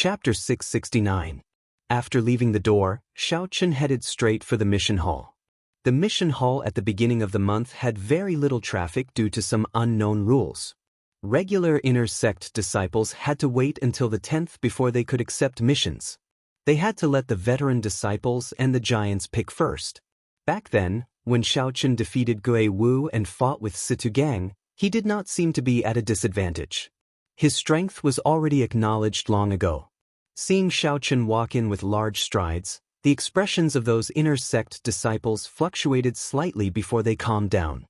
Chapter 669. After leaving the door, Xiaochen headed straight for the mission hall. The mission hall at the beginning of the month had very little traffic due to some unknown rules. Regular inner sect disciples had to wait until the 10th before they could accept missions. They had to let the veteran disciples and the giants pick first. Back then, when Xiaochen defeated Gui Wu and fought with Situ Gang, he did not seem to be at a disadvantage. His strength was already acknowledged long ago. Seeing Xiaochen walk in with large strides, the expressions of those inner sect disciples fluctuated slightly before they calmed down.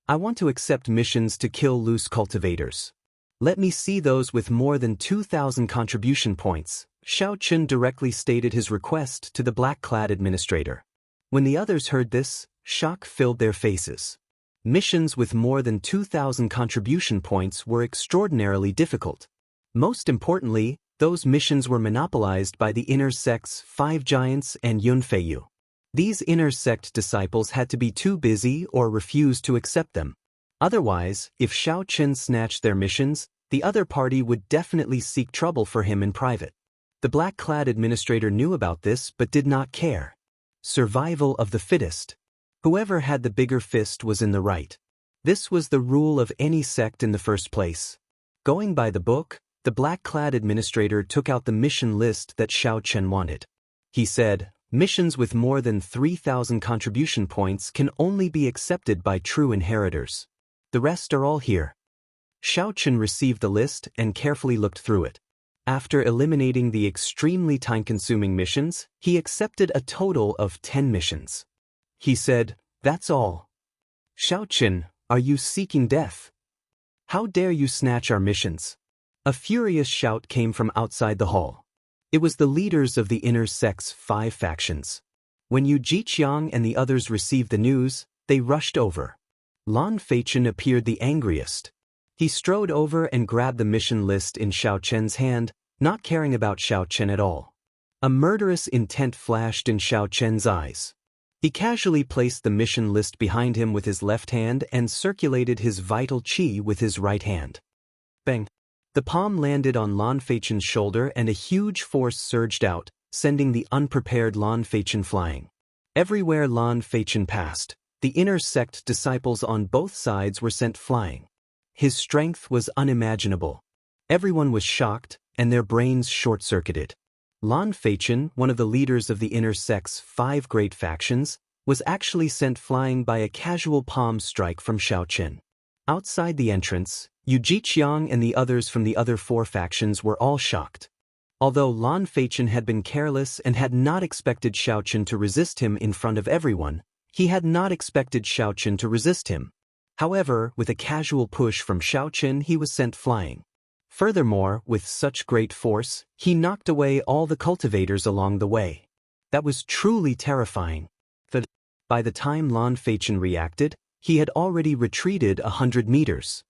I want to accept missions to kill loose cultivators. Let me see those with more than 2,000 contribution points. Xiaochen directly stated his request to the black-clad administrator. When the others heard this, shock filled their faces. Missions with more than 2,000 contribution points were extraordinarily difficult. Most importantly, those missions were monopolized by the inner sect's 5 giants and Yunfeiyu. These inner sect disciples had to be too busy or refuse to accept them. Otherwise, if Xiaochen snatched their missions, the other party would definitely seek trouble for him in private. The black-clad administrator knew about this but did not care. Survival of the fittest. Whoever had the bigger fist was in the right. This was the rule of any sect in the first place. Going by the book, the black-clad administrator took out the mission list that Xiaochen wanted. He said, missions with more than 3,000 contribution points can only be accepted by true inheritors. The rest are all here. Xiaochen received the list and carefully looked through it. After eliminating the extremely time-consuming missions, he accepted a total of 10 missions. He said, "That's all." "Xiaochen, are you seeking death? How dare you snatch our missions?" A furious shout came from outside the hall. It was the leaders of the inner sect's 5 factions. When Yu Jiqiang and the others received the news, they rushed over. Lan Feichen appeared the angriest. He strode over and grabbed the mission list in Xiaochen's hand, not caring about Xiaochen at all. A murderous intent flashed in Xiaochen's eyes. He casually placed the mission list behind him with his left hand and circulated his vital qi with his right hand. Bang! The palm landed on Lan Feichen's shoulder and a huge force surged out, sending the unprepared Lan Feichen flying. Everywhere Lan Feichen passed, the inner sect disciples on both sides were sent flying. His strength was unimaginable. Everyone was shocked, and their brains short-circuited. Lan Feichen, one of the leaders of the inner sect's 5 great factions, was actually sent flying by a casual palm strike from Xiaochen. Outside the entrance, Yu Jiqiang and the others from the other 4 factions were all shocked. Although Lan Feichen had been careless and had not expected Xiaochen to resist him in front of everyone, he had not expected Xiaochen to resist him. However, with a casual push from Xiaochen, he was sent flying. Furthermore, with such great force, he knocked away all the cultivators along the way. That was truly terrifying. By the time Lan Feichen reacted, he had already retreated 100 meters.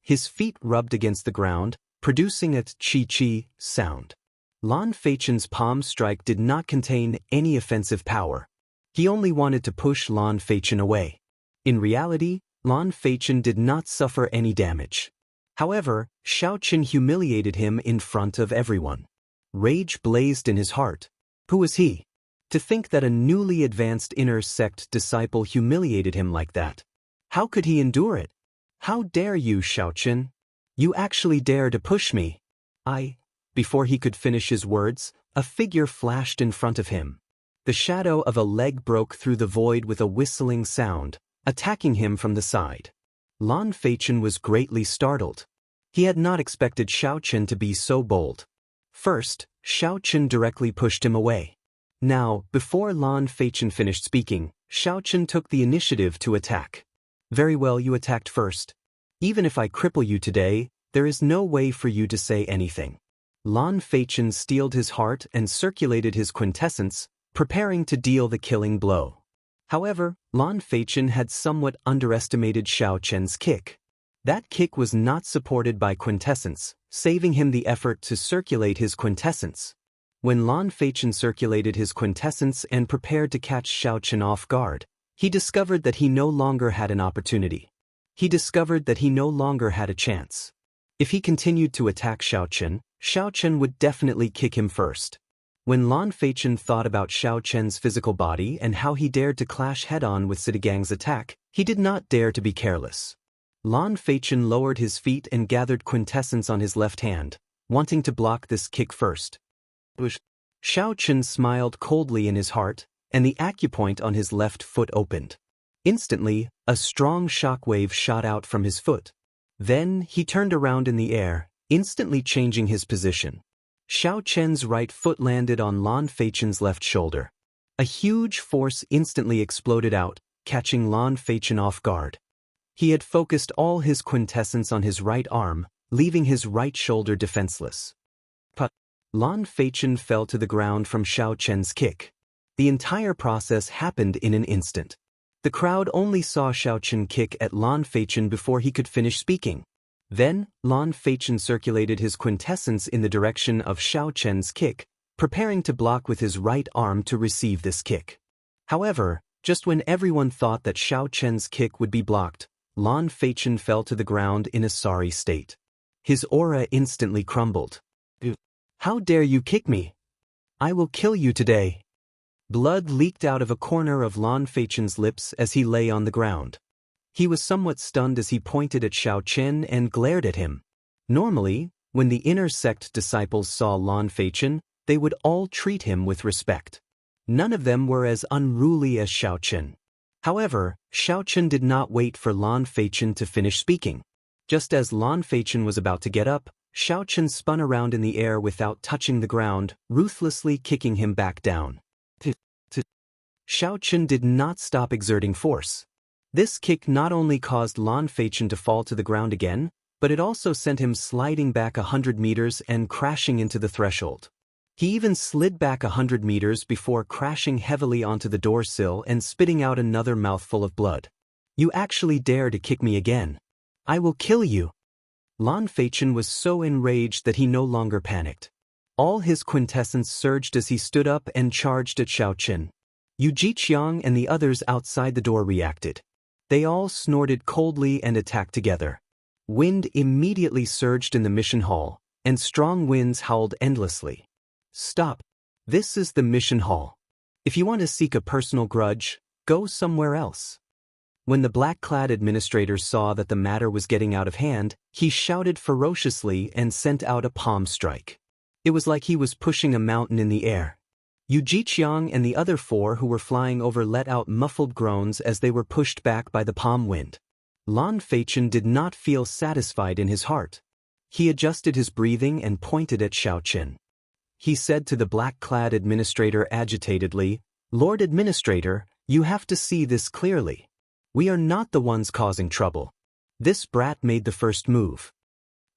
His feet rubbed against the ground, producing a chi-chi sound. Lan Feichen's palm strike did not contain any offensive power. He only wanted to push Lan Feichen away. In reality, Lan Feichen did not suffer any damage. However, Xiaochen humiliated him in front of everyone. Rage blazed in his heart. Who was he? To think that a newly advanced inner sect disciple humiliated him like that. How could he endure it? "How dare you, Xiaochen? You actually dare to push me?" Before he could finish his words, a figure flashed in front of him. The shadow of a leg broke through the void with a whistling sound, attacking him from the side. Lan Feichen was greatly startled. He had not expected Xiaochen to be so bold. First, Xiaochen directly pushed him away. Now, before Lan Feichen finished speaking, Xiaochen took the initiative to attack. "Very well, you attacked first. Even if I cripple you today, there is no way for you to say anything." Lan Feichen steeled his heart and circulated his quintessence, preparing to deal the killing blow. However, Lan Feichen had somewhat underestimated Xiaochen's kick. That kick was not supported by quintessence, saving him the effort to circulate his quintessence. When Lan Feichen circulated his quintessence and prepared to catch Xiaochen off guard, he discovered that he no longer had an opportunity. He discovered that he no longer had a chance. If he continued to attack Xiao Chen would definitely kick him first. When Lan Feichen thought about Xiao Chen's physical body and how he dared to clash head-on with Sidigang's attack, he did not dare to be careless. Lan Feichen lowered his feet and gathered quintessence on his left hand, wanting to block this kick first. Xiao Chen smiled coldly in his heart, and the acupoint on his left foot opened. Instantly, a strong shockwave shot out from his foot. Then, he turned around in the air, instantly changing his position. Xiao Chen's right foot landed on Lan Feichen's left shoulder. A huge force instantly exploded out, catching Lan Feichen off guard. He had focused all his quintessence on his right arm, leaving his right shoulder defenseless. Lan Feichen fell to the ground from Xiao Chen's kick. The entire process happened in an instant. The crowd only saw Xiao Chen kick at Lan Feichen before he could finish speaking. Then, Lan Feichen circulated his quintessence in the direction of Xiao Chen's kick, preparing to block with his right arm to receive this kick. However, just when everyone thought that Xiao Chen's kick would be blocked, Lan Feichen fell to the ground in a sorry state. His aura instantly crumbled. "How dare you kick me? I will kill you today." Blood leaked out of a corner of Lan Feichen's lips as he lay on the ground. He was somewhat stunned as he pointed at Xiao Chen and glared at him. Normally, when the inner sect disciples saw Lan Feichen, they would all treat him with respect. None of them were as unruly as Xiao Chen. However, Xiao Chen did not wait for Lan Feichen to finish speaking. Just as Lan Feichen was about to get up, Xiao Chen spun around in the air without touching the ground, ruthlessly kicking him back down. Xiao Chen did not stop exerting force. This kick not only caused Lan Feichen to fall to the ground again, but it also sent him sliding back 100 meters and crashing into the threshold. He even slid back 100 meters before crashing heavily onto the door sill and spitting out another mouthful of blood. "You actually dare to kick me again. I will kill you." Lan Feichen was so enraged that he no longer panicked. All his quintessence surged as he stood up and charged at Xiao Chen. Yu Jiqiang and the others outside the door reacted. They all snorted coldly and attacked together. Wind immediately surged in the mission hall, and strong winds howled endlessly. "Stop. This is the mission hall. If you want to seek a personal grudge, go somewhere else." When the black-clad administrator saw that the matter was getting out of hand, he shouted ferociously and sent out a palm strike. It was like he was pushing a mountain in the air. Yu Jiqiang and the other four who were flying over let out muffled groans as they were pushed back by the palm wind. Lan Feichen did not feel satisfied in his heart. He adjusted his breathing and pointed at Xiao Chen. He said to the black-clad administrator agitatedly, "Lord Administrator, you have to see this clearly. We are not the ones causing trouble. This brat made the first move."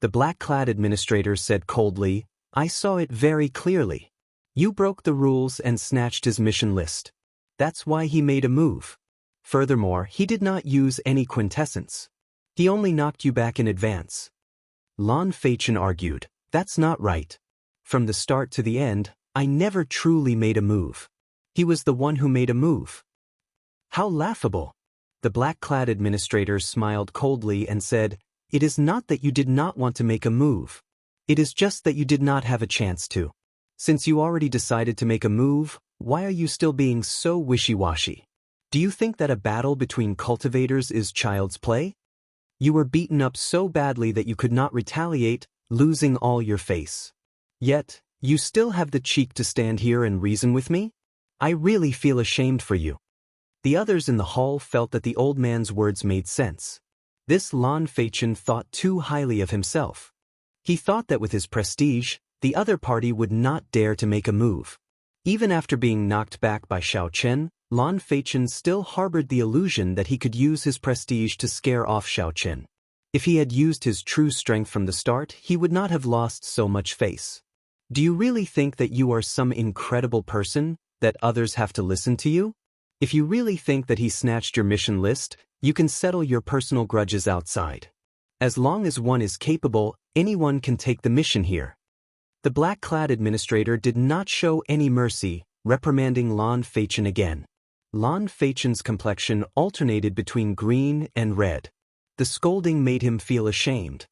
The black-clad administrator said coldly, "I saw it very clearly. You broke the rules and snatched his mission list. That's why he made a move. Furthermore, he did not use any quintessence. He only knocked you back in advance." Lan Feichen argued, "That's not right. From the start to the end, I never truly made a move. He was the one who made a move." "How laughable." The black-clad administrator smiled coldly and said, "It is not that you did not want to make a move. It is just that you did not have a chance to. Since you already decided to make a move, why are you still being so wishy-washy? Do you think that a battle between cultivators is child's play? You were beaten up so badly that you could not retaliate, losing all your face. Yet, you still have the cheek to stand here and reason with me? I really feel ashamed for you." The others in the hall felt that the old man's words made sense. This Lan Feichen thought too highly of himself. He thought that with his prestige, the other party would not dare to make a move. Even after being knocked back by Xiao Chen, Lan Feichen still harbored the illusion that he could use his prestige to scare off Xiao Chen. If he had used his true strength from the start, he would not have lost so much face. Do you really think that you are some incredible person, that others have to listen to you? If you really think that he snatched your mission list, you can settle your personal grudges outside. As long as one is capable, anyone can take the mission here. The black-clad administrator did not show any mercy, reprimanding Lan Feichen again. Lan Feichen's complexion alternated between green and red. The scolding made him feel ashamed.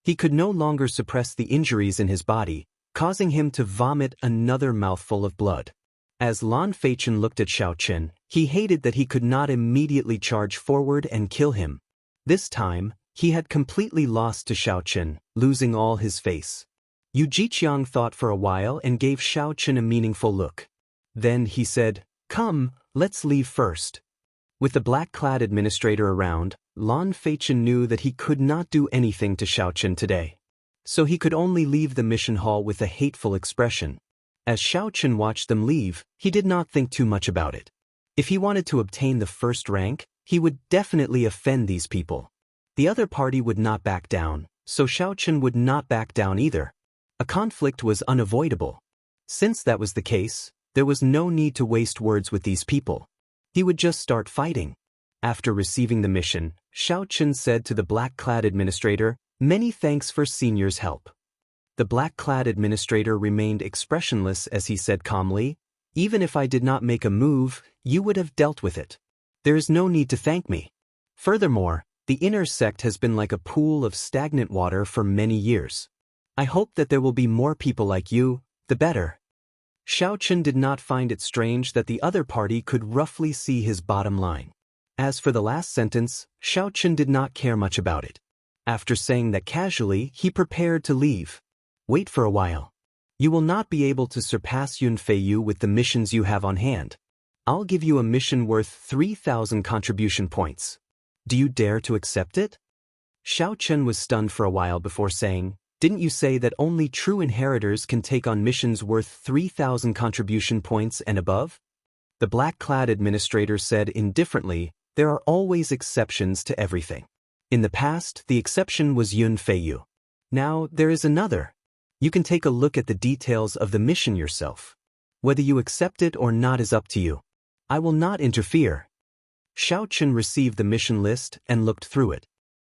He could no longer suppress the injuries in his body, causing him to vomit another mouthful of blood. As Lan Feichen looked at Xiaochen, he hated that he could not immediately charge forward and kill him. This time, he had completely lost to Xiaochen, losing all his face. Yu Jiqiang thought for a while and gave Xiaochen a meaningful look. Then he said, "Come, let's leave first." With the black-clad administrator around, Lan Feichen knew that he could not do anything to Xiaochen today. So he could only leave the mission hall with a hateful expression. As Xiaochen watched them leave, he did not think too much about it. If he wanted to obtain the first rank, he would definitely offend these people. The other party would not back down, so Xiaochen would not back down either. A conflict was unavoidable. Since that was the case, there was no need to waste words with these people. He would just start fighting. After receiving the mission, Xiaochen said to the black-clad administrator, "Many thanks for Senior's help." The black-clad administrator remained expressionless as he said calmly, "Even if I did not make a move, you would have dealt with it. There is no need to thank me. Furthermore, the inner sect has been like a pool of stagnant water for many years. I hope that there will be more people like you, the better." Xiaochen did not find it strange that the other party could roughly see his bottom line. As for the last sentence, Xiaochen did not care much about it. After saying that casually, he prepared to leave. "Wait for a while. You will not be able to surpass Yun Feiyu with the missions you have on hand. I'll give you a mission worth 3,000 contribution points. Do you dare to accept it?" Xiaochen was stunned for a while before saying, "Didn't you say that only true inheritors can take on missions worth 3,000 contribution points and above?" The black-clad administrator said indifferently, "There are always exceptions to everything. In the past, the exception was Yun Feiyu. Now, there is another. You can take a look at the details of the mission yourself. Whether you accept it or not is up to you. I will not interfere." Xiaochen received the mission list and looked through it.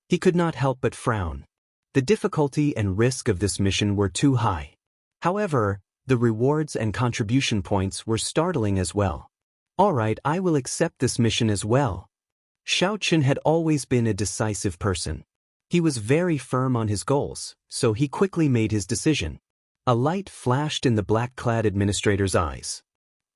He could not help but frown. The difficulty and risk of this mission were too high. However, the rewards and contribution points were startling as well. "All right, I will accept this mission as well." Xiaochen had always been a decisive person. He was very firm on his goals, so he quickly made his decision. A light flashed in the black-clad administrator's eyes.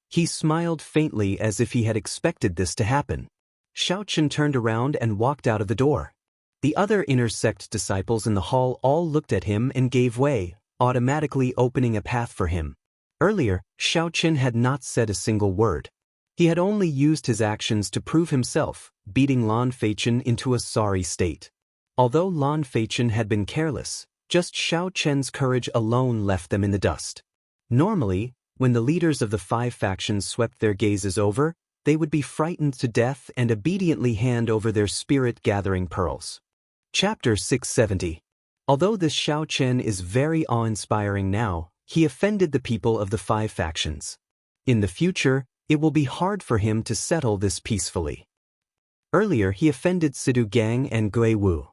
He smiled faintly as if he had expected this to happen. Xiaochen turned around and walked out of the door. The other inner sect disciples in the hall all looked at him and gave way, automatically opening a path for him. Earlier, Xiaochen had not said a single word. He had only used his actions to prove himself, beating Lan Feichen into a sorry state. Although Lan Feichen had been careless, just Xiaochen's courage alone left them in the dust. Normally, when the leaders of the 5 factions swept their gazes over, they would be frightened to death and obediently hand over their spirit-gathering pearls. Chapter 670. Although this Xiaochen is very awe-inspiring now, he offended the people of the 5 factions. In the future, it will be hard for him to settle this peacefully. Earlier he offended Sidu Gang and Gui Wu.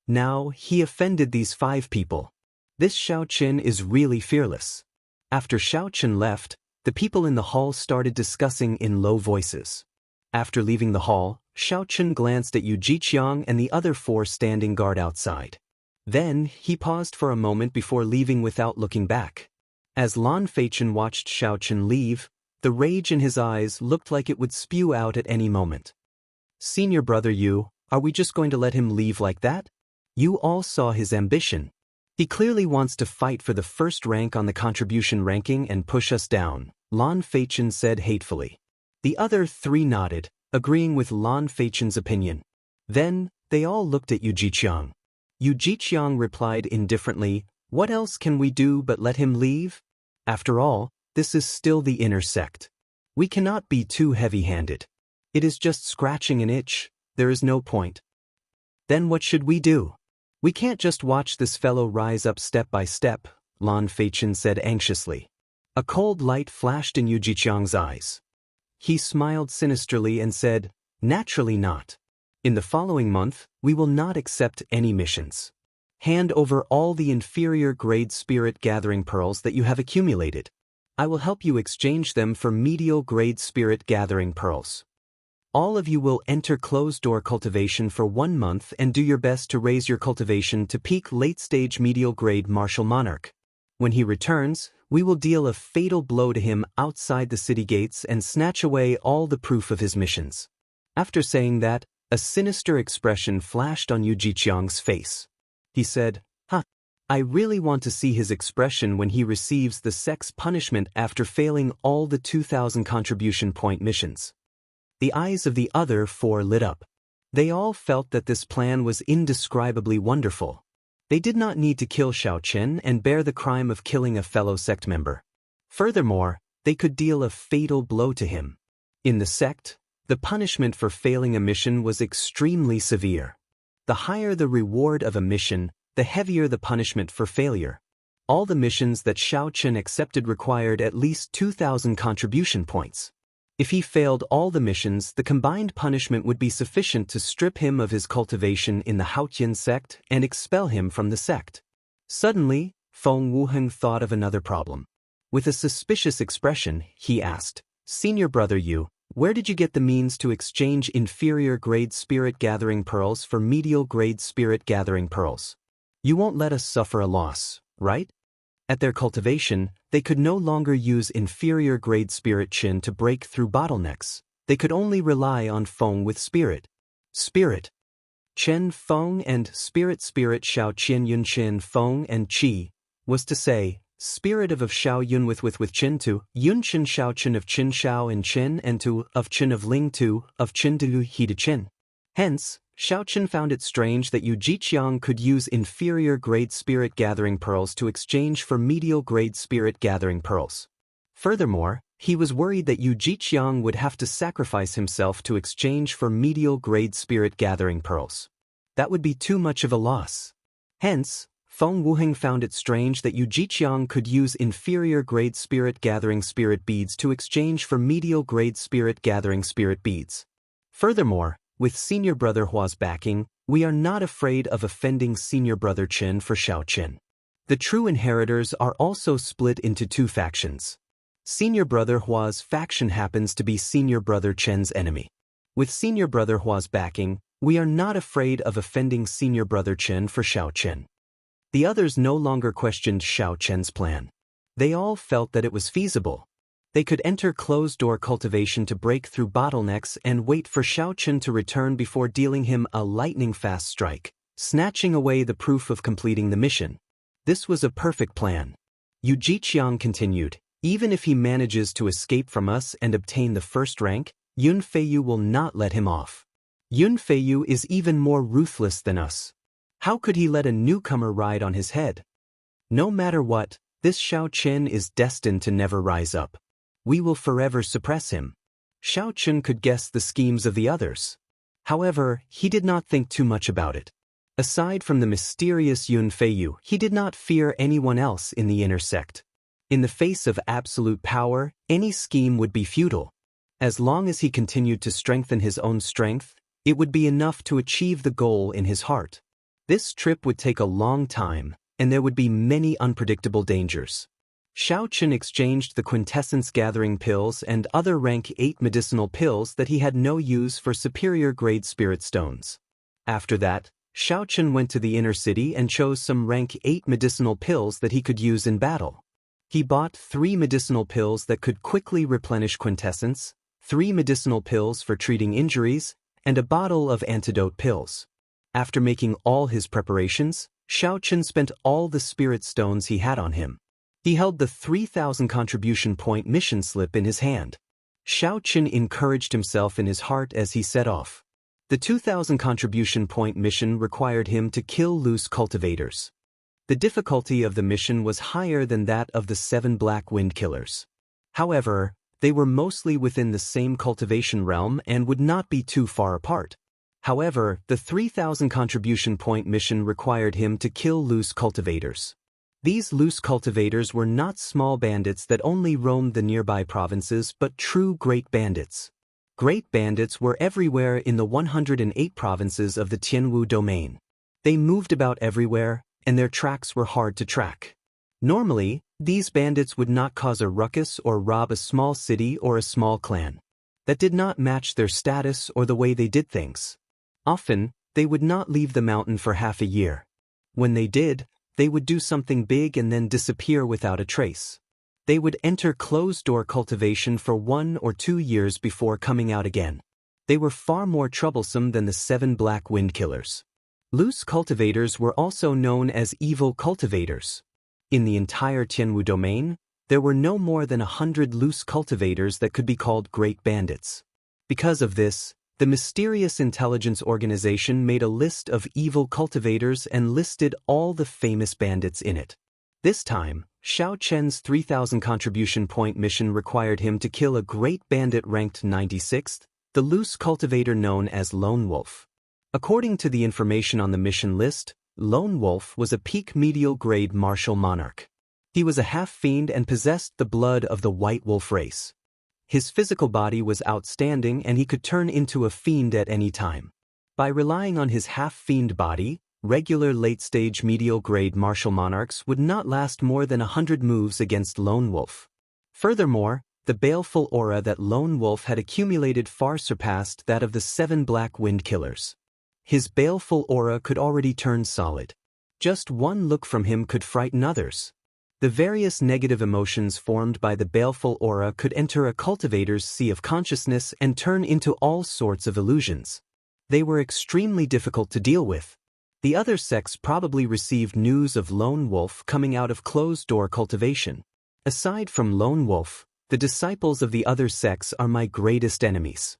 Now he offended these 5 people. This Xiaochen is really fearless. After Xiaochen left, the people in the hall started discussing in low voices. After leaving the hall, Xiaochen glanced at Yu Jiqiang and the other 4 standing guard outside. Then, he paused for a moment before leaving without looking back. As Lan Feichen watched Xiaochen leave, the rage in his eyes looked like it would spew out at any moment. "Senior brother Yu, are we just going to let him leave like that? You all saw his ambition. He clearly wants to fight for the first rank on the contribution ranking and push us down," Lan Feichen said hatefully. The other 3 nodded, agreeing with Lan Feichen's opinion. Then, they all looked at Yu Jiqiang. Yu Jiqiang replied indifferently, "What else can we do but let him leave? After all, this is still the inner sect. We cannot be too heavy-handed. It is just scratching an itch, there is no point." "Then what should we do? We can't just watch this fellow rise up step by step," Lan Feichen said anxiously. A cold light flashed in Yu Jiqiang's eyes. He smiled sinisterly and said, "Naturally not. In the following month, we will not accept any missions. Hand over all the inferior grade spirit gathering pearls that you have accumulated. I will help you exchange them for medial grade spirit gathering pearls." All of you will enter closed-door cultivation for 1 month and do your best to raise your cultivation to peak late-stage medial-grade martial monarch. When he returns, we will deal a fatal blow to him outside the city gates and snatch away all the proof of his missions. After saying that, a sinister expression flashed on Yu Jiqiang's face. He said, I really want to see his expression when he receives the sex punishment after failing all the 2,000 contribution point missions. The eyes of the other 4 lit up. They all felt that this plan was indescribably wonderful. They did not need to kill Xiao Chen and bear the crime of killing a fellow sect member. Furthermore, they could deal a fatal blow to him. In the sect, the punishment for failing a mission was extremely severe. The higher the reward of a mission, the heavier the punishment for failure. All the missions that Xiao Chen accepted required at least 2,000 contribution points. If he failed all the missions, the combined punishment would be sufficient to strip him of his cultivation in the Haotian sect and expel him from the sect. Suddenly, Feng Wuheng thought of another problem. With a suspicious expression, he asked, Senior Brother Yu, where did you get the means to exchange inferior-grade spirit-gathering pearls for medial-grade spirit-gathering pearls? You won't let us suffer a loss, right? At their cultivation, they could no longer use inferior-grade spirit Qin to break through bottlenecks. They could only rely on Feng with spirit. Spirit. Chen Feng and spirit Xiao Qian Yun Qin Feng and Qi, was to say, spirit of Xiao Yun with Qin to, Yun Qin Xiao Qin of Qin Xiao and Qin and to, of Qin of Ling to, of Qin to He to Qin. Hence, Xiao Chen found it strange that Yu Jiqiang could use inferior-grade spirit-gathering pearls to exchange for medial-grade spirit-gathering pearls. Furthermore, he was worried that Yu Jiqiang would have to sacrifice himself to exchange for medial-grade spirit-gathering pearls. That would be too much of a loss. Hence, Feng Wuheng found it strange that Yu Jiqiang could use inferior-grade spirit-gathering spirit beads to exchange for medial-grade spirit-gathering spirit beads. Furthermore, with Senior Brother Hua's backing, we are not afraid of offending Senior Brother Chen for Xiao Chen. The true inheritors are also split into 2 factions. Senior Brother Hua's faction happens to be Senior Brother Chen's enemy. With Senior Brother Hua's backing, we are not afraid of offending Senior Brother Chen for Xiao Chen. The others no longer questioned Xiao Chen's plan. They all felt that it was feasible. They could enter closed-door cultivation to break through bottlenecks and wait for Xiao Chen to return before dealing him a lightning-fast strike, snatching away the proof of completing the mission. This was a perfect plan. Yu Jiqiang continued, even if he manages to escape from us and obtain the first rank, Yun Feiyu will not let him off. Yun Feiyu is even more ruthless than us. How could he let a newcomer ride on his head? No matter what, this Xiao Chen is destined to never rise up. We will forever suppress him. Xiao Chen could guess the schemes of the others. However, he did not think too much about it. Aside from the mysterious Yun Feiyu, he did not fear anyone else in the inner sect. In the face of absolute power, any scheme would be futile. As long as he continued to strengthen his own strength, it would be enough to achieve the goal in his heart. This trip would take a long time, and there would be many unpredictable dangers. Xiao Chen exchanged the quintessence-gathering pills and other rank 8 medicinal pills that he had no use for superior-grade spirit stones. After that, Xiao Chen went to the inner city and chose some rank 8 medicinal pills that he could use in battle. He bought 3 medicinal pills that could quickly replenish quintessence, 3 medicinal pills for treating injuries, and a bottle of antidote pills. After making all his preparations, Xiao Chen spent all the spirit stones he had on him. He held the 3,000 contribution point mission slip in his hand. Xiao Chen encouraged himself in his heart as he set off. The 2,000 contribution point mission required him to kill loose cultivators. The difficulty of the mission was higher than that of the 7 Black Wind Killers. However, they were mostly within the same cultivation realm and would not be too far apart. However, the 3,000 contribution point mission required him to kill loose cultivators. These loose cultivators were not small bandits that only roamed the nearby provinces but true great bandits. Great bandits were everywhere in the 108 provinces of the Tianwu domain. They moved about everywhere, and their tracks were hard to track. Normally, these bandits would not cause a ruckus or rob a small city or a small clan. that did not match their status or the way they did things. Often, they would not leave the mountain for half a year. When they did, they would do something big and then disappear without a trace. They would enter closed-door cultivation for 1 or 2 years before coming out again. They were far more troublesome than the 7 black wind killers. Loose cultivators were also known as evil cultivators. In the entire Tianwu domain, there were no more than 100 loose cultivators that could be called great bandits. Because of this, the mysterious intelligence organization made a list of evil cultivators and listed all the famous bandits in it. This time, Xiao Chen's 3,000 contribution point mission required him to kill a great bandit ranked 96th, the loose cultivator known as Lone Wolf. According to the information on the mission list, Lone Wolf was a peak medial grade martial monarch. He was a half-fiend and possessed the blood of the White Wolf race. His physical body was outstanding and he could turn into a fiend at any time. By relying on his half-fiend body, regular late-stage medial grade martial monarchs would not last more than 100 moves against Lone Wolf. Furthermore, the baleful aura that Lone Wolf had accumulated far surpassed that of the 7 black wind killers. His baleful aura could already turn solid. Just one look from him could frighten others. The various negative emotions formed by the baleful aura could enter a cultivator's sea of consciousness and turn into all sorts of illusions. They were extremely difficult to deal with. The other sects probably received news of Lone Wolf coming out of closed-door cultivation. Aside from Lone Wolf, the disciples of the other sects are my greatest enemies.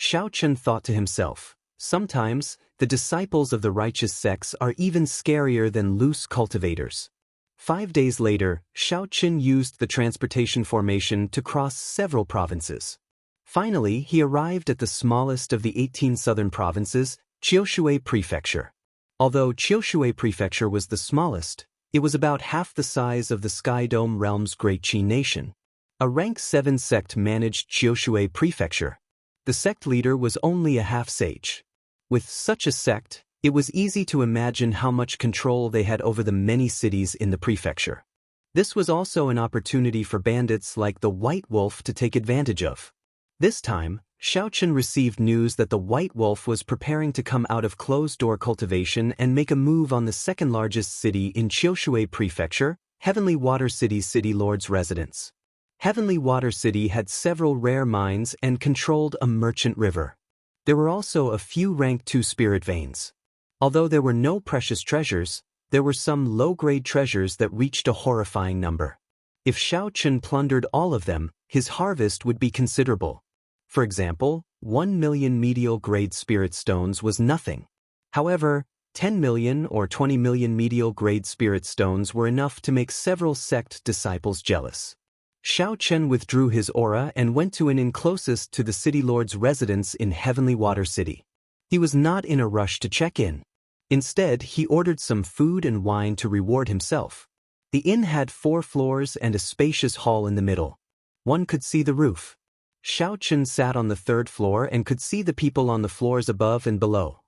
Xiao Chen thought to himself, sometimes, the disciples of the righteous sects are even scarier than loose cultivators. 5 days later, Xiao Chen used the transportation formation to cross several provinces. Finally, he arrived at the smallest of the 18 southern provinces, Qiushui Prefecture. Although Qiushui Prefecture was the smallest, it was about half the size of the Sky Dome Realm's Great Qi Nation. A rank 7 sect managed Qiushui Prefecture. The sect leader was only a half-sage. With such a sect, it was easy to imagine how much control they had over the many cities in the prefecture. This was also an opportunity for bandits like the White Wolf to take advantage of. This time, Xiao Chen received news that the White Wolf was preparing to come out of closed-door cultivation and make a move on the second-largest city in Qiushui Prefecture, Heavenly Water City's city lord's residence. Heavenly Water City had several rare mines and controlled a merchant river. There were also a few rank 2 spirit veins. Although there were no precious treasures, there were some low-grade treasures that reached a horrifying number. If Xiao Chen plundered all of them, his harvest would be considerable. For example, 1 million medial grade spirit stones was nothing. However, 10 million or 20 million medial grade spirit stones were enough to make several sect disciples jealous. Xiao Chen withdrew his aura and went to an inn closest to the city lord's residence in Heavenly Water City. He was not in a rush to check in. Instead, he ordered some food and wine to reward himself. The inn had 4 floors and a spacious hall in the middle. One could see the roof. Xiao Chen sat on the 3rd floor and could see the people on the floors above and below.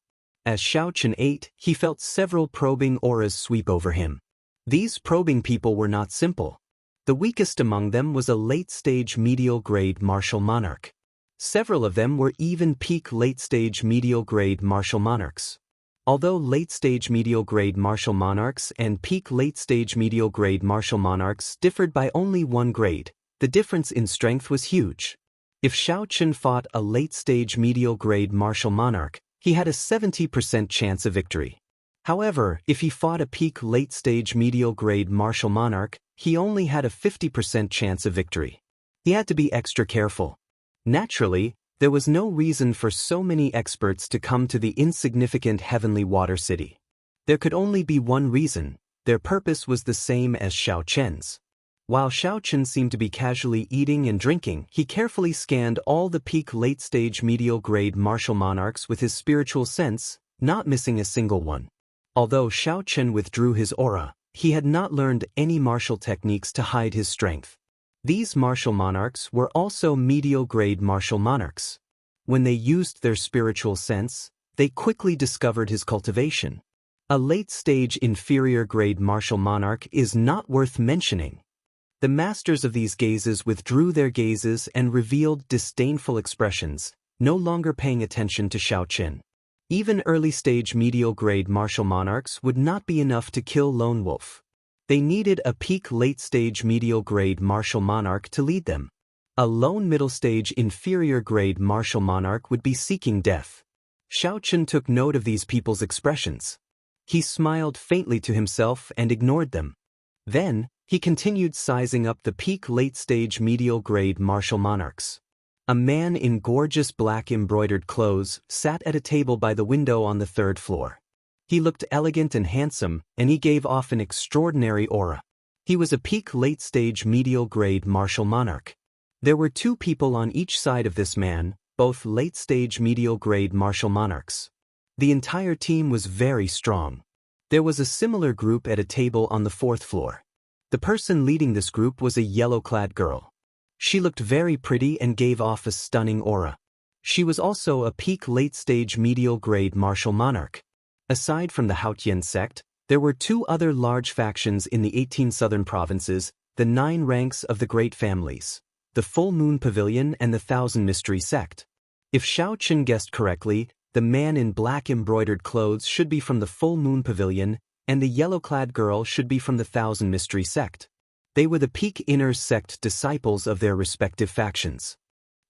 As Xiao Chen ate, he felt several probing auras sweep over him. These probing people were not simple. The weakest among them was a late-stage medial-grade martial monarch. Several of them were even peak late-stage medial-grade martial monarchs. Although late-stage medial-grade martial monarchs and peak late-stage medial-grade martial monarchs differed by only 1 grade, the difference in strength was huge. If Xiao Chen fought a late-stage medial-grade martial monarch, he had a 70% chance of victory. However, if he fought a peak late-stage medial-grade martial monarch, he only had a 50% chance of victory. He had to be extra careful. Naturally, there was no reason for so many experts to come to the insignificant Heavenly Water City. There could only be one reason: their purpose was the same as Xiao Chen's. While Xiao Chen seemed to be casually eating and drinking, he carefully scanned all the peak late-stage medial-grade martial monarchs with his spiritual sense, not missing a single one. Although Xiao Chen withdrew his aura, he had not learned any martial techniques to hide his strength. These martial monarchs were also medial-grade martial monarchs. When they used their spiritual sense, they quickly discovered his cultivation. A late-stage inferior-grade martial monarch is not worth mentioning. The masters of these gazes withdrew their gazes and revealed disdainful expressions, no longer paying attention to Xiao Qin. Even early-stage medial-grade martial monarchs would not be enough to kill Lone Wolf. They needed a peak late-stage medial-grade martial monarch to lead them. A lone middle-stage inferior-grade martial monarch would be seeking death. Xiao Qin took note of these people's expressions. He smiled faintly to himself and ignored them. Then, he continued sizing up the peak late-stage medial-grade martial monarchs. A man in gorgeous black embroidered clothes sat at a table by the window on the 3rd floor. He looked elegant and handsome, and he gave off an extraordinary aura. He was a peak late-stage medial-grade martial monarch. There were 2 people on each side of this man, both late-stage medial-grade martial monarchs. The entire team was very strong. There was a similar group at a table on the 4th floor. The person leading this group was a yellow-clad girl. She looked very pretty and gave off a stunning aura. She was also a peak late-stage medial-grade martial monarch. Aside from the Haotian sect, there were 2 other large factions in the 18 southern provinces, the 9 ranks of the Great Families, the Full Moon Pavilion and the Thousand Mystery sect. If Xiao Qin guessed correctly, the man in black embroidered clothes should be from the Full Moon Pavilion, and the yellow-clad girl should be from the Thousand Mystery sect. They were the peak inner sect disciples of their respective factions.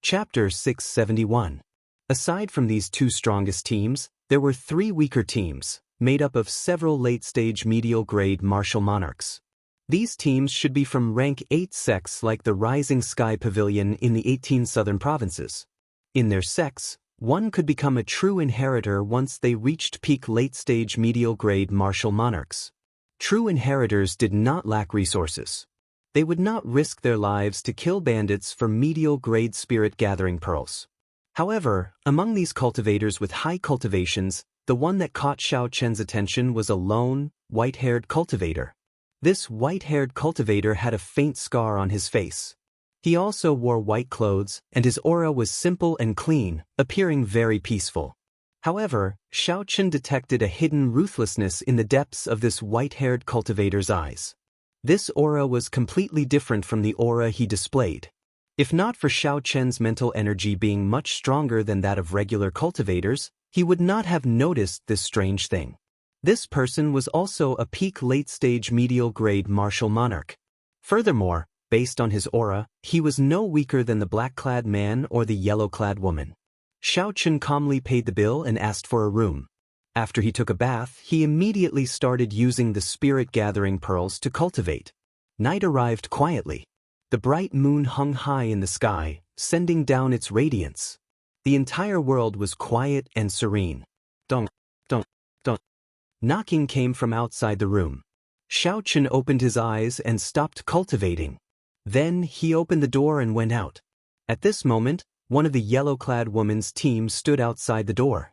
Chapter 671. Aside from these 2 strongest teams, there were 3 weaker teams, made up of several late-stage medial-grade martial monarchs. These teams should be from rank 8 sects like the Rising Sky Pavilion in the 18 southern provinces. In their sects, one could become a true inheritor once they reached peak late-stage medial-grade martial monarchs. True inheritors did not lack resources. They would not risk their lives to kill bandits for medial-grade spirit-gathering pearls. However, among these cultivators with high cultivations, the one that caught Xiao Qin's attention was a lone, white-haired cultivator. This white-haired cultivator had a faint scar on his face. He also wore white clothes, and his aura was simple and clean, appearing very peaceful. However, Xiao Qin detected a hidden ruthlessness in the depths of this white-haired cultivator's eyes. This aura was completely different from the aura he displayed. If not for Xiao Qin's mental energy being much stronger than that of regular cultivators, he would not have noticed this strange thing. This person was also a peak late-stage medial-grade martial monarch. Furthermore, based on his aura, he was no weaker than the black-clad man or the yellow-clad woman. Xiao Qin calmly paid the bill and asked for a room. After he took a bath, he immediately started using the spirit-gathering pearls to cultivate. Night arrived quietly. The bright moon hung high in the sky, sending down its radiance. The entire world was quiet and serene. Dong, dong, dong. Knocking came from outside the room. Xiao Qin opened his eyes and stopped cultivating. Then he opened the door and went out. At this moment, one of the yellow-clad woman's team stood outside the door.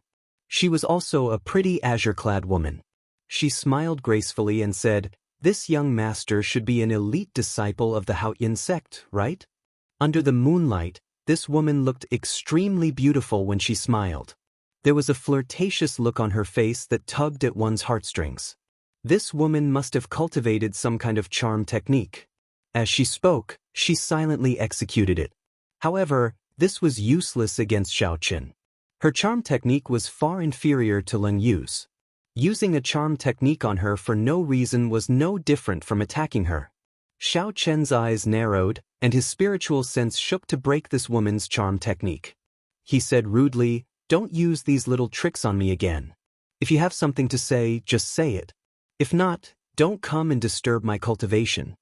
She was also a pretty azure-clad woman. She smiled gracefully and said, "This young master should be an elite disciple of the Haotian sect, right?" Under the moonlight, this woman looked extremely beautiful when she smiled. There was a flirtatious look on her face that tugged at one's heartstrings. This woman must have cultivated some kind of charm technique. As she spoke, she silently executed it. However, this was useless against Xiao Qin. Her charm technique was far inferior to Lin Yu's. Using a charm technique on her for no reason was no different from attacking her. Xiao Qin's eyes narrowed, and his spiritual sense shook to break this woman's charm technique. He said rudely, "Don't use these little tricks on me again. If you have something to say, just say it. If not, don't come and disturb my cultivation."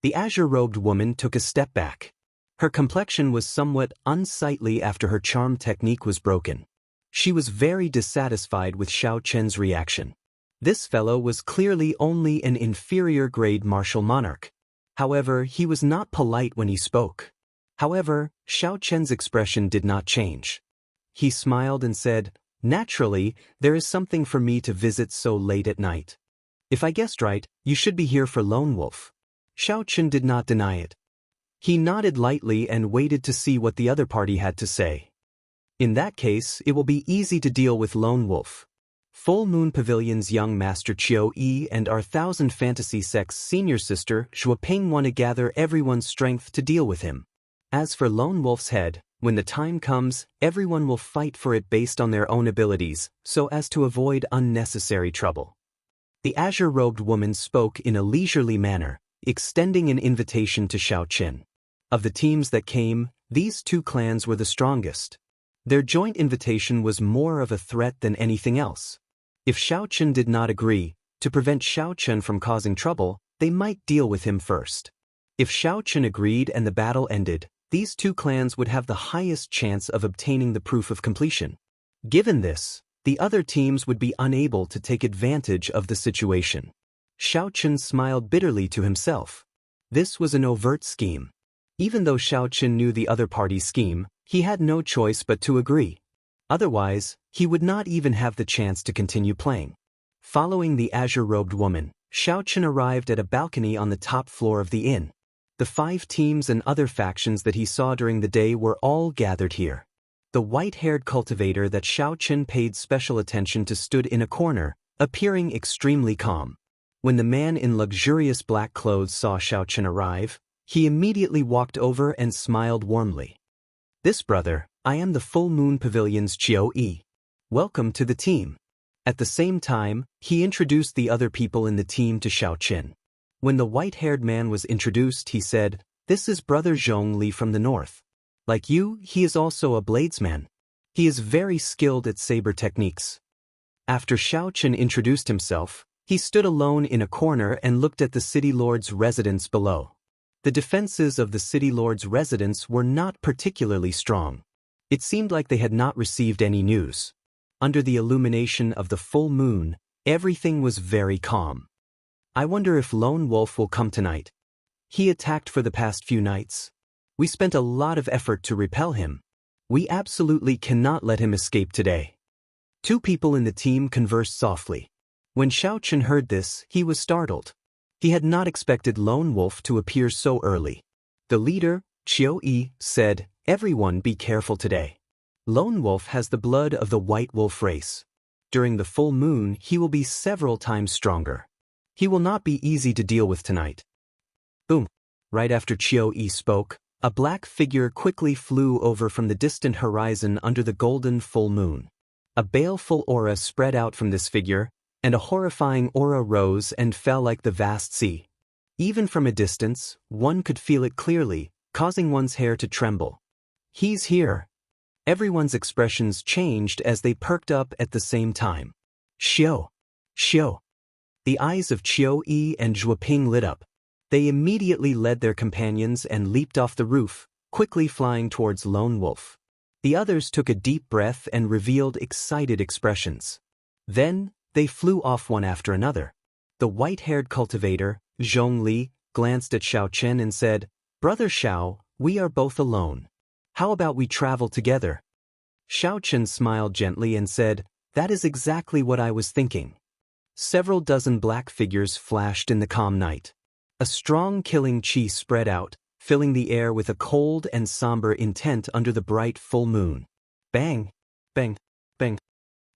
The azure-robed woman took a step back. Her complexion was somewhat unsightly after her charm technique was broken. She was very dissatisfied with Xiao Qin's reaction. This fellow was clearly only an inferior-grade martial monarch. However, he was not polite when he spoke. However, Xiao Qin's expression did not change. He smiled and said, "Naturally, there is something for me to visit so late at night. If I guessed right, you should be here for Lone Wolf." Xiao Qin did not deny it. He nodded lightly and waited to see what the other party had to say. "In that case, it will be easy to deal with Lone Wolf." Full Moon Pavilion's young master Qiu Yi and our Thousand Fantasy Sect's senior sister Zhuoping want to gather everyone's strength to deal with him. As for Lone Wolf's head, when the time comes, everyone will fight for it based on their own abilities, so as to avoid unnecessary trouble. The azure-robed woman spoke in a leisurely manner, extending an invitation to Xiao Qin. Of the teams that came, these two clans were the strongest. Their joint invitation was more of a threat than anything else. If Xiao Qin did not agree, to prevent Xiao Qin from causing trouble, they might deal with him first. If Xiao Qin agreed and the battle ended, these two clans would have the highest chance of obtaining the proof of completion. Given this, the other teams would be unable to take advantage of the situation. Xiao Qin smiled bitterly to himself. This was an overt scheme. Even though Xiao Qin knew the other party's scheme, he had no choice but to agree. Otherwise, he would not even have the chance to continue playing. Following the azure-robed woman, Xiao Qin arrived at a balcony on the top floor of the inn. The 5 teams and other factions that he saw during the day were all gathered here. The white-haired cultivator that Xiao Qin paid special attention to stood in a corner, appearing extremely calm. When the man in luxurious black clothes saw Xiao Qin arrive, he immediately walked over and smiled warmly. "This brother, I am the Full Moon Pavilion's Qiu Yi. Welcome to the team." At the same time, he introduced the other people in the team to Xiao Qin. When the white-haired man was introduced, he said, "This is Brother Zhong Li from the north. Like you, he is also a bladesman. He is very skilled at saber techniques." After Xiao Qin introduced himself, he stood alone in a corner and looked at the city lord's residence below. The defenses of the city lord's residence were not particularly strong. It seemed like they had not received any news. Under the illumination of the full moon, everything was very calm. "I wonder if Lone Wolf will come tonight. He attacked for the past few nights. We spent a lot of effort to repel him. We absolutely cannot let him escape today." 2 people in the team conversed softly. When Xiao Qin heard this, he was startled. He had not expected Lone Wolf to appear so early. The leader, Qiu Yi, said, "Everyone be careful today. Lone Wolf has the blood of the white wolf race. During the full moon, he will be several times stronger. He will not be easy to deal with tonight." Boom! Right after Qiu Yi spoke, a black figure quickly flew over from the distant horizon under the golden full moon. A baleful aura spread out from this figure, and a horrifying aura rose and fell like the vast sea. Even from a distance, one could feel it clearly, causing one's hair to tremble. "He's here." Everyone's expressions changed as they perked up at the same time. "Xiu! Xiu!" The eyes of Qiu Yi and Zhuoping lit up. They immediately led their companions and leaped off the roof, quickly flying towards Lone Wolf. The others took a deep breath and revealed excited expressions. Then, they flew off one after another. The white-haired cultivator, Zhong Li, glanced at Xiao Qin and said, "Brother Xiao, we are both alone. How about we travel together?" Xiao Qin smiled gently and said, "That is exactly what I was thinking." Several dozen black figures flashed in the calm night. A strong killing qi spread out, filling the air with a cold and somber intent under the bright full moon. Bang! Bang! Bang!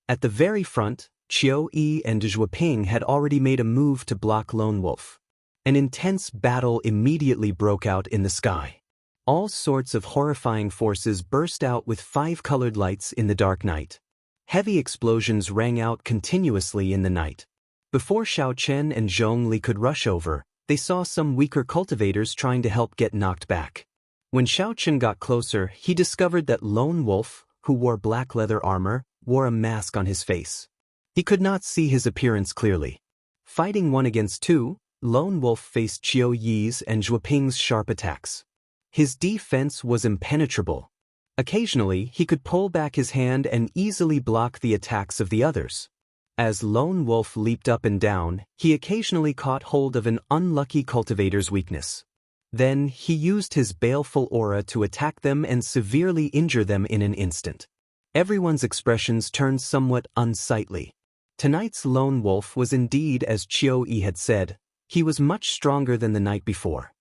At the very front, Qiu Yi and Zhuoping had already made a move to block Lone Wolf. An intense battle immediately broke out in the sky. All sorts of horrifying forces burst out with 5-colored lights in the dark night. Heavy explosions rang out continuously in the night. Before Xiao Chen and Zhong Li could rush over, they saw some weaker cultivators trying to help get knocked back. When Xiao Chen got closer, he discovered that Lone Wolf, who wore black leather armor, wore a mask on his face. He could not see his appearance clearly. Fighting 1 against 2, Lone Wolf faced Qiu Yi's and Zhuoping's sharp attacks. His defense was impenetrable. Occasionally, he could pull back his hand and easily block the attacks of the others. As Lone Wolf leaped up and down, he occasionally caught hold of an unlucky cultivator's weakness. Then, he used his baleful aura to attack them and severely injure them in an instant. Everyone's expressions turned somewhat unsightly. Tonight's Lone Wolf was indeed as Qiu Yi had said, he was much stronger than the night before.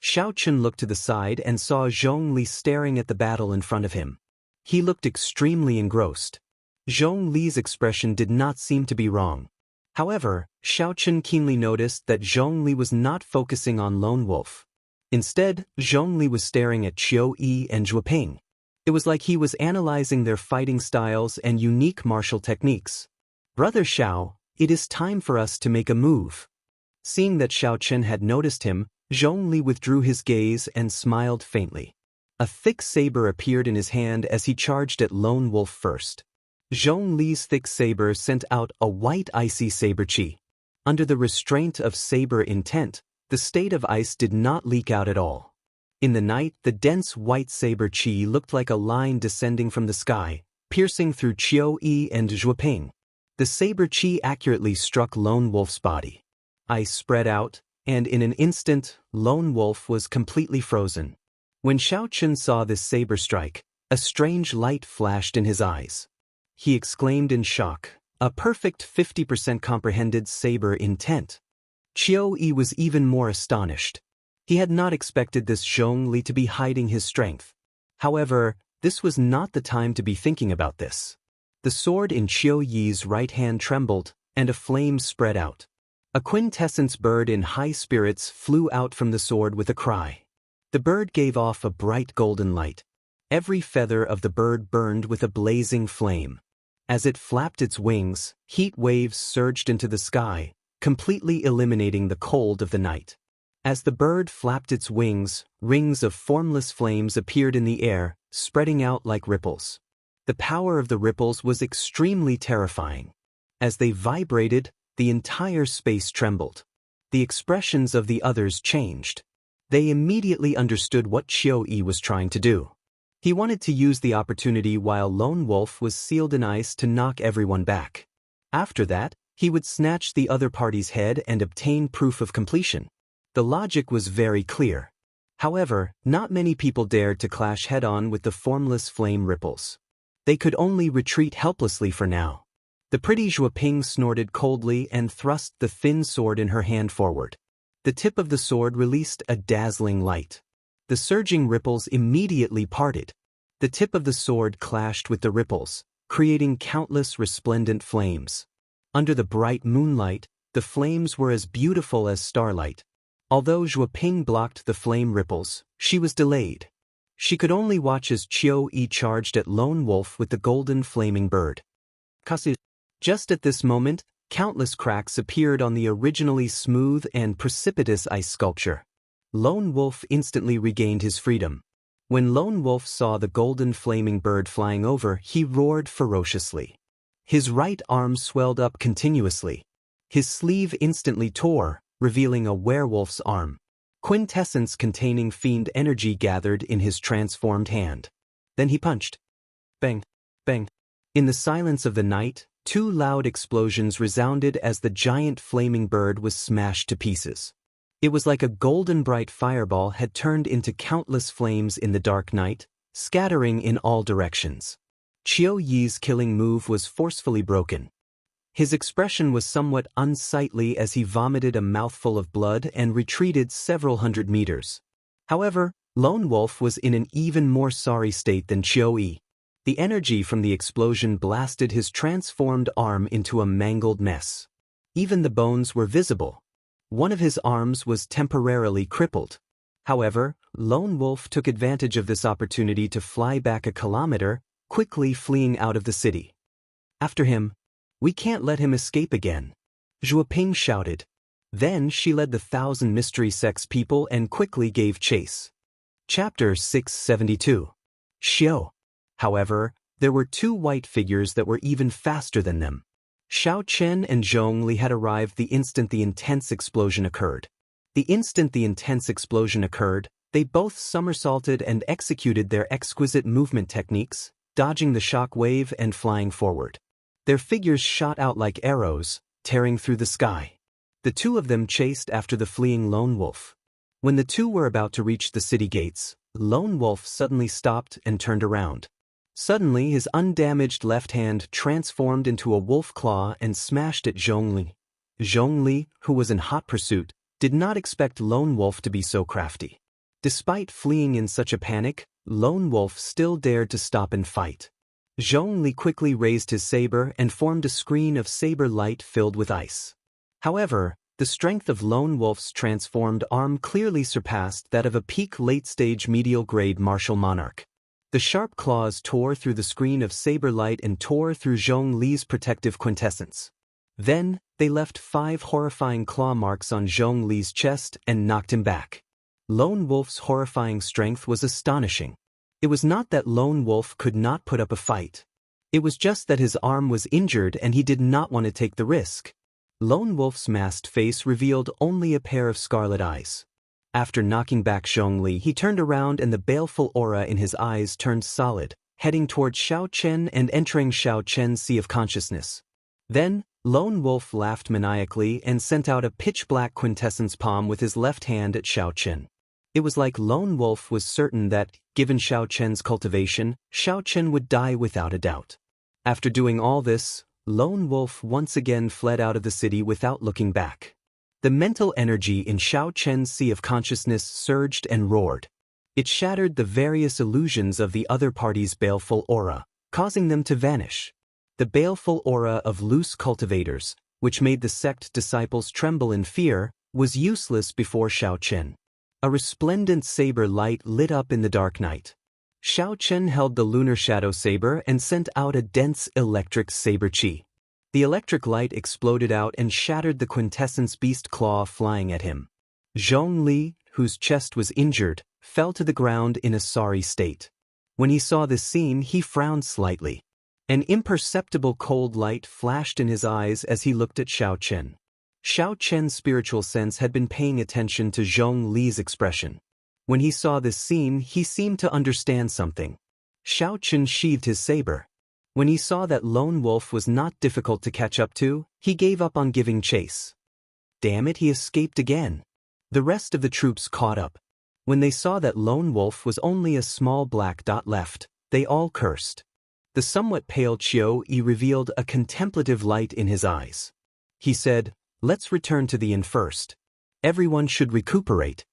Xiao Qin looked to the side and saw Zhong Li staring at the battle in front of him. He looked extremely engrossed. Zhong Li's expression did not seem to be wrong. However, Xiaochen keenly noticed that Zhong Li was not focusing on Lone Wolf. Instead, Zhong Li was staring at Qiu Yi and Zhuoping. It was like he was analyzing their fighting styles and unique martial techniques. "Brother Xiao, it is time for us to make a move." Seeing that Xiaochen had noticed him, Zhong Li withdrew his gaze and smiled faintly. A thick saber appeared in his hand as he charged at Lone Wolf first. Zhong Li's thick saber sent out a white icy saber chi. Under the restraint of saber intent, the state of ice did not leak out at all. In the night, the dense white saber chi looked like a line descending from the sky, piercing through Qiu Yi and Zhuoping. The saber chi accurately struck Lone Wolf's body. Ice spread out, and in an instant, Lone Wolf was completely frozen. When Xiaochen saw this saber strike, a strange light flashed in his eyes. He exclaimed in shock, "A perfect 50% comprehended saber intent." Qiu Yi was even more astonished. He had not expected this Zhong Li to be hiding his strength. However, this was not the time to be thinking about this. The sword in Qiu Yi's right hand trembled, and a flame spread out. A quintessence bird in high spirits flew out from the sword with a cry. The bird gave off a bright golden light. Every feather of the bird burned with a blazing flame. As it flapped its wings, heat waves surged into the sky, completely eliminating the cold of the night. As the bird flapped its wings, rings of formless flames appeared in the air, spreading out like ripples. The power of the ripples was extremely terrifying. As they vibrated, the entire space trembled. The expressions of the others changed. They immediately understood what Qiu Yi was trying to do. He wanted to use the opportunity while Lone Wolf was sealed in ice to knock everyone back. After that, he would snatch the other party's head and obtain proof of completion. The logic was very clear. However, not many people dared to clash head-on with the formless flame ripples. They could only retreat helplessly for now. The pretty Zhuoping snorted coldly and thrust the thin sword in her hand forward. The tip of the sword released a dazzling light. The surging ripples immediately parted. The tip of the sword clashed with the ripples, creating countless resplendent flames. Under the bright moonlight, the flames were as beautiful as starlight. Although Zhuoping blocked the flame ripples, she was delayed. She could only watch as Qiu Yi charged at Lone Wolf with the golden flaming bird. Just at this moment, countless cracks appeared on the originally smooth and precipitous ice sculpture. Lone Wolf instantly regained his freedom. When Lone Wolf saw the golden flaming bird flying over, he roared ferociously. His right arm swelled up continuously. His sleeve instantly tore, revealing a werewolf's arm. Quintessence containing fiend energy gathered in his transformed hand. Then he punched. Bang, bang. In the silence of the night, two loud explosions resounded as the giant flaming bird was smashed to pieces. It was like a golden bright fireball had turned into countless flames in the dark night, scattering in all directions. Qiu Yi's killing move was forcefully broken. His expression was somewhat unsightly as he vomited a mouthful of blood and retreated several hundred meters. However, Lone Wolf was in an even more sorry state than Qiu Yi. The energy from the explosion blasted his transformed arm into a mangled mess. Even the bones were visible. One of his arms was temporarily crippled. However, Lone Wolf took advantage of this opportunity to fly back a kilometer, quickly fleeing out of the city. After him. "We can't let him escape again," Zhuoping shouted. Then she led the 1,000 mystery sex people and quickly gave chase. Chapter 672. Xiao. However, there were two white figures that were even faster than them. Xiaochen and Zhong Li had arrived the instant the intense explosion occurred. The instant the intense explosion occurred, they both somersaulted and executed their exquisite movement techniques, dodging the shock wave and flying forward. Their figures shot out like arrows, tearing through the sky. The two of them chased after the fleeing Lone Wolf. When the two were about to reach the city gates, Lone Wolf suddenly stopped and turned around. Suddenly his undamaged left hand transformed into a wolf claw and smashed at Zhong Li. Zhong Li, who was in hot pursuit, did not expect Lone Wolf to be so crafty. Despite fleeing in such a panic, Lone Wolf still dared to stop and fight. Zhong Li quickly raised his saber and formed a screen of saber light filled with ice. However, the strength of Lone Wolf's transformed arm clearly surpassed that of a peak late-stage medial-grade martial monarch. The sharp claws tore through the screen of saber light and tore through Zhong Li's protective quintessence. Then, they left 5 horrifying claw marks on Zhong Li's chest and knocked him back. Lone Wolf's horrifying strength was astonishing. It was not that Lone Wolf could not put up a fight. It was just that his arm was injured and he did not want to take the risk. Lone Wolf's masked face revealed only a pair of scarlet eyes. After knocking back Zhong Li, he turned around and the baleful aura in his eyes turned solid, heading toward Xiao Chen and entering Xiao Chen's sea of consciousness. Then, Lone Wolf laughed maniacally and sent out a pitch-black quintessence palm with his left hand at Xiao Chen. It was like Lone Wolf was certain that, given Xiao Chen's cultivation, Xiao Chen would die without a doubt. After doing all this, Lone Wolf once again fled out of the city without looking back. The mental energy in Xiao Chen's sea of consciousness surged and roared. It shattered the various illusions of the other party's baleful aura, causing them to vanish. The baleful aura of loose cultivators, which made the sect disciples tremble in fear, was useless before Xiao Chen. A resplendent saber light lit up in the dark night. Xiao Chen held the lunar shadow saber and sent out a dense electric saber chi. The electric light exploded out and shattered the quintessence beast claw flying at him. Zhong Li, whose chest was injured, fell to the ground in a sorry state. When he saw this scene, he frowned slightly. An imperceptible cold light flashed in his eyes as he looked at Xiao Chen. Xiao Chen's spiritual sense had been paying attention to Zhong Li's expression. When he saw this scene, he seemed to understand something. Xiao Chen sheathed his saber. When he saw that Lone Wolf was not difficult to catch up to, he gave up on giving chase. Damn it, he escaped again. The rest of the troops caught up. When they saw that Lone Wolf was only a small black dot left, they all cursed. The somewhat pale Qiu Yi revealed a contemplative light in his eyes. He said, "Let's return to the inn first. Everyone should recuperate."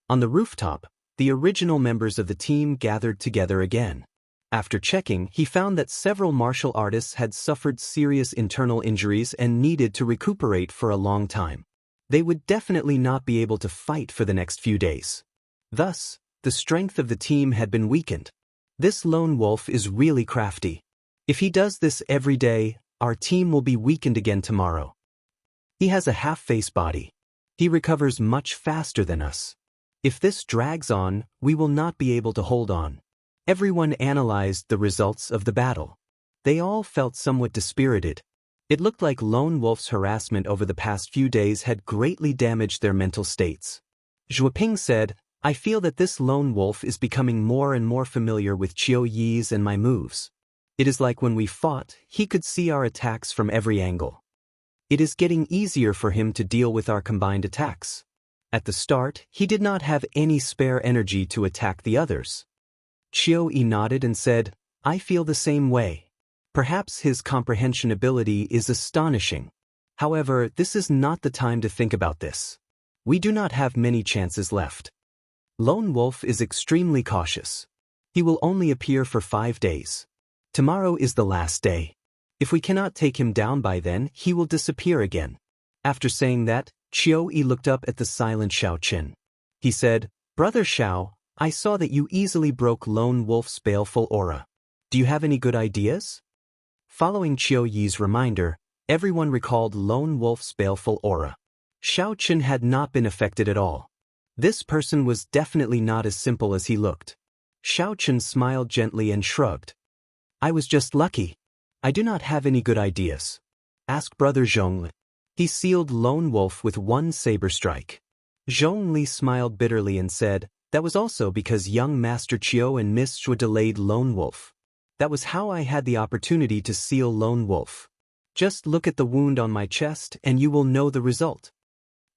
On the rooftop, the original members of the team gathered together again. After checking, he found that several martial artists had suffered serious internal injuries and needed to recuperate for a long time. They would definitely not be able to fight for the next few days. Thus, the strength of the team had been weakened. This Lone Wolf is really crafty. If he does this every day, our team will be weakened again tomorrow. He has a half-face body. He recovers much faster than us. If this drags on, we will not be able to hold on. Everyone analyzed the results of the battle. They all felt somewhat dispirited. It looked like Lone Wolf's harassment over the past few days had greatly damaged their mental states. Zhuoping said, "I feel that this Lone Wolf is becoming more and more familiar with Qiu Yi's and my moves. It is like when we fought, he could see our attacks from every angle. It is getting easier for him to deal with our combined attacks. At the start, he did not have any spare energy to attack the others." Qiu Yi nodded and said, "I feel the same way. Perhaps his comprehension ability is astonishing. However, this is not the time to think about this. We do not have many chances left. Lone Wolf is extremely cautious. He will only appear for 5 days. Tomorrow is the last day. If we cannot take him down by then, he will disappear again." After saying that, Qiu Yi looked up at the silent Xiao Chen. He said, "Brother Xiao, I saw that you easily broke Lone Wolf's baleful aura. Do you have any good ideas?" Following Qiu Yi's reminder, everyone recalled Lone Wolf's baleful aura. Xiao Chen had not been affected at all. This person was definitely not as simple as he looked. Xiao Chen smiled gently and shrugged. "I was just lucky. I do not have any good ideas. Ask Brother Zhong Li. He sealed Lone Wolf with one saber strike." Zhong Li smiled bitterly and said, "That was also because young Master Qiu and Miss Zhuo delayed Lone Wolf. That was how I had the opportunity to seal Lone Wolf. Just look at the wound on my chest and you will know the result."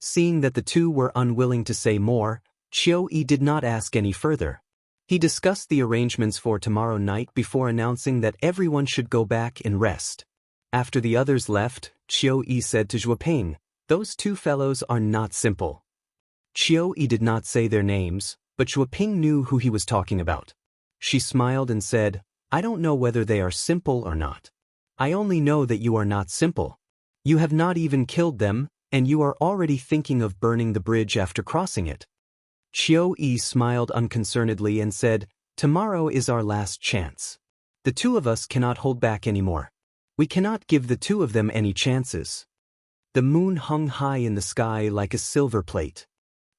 Seeing that the two were unwilling to say more, Qiu Yi did not ask any further. He discussed the arrangements for tomorrow night before announcing that everyone should go back and rest. After the others left, Qiu Yi said to Zhuoping, "Those two fellows are not simple." Qiu Yi did not say their names, but Zhuoping knew who he was talking about. She smiled and said, I don't know whether they are simple or not. I only know that you are not simple. You have not even killed them, and you are already thinking of burning the bridge after crossing it. Xiao smiled unconcernedly and said, tomorrow is our last chance. The two of us cannot hold back anymore. We cannot give the two of them any chances. The moon hung high in the sky like a silver plate.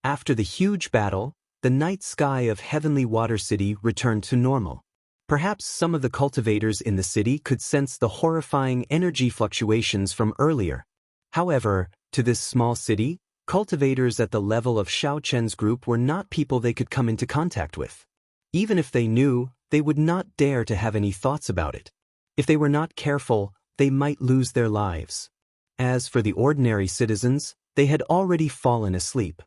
After the huge battle, the night sky of Heavenly Water City returned to normal. Perhaps some of the cultivators in the city could sense the horrifying energy fluctuations from earlier. However, to this small city, cultivators at the level of Xiao Chen's group were not people they could come into contact with. Even if they knew, they would not dare to have any thoughts about it. If they were not careful, they might lose their lives. As for the ordinary citizens, they had already fallen asleep.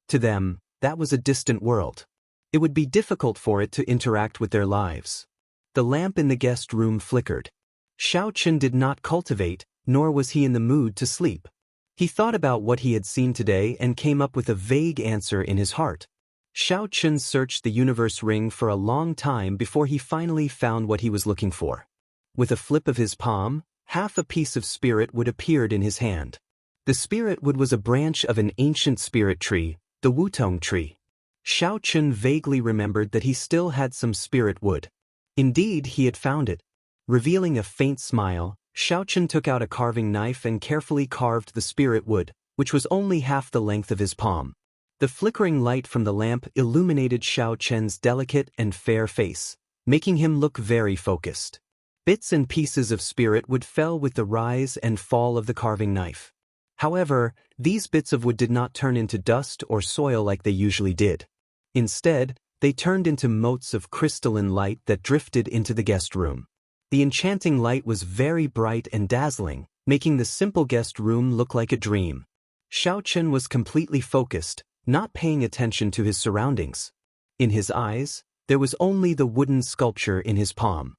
To them, that was a distant world. It would be difficult for it to interact with their lives. The lamp in the guest room flickered. Xiao Chen did not cultivate, nor was he in the mood to sleep. He thought about what he had seen today and came up with a vague answer in his heart. Xiao Chen searched the universe ring for a long time before he finally found what he was looking for. With a flip of his palm, half a piece of spirit wood appeared in his hand. The spirit wood was a branch of an ancient spirit tree, the Wutong tree. Xiao Chen vaguely remembered that he still had some spirit wood. Indeed, he had found it. Revealing a faint smile, Xiao Chen took out a carving knife and carefully carved the spirit wood, which was only half the length of his palm. The flickering light from the lamp illuminated Xiao Chen's delicate and fair face, making him look very focused. Bits and pieces of spirit wood fell with the rise and fall of the carving knife. However, these bits of wood did not turn into dust or soil like they usually did. Instead, they turned into motes of crystalline light that drifted into the guest room. The enchanting light was very bright and dazzling, making the simple guest room look like a dream. Xiao Chen was completely focused, not paying attention to his surroundings. In his eyes, there was only the wooden sculpture in his palm.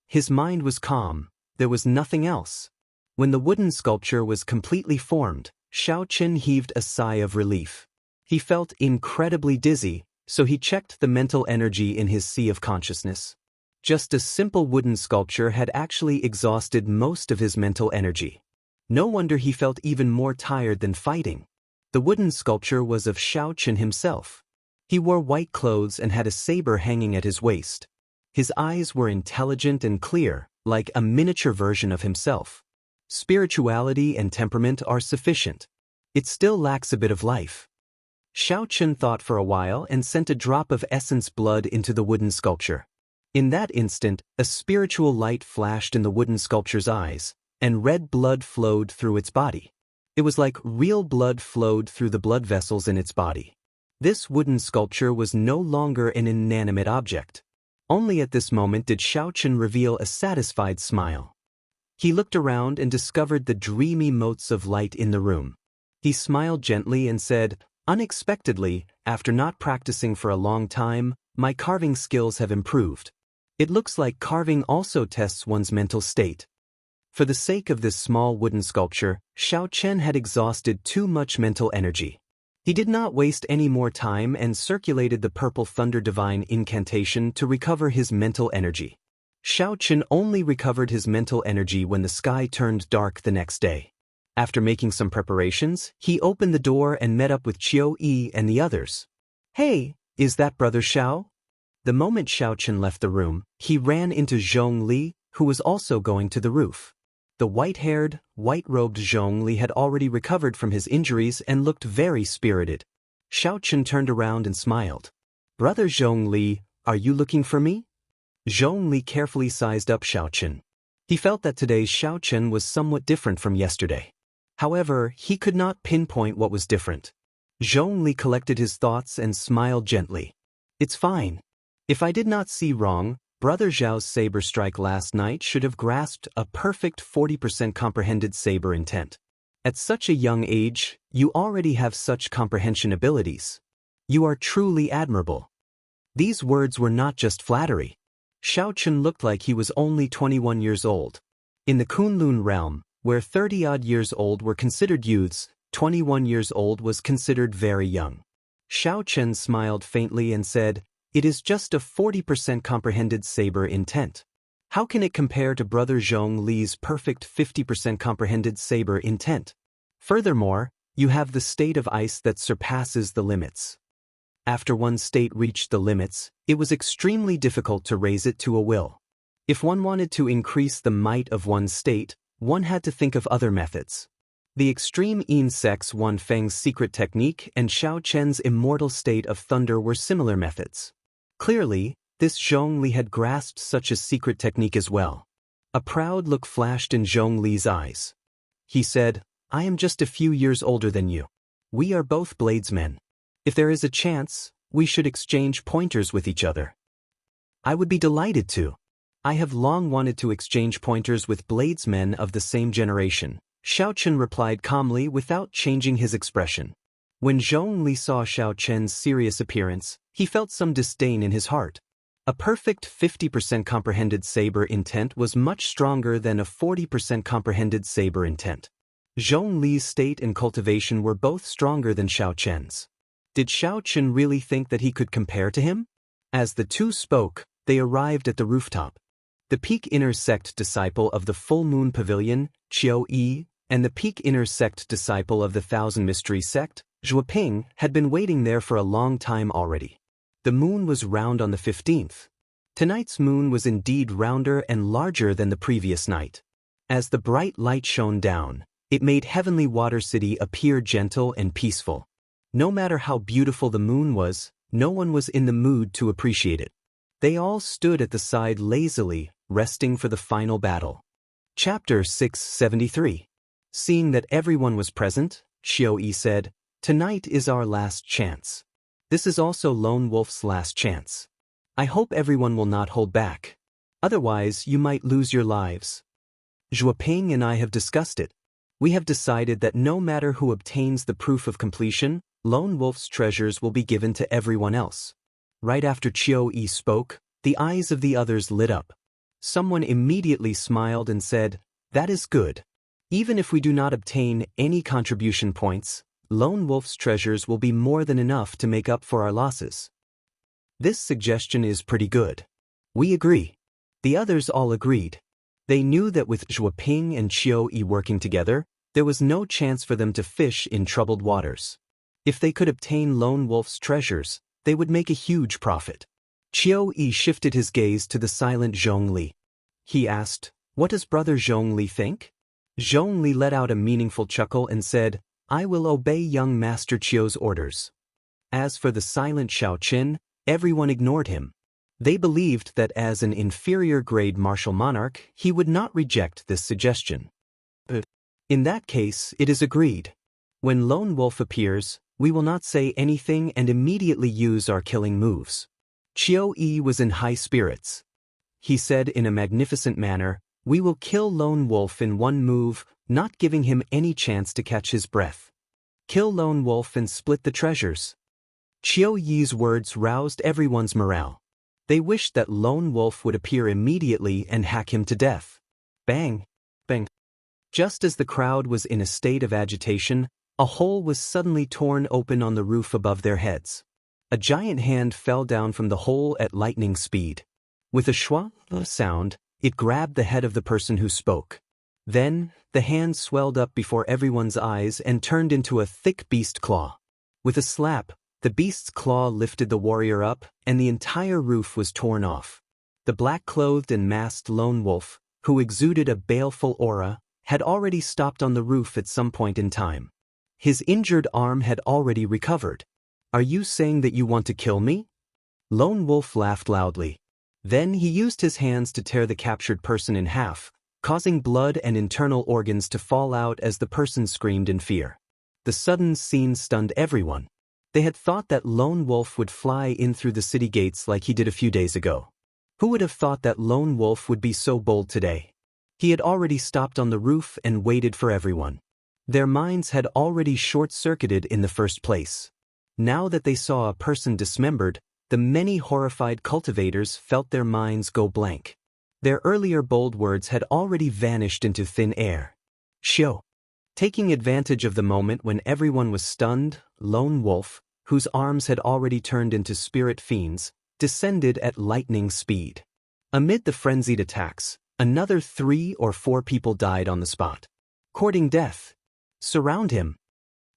His mind was calm, there was nothing else. When the wooden sculpture was completely formed, Xiao Chen heaved a sigh of relief. He felt incredibly dizzy, so he checked the mental energy in his sea of consciousness. Just a simple wooden sculpture had actually exhausted most of his mental energy. No wonder he felt even more tired than fighting. The wooden sculpture was of Xiao Chen himself. He wore white clothes and had a saber hanging at his waist. His eyes were intelligent and clear, like a miniature version of himself. Spirituality and temperament are sufficient. It still lacks a bit of life. Xiao Chen thought for a while and sent a drop of essence blood into the wooden sculpture. In that instant, a spiritual light flashed in the wooden sculpture's eyes, and red blood flowed through its body. It was like real blood flowed through the blood vessels in its body. This wooden sculpture was no longer an inanimate object. Only at this moment did Xiao Chen reveal a satisfied smile. He looked around and discovered the dreamy motes of light in the room. He smiled gently and said, unexpectedly, after not practicing for a long time, my carving skills have improved. It looks like carving also tests one's mental state. For the sake of this small wooden sculpture, Xiao Chen had exhausted too much mental energy. He did not waste any more time and circulated the purple thunder divine incantation to recover his mental energy. Xiao Chen only recovered his mental energy when the sky turned dark the next day. After making some preparations, he opened the door and met up with Qiu Yi and the others. Hey, is that Brother Xiao? The moment Xiao Chen left the room, he ran into Zhong Li, who was also going to the roof. The white-haired, white-robed Zhong Li had already recovered from his injuries and looked very spirited. Xiao Chen turned around and smiled. Brother Zhong Li, are you looking for me? Zhong Li carefully sized up Xiao Chen. He felt that today's Xiao Chen was somewhat different from yesterday. However, he could not pinpoint what was different. Zhong Li collected his thoughts and smiled gently. It's fine. If I did not see wrong, Brother Zhao's saber strike last night should have grasped a perfect 40% comprehended saber intent. At such a young age, you already have such comprehension abilities. You are truly admirable. These words were not just flattery. Xiao Chen looked like he was only 21 years old. In the Kunlun realm, where 30-odd years old were considered youths, 21 years old was considered very young. Xiao Chen smiled faintly and said, it is just a 40% comprehended saber intent. How can it compare to Brother Zhong Li's perfect 50% comprehended saber intent? Furthermore, you have the state of ice that surpasses the limits. After one state reached the limits, it was extremely difficult to raise it to a will. If one wanted to increase the might of one state, one had to think of other methods. The extreme insects Wan Feng's secret technique and Xiao Chen's immortal state of thunder were similar methods. Clearly, this Zhong Li had grasped such a secret technique as well. A proud look flashed in Zhong Li's eyes. He said, "I am just a few years older than you. We are both bladesmen. If there is a chance, we should exchange pointers with each other." "I would be delighted to. I have long wanted to exchange pointers with bladesmen of the same generation," Xiao Chen replied calmly without changing his expression. When Zhong Li saw Xiao Chen's serious appearance, he felt some disdain in his heart. A perfect 50% comprehended saber intent was much stronger than a 40% comprehended saber intent. Zhong Li's state and cultivation were both stronger than Xiao Chen's. Did Xiao Chen really think that he could compare to him? As the two spoke, they arrived at the rooftop. The peak inner sect disciple of the Full Moon Pavilion, Qiu Yi, and the peak inner sect disciple of the Thousand Mysteries sect, Zhuoping, had been waiting there for a long time already. The moon was round on the 15th. Tonight's moon was indeed rounder and larger than the previous night. As the bright light shone down, it made Heavenly Water City appear gentle and peaceful. No matter how beautiful the moon was, no one was in the mood to appreciate it. They all stood at the side lazily, resting for the final battle. Chapter 673. Seeing that everyone was present, Xiao Yi said, "Tonight is our last chance. This is also Lone Wolf's last chance. I hope everyone will not hold back. Otherwise, you might lose your lives. Zhuoping and I have discussed it. We have decided that no matter who obtains the proof of completion, Lone Wolf's treasures will be given to everyone else." Right after Qiu Yi spoke, the eyes of the others lit up. Someone immediately smiled and said, "That is good. Even if we do not obtain any contribution points, Lone Wolf's treasures will be more than enough to make up for our losses." This suggestion is pretty good. We agree. The others all agreed. They knew that with Zhuoping and Qiu Yi working together, there was no chance for them to fish in troubled waters. If they could obtain Lone Wolf's treasures, they would make a huge profit. Qiu Yi shifted his gaze to the silent Zhong Li. He asked, "What does Brother Zhong Li think?" Zhong Li let out a meaningful chuckle and said, "I will obey young Master Qiu's orders." As for the silent Xiao Chen, everyone ignored him. They believed that as an inferior-grade martial monarch, he would not reject this suggestion. In that case, it is agreed. When Lone Wolf appears, we will not say anything and immediately use our killing moves. Qiu Yi was in high spirits. He said in a magnificent manner, "We will kill Lone Wolf in one move, not giving him any chance to catch his breath. Kill Lone Wolf and split the treasures." Qiu Yi's words roused everyone's morale. They wished that Lone Wolf would appear immediately and hack him to death. Bang! Bang! Just as the crowd was in a state of agitation, a hole was suddenly torn open on the roof above their heads. A giant hand fell down from the hole at lightning speed. With a schwa sound, it grabbed the head of the person who spoke. Then, the hand swelled up before everyone's eyes and turned into a thick beast claw. With a slap, the beast's claw lifted the warrior up, and the entire roof was torn off. The black-clothed and masked Lone Wolf, who exuded a baleful aura, had already stopped on the roof at some point in time. His injured arm had already recovered. "Are you saying that you want to kill me?" Lone Wolf laughed loudly. Then he used his hands to tear the captured person in half, causing blood and internal organs to fall out as the person screamed in fear. The sudden scene stunned everyone. They had thought that Lone Wolf would fly in through the city gates like he did a few days ago. Who would have thought that Lone Wolf would be so bold today? He had already stopped on the roof and waited for everyone. Their minds had already short-circuited in the first place. Now that they saw a person dismembered, the many horrified cultivators felt their minds go blank. Their earlier bold words had already vanished into thin air. Xiao. Taking advantage of the moment when everyone was stunned, Lone Wolf, whose arms had already turned into spirit fiends, descended at lightning speed. Amid the frenzied attacks, another 3 or 4 people died on the spot. Courting death. Surround him.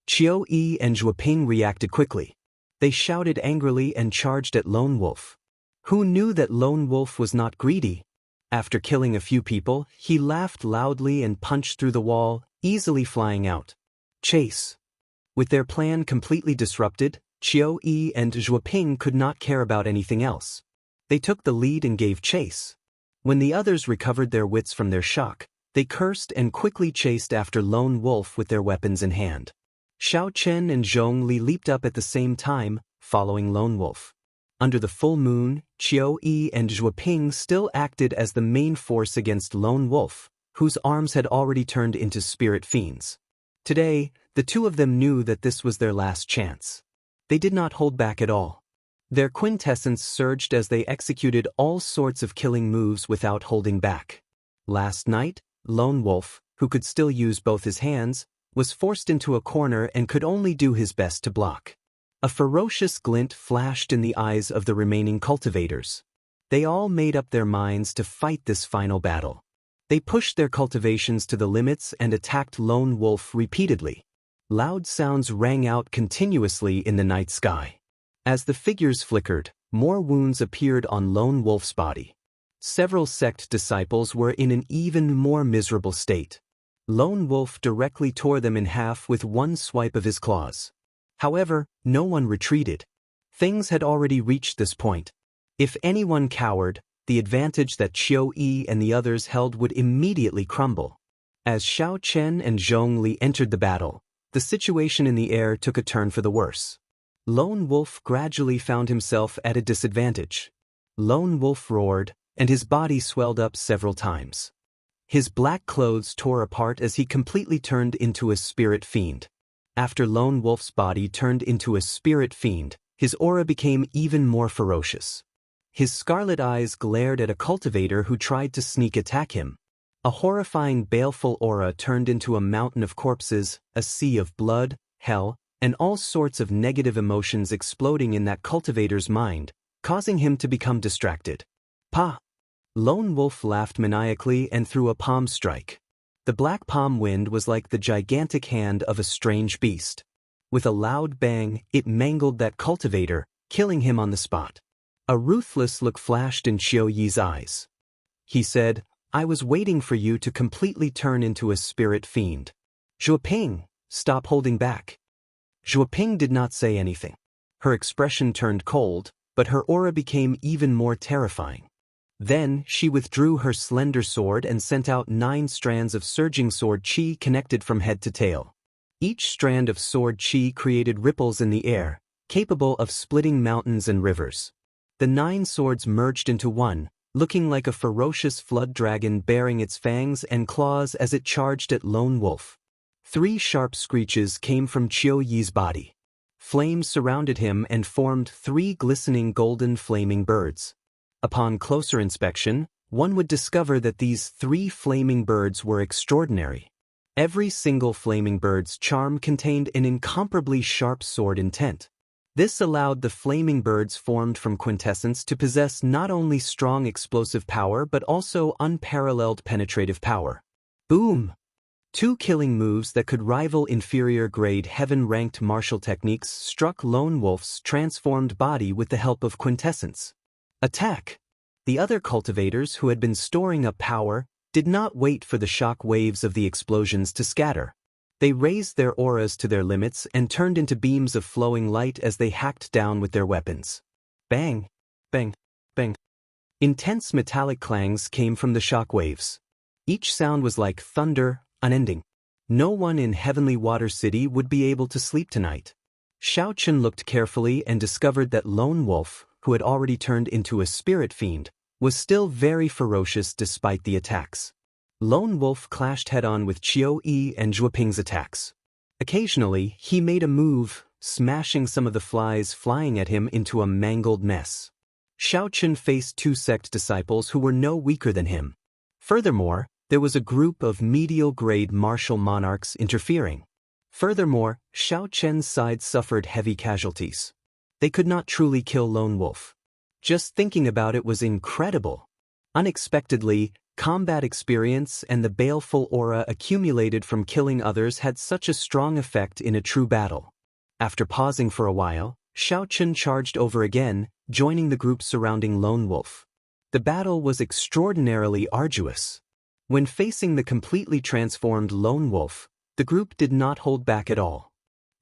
Qiu Yi and Zhuoping reacted quickly. They shouted angrily and charged at Lone Wolf. Who knew that Lone Wolf was not greedy? After killing a few people, he laughed loudly and punched through the wall, easily flying out. Chase. With their plan completely disrupted, Qiu Yi and Zhuoping could not care about anything else. They took the lead and gave chase. When the others recovered their wits from their shock, they cursed and quickly chased after Lone Wolf with their weapons in hand. Xiao Chen and Zhong Li leaped up at the same time, following Lone Wolf. Under the full moon, Qiu Yi and Zhuoping still acted as the main force against Lone Wolf, whose arms had already turned into spirit fiends. Today, the two of them knew that this was their last chance. They did not hold back at all. Their quintessence surged as they executed all sorts of killing moves without holding back. Last night, Lone Wolf, who could still use both his hands, was forced into a corner and could only do his best to block. A ferocious glint flashed in the eyes of the remaining cultivators. They all made up their minds to fight this final battle. They pushed their cultivations to the limits and attacked Lone Wolf repeatedly. Loud sounds rang out continuously in the night sky. As the figures flickered, more wounds appeared on Lone Wolf's body. Several sect disciples were in an even more miserable state. Lone Wolf directly tore them in half with one swipe of his claws. However, no one retreated. Things had already reached this point. If anyone cowered, the advantage that Qiu Yi and the others held would immediately crumble. As Xiao Chen and Zhong Li entered the battle, the situation in the air took a turn for the worse. Lone Wolf gradually found himself at a disadvantage. Lone Wolf roared, and his body swelled up several times. His black clothes tore apart as he completely turned into a spirit fiend. After Lone Wolf's body turned into a spirit fiend, his aura became even more ferocious. His scarlet eyes glared at a cultivator who tried to sneak attack him. A horrifying baleful aura turned into a mountain of corpses, a sea of blood, hell, and all sorts of negative emotions exploding in that cultivator's mind, causing him to become distracted. Pa! Lone Wolf laughed maniacally and threw a palm strike. The black palm wind was like the gigantic hand of a strange beast. With a loud bang, it mangled that cultivator, killing him on the spot. A ruthless look flashed in Qiu Yi's eyes. He said, "I was waiting for you to completely turn into a spirit fiend. Zhuoping, stop holding back." Zhuoping did not say anything. Her expression turned cold, but her aura became even more terrifying. Then, she withdrew her slender sword and sent out 9 strands of surging sword chi connected from head to tail. Each strand of sword chi created ripples in the air, capable of splitting mountains and rivers. The 9 swords merged into one, looking like a ferocious flood dragon bearing its fangs and claws as it charged at Lone Wolf. 3 sharp screeches came from Qiu Yi's body. Flames surrounded him and formed 3 glistening golden flaming birds. Upon closer inspection, one would discover that these 3 flaming birds were extraordinary. Every single flaming bird's charm contained an incomparably sharp sword intent. This allowed the flaming birds formed from quintessence to possess not only strong explosive power but also unparalleled penetrative power. Boom! 2 killing moves that could rival inferior-grade heaven-ranked martial techniques struck Lone Wolf's transformed body with the help of quintessence. Attack! The other cultivators who had been storing up power did not wait for the shock waves of the explosions to scatter. They raised their auras to their limits and turned into beams of flowing light as they hacked down with their weapons. Bang! Bang! Bang! Intense metallic clangs came from the shock waves. Each sound was like thunder, unending. No one in Heavenly Water City would be able to sleep tonight. Xiao Chen looked carefully and discovered that Lone Wolf, who had already turned into a spirit fiend, was still very ferocious despite the attacks. Lone Wolf clashed head-on with Qiu Yi and Zhuoping's attacks. Occasionally, he made a move, smashing some of the flies flying at him into a mangled mess. Xiao Chen faced 2 sect disciples who were no weaker than him. Furthermore, there was a group of medial-grade martial monarchs interfering. Furthermore, Xiao Chen's side suffered heavy casualties. They could not truly kill Lone Wolf. Just thinking about it was incredible. Unexpectedly, combat experience and the baleful aura accumulated from killing others had such a strong effect in a true battle. After pausing for a while, Xiaochen charged over again, joining the group surrounding Lone Wolf. The battle was extraordinarily arduous. When facing the completely transformed Lone Wolf, the group did not hold back at all.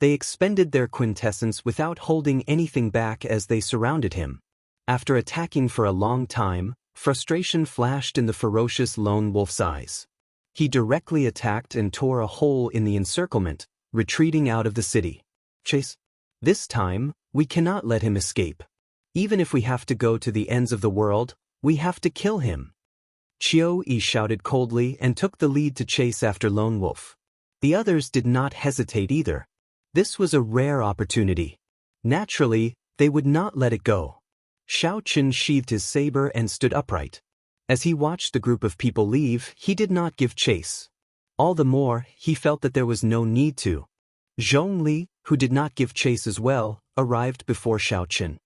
They expended their quintessence without holding anything back as they surrounded him. After attacking for a long time, frustration flashed in the ferocious Lone Wolf's eyes. He directly attacked and tore a hole in the encirclement, retreating out of the city. Chase. This time, we cannot let him escape. Even if we have to go to the ends of the world, we have to kill him. Qiu Yi shouted coldly and took the lead to chase after Lone Wolf. The others did not hesitate either. This was a rare opportunity. Naturally, they would not let it go. Xiaochen sheathed his saber and stood upright. As he watched the group of people leave, he did not give chase. All the more, he felt that there was no need to. Zhongli, who did not give chase as well, arrived before Xiaochen.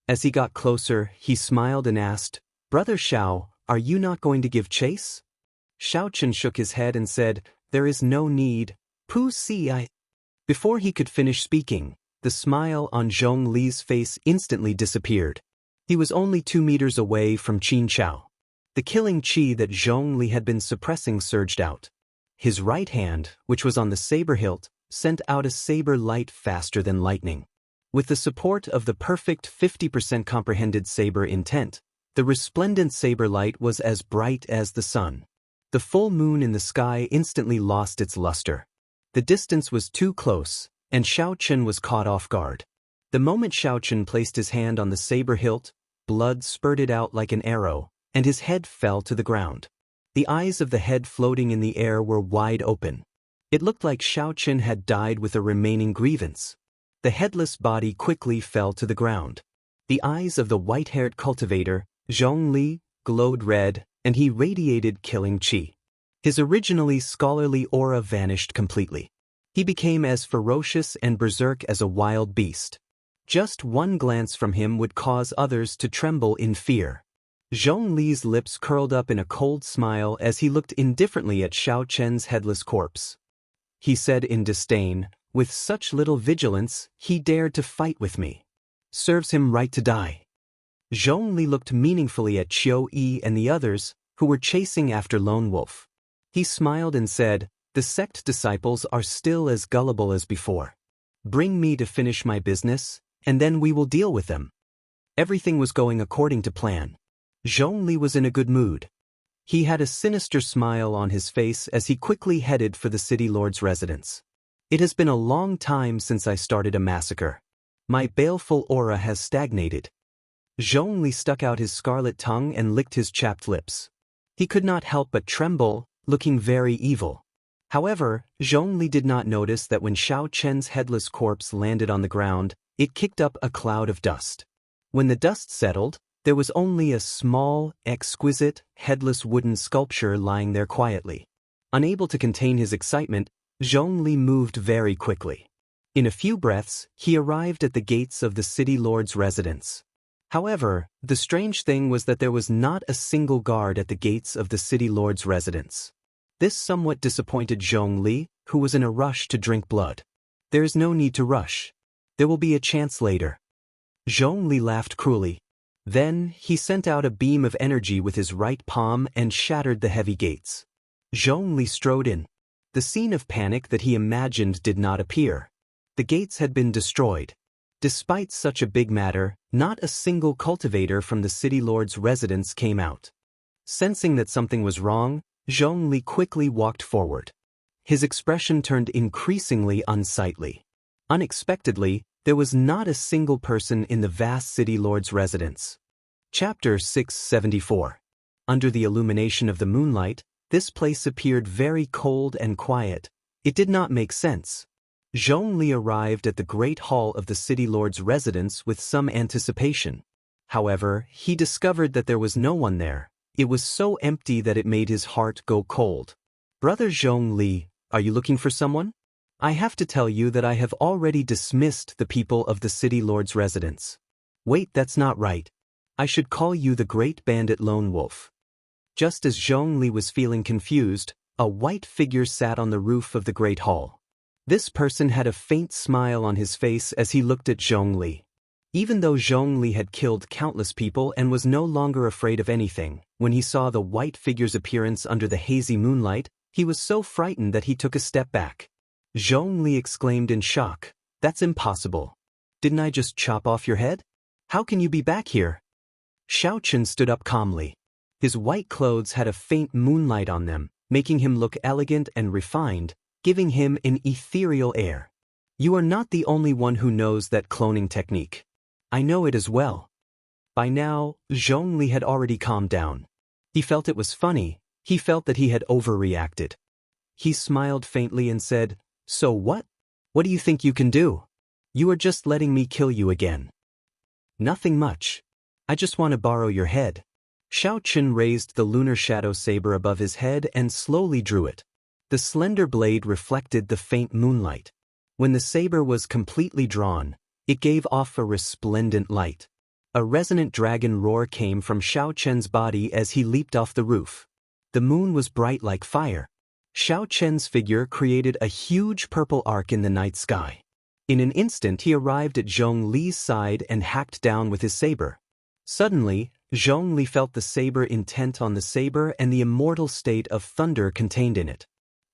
As he got closer, he smiled and asked, "Brother Xiao, are you not going to give chase?" Xiaochen shook his head and said, "There is no need. Pu si I." Before he could finish speaking, the smile on Zhongli's face instantly disappeared. He was only 2 meters away from Qin Chao. The killing qi that Zhongli had been suppressing surged out. His right hand, which was on the saber hilt, sent out a saber light faster than lightning. With the support of the perfect 50% comprehended saber intent, the resplendent saber light was as bright as the sun. The full moon in the sky instantly lost its luster. The distance was too close, and Xiaochen was caught off guard. The moment Xiaochen placed his hand on the saber hilt, blood spurted out like an arrow, and his head fell to the ground. The eyes of the head floating in the air were wide open. It looked like Xiaochen had died with a remaining grievance. The headless body quickly fell to the ground. The eyes of the white-haired cultivator, Zhongli, glowed red, and he radiated killing qi. His originally scholarly aura vanished completely. He became as ferocious and berserk as a wild beast. Just one glance from him would cause others to tremble in fear. Zhongli's lips curled up in a cold smile as he looked indifferently at Xiaochen's headless corpse. He said in disdain, "With such little vigilance, he dared to fight with me. Serves him right to die." Zhongli looked meaningfully at Qiu Yi and the others, who were chasing after Lone Wolf. He smiled and said, "The sect disciples are still as gullible as before. Bring me to finish my business, and then we will deal with them." Everything was going according to plan. Zhongli was in a good mood. He had a sinister smile on his face as he quickly headed for the city lord's residence. "It has been a long time since I started a massacre. My baleful aura has stagnated." Zhongli stuck out his scarlet tongue and licked his chapped lips. He could not help but tremble, looking very evil. However, Zhongli did not notice that when Xiaochen's headless corpse landed on the ground, it kicked up a cloud of dust. When the dust settled, there was only a small, exquisite, headless wooden sculpture lying there quietly. Unable to contain his excitement, Zhongli moved very quickly. In a few breaths, he arrived at the gates of the city lord's residence. However, the strange thing was that there was not a single guard at the gates of the city lord's residence. This somewhat disappointed Zhongli, who was in a rush to drink blood. "There is no need to rush. There will be a chance later." Zhongli laughed cruelly. Then, he sent out a beam of energy with his right palm and shattered the heavy gates. Zhongli strode in. The scene of panic that he imagined did not appear. The gates had been destroyed. Despite such a big matter, not a single cultivator from the city lord's residence came out. Sensing that something was wrong, Zhongli quickly walked forward. His expression turned increasingly unsightly. Unexpectedly, there was not a single person in the vast city lord's residence. Chapter 674. Under the illumination of the moonlight, this place appeared very cold and quiet. It did not make sense. Zhongli arrived at the great hall of the city lord's residence with some anticipation. However, he discovered that there was no one there. It was so empty that it made his heart go cold. "Brother Zhongli, are you looking for someone? I have to tell you that I have already dismissed the people of the city lord's residence." "Wait, that's not right. I should call you the great bandit Lone Wolf. Just as Zhongli was feeling confused, a white figure sat on the roof of the great hall. This person had a faint smile on his face as he looked at Zhongli. Even though Zhongli had killed countless people and was no longer afraid of anything, when he saw the white figure's appearance under the hazy moonlight, he was so frightened that he took a step back. Zhongli exclaimed in shock, "That's impossible. Didn't I just chop off your head? How can you be back here?" Xiaochen stood up calmly. His white clothes had a faint moonlight on them, making him look elegant and refined, giving him an ethereal air. "You are not the only one who knows that cloning technique. I know it as well." By now, Zhongli had already calmed down. He felt it was funny. He felt that he had overreacted. He smiled faintly and said, "So what? What do you think you can do? You are just letting me kill you again." "Nothing much. I just want to borrow your head." Xiaochen raised the lunar shadow saber above his head and slowly drew it. The slender blade reflected the faint moonlight. When the saber was completely drawn, it gave off a resplendent light. A resonant dragon roar came from Xiaochen's body as he leaped off the roof. The moon was bright like fire. Xiaochen's figure created a huge purple arc in the night sky. In an instant he arrived at Zhongli's side and hacked down with his saber. Suddenly, Zhongli felt the saber intent on the saber and the immortal state of thunder contained in it.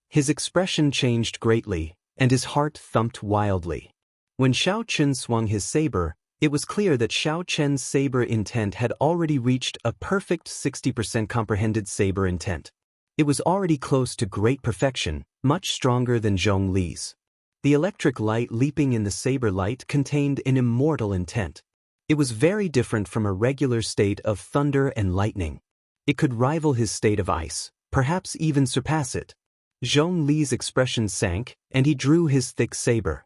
His expression changed greatly, and his heart thumped wildly. When Xiaochen swung his saber, it was clear that Xiaochen's saber intent had already reached a perfect 60% comprehended saber intent. It was already close to great perfection, much stronger than Zhongli's. The electric light leaping in the saber light contained an immortal intent. It was very different from a regular state of thunder and lightning. It could rival his state of ice, perhaps even surpass it. Zhongli's expression sank, and he drew his thick saber.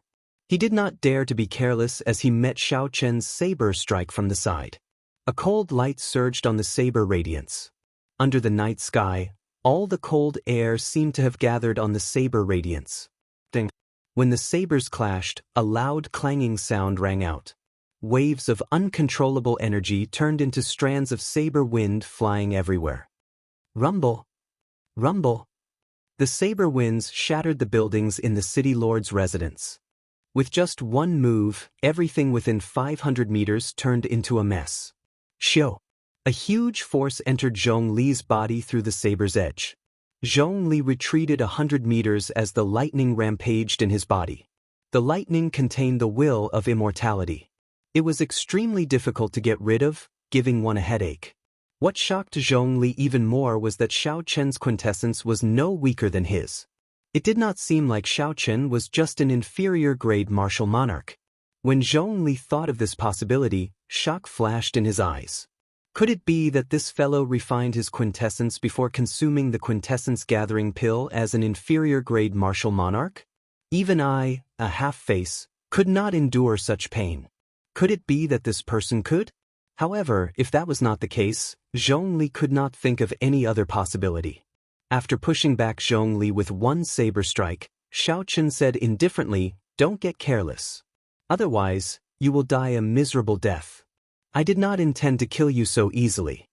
He did not dare to be careless as he met Xiaochen's saber strike from the side. A cold light surged on the saber radiance. Under the night sky, all the cold air seemed to have gathered on the saber radiance. Ding. When the sabers clashed, a loud clanging sound rang out. Waves of uncontrollable energy turned into strands of saber wind flying everywhere. Rumble! Rumble! The saber winds shattered the buildings in the city lord's residence. With just one move, everything within 500 meters turned into a mess. Xiu! A huge force entered Zhongli's body through the saber's edge. Zhongli retreated 100 meters as the lightning rampaged in his body. The lightning contained the will of immortality. It was extremely difficult to get rid of, giving one a headache. What shocked Zhongli even more was that Xiaochen's quintessence was no weaker than his. It did not seem like Xiaochen was just an inferior-grade martial monarch. When Zhongli thought of this possibility, shock flashed in his eyes. Could it be that this fellow refined his quintessence before consuming the quintessence-gathering pill as an inferior-grade martial monarch? Even I, a half-face, could not endure such pain. Could it be that this person could? However, if that was not the case, Zhongli could not think of any other possibility. After pushing back Zhongli with one saber strike, Xiaochen said indifferently, "Don't get careless. Otherwise, you will die a miserable death. I did not intend to kill you so easily.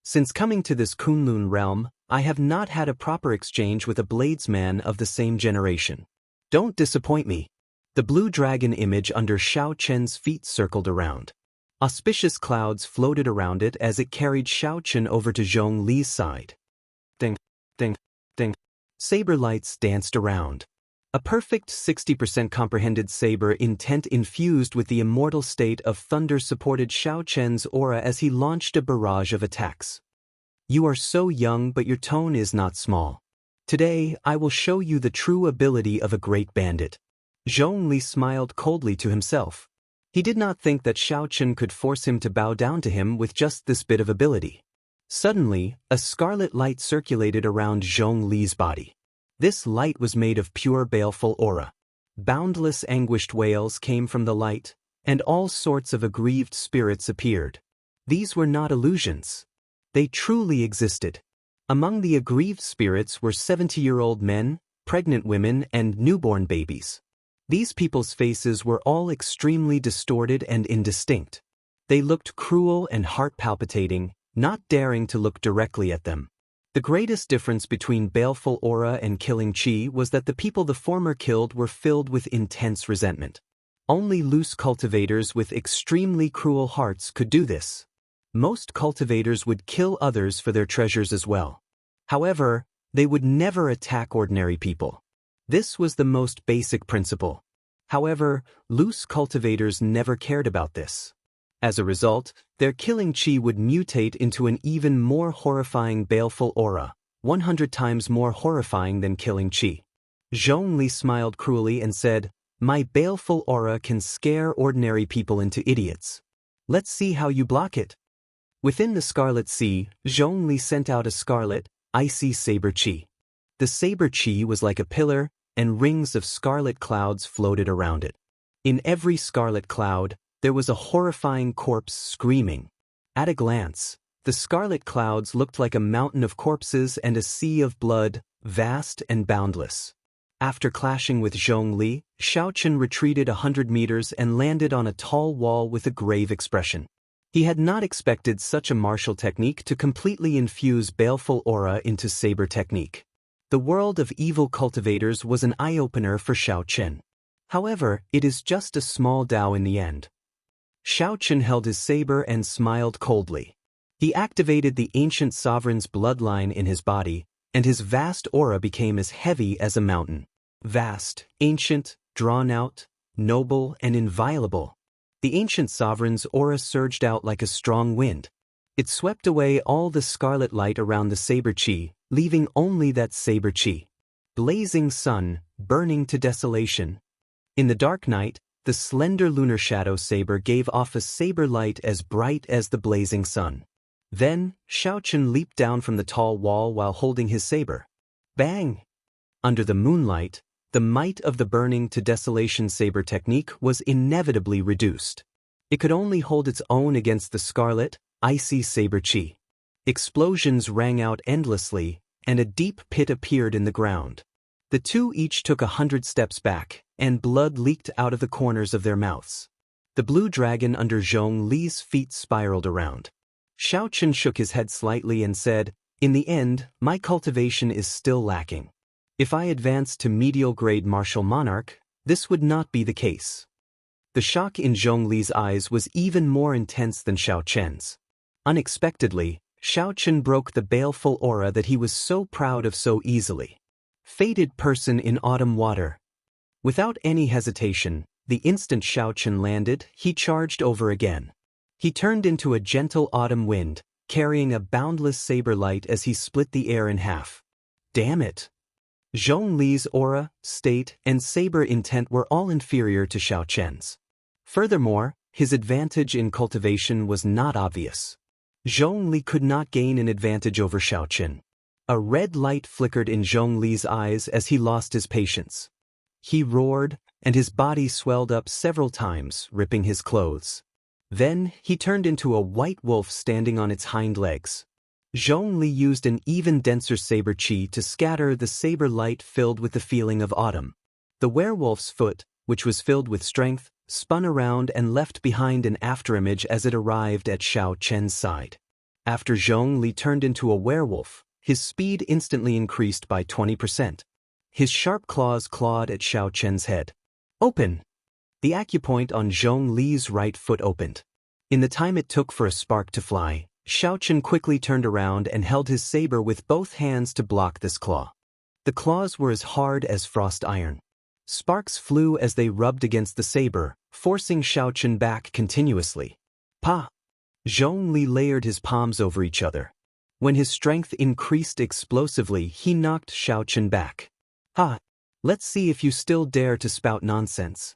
Since coming to this Kunlun realm, I have not had a proper exchange with a bladesman of the same generation. Don't disappoint me." The blue dragon image under Xiaochen's feet circled around. Auspicious clouds floated around it as it carried Xiaochen over to Zhongli's side. Ding, ding, ding. Saber lights danced around. A perfect 60% comprehended saber intent infused with the immortal state of thunder supported Xiaochen's aura as he launched a barrage of attacks. "You are so young, but your tone is not small. Today, I will show you the true ability of a great bandit." Zhongli smiled coldly to himself. He did not think that Xiaochen could force him to bow down to him with just this bit of ability. Suddenly, a scarlet light circulated around Zhongli's body. This light was made of pure baleful aura. Boundless anguished wails came from the light, and all sorts of aggrieved spirits appeared. These were not illusions. They truly existed. Among the aggrieved spirits were 70-year-old men, pregnant women, and newborn babies. These people's faces were all extremely distorted and indistinct. They looked cruel and heart-palpitating, not daring to look directly at them. The greatest difference between baleful aura and killing chi was that the people the former killed were filled with intense resentment. Only loose cultivators with extremely cruel hearts could do this. Most cultivators would kill others for their treasures as well. However, they would never attack ordinary people. This was the most basic principle. However, loose cultivators never cared about this. As a result, their killing chi would mutate into an even more horrifying baleful aura, 100 times more horrifying than killing chi. Zhongli smiled cruelly and said, "My baleful aura can scare ordinary people into idiots. Let's see how you block it." Within the Scarlet Sea, Zhongli sent out a scarlet, icy saber chi. The saber chi was like a pillar, and rings of scarlet clouds floated around it. In every scarlet cloud, there was a horrifying corpse screaming. At a glance, the scarlet clouds looked like a mountain of corpses and a sea of blood, vast and boundless. After clashing with Zhongli, Xiaochen retreated 100 meters and landed on a tall wall with a grave expression. He had not expected such a martial technique to completely infuse baleful aura into saber technique. The world of evil cultivators was an eye-opener for Xiaochen. However, it is just a small Dao in the end. Xiaochen held his saber and smiled coldly. He activated the ancient sovereign's bloodline in his body, and his vast aura became as heavy as a mountain. Vast, ancient, drawn out, noble, and inviolable. The ancient sovereign's aura surged out like a strong wind. It swept away all the scarlet light around the saber chi, leaving only that saber chi. Blazing sun, burning to desolation. In the dark night, the slender lunar shadow saber gave off a saber light as bright as the blazing sun. Then, Xiaochen leaped down from the tall wall while holding his saber. Bang! Under the moonlight, the might of the burning to desolation saber technique was inevitably reduced. It could only hold its own against the scarlet, icy saber chi. Explosions rang out endlessly, and a deep pit appeared in the ground. The two each took 100 steps back, and blood leaked out of the corners of their mouths. The blue dragon under Zhong Li's feet spiraled around. Xiaochen shook his head slightly and said, "In the end, my cultivation is still lacking. If I advanced to medial-grade martial monarch, this would not be the case." The shock in Zhong Li's eyes was even more intense than Xiaochen's. Unexpectedly, Xiaochen broke the baleful aura that he was so proud of so easily. Fated person in autumn water. Without any hesitation, the instant Xiaochen landed, he charged over again. He turned into a gentle autumn wind, carrying a boundless saber light as he split the air in half. Damn it! Zhong Li's aura, state, and saber intent were all inferior to Xiaochen's. Furthermore, his advantage in cultivation was not obvious. Zhong Li could not gain an advantage over Xiaochen. A red light flickered in Zhong Li's eyes as he lost his patience. He roared, and his body swelled up several times, ripping his clothes. Then, he turned into a white wolf standing on its hind legs. Zhong Li used an even denser saber chi to scatter the saber light filled with the feeling of autumn. The werewolf's foot, which was filled with strength, spun around and left behind an afterimage as it arrived at Xiao Chen's side. After Zhong Li turned into a werewolf, his speed instantly increased by 20%. His sharp claws clawed at Xiao Chen's head. Open! The acupoint on Zhong Li's right foot opened. In the time it took for a spark to fly, Xiao Chen quickly turned around and held his saber with both hands to block this claw. The claws were as hard as frost iron. Sparks flew as they rubbed against the saber, forcing Xiao Chen back continuously. Pa! Zhong Li layered his palms over each other. When his strength increased explosively, he knocked Xiao Chen back. Ha! Let's see if you still dare to spout nonsense.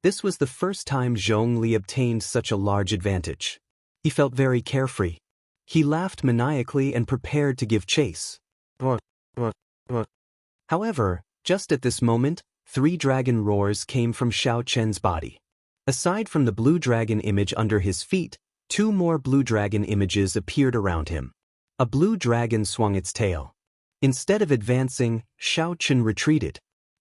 This was the first time Zhong Li obtained such a large advantage. He felt very carefree. He laughed maniacally and prepared to give chase. However, just at this moment, 3 dragon roars came from Xiao Chen's body. Aside from the blue dragon image under his feet, 2 more blue dragon images appeared around him. A blue dragon swung its tail. Instead of advancing, Xiao Chen retreated.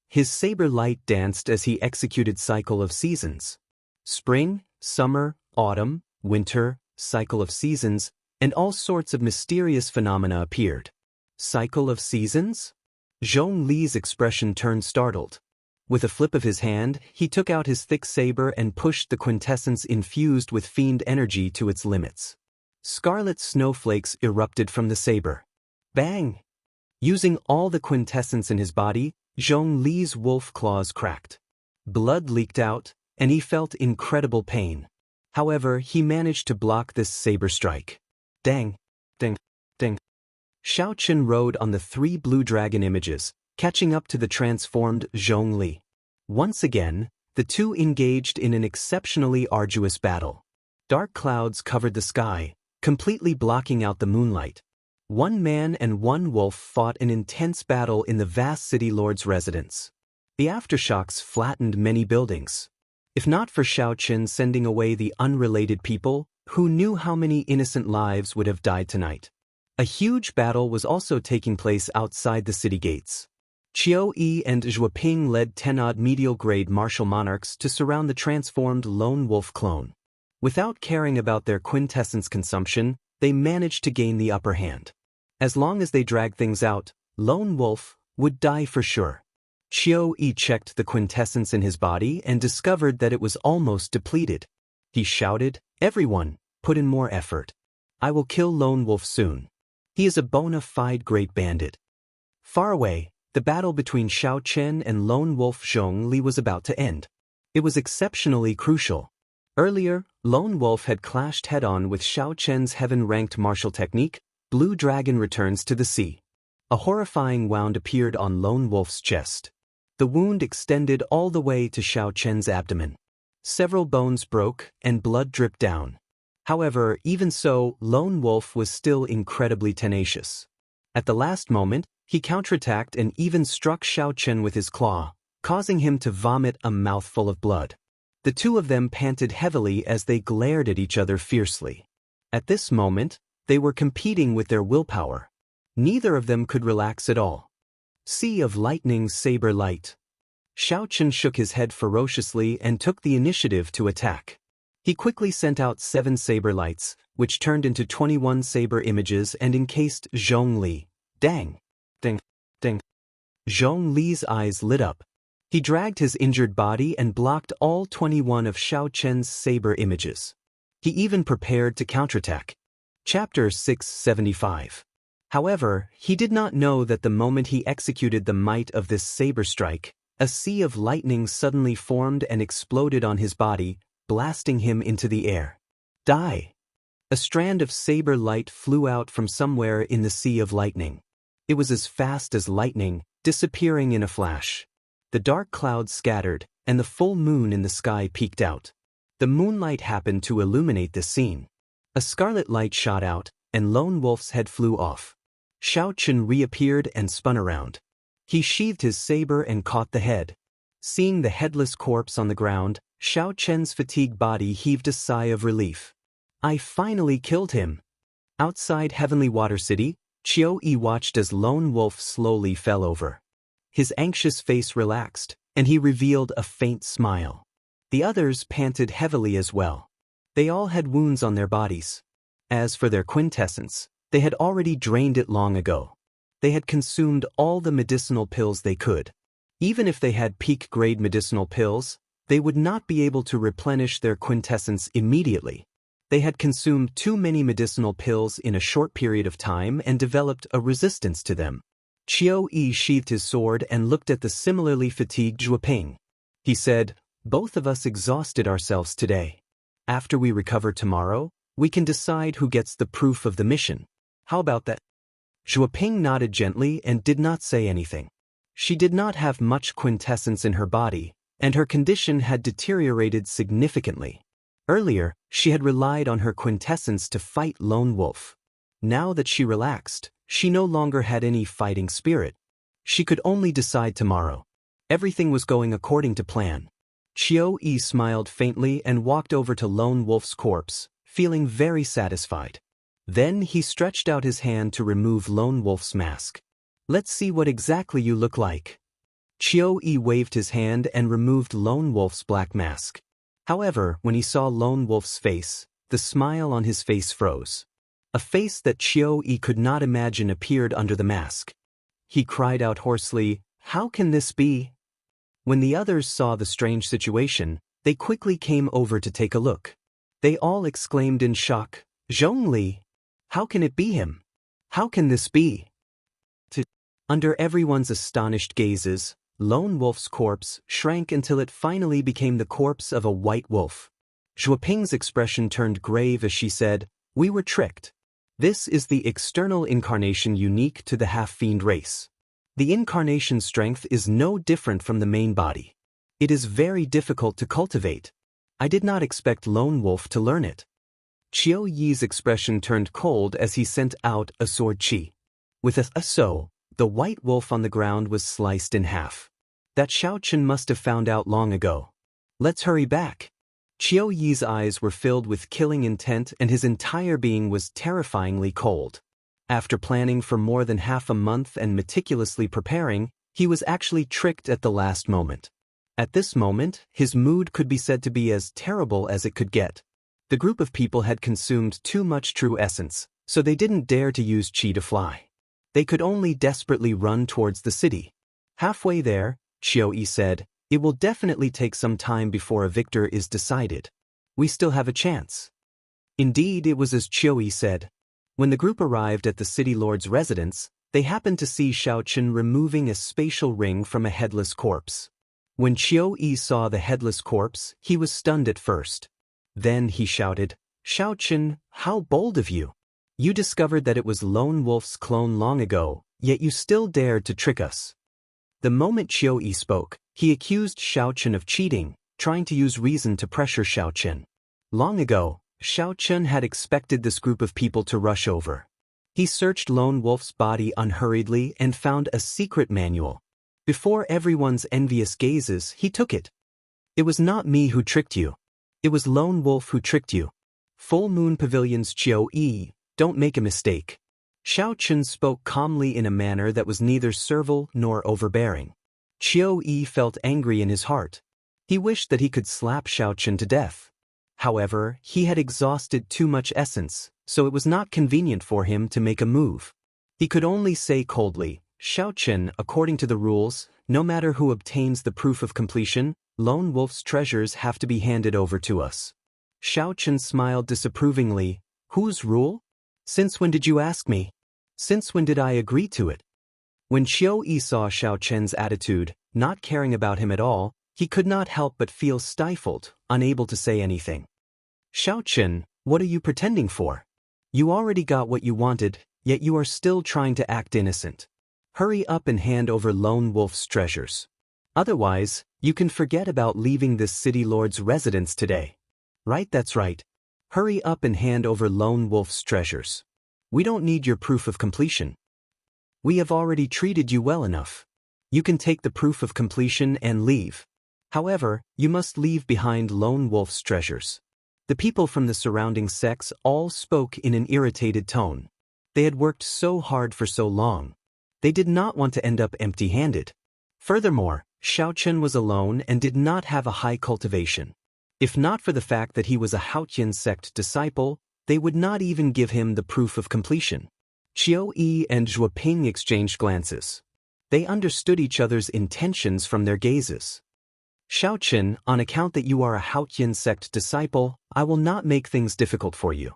His saber light danced as he executed cycle of seasons. Spring, summer, autumn, winter, cycle of seasons, and all sorts of mysterious phenomena appeared. Cycle of seasons? Zhong Li's expression turned startled. With a flip of his hand, he took out his thick saber and pushed the quintessence infused with fiend energy to its limits. Scarlet snowflakes erupted from the saber. Bang! Using all the quintessence in his body, Zhong Li's wolf claws cracked. Blood leaked out, and he felt incredible pain. However, he managed to block this saber strike. Dang! Ding! Ding! Xiaochen rode on the 3 blue dragon images, catching up to the transformed Zhong Li. Once again, the two engaged in an exceptionally arduous battle. Dark clouds covered the sky, completely blocking out the moonlight. One man and one wolf fought an intense battle in the vast city lord's residence. The aftershocks flattened many buildings. If not for Xiaochen sending away the unrelated people, who knew how many innocent lives would have died tonight? A huge battle was also taking place outside the city gates. Qiu Yi and Zhuoping led 10-odd medial-grade martial monarchs to surround the transformed lone wolf clone. Without caring about their quintessence consumption, they managed to gain the upper hand. As long as they dragged things out, lone wolf would die for sure. Qiu Yi checked the quintessence in his body and discovered that it was almost depleted. He shouted, "Everyone, put in more effort. I will kill lone wolf soon. He is a bona fide great bandit." Far away, the battle between Xiaochen and lone wolf Zhong Li was about to end. It was exceptionally crucial. Earlier, lone wolf had clashed head-on with Xiaochen's heaven-ranked martial technique, Blue Dragon Returns to the Sea. A horrifying wound appeared on lone wolf's chest. The wound extended all the way to Xiaochen's abdomen. Several bones broke and blood dripped down. However, even so, lone wolf was still incredibly tenacious. At the last moment, he counterattacked and even struck Xiaochen with his claw, causing him to vomit a mouthful of blood. The two of them panted heavily as they glared at each other fiercely. At this moment, they were competing with their willpower. Neither of them could relax at all. Sea of Lightning Saber Light. Xiaochen shook his head ferociously and took the initiative to attack. He quickly sent out 7 saber lights, which turned into 21 saber images and encased Zhong Li. Dang! Ding! Ding! Zhong Li's eyes lit up. He dragged his injured body and blocked all 21 of Xiaochen's saber images. He even prepared to counterattack. Chapter 675. However, he did not know that the moment he executed the might of this saber strike, a sea of lightning suddenly formed and exploded on his body, blasting him into the air. Die! A strand of saber light flew out from somewhere in the sea of lightning. It was as fast as lightning, disappearing in a flash. The dark clouds scattered, and the full moon in the sky peeked out. The moonlight happened to illuminate this scene. A scarlet light shot out, and Lone Wolf's head flew off. Xiaochen reappeared and spun around. He sheathed his saber and caught the head. Seeing the headless corpse on the ground, Xiaochen's fatigued body heaved a sigh of relief. I finally killed him. Outside Heavenly Water City, Qiu Yi watched as Lone Wolf slowly fell over. His anxious face relaxed, and he revealed a faint smile. The others panted heavily as well. They all had wounds on their bodies. As for their quintessence, they had already drained it long ago. They had consumed all the medicinal pills they could. Even if they had peak-grade medicinal pills, they would not be able to replenish their quintessence immediately. They had consumed too many medicinal pills in a short period of time and developed a resistance to them. Qiu Yi sheathed his sword and looked at the similarly fatigued Zhuoping. He said, "Both of us exhausted ourselves today. After we recover tomorrow, we can decide who gets the proof of the mission. How about that?" Zhuoping nodded gently and did not say anything. She did not have much quintessence in her body, and her condition had deteriorated significantly. Earlier, she had relied on her quintessence to fight Lone Wolf. Now that she relaxed, she no longer had any fighting spirit. She could only decide tomorrow. Everything was going according to plan. Qiu Yi smiled faintly and walked over to Lone Wolf's corpse, feeling very satisfied. Then he stretched out his hand to remove Lone Wolf's mask. "Let's see what exactly you look like." Qiu Yi waved his hand and removed Lone Wolf's black mask. However, when he saw Lone Wolf's face, the smile on his face froze. A face that Qiu Yi could not imagine appeared under the mask. He cried out hoarsely, "How can this be?" When the others saw the strange situation, they quickly came over to take a look. They all exclaimed in shock, "Zhongli! How can it be him? How can this be?" Under everyone's astonished gazes, Lone Wolf's corpse shrank until it finally became the corpse of a white wolf. Zhuoping's expression turned grave as she said, "We were tricked. This is the external incarnation unique to the half-fiend race. The incarnation strength is no different from the main body. It is very difficult to cultivate. I did not expect Lone Wolf to learn it." Qiu Yi's expression turned cold as he sent out a sword chi. With a so, the white wolf on the ground was sliced in half. That Xiaochen must have found out long ago. "Let's hurry back." Qiu Yi's eyes were filled with killing intent and his entire being was terrifyingly cold. After planning for more than half a month and meticulously preparing, he was actually tricked at the last moment. At this moment, his mood could be said to be as terrible as it could get. The group of people had consumed too much true essence, so they didn't dare to use qi to fly. They could only desperately run towards the city. Halfway there, Qiu Yi said, "It will definitely take some time before a victor is decided. We still have a chance." Indeed, it was as Qiu Yi said. When the group arrived at the city lord's residence, they happened to see Xiaochen removing a spatial ring from a headless corpse. When Qiu Yi saw the headless corpse, he was stunned at first. Then he shouted, "Xiaochen, how bold of you! You discovered that it was Lone Wolf's clone long ago, yet you still dared to trick us." The moment Qiu Yi spoke, he accused Xiaochen of cheating, trying to use reason to pressure Xiaochen. Long ago, Xiaochen had expected this group of people to rush over. He searched Lone Wolf's body unhurriedly and found a secret manual. Before everyone's envious gazes, he took it. "It was not me who tricked you. It was Lone Wolf who tricked you." Full Moon Pavilion's Qiu Yi, don't make a mistake. Xiaochen spoke calmly in a manner that was neither servile nor overbearing. Qiu Yi felt angry in his heart. He wished that he could slap Xiaochen to death. However, he had exhausted too much essence, so it was not convenient for him to make a move. He could only say coldly, "Xiaochen, according to the rules, no matter who obtains the proof of completion, Lone Wolf's treasures have to be handed over to us." Xiaochen smiled disapprovingly. "Whose rule? Since when did you ask me? Since when did I agree to it?" When Qiu Yi saw Xiaochen's attitude, not caring about him at all, he could not help but feel stifled, unable to say anything. "Xiaochen, what are you pretending for? You already got what you wanted, yet you are still trying to act innocent. Hurry up and hand over Lone Wolf's treasures. Otherwise, you can forget about leaving this city lord's residence today." "Right, that's right. Hurry up and hand over Lone Wolf's treasures. We don't need your proof of completion. We have already treated you well enough. You can take the proof of completion and leave. However, you must leave behind Lone Wolf's treasures." The people from the surrounding sects all spoke in an irritated tone. They had worked so hard for so long. They did not want to end up empty-handed. Furthermore, Xiaochen was alone and did not have a high cultivation. If not for the fact that he was a Haotian sect disciple, they would not even give him the proof of completion. Qiu Yi and Zhuoping exchanged glances. They understood each other's intentions from their gazes. "Xiaochen, on account that you are a Haotian sect disciple, I will not make things difficult for you.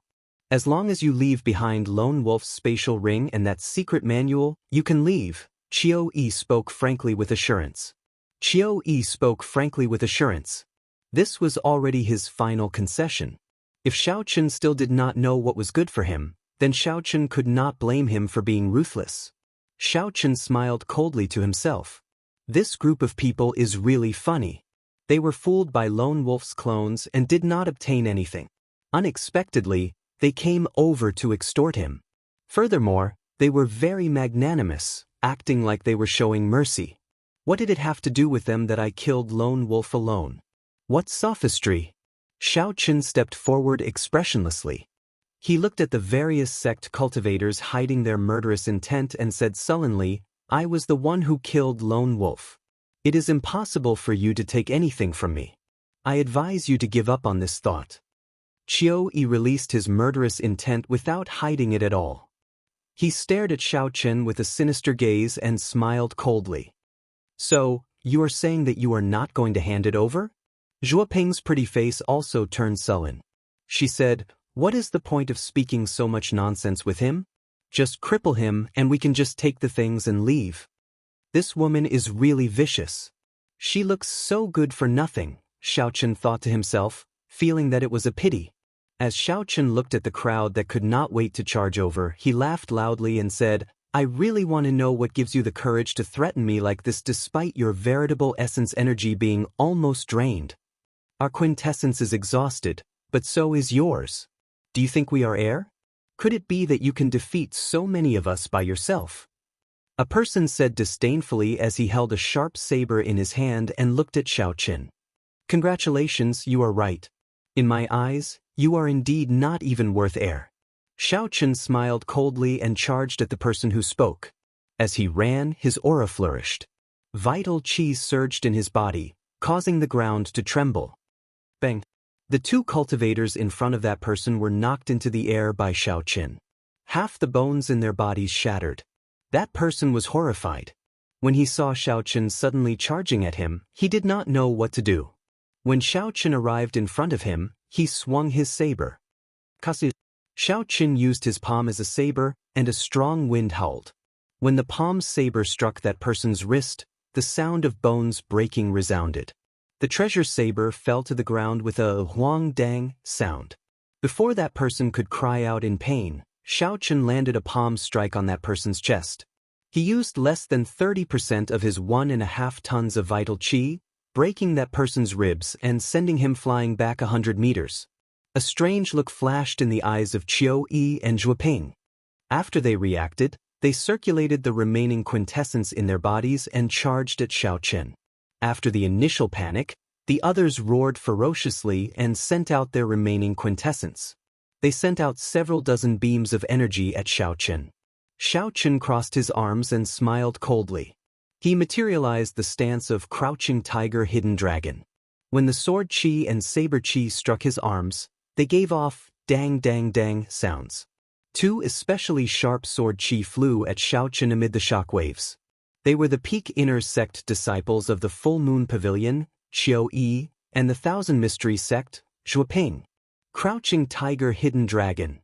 As long as you leave behind Lone Wolf's spatial ring and that secret manual, you can leave." Qiu Yi spoke frankly with assurance. Qiu Yi spoke frankly with assurance. This was already his final concession. If Xiaochen still did not know what was good for him, then Xiaochen could not blame him for being ruthless. Xiaochen smiled coldly to himself. This group of people is really funny. They were fooled by Lone Wolf's clones and did not obtain anything. Unexpectedly, they came over to extort him. Furthermore, they were very magnanimous, acting like they were showing mercy. What did it have to do with them that I killed Lone Wolf alone? What sophistry! Xiaochen stepped forward expressionlessly. He looked at the various sect cultivators hiding their murderous intent and said sullenly, "I was the one who killed Lone Wolf. It is impossible for you to take anything from me. I advise you to give up on this thought." Qiu Yi released his murderous intent without hiding it at all. He stared at Xiao Chen with a sinister gaze and smiled coldly. So, you are saying that you are not going to hand it over? Zhuo Ping's pretty face also turned sullen. She said, "What is the point of speaking so much nonsense with him? Just cripple him and we can just take the things and leave." This woman is really vicious. She looks so good for nothing, Xiao Chen thought to himself, feeling that it was a pity. As Xiao Chen looked at the crowd that could not wait to charge over, he laughed loudly and said, "I really want to know what gives you the courage to threaten me like this despite your veritable essence energy being almost drained. Our quintessence is exhausted, but so is yours. Do you think we are air? Could it be that you can defeat so many of us by yourself?" A person said disdainfully as he held a sharp saber in his hand and looked at Xiao Chen. "Congratulations, you are right. In my eyes, you are indeed not even worth air." Xiao Chen smiled coldly and charged at the person who spoke. As he ran, his aura flourished. Vital chi surged in his body, causing the ground to tremble. Bang! The two cultivators in front of that person were knocked into the air by Xiao Chen. Half the bones in their bodies shattered. That person was horrified. When he saw Xiao Chen suddenly charging at him, he did not know what to do. When Xiao Chen arrived in front of him, he swung his saber. Kasu. Xiao Chen used his palm as a saber, and a strong wind howled. When the palm saber struck that person's wrist, the sound of bones breaking resounded. The treasure saber fell to the ground with a huang dang sound. Before that person could cry out in pain, Xiao Chen landed a palm strike on that person's chest. He used less than 30% of his 1.5 tons of vital chi, breaking that person's ribs and sending him flying back 100 meters. A strange look flashed in the eyes of Qiu Yi and Zhuo Ping. After they reacted, they circulated the remaining quintessence in their bodies and charged at Xiao Chen. After the initial panic, the others roared ferociously and sent out their remaining quintessence. They sent out several dozen beams of energy at Xiao Chen. Xiao Chen crossed his arms and smiled coldly. He materialized the stance of crouching tiger hidden dragon. When the sword chi and saber chi struck his arms, they gave off dang dang dang sounds. Two especially sharp sword chi flew at Xiao Chen amid the shock waves. They were the peak inner sect disciples of the Full Moon Pavilion, Qiu Yi, and the Thousand Mystery sect, Zhuo Ping. Crouching tiger hidden dragon.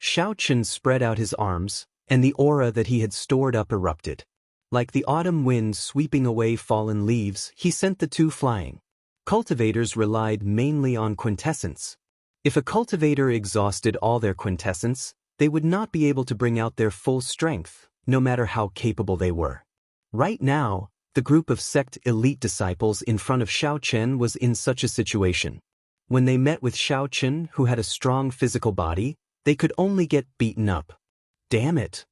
Xiao Chen spread out his arms, and the aura that he had stored up erupted. Like the autumn wind sweeping away fallen leaves, he sent the two flying. Cultivators relied mainly on quintessence. If a cultivator exhausted all their quintessence, they would not be able to bring out their full strength, no matter how capable they were. Right now, the group of sect elite disciples in front of Xiao Chen was in such a situation. When they met with Xiao Chen, who had a strong physical body, they could only get beaten up. Damn it!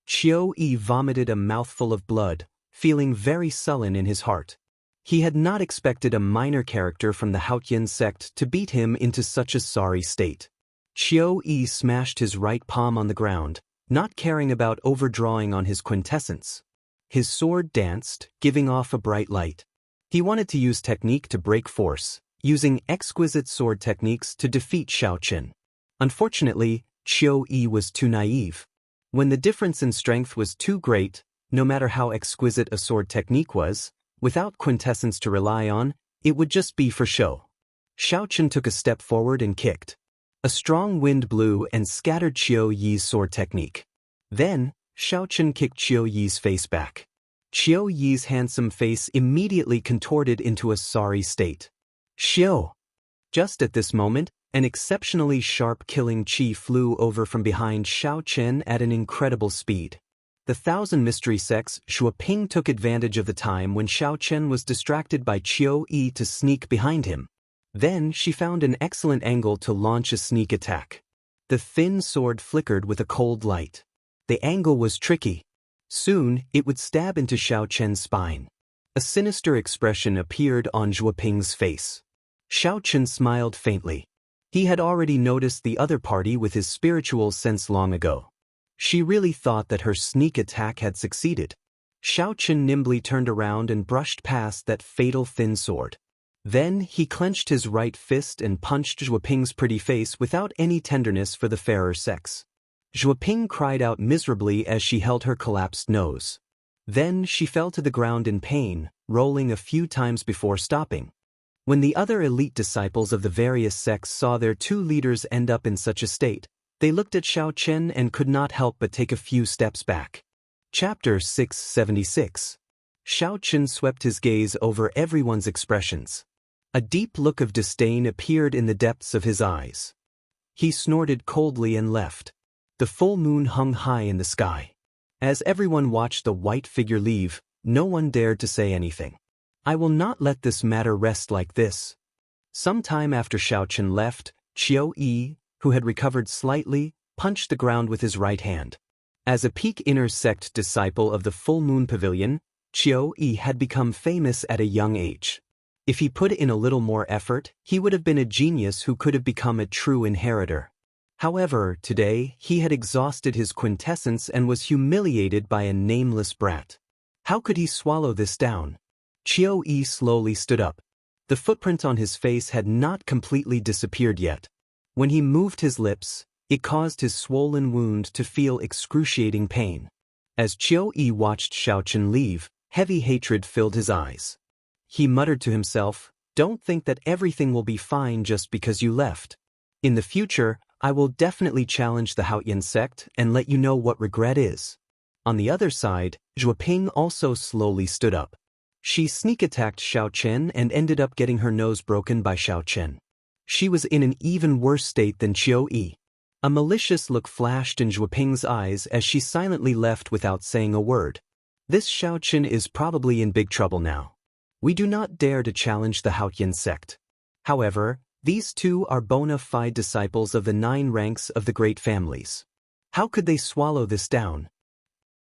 Qiu Yi vomited a mouthful of blood, feeling very sullen in his heart. He had not expected a minor character from the Haotian sect to beat him into such a sorry state. Qiu Yi smashed his right palm on the ground, not caring about overdrawing on his quintessence. His sword danced, giving off a bright light. He wanted to use technique to break force, using exquisite sword techniques to defeat Xiao Chen. Unfortunately, Qiu Yi was too naive. When the difference in strength was too great, no matter how exquisite a sword technique was, without quintessence to rely on, it would just be for show. Xiao Chen took a step forward and kicked. A strong wind blew and scattered Qiu Yi's sword technique. Then, Xiao Chen kicked Qiu Yi's face back. Qiu Yi's handsome face immediately contorted into a sorry state. Xiu! Just at this moment, an exceptionally sharp killing chi flew over from behind Xiao Chen at an incredible speed. The Thousand Mystery sects Zhuo Ping took advantage of the time when Xiao Chen was distracted by Qiu Yi to sneak behind him. Then she found an excellent angle to launch a sneak attack. The thin sword flickered with a cold light. The angle was tricky. Soon, it would stab into Xiao Chen's spine. A sinister expression appeared on Zhuo Ping's face. Xiao Chen smiled faintly. He had already noticed the other party with his spiritual sense long ago. She really thought that her sneak attack had succeeded. Xiao Chen nimbly turned around and brushed past that fatal thin sword. Then he clenched his right fist and punched Zhuoping's pretty face without any tenderness for the fairer sex. Zhuoping cried out miserably as she held her collapsed nose. Then she fell to the ground in pain, rolling a few times before stopping. When the other elite disciples of the various sects saw their two leaders end up in such a state, they looked at Xiaochen and could not help but take a few steps back. Chapter 676. Xiaochen swept his gaze over everyone's expressions. A deep look of disdain appeared in the depths of his eyes. He snorted coldly and left. The full moon hung high in the sky. As everyone watched the white figure leave, no one dared to say anything. I will not let this matter rest like this. Some time after Xiaochen left, Qiu Yi, who had recovered slightly, punched the ground with his right hand. As a peak inner sect disciple of the Full Moon Pavilion, Qiu Yi had become famous at a young age. If he put in a little more effort, he would have been a genius who could have become a true inheritor. However, today, he had exhausted his quintessence and was humiliated by a nameless brat. How could he swallow this down? Qiu Yi slowly stood up. The footprint on his face had not completely disappeared yet. When he moved his lips, it caused his swollen wound to feel excruciating pain. As Qiu Yi watched Xiaochen leave, heavy hatred filled his eyes. He muttered to himself, "Don't think that everything will be fine just because you left. In the future, I will definitely challenge the Haoyan sect and let you know what regret is." On the other side, Zhuoping also slowly stood up. She sneak-attacked Xiaochen and ended up getting her nose broken by Xiaochen. She was in an even worse state than Qiu Yi. A malicious look flashed in Zhuoping's eyes as she silently left without saying a word. This Xiaochen is probably in big trouble now. We do not dare to challenge the Haoyan sect. However, these two are bona fide disciples of the 9 ranks of the great families. How could they swallow this down?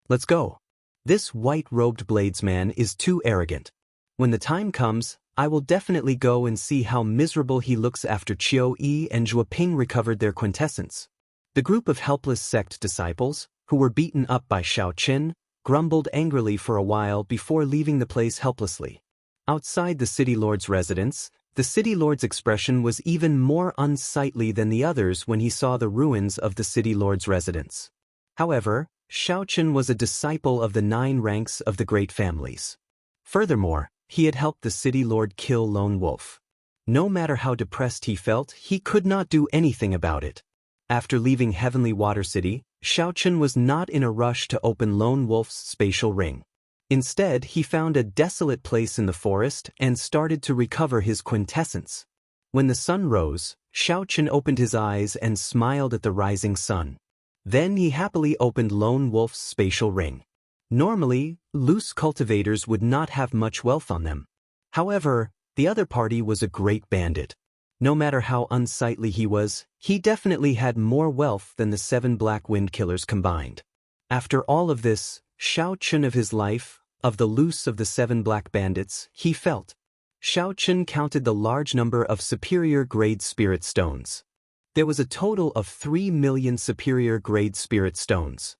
Let's go. This white-robed bladesman is too arrogant. When the time comes, I will definitely go and see how miserable he looks after Qiu Yi and Zhuoping recovered their quintessence. The group of helpless sect disciples, who were beaten up by Xiaochen, grumbled angrily for a while before leaving the place helplessly. Outside the city lord's residence, the city lord's expression was even more unsightly than the others when he saw the ruins of the city lord's residence. However, Xiaochen was a disciple of the 9 ranks of the great families. Furthermore, he had helped the city lord kill Lone Wolf. No matter how depressed he felt, he could not do anything about it. After leaving Heavenly Water City, Xiaochen was not in a rush to open Lone Wolf's spatial ring. Instead, he found a desolate place in the forest and started to recover his quintessence. When the sun rose, Xiaochen opened his eyes and smiled at the rising sun. Then he happily opened Lone Wolf's spatial ring. Normally, loose cultivators would not have much wealth on them. However, the other party was a great bandit. No matter how unsightly he was, he definitely had more wealth than the 7 Black Wind Killers combined. After all of this, Xiaochen of his life, of the loose of the 7 black bandits, he felt. Xiaochen counted the large number of superior-grade spirit stones. There was a total of 3 million superior-grade spirit stones.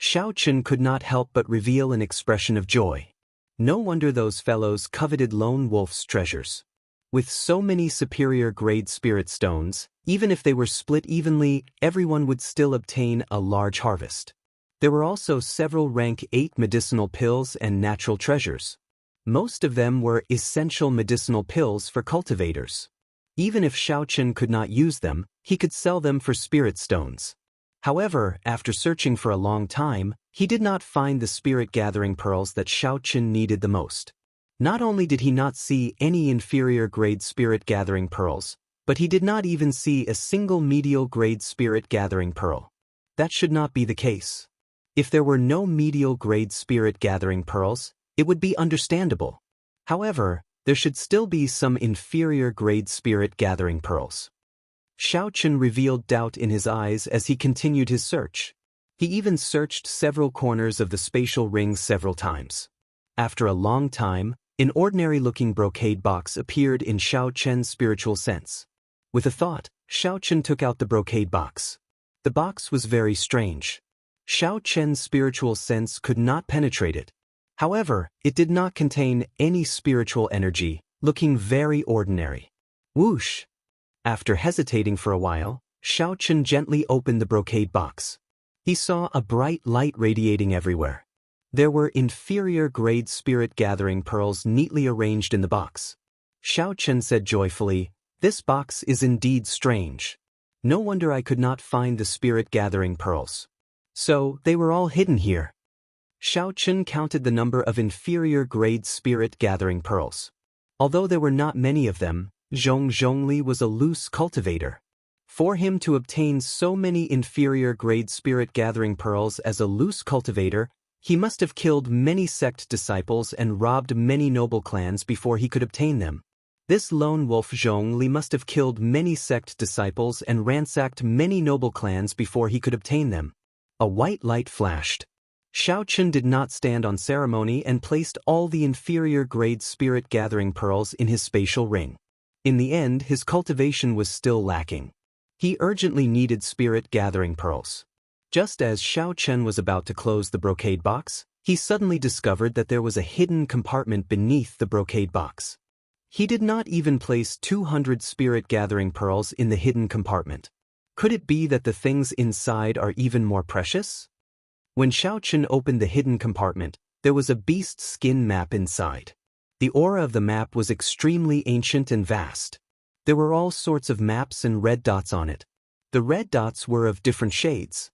Xiaochen could not help but reveal an expression of joy. No wonder those fellows coveted Lone Wolf's treasures. With so many superior-grade spirit stones, even if they were split evenly, everyone would still obtain a large harvest. There were also several rank 8 medicinal pills and natural treasures. Most of them were essential medicinal pills for cultivators. Even if Xiaochen could not use them, he could sell them for spirit stones. However, after searching for a long time, he did not find the spirit-gathering pearls that Xiaochen needed the most. Not only did he not see any inferior-grade spirit-gathering pearls, but he did not even see a single medial-grade spirit-gathering pearl. That should not be the case. If there were no medial-grade spirit-gathering pearls, it would be understandable. However, there should still be some inferior-grade spirit-gathering pearls. Xiaochen revealed doubt in his eyes as he continued his search. He even searched several corners of the spatial ring several times. After a long time, an ordinary-looking brocade box appeared in Xiaochen's spiritual sense. With a thought, Xiaochen took out the brocade box. The box was very strange. Xiaochen's spiritual sense could not penetrate it. However, it did not contain any spiritual energy, looking very ordinary. Whoosh! After hesitating for a while, Xiaochen gently opened the brocade box. He saw a bright light radiating everywhere. There were inferior-grade spirit-gathering pearls neatly arranged in the box. Xiaochen said joyfully, "This box is indeed strange. No wonder I could not find the spirit-gathering pearls. So, they were all hidden here." Xiaochen counted the number of inferior-grade spirit-gathering pearls. Although there were not many of them, Zhongli was a loose cultivator. For him to obtain so many inferior-grade spirit-gathering pearls as a loose cultivator, he must have killed many sect disciples and robbed many noble clans before he could obtain them. This lone wolf Zhongli must have killed many sect disciples and ransacked many noble clans before he could obtain them. A white light flashed. Xiaochen did not stand on ceremony and placed all the inferior-grade spirit-gathering pearls in his spatial ring. In the end, his cultivation was still lacking. He urgently needed spirit-gathering pearls. Just as Xiaochen was about to close the brocade box, he suddenly discovered that there was a hidden compartment beneath the brocade box. He did not even place 200 spirit-gathering pearls in the hidden compartment. Could it be that the things inside are even more precious? When Xiaochen opened the hidden compartment, there was a beast skin map inside. The aura of the map was extremely ancient and vast. There were all sorts of maps and red dots on it. The red dots were of different shades.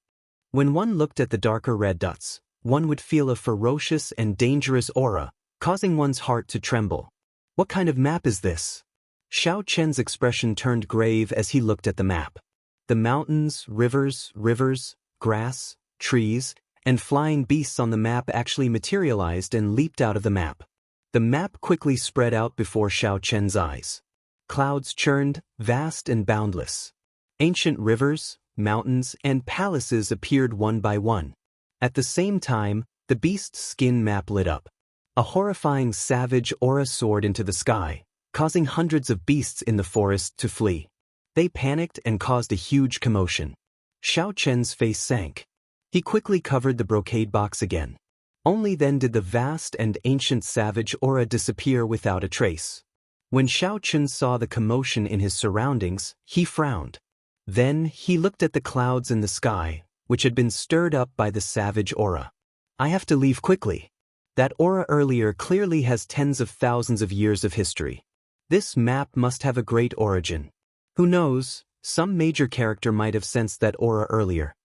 When one looked at the darker red dots, one would feel a ferocious and dangerous aura, causing one's heart to tremble. What kind of map is this? Xiaochen's expression turned grave as he looked at the map. The mountains, rivers, grass, trees, and flying beasts on the map actually materialized and leaped out of the map. The map quickly spread out before Xiaochen's eyes. Clouds churned, vast and boundless. Ancient rivers, mountains, and palaces appeared one by one. At the same time, the beast's skin map lit up. A horrifying savage aura soared into the sky, causing hundreds of beasts in the forest to flee. They panicked and caused a huge commotion. Xiaochen's face sank. He quickly covered the brocade box again. Only then did the vast and ancient savage aura disappear without a trace. When Xiaochen saw the commotion in his surroundings, he frowned. Then he looked at the clouds in the sky, which had been stirred up by the savage aura. "I have to leave quickly. That aura earlier clearly has tens of thousands of years of history. This map must have a great origin. Who knows, some major character might have sensed that aura earlier."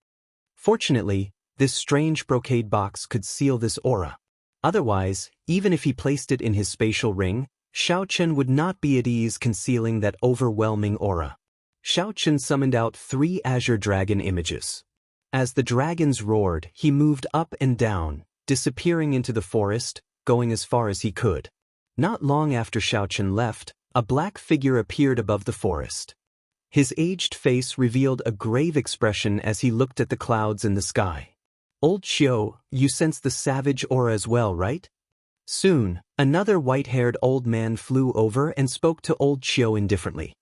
Fortunately, this strange brocade box could seal this aura. Otherwise, even if he placed it in his spatial ring, Xiaochen would not be at ease concealing that overwhelming aura. Xiaochen summoned out 3 azure dragon images. As the dragons roared, he moved up and down, disappearing into the forest, going as far as he could. Not long after Xiaochen left, a black figure appeared above the forest. His aged face revealed a grave expression as he looked at the clouds in the sky. "Old Xiao, you sense the savage aura as well, right?" Soon, another white-haired old man flew over and spoke to Old Xiao indifferently.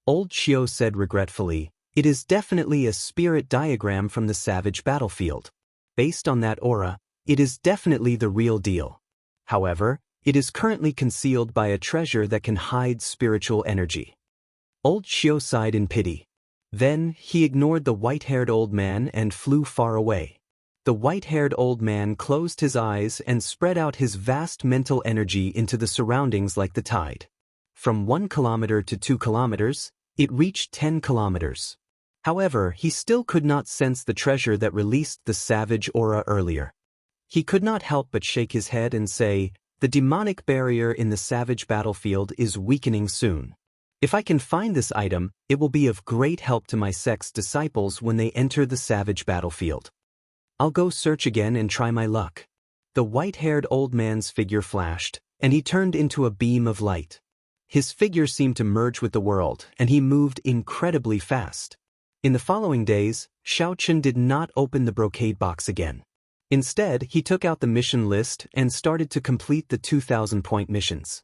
Old Xiao said regretfully, "It is definitely a spirit diagram from the savage battlefield. Based on that aura, it is definitely the real deal. However, it is currently concealed by a treasure that can hide spiritual energy." Old Xiao sighed in pity. Then, he ignored the white-haired old man and flew far away. The white-haired old man closed his eyes and spread out his vast mental energy into the surroundings like the tide. From 1 kilometer to 2 kilometers, it reached 10 kilometers. However, he still could not sense the treasure that released the savage aura earlier. He could not help but shake his head and say, "The demonic barrier in the savage battlefield is weakening soon. If I can find this item, it will be of great help to my sect's disciples when they enter the savage battlefield. I'll go search again and try my luck." The white-haired old man's figure flashed, and he turned into a beam of light. His figure seemed to merge with the world, and he moved incredibly fast. In the following days, Xiaochen did not open the brocade box again. Instead, he took out the mission list and started to complete the 2,000-point missions.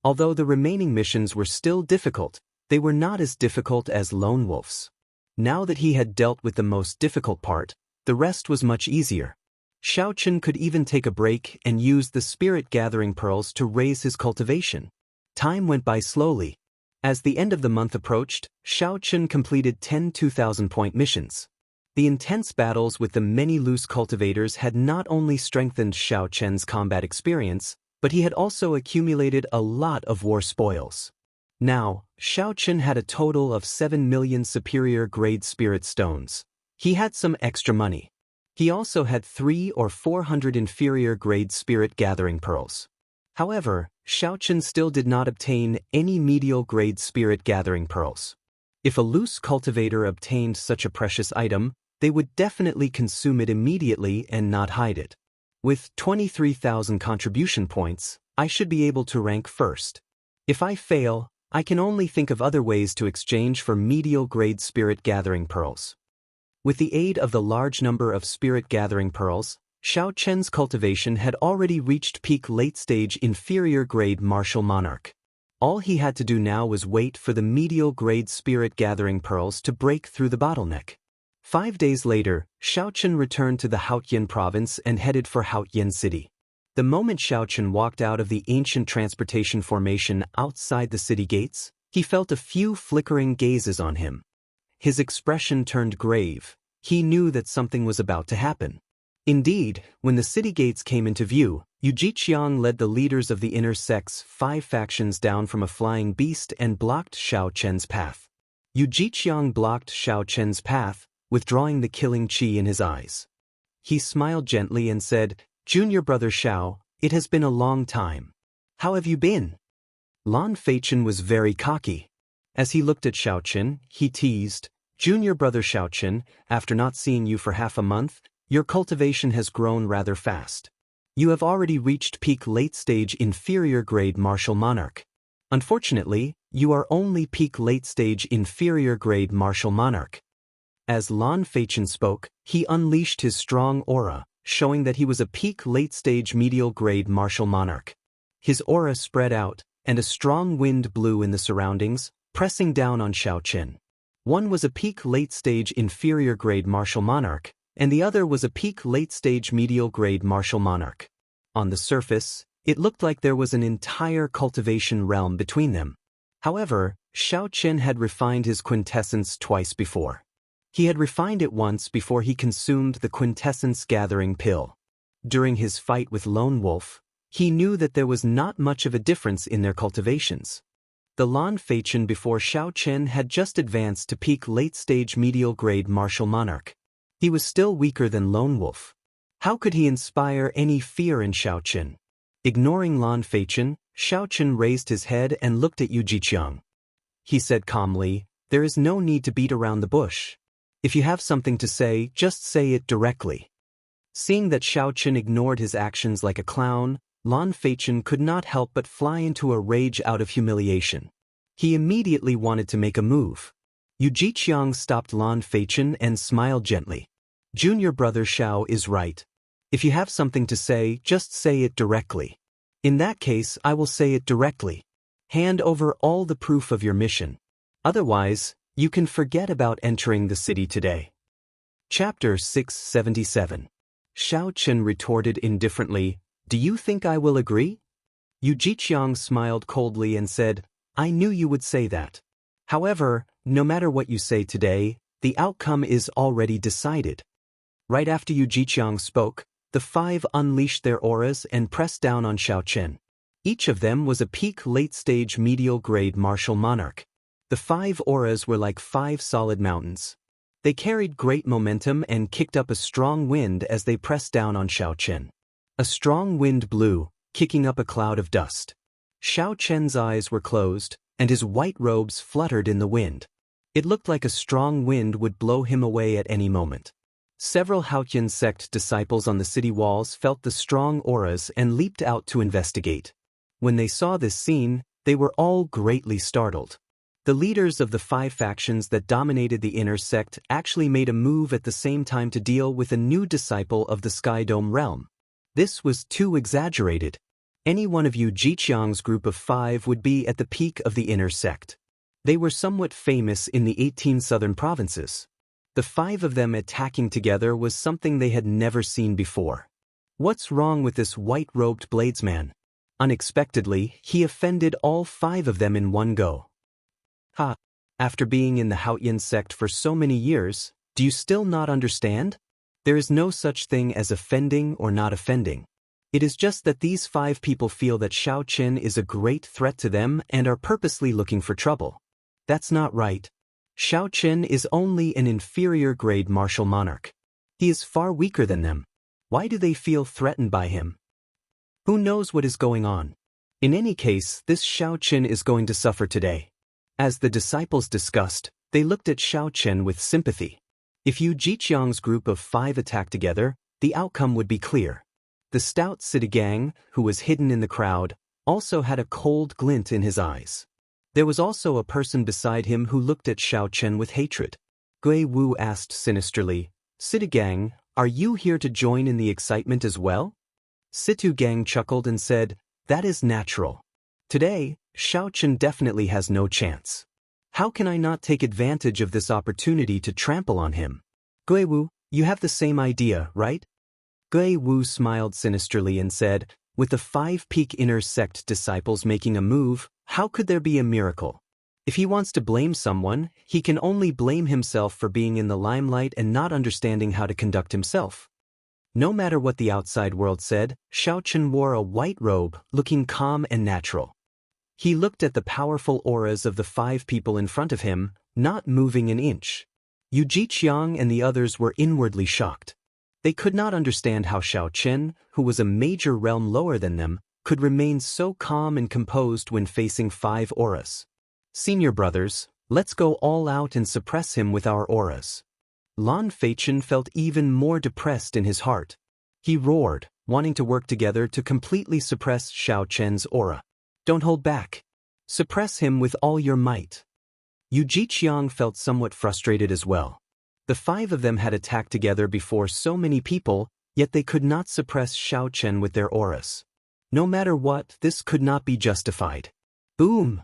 Although the remaining missions were still difficult, they were not as difficult as Lone Wolf's. Now that he had dealt with the most difficult part, the rest was much easier. Xiao Chen could even take a break and use the spirit-gathering pearls to raise his cultivation. Time went by slowly. As the end of the month approached, Xiao Chen completed 10 2,000-point missions. The intense battles with the many loose cultivators had not only strengthened Xiao Chen's combat experience, but he had also accumulated a lot of war spoils. Now, Xiao Chen had a total of 7 million superior-grade spirit stones. He had some extra money. He also had 300 or 400 inferior-grade spirit-gathering pearls. However, Xiao Chen still did not obtain any medial-grade spirit-gathering pearls. If a loose cultivator obtained such a precious item, they would definitely consume it immediately and not hide it. With 23,000 contribution points, I should be able to rank first. If I fail, I can only think of other ways to exchange for medial-grade spirit-gathering pearls. With the aid of the large number of spirit-gathering pearls, Xiao Chen's cultivation had already reached peak late-stage inferior-grade martial monarch. All he had to do now was wait for the medial-grade spirit-gathering pearls to break through the bottleneck. 5 days later, Xiao Chen returned to the Haotian province and headed for Haotian City. The moment Xiao Chen walked out of the ancient transportation formation outside the city gates, he felt a few flickering gazes on him. His expression turned grave. He knew that something was about to happen. Indeed, when the city gates came into view, Yu Jiqiang led the leaders of the inner sect's 5 factions down from a flying beast and blocked Xiao Chen's path. Yu Jiqiang blocked Xiao Chen's path, withdrawing the killing qi in his eyes. He smiled gently and said, "Junior brother Xiao, it has been a long time. How have you been?" Lan Feichen was very cocky. As he looked at Xiao Chen, he teased, "Junior brother Xiao Chen, after not seeing you for half a month, your cultivation has grown rather fast. You have already reached peak late-stage inferior-grade martial monarch. Unfortunately, you are only peak late-stage inferior-grade martial monarch." As Lan Feichen spoke, he unleashed his strong aura, showing that he was a peak late-stage medial-grade martial monarch. His aura spread out, and a strong wind blew in the surroundings, pressing down on Xiao Chen. One was a peak late-stage inferior-grade martial monarch, and the other was a peak late-stage medial-grade martial monarch. On the surface, it looked like there was an entire cultivation realm between them. However, Xiao Chen had refined his quintessence twice before. He had refined it once before he consumed the quintessence-gathering pill. During his fight with Lone Wolf, he knew that there was not much of a difference in their cultivations. The Lan Feichen before Xiao Chen had just advanced to peak late-stage medial-grade martial monarch. He was still weaker than Lone Wolf. How could he inspire any fear in Xiao Chen? Ignoring Lan Feichen, Xiao Chen raised his head and looked at Yu Jiqiang. He said calmly, "There is no need to beat around the bush. If you have something to say, just say it directly." Seeing that Xiao Chen ignored his actions like a clown, Lan Feichen could not help but fly into a rage out of humiliation. He immediately wanted to make a move. Yu Jiqiang stopped Lan Feichen and smiled gently. "Junior brother Xiao is right. If you have something to say, just say it directly." "In that case, I will say it directly. Hand over all the proof of your mission. Otherwise, you can forget about entering the city today." Chapter 677. Xiao Chen retorted indifferently, "Do you think I will agree?" Yu Jiqiang smiled coldly and said, "I knew you would say that. However, no matter what you say today, the outcome is already decided." Right after Yu Jiqiang spoke, the 5 unleashed their auras and pressed down on Xiao Chen. Each of them was a peak late-stage medial-grade martial monarch. The 5 auras were like 5 solid mountains. They carried great momentum and kicked up a strong wind as they pressed down on Xiao Chen. A strong wind blew, kicking up a cloud of dust. Xiao Chen's eyes were closed, and his white robes fluttered in the wind. It looked like a strong wind would blow him away at any moment. Several Haotian sect disciples on the city walls felt the strong auras and leaped out to investigate. When they saw this scene, they were all greatly startled. The leaders of the 5 factions that dominated the inner sect actually made a move at the same time to deal with a new disciple of the Sky Dome realm. This was too exaggerated. Any one of Yu Jiqiang's group of 5 would be at the peak of the inner sect. They were somewhat famous in the 18 southern provinces. The 5 of them attacking together was something they had never seen before. What's wrong with this white-robed bladesman? Unexpectedly, he offended all 5 of them in one go. Ha! After being in the Haoyan sect for so many years, do you still not understand? There is no such thing as offending or not offending. It is just that these 5 people feel that Xiao Qin is a great threat to them and are purposely looking for trouble. That's not right. Xiao Qin is only an inferior grade martial monarch. He is far weaker than them. Why do they feel threatened by him? Who knows what is going on? In any case, this Xiao Qin is going to suffer today. As the disciples discussed, they looked at Xiao Qin with sympathy. If Yu Jiqiang's group of 5 attacked together, the outcome would be clear. The stout Sitagang, who was hidden in the crowd, also had a cold glint in his eyes. There was also a person beside him who looked at Xiao Qin with hatred. Gui Wu asked sinisterly, Sitagang, are you here to join in the excitement as well? Situgang chuckled and said, that is natural. Today, Xiao Qin definitely has no chance. How can I not take advantage of this opportunity to trample on him? Gui Wu, you have the same idea, right? Gui Wu smiled sinisterly and said, with the 5 peak inner sect disciples making a move, how could there be a miracle? If he wants to blame someone, he can only blame himself for being in the limelight and not understanding how to conduct himself. No matter what the outside world said, Xiao Qin wore a white robe, looking calm and natural. He looked at the powerful auras of the 5 people in front of him, not moving an inch. Yu Jiqiang and the others were inwardly shocked. They could not understand how Xiao Qin, who was a major realm lower than them, could remain so calm and composed when facing 5 auras. Senior brothers, let's go all out and suppress him with our auras. Lan Feichen felt even more depressed in his heart. He roared, wanting to work together to completely suppress Xiao Qin's aura. Don't hold back. Suppress him with all your might. Yu Jiqiang felt somewhat frustrated as well. The 5 of them had attacked together before so many people, yet they could not suppress Xiao Qin with their auras. No matter what, this could not be justified. Boom!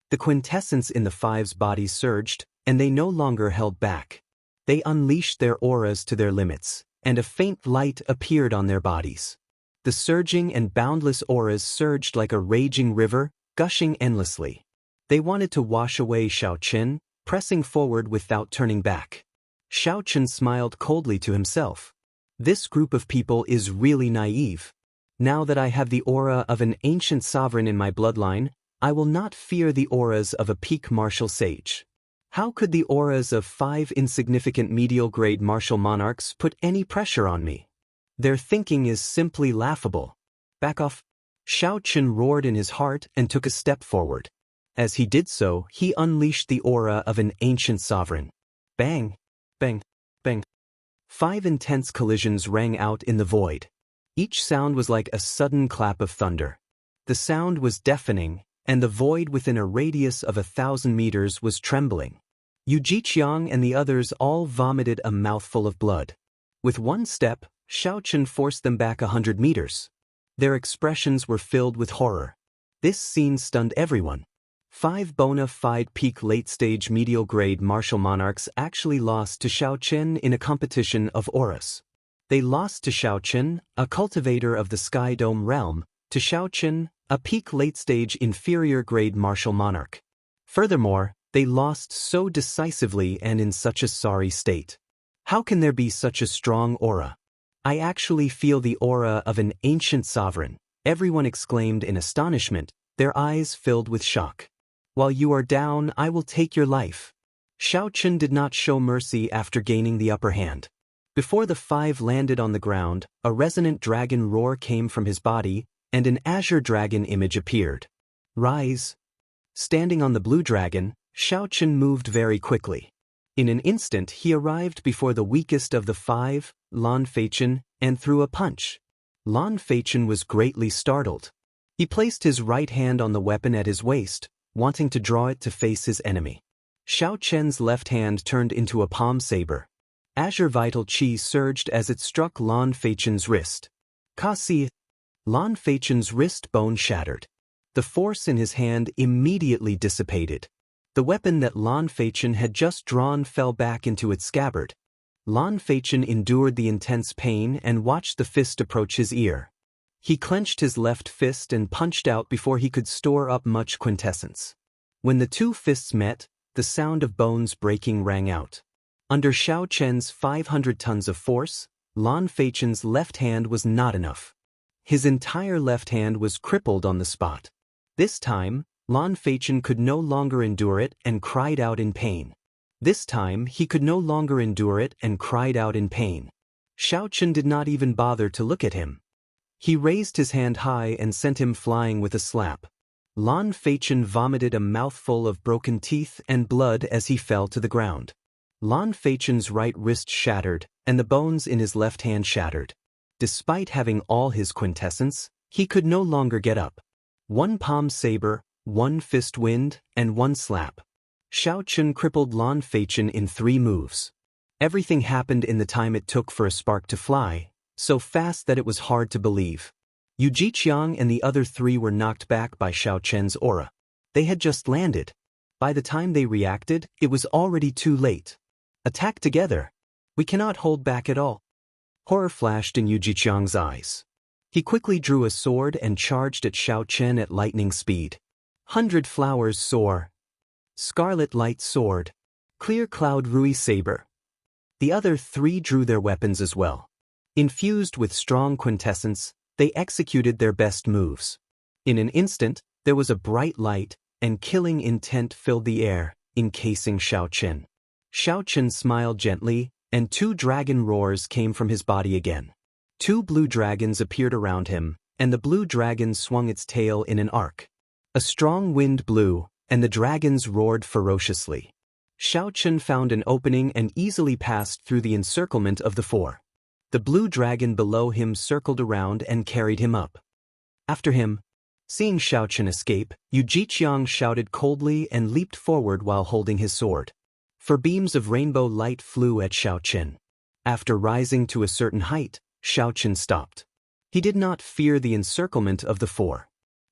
The quintessence in the 5's bodies surged, and they no longer held back. They unleashed their auras to their limits, and a faint light appeared on their bodies. The surging and boundless auras surged like a raging river, gushing endlessly. They wanted to wash away Xiao Qin, pressing forward without turning back. Xiao Qin smiled coldly to himself. This group of people is really naive. Now that I have the aura of an ancient sovereign in my bloodline, I will not fear the auras of a peak martial sage. How could the auras of 5 insignificant medial-grade martial monarchs put any pressure on me? Their thinking is simply laughable. Back off! Xiao Qin roared in his heart and took a step forward. As he did so, he unleashed the aura of an ancient sovereign. Bang! Bang! Bang! 5 intense collisions rang out in the void. Each sound was like a sudden clap of thunder. The sound was deafening, and the void within a radius of 1,000 meters was trembling. Yu Jiqiang and the others all vomited a mouthful of blood. With one step, Xiao Qin forced them back 100 meters. Their expressions were filled with horror. This scene stunned everyone. 5 bona fide peak late-stage medial-grade martial monarchs actually lost to Xiao Qin in a competition of auras. They lost to Xiao Qin, a cultivator of the Sky Dome realm, to Xiao Qin, a peak late-stage inferior-grade martial monarch. Furthermore, they lost so decisively and in such a sorry state. How can there be such a strong aura? I actually feel the aura of an ancient sovereign, everyone exclaimed in astonishment, their eyes filled with shock. While you are down, I will take your life. Xiao Qin did not show mercy after gaining the upper hand. Before the 5 landed on the ground, a resonant dragon roar came from his body, and an azure dragon image appeared. Rise! Standing on the blue dragon, Xiao Qin moved very quickly. In an instant he arrived before the weakest of the 5, Lan Feichen, and threw a punch. Lan Feichen was greatly startled. He placed his right hand on the weapon at his waist, wanting to draw it to face his enemy. Xiao Qin's left hand turned into a palm saber. Azure vital qi surged as it struck Lan Feichen's wrist. Kasi! Lan Feichen's wrist bone shattered. The force in his hand immediately dissipated. The weapon that Lan Feichen had just drawn fell back into its scabbard. Lan Feichen endured the intense pain and watched the fist approach his ear. He clenched his left fist and punched out before he could store up much quintessence. When the two fists met, the sound of bones breaking rang out. Under Xiao Chen's 500 tons of force, Lan Feichen's left hand was not enough. His entire left hand was crippled on the spot. This time, Lan Feichen could no longer endure it and cried out in pain. This time he could no longer endure it and cried out in pain. Xiao Chen did not even bother to look at him. He raised his hand high and sent him flying with a slap. Lan Feichen vomited a mouthful of broken teeth and blood as he fell to the ground. Lan Feichen's right wrist shattered, and the bones in his left hand shattered. Despite having all his quintessence, he could no longer get up. One palm saber, one fist wind, and one slap. Xiao Chen crippled Lan Feichen in 3 moves. Everything happened in the time it took for a spark to fly, so fast that it was hard to believe. Yu Jiqiang and the other 3 were knocked back by Xiao Chen's aura. They had just landed. By the time they reacted, it was already too late. Attack together. We cannot hold back at all. Horror flashed in Yu Jiqiang's eyes. He quickly drew a sword and charged at Xiao Chen at lightning speed. 100 flowers soar. Scarlet light sword. Clear cloud rui saber. The other 3 drew their weapons as well. Infused with strong quintessence, they executed their best moves. In an instant, there was a bright light, and killing intent filled the air, encasing Xiao Chen. Xiao Chen smiled gently, and 2 dragon roars came from his body again. 2 blue dragons appeared around him, and the blue dragon swung its tail in an arc. A strong wind blew, and the dragons roared ferociously. Xiao Chen found an opening and easily passed through the encirclement of the 4. The blue dragon below him circled around and carried him up. After him, seeing Xiao Chen escape, Yu Jiqiang shouted coldly and leaped forward while holding his sword. 4 beams of rainbow light flew at Xiao Chen. After rising to a certain height, Xiao Chen stopped. He did not fear the encirclement of the 4.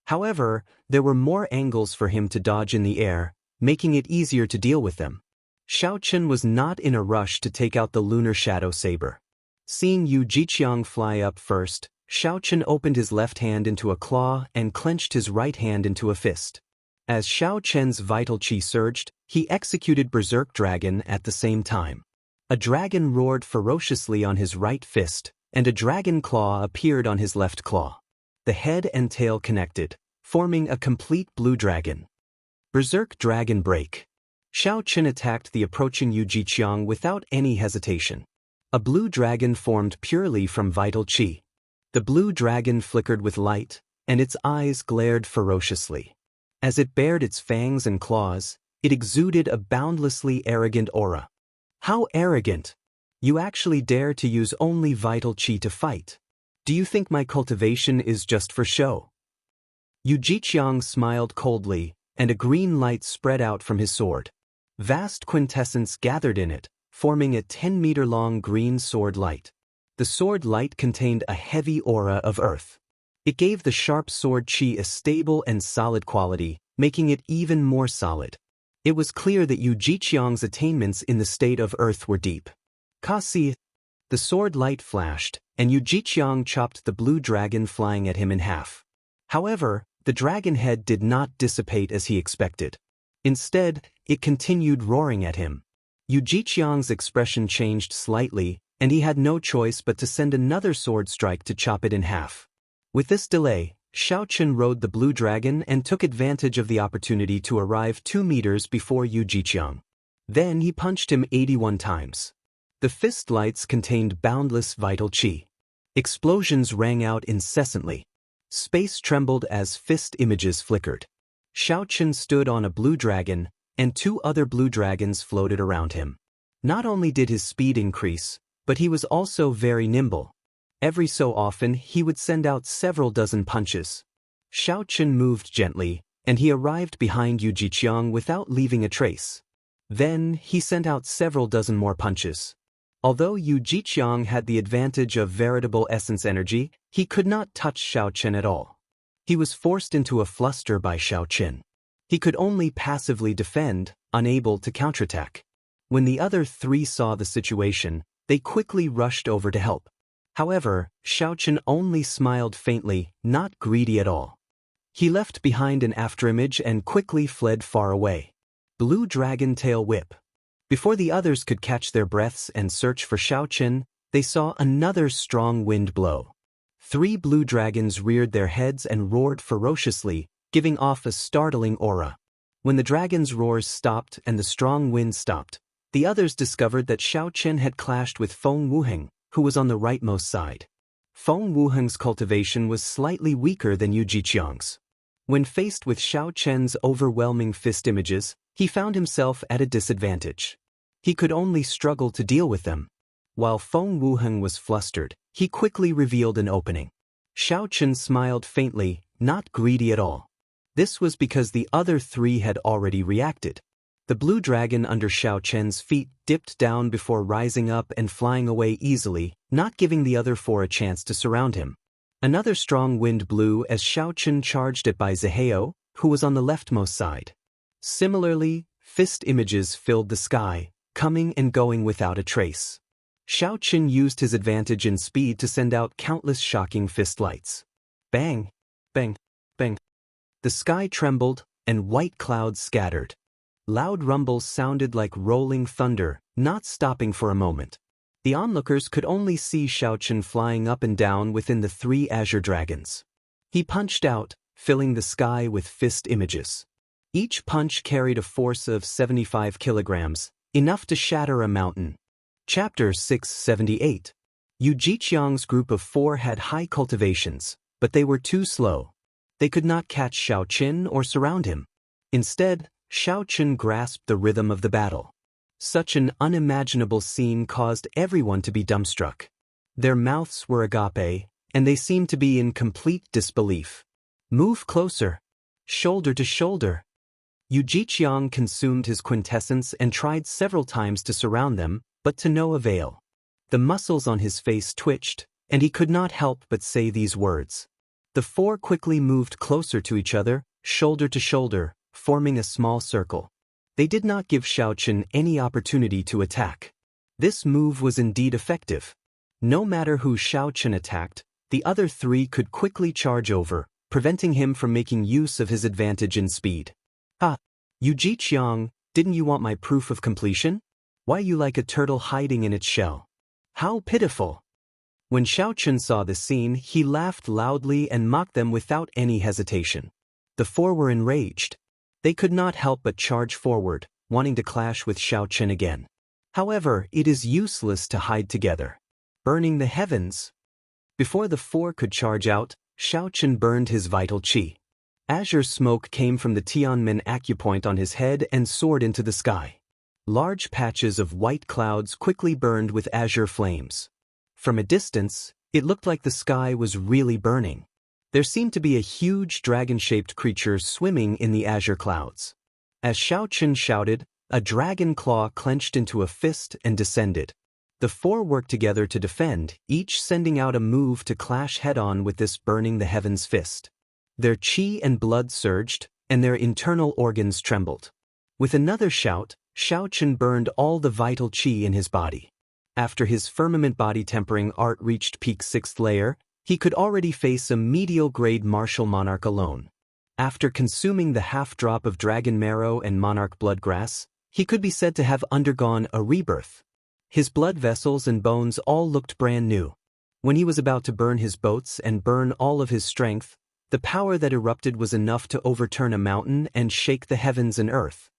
However, there were more angles for him to dodge in the air, making it easier to deal with them. Xiao Chen was not in a rush to take out the lunar shadow saber. Seeing Yu Jiqiang fly up first, Xiao Chen opened his left hand into a claw and clenched his right hand into a fist. As Xiao Chen's vital qi surged, he executed Berserk Dragon at the same time. A dragon roared ferociously on his right fist, and a dragon claw appeared on his left claw. The head and tail connected, forming a complete blue dragon. Berserk Dragon Break. Xiao Chen attacked the approaching Yu Jiqiang without any hesitation. A blue dragon formed purely from vital qi. The blue dragon flickered with light, and its eyes glared ferociously. As it bared its fangs and claws, it exuded a boundlessly arrogant aura. How arrogant! You actually dare to use only vital qi to fight. Do you think my cultivation is just for show? Yu Jiqiang smiled coldly, and a green light spread out from his sword. Vast quintessence gathered in it, forming a 10-meter-long green sword light. The sword light contained a heavy aura of earth. It gave the sharp sword qi a stable and solid quality, making it even more solid. It was clear that Yu Jiqiang's attainments in the state of earth were deep. Kasi! The sword light flashed, and Yu Jiqiang chopped the blue dragon flying at him in half. However, the dragon head did not dissipate as he expected. Instead, it continued roaring at him. Yu Jiqiang's expression changed slightly, and he had no choice but to send another sword strike to chop it in half. With this delay, Xiao Chen rode the blue dragon and took advantage of the opportunity to arrive 2 meters before Yu Jiqiang. Then he punched him 81 times. The fist lights contained boundless vital qi. Explosions rang out incessantly. Space trembled as fist images flickered. Xiao Chen stood on a blue dragon, and 2 other blue dragons floated around him. Not only did his speed increase, but he was also very nimble. Every so often he would send out several dozen punches. Xiao Chen moved gently, and he arrived behind Yu Jiqiang without leaving a trace. Then he sent out several dozen more punches. Although Yu Jiqiang had the advantage of veritable essence energy, he could not touch Xiao Chen at all. He was forced into a fluster by Xiao Chen. He could only passively defend, unable to counterattack. When the other 3 saw the situation, They quickly rushed over to help. However, Xiaochen only smiled faintly, not greedy at all. He left behind an afterimage and quickly fled far away. Blue Dragon Tail Whip. Before the others could catch their breaths and search for Xiaochen, they saw another strong wind blow. 3 blue dragons reared their heads and roared ferociously, giving off a startling aura. When the dragons' roars stopped and the strong wind stopped, the others discovered that Xiaochen had clashed with Feng Wuheng, who was on the rightmost side. Feng Wuheng's cultivation was slightly weaker than Yu Jiqiang's. When faced with Xiaochen's overwhelming fist images, he found himself at a disadvantage. He could only struggle to deal with them. While Feng Wuheng was flustered, he quickly revealed an opening. Xiaochen smiled faintly, not greedy at all. This was because the other 3 had already reacted. The blue dragon under Xiaochen's feet dipped down before rising up and flying away easily, not giving the other 4 a chance to surround him. Another strong wind blew as Xiaochen charged it by Zihao, who was on the leftmost side. Similarly, fist images filled the sky, coming and going without a trace. Xiaochen used his advantage in speed to send out countless shocking fist lights. Bang! Bang! Bang! The sky trembled, and white clouds scattered. Loud rumbles sounded like rolling thunder, not stopping for a moment. The onlookers could only see Xiaochen flying up and down within the 3 azure dragons. He punched out, filling the sky with fist images. Each punch carried a force of 75 kilograms, enough to shatter a mountain. Chapter 678. Yu Jiqiang's group of 4 had high cultivations, but they were too slow. They could not catch Xiaochen or surround him. Instead, Xiaochen grasped the rhythm of the battle. Such an unimaginable scene caused everyone to be dumbstruck. Their mouths were agape, and they seemed to be in complete disbelief. Move closer. Shoulder to shoulder. Yu Jiqiang consumed his quintessence and tried several times to surround them, but to no avail. The muscles on his face twitched, and he could not help but say these words. The 4 quickly moved closer to each other, shoulder to shoulder, forming a small circle. They did not give Xiaochen any opportunity to attack. This move was indeed effective. No matter who Xiaochen attacked, the other 3 could quickly charge over, preventing him from making use of his advantage in speed. Ah, Yu Jiqiang, didn't you want my proof of completion? Why you like a turtle hiding in its shell? How pitiful! When Xiaochen saw the scene, he laughed loudly and mocked them without any hesitation. The 4 were enraged. They could not help but charge forward, wanting to clash with Xiaochen again. However, it is useless to hide together. Burning the heavens. Before the 4 could charge out, Xiaochen burned his vital qi. Azure smoke came from the Tianmen acupoint on his head and soared into the sky. Large patches of white clouds quickly burned with azure flames. From a distance, it looked like the sky was really burning. There seemed to be a huge dragon-shaped creature swimming in the azure clouds. As Xiaochen shouted, a dragon claw clenched into a fist and descended. The 4 worked together to defend, each sending out a move to clash head-on with this burning the heavens fist. Their qi and blood surged, and their internal organs trembled. With another shout, Xiaochen burned all the vital qi in his body. After his firmament body tempering art reached peak 6th layer, he could already face a medial-grade martial monarch alone. After consuming the half-drop of dragon marrow and monarch bloodgrass, he could be said to have undergone a rebirth. His blood vessels and bones all looked brand new. When he was about to burn his boats and burn all of his strength, the power that erupted was enough to overturn a mountain and shake the heavens and earth.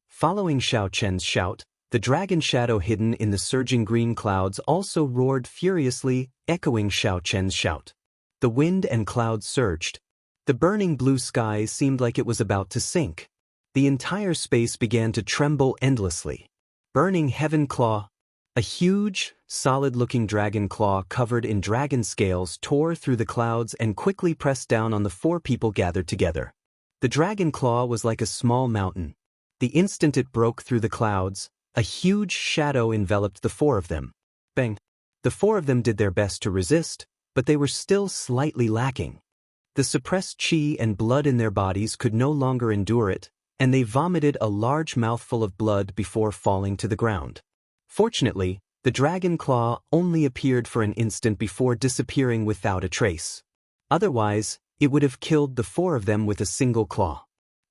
Following Xiaochen's shout, the dragon shadow hidden in the surging green clouds also roared furiously, echoing Xiaochen's shout. The wind and clouds surged. The burning blue sky seemed like it was about to sink. The entire space began to tremble endlessly. Burning Heaven Claw. A huge, solid-looking dragon claw covered in dragon scales tore through the clouds and quickly pressed down on the 4 people gathered together. The dragon claw was like a small mountain. The instant it broke through the clouds, a huge shadow enveloped the 4 of them. Bang! The 4 of them did their best to resist, but they were still slightly lacking. The suppressed qi and blood in their bodies could no longer endure it, and they vomited a large mouthful of blood before falling to the ground. Fortunately, The dragon claw only appeared for an instant before disappearing without a trace. Otherwise, it would have killed the four of them with a single claw.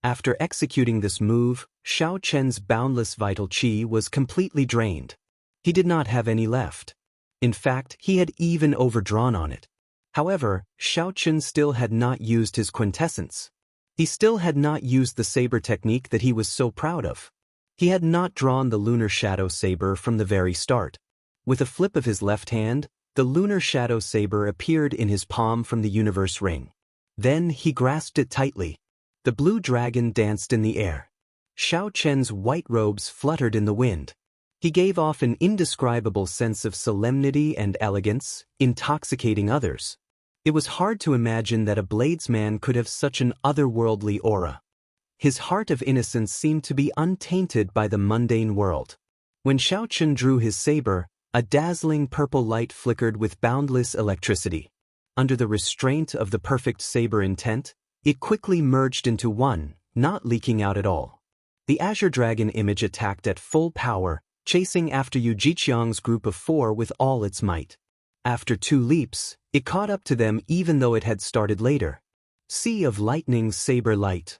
After executing this move, Xiao Chen's boundless vital qi was completely drained. He did not have any left. In fact, he had even overdrawn on it. However, Xiao Chen still had not used his quintessence. He still had not used the saber technique that he was so proud of. He had not drawn the lunar shadow saber from the very start. With a flip of his left hand, the lunar shadow saber appeared in his palm from the universe ring. Then he grasped it tightly. The blue dragon danced in the air. Xiao Chen's white robes fluttered in the wind. He gave off an indescribable sense of solemnity and elegance, intoxicating others. It was hard to imagine that a bladesman could have such an otherworldly aura. His heart of innocence seemed to be untainted by the mundane world. When Xiao Chen drew his saber, a dazzling purple light flickered with boundless electricity. Under the restraint of the perfect saber intent, it quickly merged into one, not leaking out at all. The Azure Dragon image attacked at full power, chasing after Yu Jiqiang's group of four with all its might. After 2 leaps, it caught up to them even though it had started later. Sea of Lightning's saber light.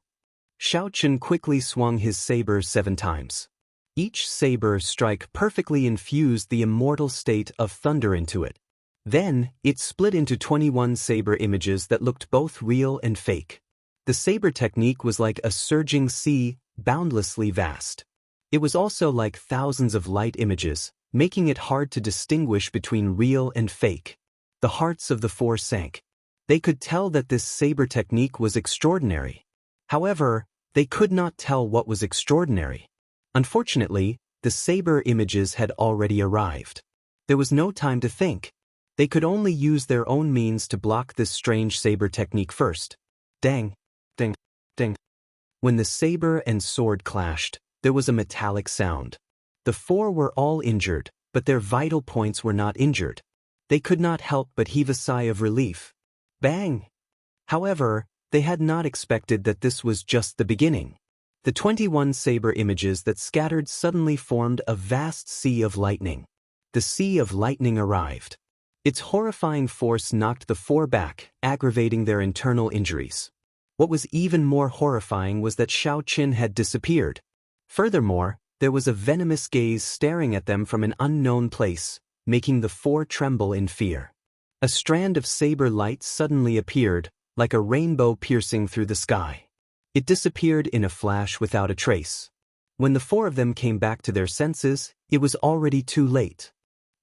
Xiao Chen quickly swung his saber 7 times. Each saber strike perfectly infused the immortal state of thunder into it. Then, it split into 21 saber images that looked both real and fake. The saber technique was like a surging sea, boundlessly vast. It was also like thousands of light images, making it hard to distinguish between real and fake. The hearts of the four sank. They could tell that this saber technique was extraordinary. However, they could not tell what was extraordinary. Unfortunately, the saber images had already arrived. There was no time to think. They could only use their own means to block this strange saber technique first. Dang, ding, ding. When the saber and sword clashed, there was a metallic sound. The four were all injured, but their vital points were not injured. They could not help but heave a sigh of relief. Bang! However, they had not expected that this was just the beginning. The 21 saber images that scattered suddenly formed a vast sea of lightning. The sea of lightning arrived. Its horrifying force knocked the four back, aggravating their internal injuries. What was even more horrifying was that Xiao Chen had disappeared. Furthermore, there was a venomous gaze staring at them from an unknown place, making the four tremble in fear. A strand of saber light suddenly appeared, like a rainbow piercing through the sky. It disappeared in a flash without a trace. When the four of them came back to their senses, it was already too late.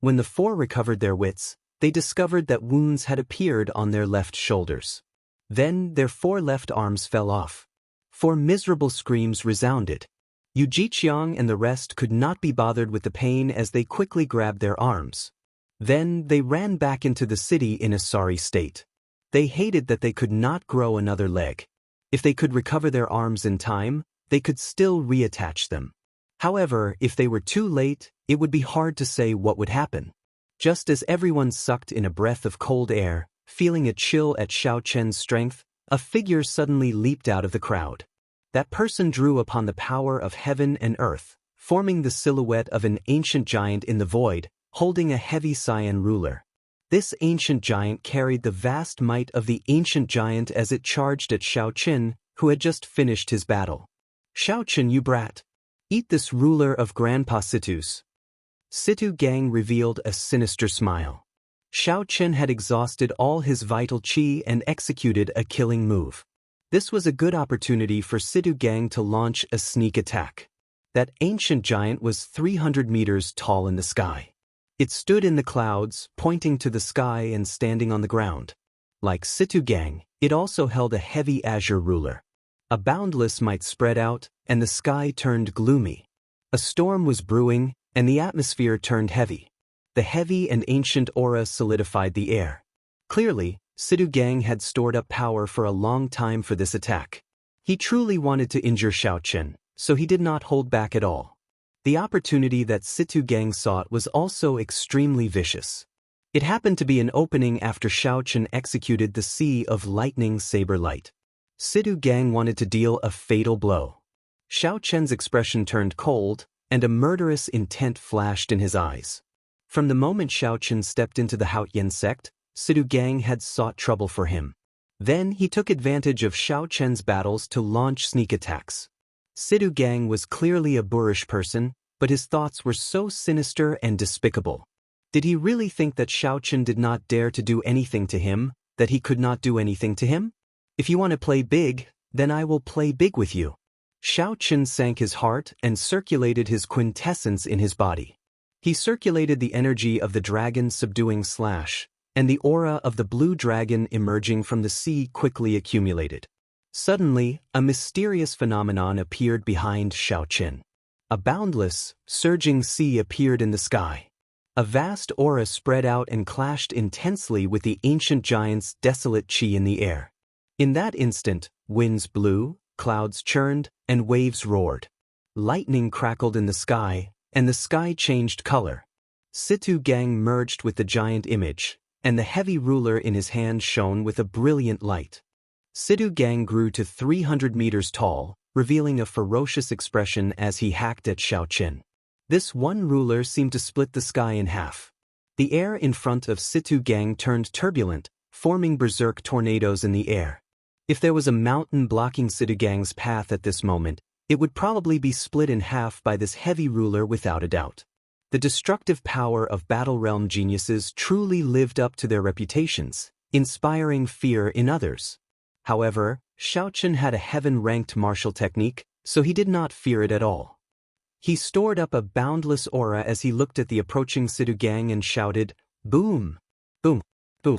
When the four recovered their wits, they discovered that wounds had appeared on their left shoulders. Then their 4 left arms fell off. 4 miserable screams resounded. Yu Jiqiang and the rest could not be bothered with the pain as they quickly grabbed their arms. Then they ran back into the city in a sorry state. They hated that they could not grow another leg. If they could recover their arms in time, they could still reattach them. However, if they were too late, it would be hard to say what would happen. Just as everyone sucked in a breath of cold air, feeling a chill at Xiao Chen's strength, a figure suddenly leaped out of the crowd. That person drew upon the power of heaven and earth, forming the silhouette of an ancient giant in the void, holding a heavy cyan ruler. This ancient giant carried the vast might of the ancient giant as it charged at Xiao Chen, who had just finished his battle. Xiao Chen, you brat! Eat this ruler of Grandpa Situ's. Situ Gang revealed a sinister smile. Xiao Chen had exhausted all his vital qi and executed a killing move. This was a good opportunity for Situ Gang to launch a sneak attack. That ancient giant was 300 meters tall in the sky. It stood in the clouds, pointing to the sky and standing on the ground. Like Situ Gang, it also held a heavy azure ruler. A boundless might spread out, and the sky turned gloomy. A storm was brewing, and the atmosphere turned heavy. The heavy and ancient aura solidified the air. Clearly, Situ Gang had stored up power for a long time for this attack. He truly wanted to injure Xiao Chen, so he did not hold back at all. The opportunity that Situ Gang sought was also extremely vicious. It happened to be an opening after Xiao Chen executed the Sea of Lightning Saber Light. Situ Gang wanted to deal a fatal blow. Xiao Chen's expression turned cold, and a murderous intent flashed in his eyes. From the moment Xiao Chen stepped into the Haotian sect, Sidu Gang had sought trouble for him. Then he took advantage of Xiao Chen's battles to launch sneak attacks. Sidu Gang was clearly a boorish person, but his thoughts were so sinister and despicable. Did he really think that Xiao Chen did not dare to do anything to him, that he could not do anything to him? If you want to play big, then I will play big with you. Xiao Chen sank his heart and circulated his quintessence in his body. He circulated the energy of the dragon subduing Slash, and the aura of the blue dragon emerging from the sea quickly accumulated. Suddenly, a mysterious phenomenon appeared behind Xiao Chen. A boundless, surging sea appeared in the sky. A vast aura spread out and clashed intensely with the ancient giant's desolate chi in the air. In that instant, winds blew, clouds churned, and waves roared. Lightning crackled in the sky, and the sky changed color. Situ Gang merged with the giant image, and the heavy ruler in his hand shone with a brilliant light. Situ Gang grew to 300 meters tall, revealing a ferocious expression as he hacked at Xiao Chen. This one ruler seemed to split the sky in half. The air in front of Situ Gang turned turbulent, forming berserk tornadoes in the air. If there was a mountain blocking Situ Gang's path at this moment, it would probably be split in half by this heavy ruler without a doubt. The destructive power of Battle Realm geniuses truly lived up to their reputations, inspiring fear in others. However, Xiao Chen had a heaven-ranked martial technique, so he did not fear it at all. He stored up a boundless aura as he looked at the approaching Situ Gang and shouted, "Boom! Boom! Boom!"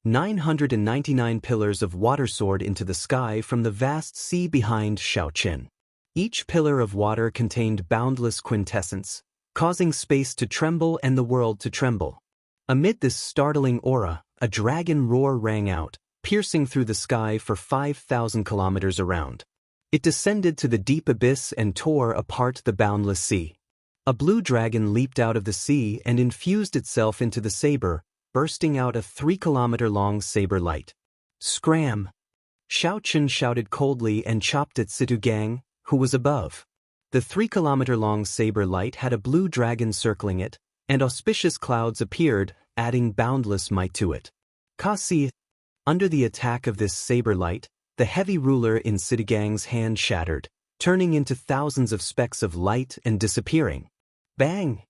999 pillars of water soared into the sky from the vast sea behind Xiao Chen. Each pillar of water contained boundless quintessence, causing space to tremble and the world to tremble. Amid this startling aura, a dragon roar rang out, piercing through the sky for 5,000 kilometers around. It descended to the deep abyss and tore apart the boundless sea. A blue dragon leaped out of the sea and infused itself into the saber, bursting out a 3-kilometer-long saber light. "Scram!" Xiao Chen shouted coldly and chopped at Situ Gang, who was above. The 3-kilometer-long saber light had a blue dragon circling it, and auspicious clouds appeared, adding boundless might to it. Kasi. Under the attack of this saber light, the heavy ruler in Situ Gang's hand shattered, turning into thousands of specks of light and disappearing. Bang!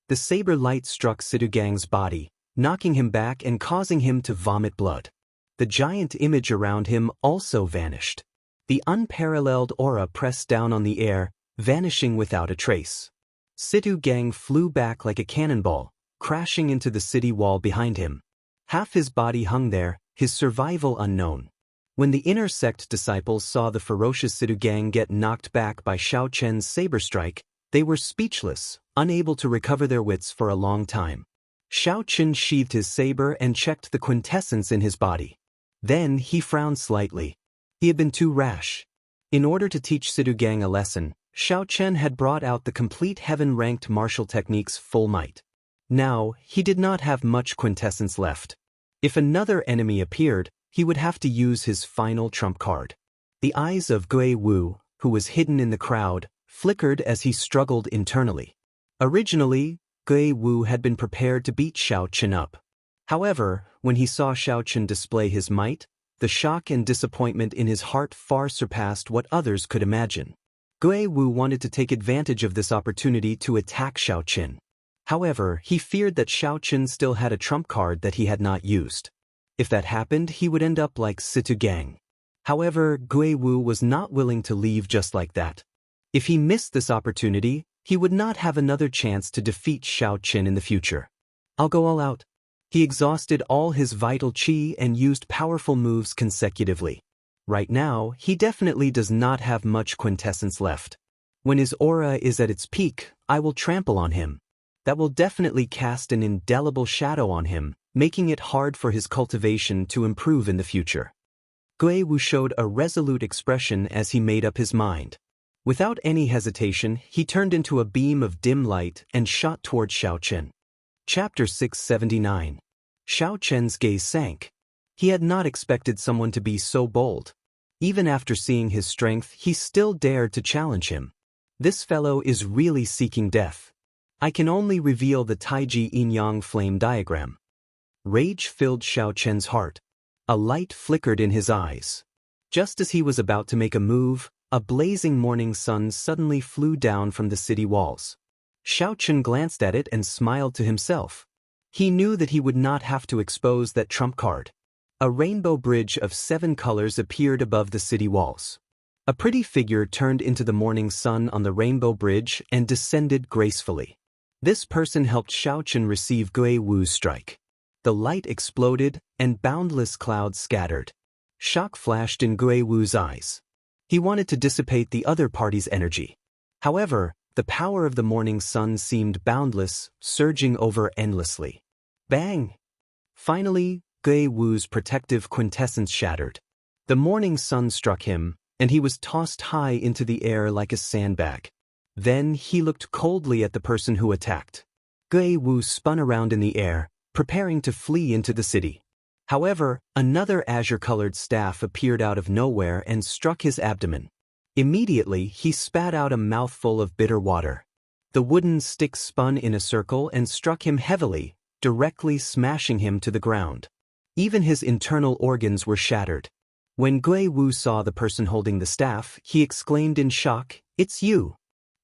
The saber light struck Situ Gang's body, knocking him back and causing him to vomit blood. The giant image around him also vanished. The unparalleled aura pressed down on the air, vanishing without a trace. Situ Gang flew back like a cannonball, crashing into the city wall behind him. Half his body hung there, his survival unknown. When the inner sect disciples saw the ferocious Situ Gang get knocked back by Xiao Chen's saber strike, they were speechless, unable to recover their wits for a long time. Xiao Chen sheathed his saber and checked the quintessence in his body. Then he frowned slightly. He had been too rash. In order to teach Situ Gang a lesson, Xiao Chen had brought out the complete heaven-ranked martial technique's full might. Now, he did not have much quintessence left. If another enemy appeared, he would have to use his final trump card. The eyes of Gui Wu, who was hidden in the crowd, flickered as he struggled internally. Originally, Gui Wu had been prepared to beat Xiao Chen up. However, when he saw Xiao Chen display his might, the shock and disappointment in his heart far surpassed what others could imagine. Gui Wu wanted to take advantage of this opportunity to attack Xiao Chen. However, he feared that Xiao Chen still had a trump card that he had not used. If that happened, he would end up like Situ Gang. However, Gui Wu was not willing to leave just like that. If he missed this opportunity, he would not have another chance to defeat Xiao Chen in the future. "I'll go all out." He exhausted all his vital chi and used powerful moves consecutively. Right now, he definitely does not have much quintessence left. When his aura is at its peak, I will trample on him. That will definitely cast an indelible shadow on him, making it hard for his cultivation to improve in the future. Gui Wu showed a resolute expression as he made up his mind. Without any hesitation, he turned into a beam of dim light and shot toward Xiao Chen. Chapter 679. Xiao Chen's gaze sank. He had not expected someone to be so bold. Even after seeing his strength, he still dared to challenge him. This fellow is really seeking death. I can only reveal the Taiji yin-yang flame diagram. Rage filled Xiao Chen's heart. A light flickered in his eyes. Just as he was about to make a move, a blazing morning sun suddenly flew down from the city walls. Xiao Chen glanced at it and smiled to himself. He knew that he would not have to expose that trump card. A rainbow bridge of 7 colors appeared above the city walls. A pretty figure turned into the morning sun on the rainbow bridge and descended gracefully. This person helped Xiao Chen receive Gui Wu's strike. The light exploded, and boundless clouds scattered. Shock flashed in Gui Wu's eyes. He wanted to dissipate the other party's energy. However, the power of the morning sun seemed boundless, surging over endlessly. Bang! Finally, Gui Wu's protective quintessence shattered. The morning sun struck him, and he was tossed high into the air like a sandbag. Then he looked coldly at the person who attacked. Gui Wu spun around in the air, preparing to flee into the city. However, another azure-colored staff appeared out of nowhere and struck his abdomen. Immediately, he spat out a mouthful of bitter water. The wooden stick spun in a circle and struck him heavily, directly smashing him to the ground. Even his internal organs were shattered. When Gui Wu saw the person holding the staff, he exclaimed in shock, "It's you!"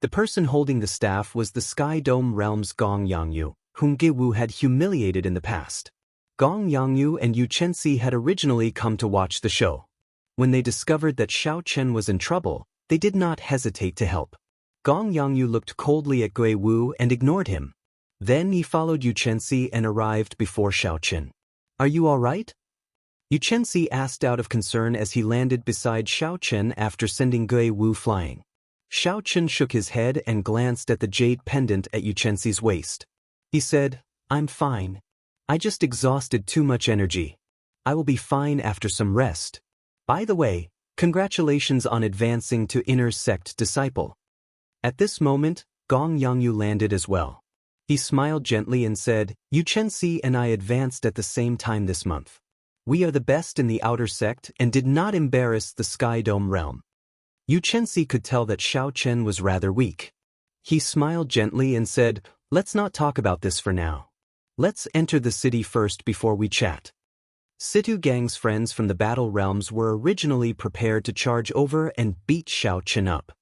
The person holding the staff was the Sky Dome Realm's Gong Yangyu, whom Gui Wu had humiliated in the past. Gong Yangyu and Yu Chenxi had originally come to watch the show. When they discovered that Xiao Chen was in trouble, they did not hesitate to help. Gong Yangyu looked coldly at Gui Wu and ignored him. Then he followed Yu Chenxi and arrived before Xiao Chen. "Are you all right?" Yu Chenxi asked out of concern as he landed beside Xiao Chen after sending Gui Wu flying. Xiao Chen shook his head and glanced at the jade pendant at Yu Chenxi's waist. He said, "I'm fine. I just exhausted too much energy. I will be fine after some rest. By the way, congratulations on advancing to inner sect disciple." At this moment, Gong Yangyu landed as well. He smiled gently and said, "Yu Chenxi and I advanced at the same time this month. We are the best in the outer sect and did not embarrass the Sky Dome realm." Yu Chenxi could tell that Xiao Chen was rather weak. He smiled gently and said, "Let's not talk about this for now. Let's enter the city first before we chat." Situ Gang's friends from the battle realms were originally prepared to charge over and beat Xiao Chen up.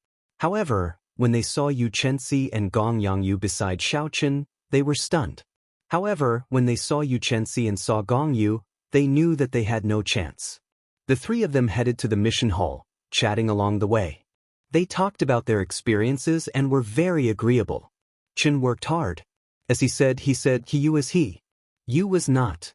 However, when they saw Yu Chenxi and Gong Yangyu beside Xiao Chen, they were stunned. However, when they saw Yu Chenxi and saw Gong Yu, they knew that they had no chance. The 3 of them headed to the mission hall, chatting along the way. They talked about their experiences and were very agreeable. Chen worked hard. As he said, he was he. Yu was not.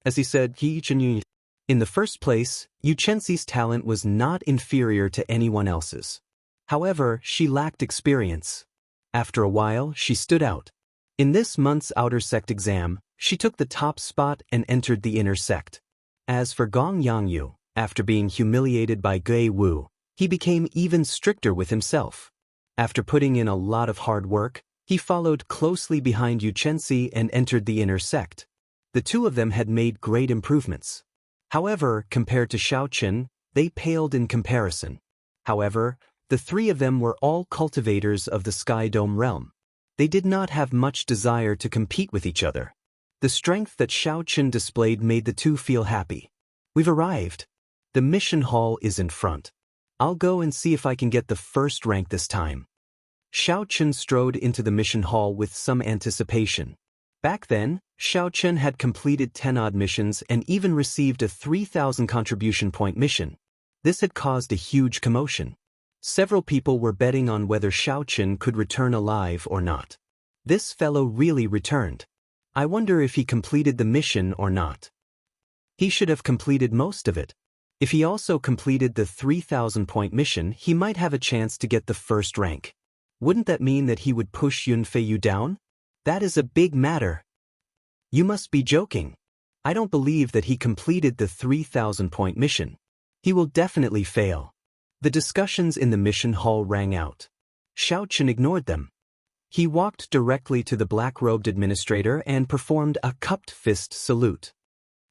As he said, he Chen Yu. In the first place, Yu Chenxi's talent was not inferior to anyone else's. However, she lacked experience. After a while, she stood out. In this month's outer sect exam, she took the top spot and entered the inner sect. As for Gong Yangyu, after being humiliated by Gui Wu, he became even stricter with himself. After putting in a lot of hard work, he followed closely behind Yu Chenxi and entered the inner sect. The 2 of them had made great improvements. However, compared to Xiao Chen, they paled in comparison. However, the 3 of them were all cultivators of the Sky Dome realm. They did not have much desire to compete with each other. The strength that Xiao Chen displayed made the 2 feel happy. "We've arrived. The mission hall is in front. I'll go and see if I can get the first rank this time." Xiao Chen strode into the mission hall with some anticipation. Back then, Xiao Chen had completed 10-odd missions and even received a 3,000 contribution point mission. This had caused a huge commotion. Several people were betting on whether Xiao Chen could return alive or not. This fellow really returned. I wonder if he completed the mission or not. He should have completed most of it. If he also completed the 3,000-point mission, he might have a chance to get the first rank. Wouldn't that mean that he would push Yun Feiyu down? That is a big matter. You must be joking. I don't believe that he completed the 3,000-point mission. He will definitely fail. The discussions in the mission hall rang out. Xiao Chen ignored them. He walked directly to the black-robed administrator and performed a cupped fist salute.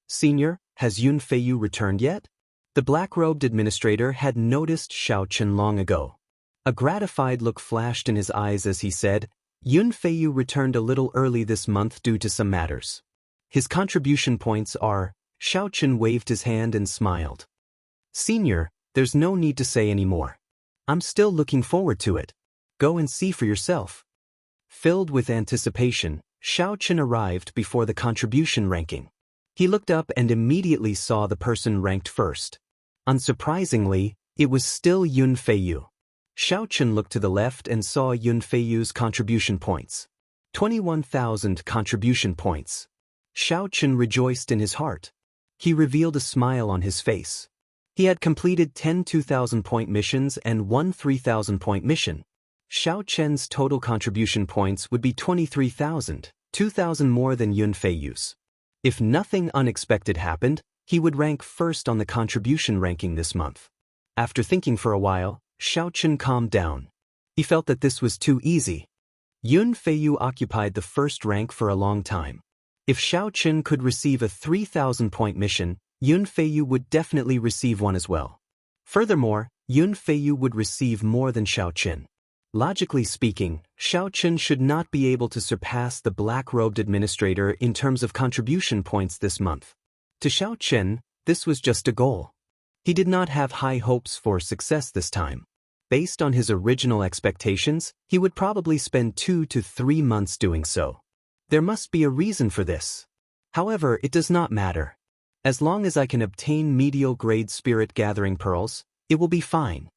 "Senior, has Yun Feiyu returned yet?" The black-robed administrator had noticed Xiao Chen long ago. A gratified look flashed in his eyes as he said, Yun Feiyu returned a little early this month due to some matters. His contribution points are. Xiaochen waved his hand and smiled. Senior, there's no need to say any more. I'm still looking forward to it. Go and see for yourself. Filled with anticipation, Xiaochen arrived before the contribution ranking. He looked up and immediately saw the person ranked first. Unsurprisingly, it was still Yun Feiyu. Xiaochen looked to the left and saw Yun Feiyu's contribution points. 21,000 contribution points. Xiaochen rejoiced in his heart. He revealed a smile on his face. He had completed 10 2,000-point missions and one 3,000-point mission. Xiaochen's total contribution points would be 23,000, 2,000 more than Yun Feiyu's. If nothing unexpected happened, he would rank first on the contribution ranking this month. After thinking for a while, Xiaochen calmed down. He felt that this was too easy. Yun Feiyu occupied the first rank for a long time. If Xiaochen could receive a 3,000-point mission, Yun Feiyu would definitely receive one as well. Furthermore, Yun Feiyu would receive more than Xiaochen. Logically speaking, Xiaochen should not be able to surpass the black-robed administrator in terms of contribution points this month. To Xiaochen, this was just a goal. He did not have high hopes for success this time. Based on his original expectations, he would probably spend 2 to 3 months doing so. There must be a reason for this. However, it does not matter. As long as I can obtain medial-grade spirit-gathering pearls, it will be fine.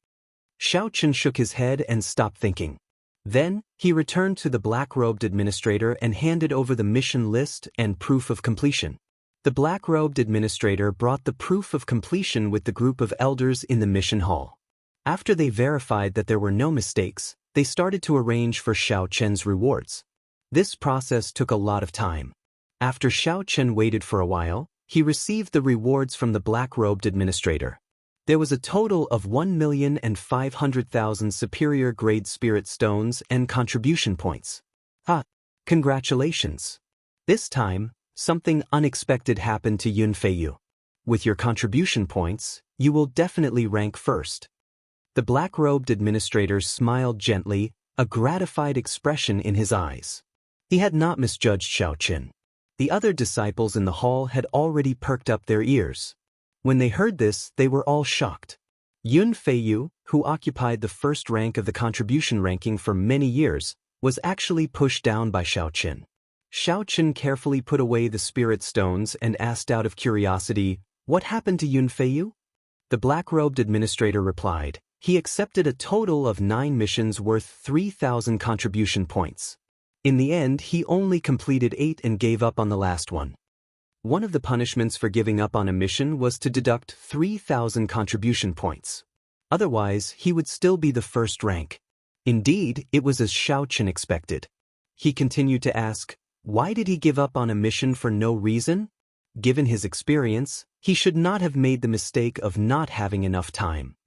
Xiaochen shook his head and stopped thinking. Then, he returned to the black-robed administrator and handed over the mission list and proof of completion. The black-robed administrator brought the proof of completion with the group of elders in the mission hall. After they verified that there were no mistakes, they started to arrange for Xiaochen's rewards. This process took a lot of time. After Xiaochen waited for a while, he received the rewards from the black-robed administrator. There was a total of 1,500,000 superior-grade spirit stones and contribution points. Congratulations! This time, something unexpected happened to Yun Feiyu. With your contribution points, you will definitely rank first. The black-robed administrator smiled gently, a gratified expression in his eyes. He had not misjudged Xiaochen. The other disciples in the hall had already perked up their ears. When they heard this, they were all shocked. Yun Feiyu, who occupied the first rank of the contribution ranking for many years, was actually pushed down by Xiaochen. Xiaochen carefully put away the spirit stones and asked out of curiosity, "What happened to Yun Feiyu?" The black-robed administrator replied, "He accepted a total of 9 missions worth 3,000 contribution points. In the end, he only completed 8 and gave up on the last one." One of the punishments for giving up on a mission was to deduct 3,000 contribution points. Otherwise, he would still be the first rank. Indeed, it was as Xiaochen expected. He continued to ask, why did he give up on a mission for no reason? Given his experience, he should not have made the mistake of not having enough time.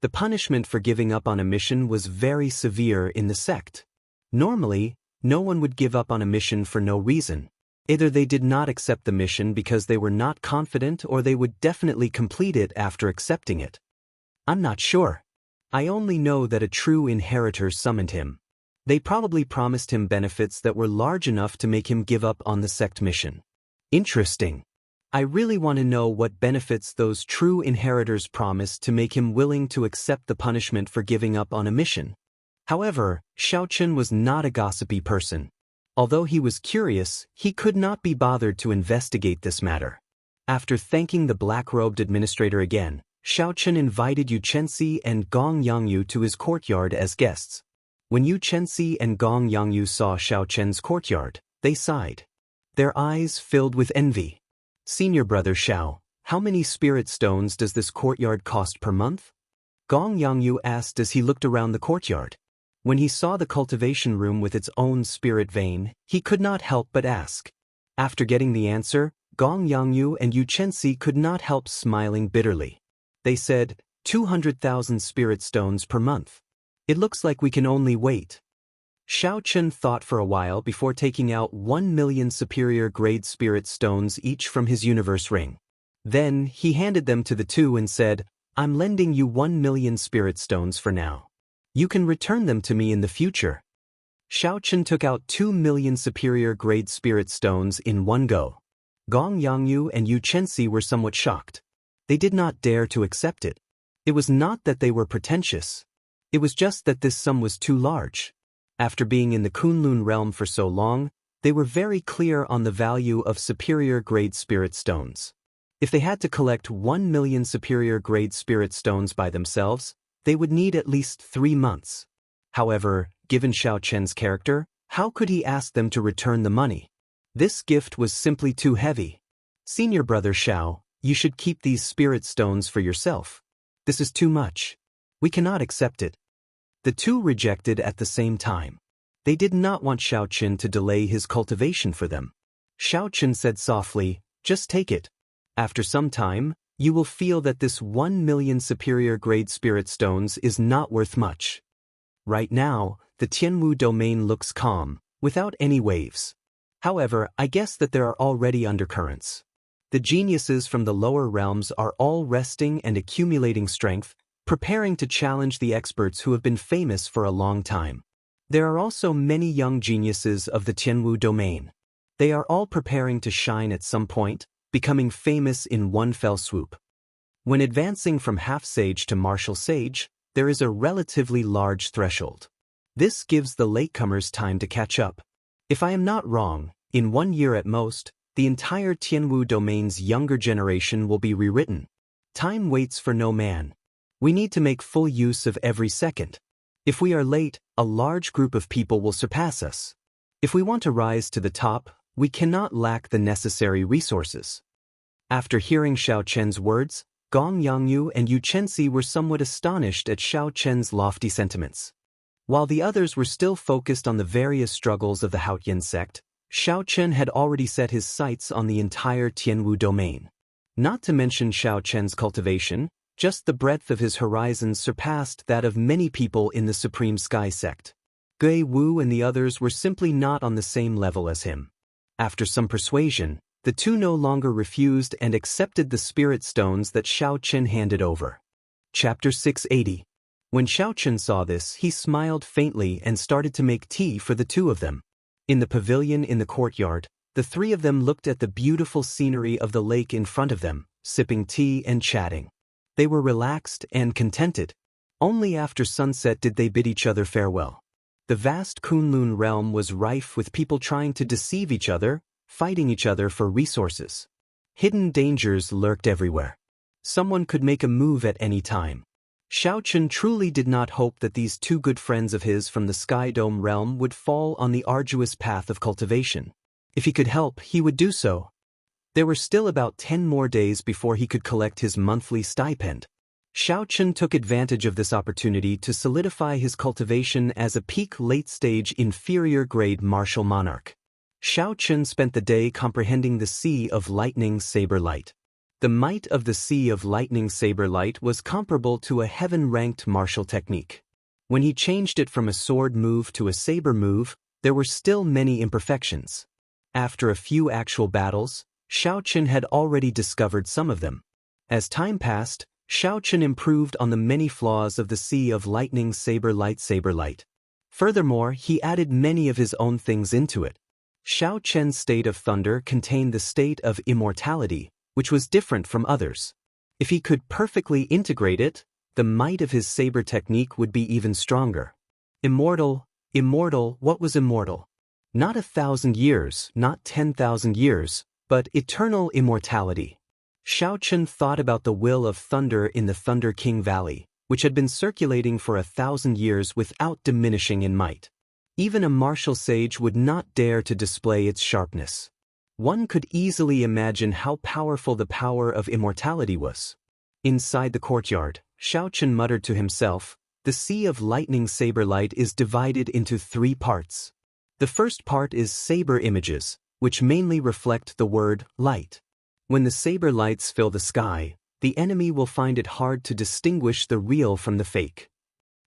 The punishment for giving up on a mission was very severe in the sect. Normally, no one would give up on a mission for no reason. Either they did not accept the mission because they were not confident, or they would definitely complete it after accepting it. I'm not sure. I only know that a true inheritor summoned him. They probably promised him benefits that were large enough to make him give up on the sect mission. Interesting. I really want to know what benefits those true inheritors promised to make him willing to accept the punishment for giving up on a mission. However, Xiaochen was not a gossipy person. Although he was curious, he could not be bothered to investigate this matter. After thanking the black-robed administrator again, Xiaochen invited Yu Chenxi and Gong Yangyu to his courtyard as guests. When Yu Chenxi and Gong Yangyu saw Xiaochen's courtyard, they sighed. Their eyes filled with envy. "Senior brother Xiao, how many spirit stones does this courtyard cost per month?" Gong Yangyu asked as he looked around the courtyard. When he saw the cultivation room with its own spirit vein, he could not help but ask. After getting the answer, Gong Yangyu and Yu Chenxi could not help smiling bitterly. They said, 200,000 spirit stones per month. It looks like we can only wait. Xiaochen thought for a while before taking out 1 million superior-grade spirit stones each from his universe ring. Then, he handed them to the two and said, "I'm lending you 1 million spirit stones for now. You can return them to me in the future." Xiao took out 2 million superior-grade spirit stones in one go. Gong Yangyu and Yu Chenxi were somewhat shocked. They did not dare to accept it. It was not that they were pretentious. It was just that this sum was too large. After being in the Kunlun realm for so long, they were very clear on the value of superior-grade spirit stones. If they had to collect 1 million superior-grade spirit stones by themselves, they would need at least 3 months. However, given Xiao's character, how could he ask them to return the money? This gift was simply too heavy. Senior brother Xiao, you should keep these spirit stones for yourself. This is too much. We cannot accept it. The two rejected at the same time. They did not want Xiao to delay his cultivation for them. Xiao said softly, just take it. After some time, you will feel that this 1 million superior-grade spirit stones is not worth much. Right now, the Tianwu domain looks calm, without any waves. However, I guess that there are already undercurrents. The geniuses from the lower realms are all resting and accumulating strength, preparing to challenge the experts who have been famous for a long time. There are also many young geniuses of the Tianwu domain. They are all preparing to shine at some point, becoming famous in one fell swoop. When advancing from half-sage to martial sage, there is a relatively large threshold. This gives the latecomers time to catch up. If I am not wrong, in 1 year at most, the entire Tianwu domain's younger generation will be rewritten. Time waits for no man. We need to make full use of every second. If we are late, a large group of people will surpass us. If we want to rise to the top, we cannot lack the necessary resources. After hearing Xiao's words, Gong Yangyu and Yu Chenxi were somewhat astonished at Xiao's lofty sentiments. While the others were still focused on the various struggles of the Haotian sect, Xiao had already set his sights on the entire Tianwu domain. Not to mention Xiao's cultivation, just the breadth of his horizons surpassed that of many people in the Supreme Sky sect. Gui Wu and the others were simply not on the same level as him. After some persuasion, the two no longer refused and accepted the spirit stones that Xiao handed over. Chapter 680. When Xiao saw this, he smiled faintly and started to make tea for the two of them. In the pavilion in the courtyard, the three of them looked at the beautiful scenery of the lake in front of them, sipping tea and chatting. They were relaxed and contented. Only after sunset did they bid each other farewell. The vast Kunlun realm was rife with people trying to deceive each other, fighting each other for resources. Hidden dangers lurked everywhere. Someone could make a move at any time. Xiao truly did not hope that these two good friends of his from the Sky Dome realm would fall on the arduous path of cultivation. If he could help, he would do so. There were still about 10 more days before he could collect his monthly stipend. Xiao took advantage of this opportunity to solidify his cultivation as a peak late-stage inferior-grade martial monarch. Xiao spent the day comprehending the Sea of Lightning Saber Light. The might of the Sea of Lightning Saber Light was comparable to a heaven-ranked martial technique. When he changed it from a sword move to a saber move, there were still many imperfections. After a few actual battles, Xiao had already discovered some of them. As time passed, Xiao improved on the many flaws of the Sea of Lightning Saber Light. Furthermore, he added many of his own things into it. Xiao's state of thunder contained the state of immortality, which was different from others. If he could perfectly integrate it, the might of his saber technique would be even stronger. Immortal, what was immortal? Not 1,000 years, not 10,000 years, but eternal immortality. Xiao thought about the will of thunder in the Thunder King Valley, which had been circulating for 1,000 years without diminishing in might. Even a martial sage would not dare to display its sharpness. One could easily imagine how powerful the power of immortality was. Inside the courtyard, Xiao muttered to himself, the Sea of Lightning Saber Light is divided into 3 parts. The first part is saber images, which mainly reflect the word light. When the saber lights fill the sky, the enemy will find it hard to distinguish the real from the fake.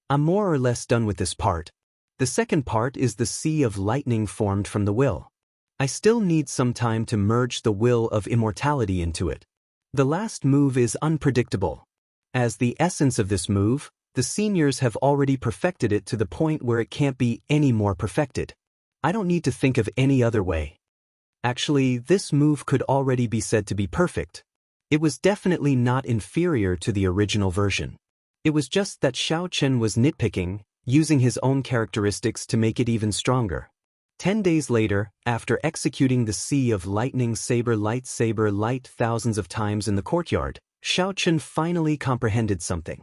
I'm more or less done with this part. The second part is the Sea of Lightning formed from the will. I still need some time to merge the will of immortality into it. The last move is unpredictable. As the essence of this move, The seniors have already perfected it to the point where it can't be any more perfected. I don't need to think of any other way. Actually, this move could already be said to be perfect. It was definitely not inferior to the original version. It was just that Xiao Chen was nitpicking, using his own characteristics to make it even stronger. 10 days later, after executing the Sea of Lightning Saber Light thousands of times in the courtyard, Xiao Chen finally comprehended something.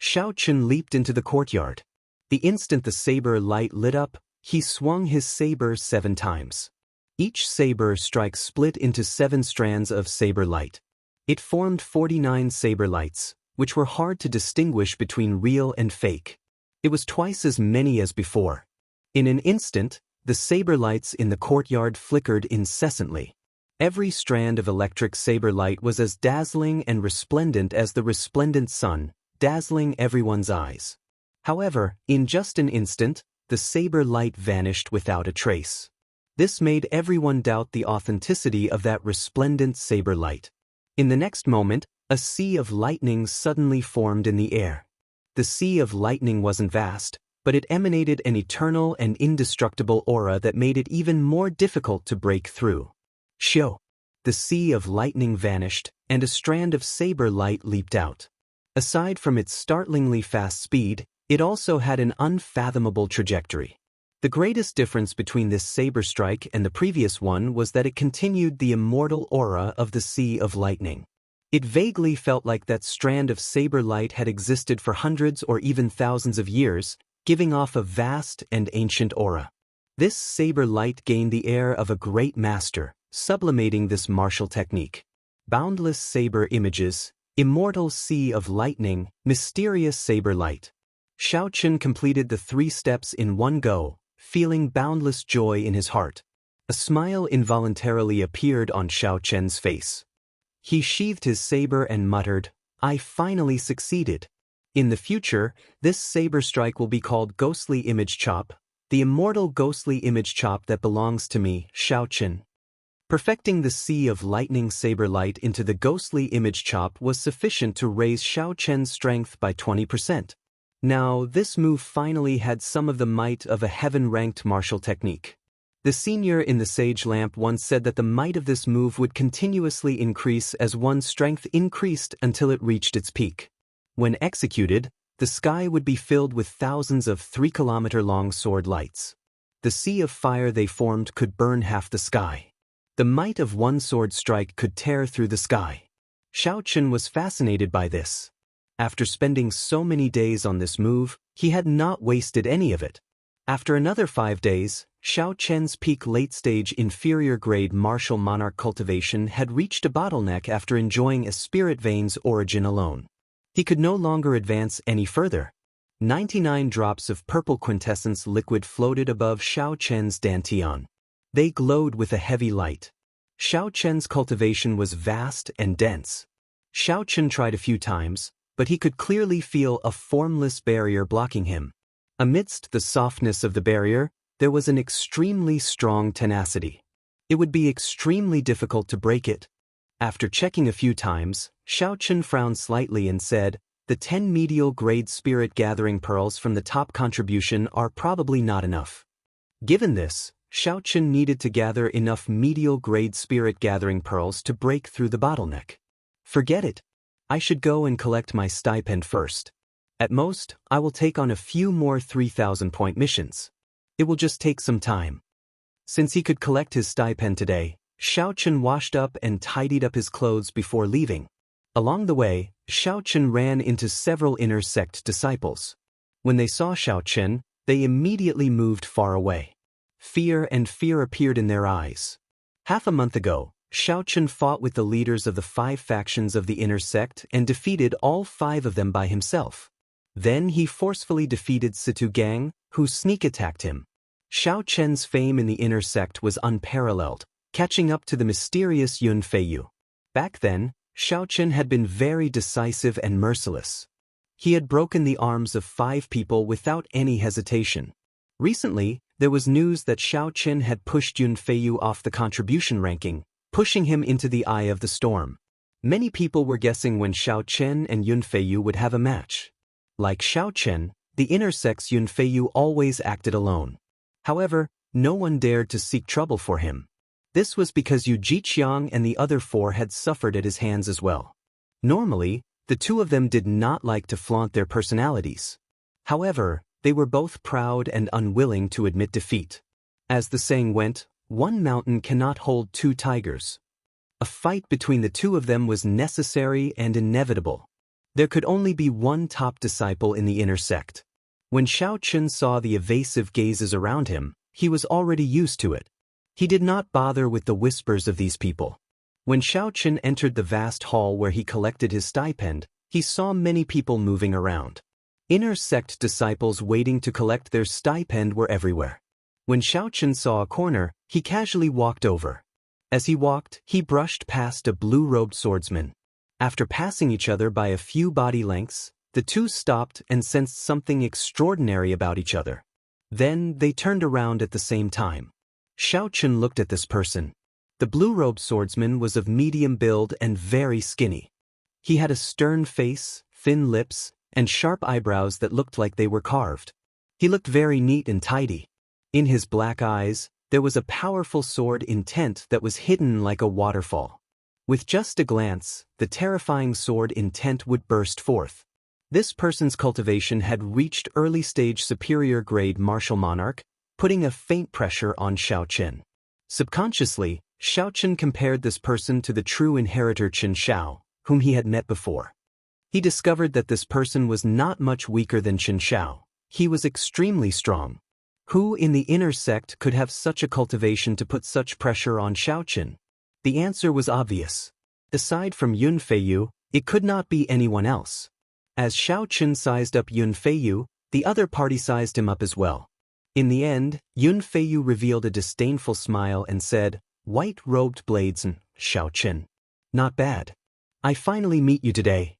Xiao Chen leaped into the courtyard. The instant the saber light lit up, he swung his saber 7 times. Each saber strike split into 7 strands of saber light. It formed 49 saber lights, which were hard to distinguish between real and fake. It was twice as many as before. In an instant, the saber lights in the courtyard flickered incessantly. Every strand of electric saber light was as dazzling and resplendent as the resplendent sun, dazzling everyone's eyes. However, in just an instant, the saber light vanished without a trace. This made everyone doubt the authenticity of that resplendent saber light. In the next moment, a sea of lightning suddenly formed in the air. The sea of lightning wasn't vast, but it emanated an eternal and indestructible aura that made it even more difficult to break through. Shoo! The sea of lightning vanished, and a strand of saber light leaped out. Aside from its startlingly fast speed, it also had an unfathomable trajectory. The greatest difference between this saber strike and the previous one was that it continued the immortal aura of the Sea of Lightning. It vaguely felt like that strand of saber light had existed for hundreds or even thousands of years, giving off a vast and ancient aura. This saber light gained the air of a great master, sublimating this martial technique. Boundless saber images, immortal Sea of Lightning, mysterious saber light. Xiao Chen completed the 3 steps in one go, feeling boundless joy in his heart. A smile involuntarily appeared on Xiao Chen's face. He sheathed his saber and muttered, "I finally succeeded. In the future, this saber strike will be called Ghostly Image Chop, the immortal ghostly image chop that belongs to me, Xiao Chen." Perfecting the Sea of Lightning saber light into the ghostly image chop was sufficient to raise Xiao Chen's strength by 20%. Now, this move finally had some of the might of a heaven-ranked martial technique. The senior in the Sage Lamp once said that the might of this move would continuously increase as one's strength increased until it reached its peak. When executed, the sky would be filled with thousands of 3-kilometer-long sword lights. The sea of fire they formed could burn half the sky. The might of one sword strike could tear through the sky. Xiao Chen was fascinated by this. After spending so many days on this move, he had not wasted any of it. After another 5 days, Xiao Chen's peak late-stage inferior-grade martial monarch cultivation had reached a bottleneck after enjoying a spirit vein's origin alone. He could no longer advance any further. 99 drops of purple quintessence liquid floated above Xiao Chen's dantian. They glowed with a heavy light. Xiao Chen's cultivation was vast and dense. Xiao Chen tried a few times, but he could clearly feel a formless barrier blocking him. Amidst the softness of the barrier, there was an extremely strong tenacity. It would be extremely difficult to break it. After checking a few times, Xiao Chen frowned slightly and said, "The 10 medial grade spirit gathering pearls from the top contribution are probably not enough." Given this, Xiao Chen needed to gather enough medial grade spirit gathering pearls to break through the bottleneck. Forget it. I should go and collect my stipend first. At most, I will take on a few more 3,000-point missions. It will just take some time. Since he could collect his stipend today, Xiao Chen washed up and tidied up his clothes before leaving. Along the way, Xiao Chen ran into several inner sect disciples. When they saw Xiao Chen, they immediately moved far away. Fear appeared in their eyes. Half a month ago, Xiao Chen fought with the leaders of the 5 factions of the inner sect and defeated all 5 of them by himself. Then he forcefully defeated Situ Gang, who sneak attacked him. Xiao Chen's fame in the inner sect was unparalleled, catching up to the mysterious Yun Feiyu. Back then, Xiao Chen had been very decisive and merciless. He had broken the arms of 5 people without any hesitation. Recently, there was news that Xiao Chen had pushed Yun Feiyu off the contribution ranking, pushing him into the eye of the storm. Many people were guessing when Xiao Chen and Yun Feiyu would have a match. Like Xiaochen, the inner sex Yunfeiyu always acted alone. However, no one dared to seek trouble for him. This was because Yu Jiqiang and the other four had suffered at his hands as well. Normally, the two of them did not like to flaunt their personalities. However, they were both proud and unwilling to admit defeat. As the saying went, one mountain cannot hold two tigers. A fight between the two of them was necessary and inevitable. There could only be one top disciple in the inner sect. When Xiaochen saw the evasive gazes around him, he was already used to it. He did not bother with the whispers of these people. When Xiaochen entered the vast hall where he collected his stipend, he saw many people moving around. Inner sect disciples waiting to collect their stipend were everywhere. When Xiaochen saw a corner, he casually walked over. As he walked, he brushed past a blue-robed swordsman. After passing each other by a few body lengths, the two stopped and sensed something extraordinary about each other. Then they turned around at the same time. Xiaochen looked at this person. The blue-robed swordsman was of medium build and very skinny. He had a stern face, thin lips, and sharp eyebrows that looked like they were carved. He looked very neat and tidy. In his black eyes, there was a powerful sword intent that was hidden like a waterfall. With just a glance, the terrifying sword intent would burst forth. This person's cultivation had reached early-stage superior-grade martial monarch, putting a faint pressure on Xiaochen. Subconsciously, Xiaochen compared this person to the true inheritor Qin Shao, whom he had met before. He discovered that this person was not much weaker than Qin Shao. He was extremely strong. Who in the inner sect could have such a cultivation to put such pressure on Xiaochen? The answer was obvious. Aside from Yunfeiyu, it could not be anyone else. As Xiaochen sized up Yunfeiyu, the other party sized him up as well. In the end, Yunfeiyu revealed a disdainful smile and said, "White-robed blades and Xiaochen. Not bad. I finally meet you today."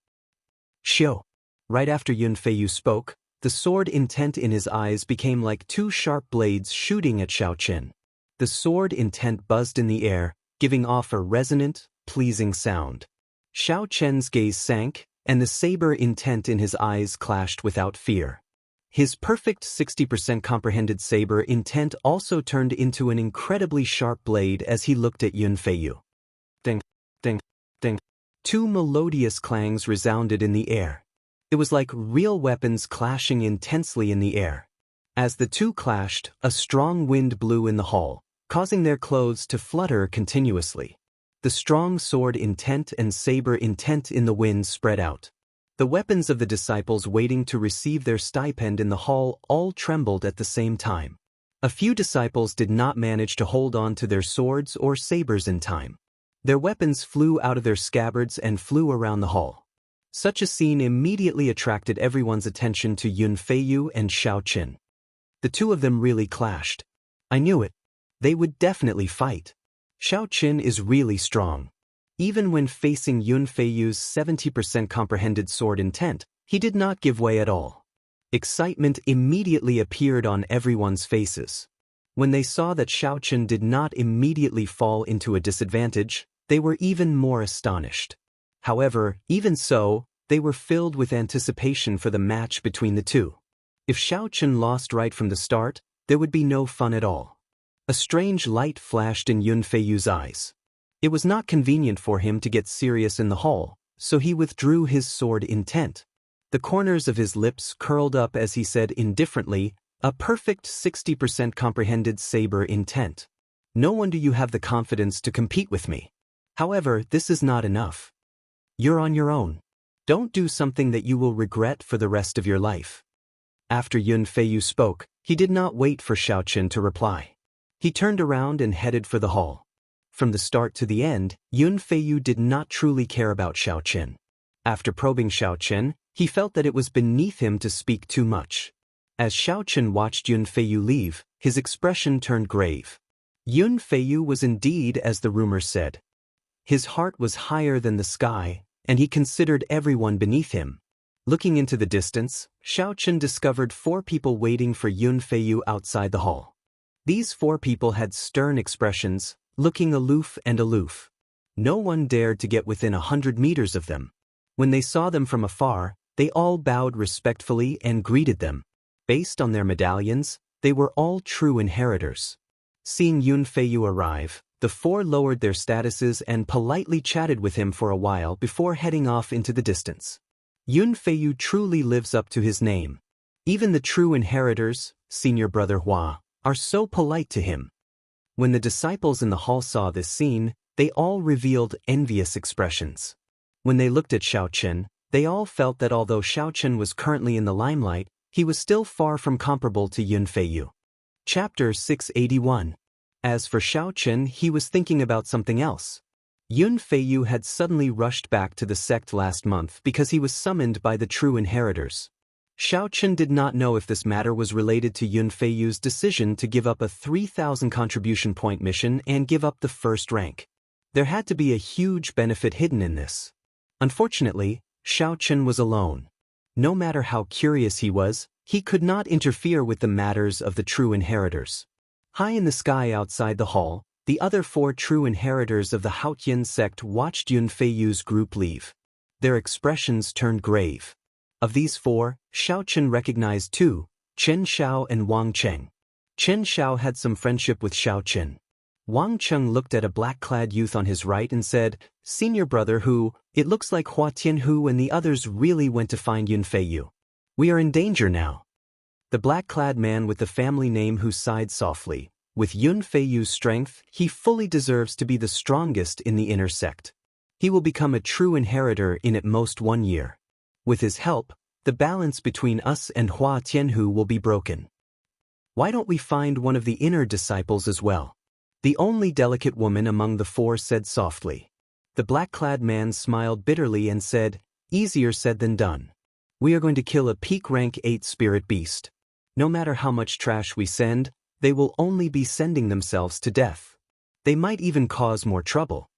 Xiao. Right after Yunfeiyu spoke, the sword intent in his eyes became like two sharp blades shooting at Xiaochen. The sword intent buzzed in the air, giving off a resonant, pleasing sound. Xiaochen's gaze sank, and the saber intent in his eyes clashed without fear. His perfect 60% comprehended saber intent also turned into an incredibly sharp blade as he looked at Yunfeiyu. Ding, ding, ding. Two melodious clangs resounded in the air. It was like real weapons clashing intensely in the air. As the two clashed, a strong wind blew in the hall, causing their clothes to flutter continuously. The strong sword intent and saber intent in the wind spread out. The weapons of the disciples waiting to receive their stipend in the hall all trembled at the same time. A few disciples did not manage to hold on to their swords or sabers in time. Their weapons flew out of their scabbards and flew around the hall. Such a scene immediately attracted everyone's attention to Yunfeiyu and Xiaochen. The two of them really clashed. I knew it. They would definitely fight. Xiaochen is really strong. Even when facing Yunfeiyu's 70% comprehended sword intent, he did not give way at all. Excitement immediately appeared on everyone's faces. When they saw that Xiaochen did not immediately fall into a disadvantage, they were even more astonished. However, even so, they were filled with anticipation for the match between the two. If Xiaochen lost right from the start, there would be no fun at all. A strange light flashed in Yunfeiyu's eyes. It was not convenient for him to get serious in the hall, so he withdrew his sword intent. The corners of his lips curled up as he said indifferently, "A perfect 60% comprehended saber intent. No wonder you have the confidence to compete with me. However, this is not enough. You're on your own. Don't do something that you will regret for the rest of your life." After Yunfeiyu spoke, he did not wait for Xiaochen to reply. He turned around and headed for the hall. From the start to the end, Yunfeiyu did not truly care about Xiaochen. After probing Xiaochen, he felt that it was beneath him to speak too much. As Xiaochen watched Yunfeiyu leave, his expression turned grave. Yunfeiyu was indeed as the rumors said. His heart was higher than the sky, and he considered everyone beneath him. Looking into the distance, Xiaochen discovered 4 people waiting for Yunfeiyu outside the hall. These 4 people had stern expressions, looking aloof and aloof. No one dared to get within 100 meters of them. When they saw them from afar, They all bowed respectfully and greeted them. Based on their medallions, they were all true inheritors. Seeing Yun Feiyu arrive, the four lowered their statuses and politely chatted with him for a while before heading off into the distance. Yun Feiyu truly lives up to his name. Even the true inheritors, senior brother Hua, are so polite to him. When the disciples in the hall saw this scene, they all revealed envious expressions. When they looked at Xiaochen, they all felt that although Xiaochen was currently in the limelight, he was still far from comparable to Yun Feiyu. Chapter 681. As for Xiaochen, he was thinking about something else. Yun Feiyu had suddenly rushed back to the sect last month because he was summoned by the true inheritors. Xiaochen did not know if this matter was related to Yun Feiyu's decision to give up a 3,000 contribution point mission and give up the first rank. There had to be a huge benefit hidden in this. Unfortunately, Xiaochen was alone. No matter how curious he could not interfere with the matters of the true inheritors. High in the sky outside the hall, the other four true inheritors of the Haotian sect watched Yun Feiyu's group leave. Their expressions turned grave. Of these four, Xiaochen recognized two, Chen Xiao and Wang Cheng. Chen Xiao had some friendship with Xiaochen. Wang Cheng looked at a black-clad youth on his right and said, "Senior brother Hu, it looks like Hua Tianhu and the others really went to find Yun Feiyu. We are in danger now." The black-clad man with the family name Hu sighed softly. With Yun Feiyu's strength, he fully deserves to be the strongest in the inner sect. He will become a true inheritor in at most 1 year. With his help, the balance between us and Hua Tianhu will be broken. Why don't we find one of the inner disciples as well? The only delicate woman among the four said softly. The black-clad man smiled bitterly and said, "Easier said than done. We are going to kill a peak rank 8 spirit beast. No matter how much trash we send, they will only be sending themselves to death. They might even cause more trouble."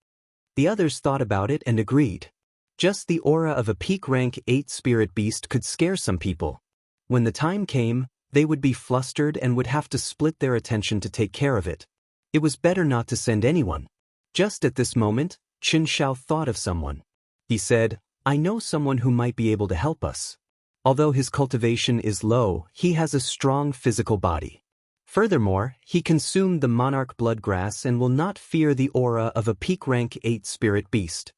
The others thought about it and agreed. Just the aura of a peak rank 8 spirit beast could scare some people. When the time came, they would be flustered and would have to split their attention to take care of it. It was better not to send anyone. Just at this moment, Chen Xiao thought of someone. He said, "I know someone who might be able to help us. Although his cultivation is low, he has a strong physical body. Furthermore, he consumed the monarch blood grass and will not fear the aura of a peak rank 8 spirit beast."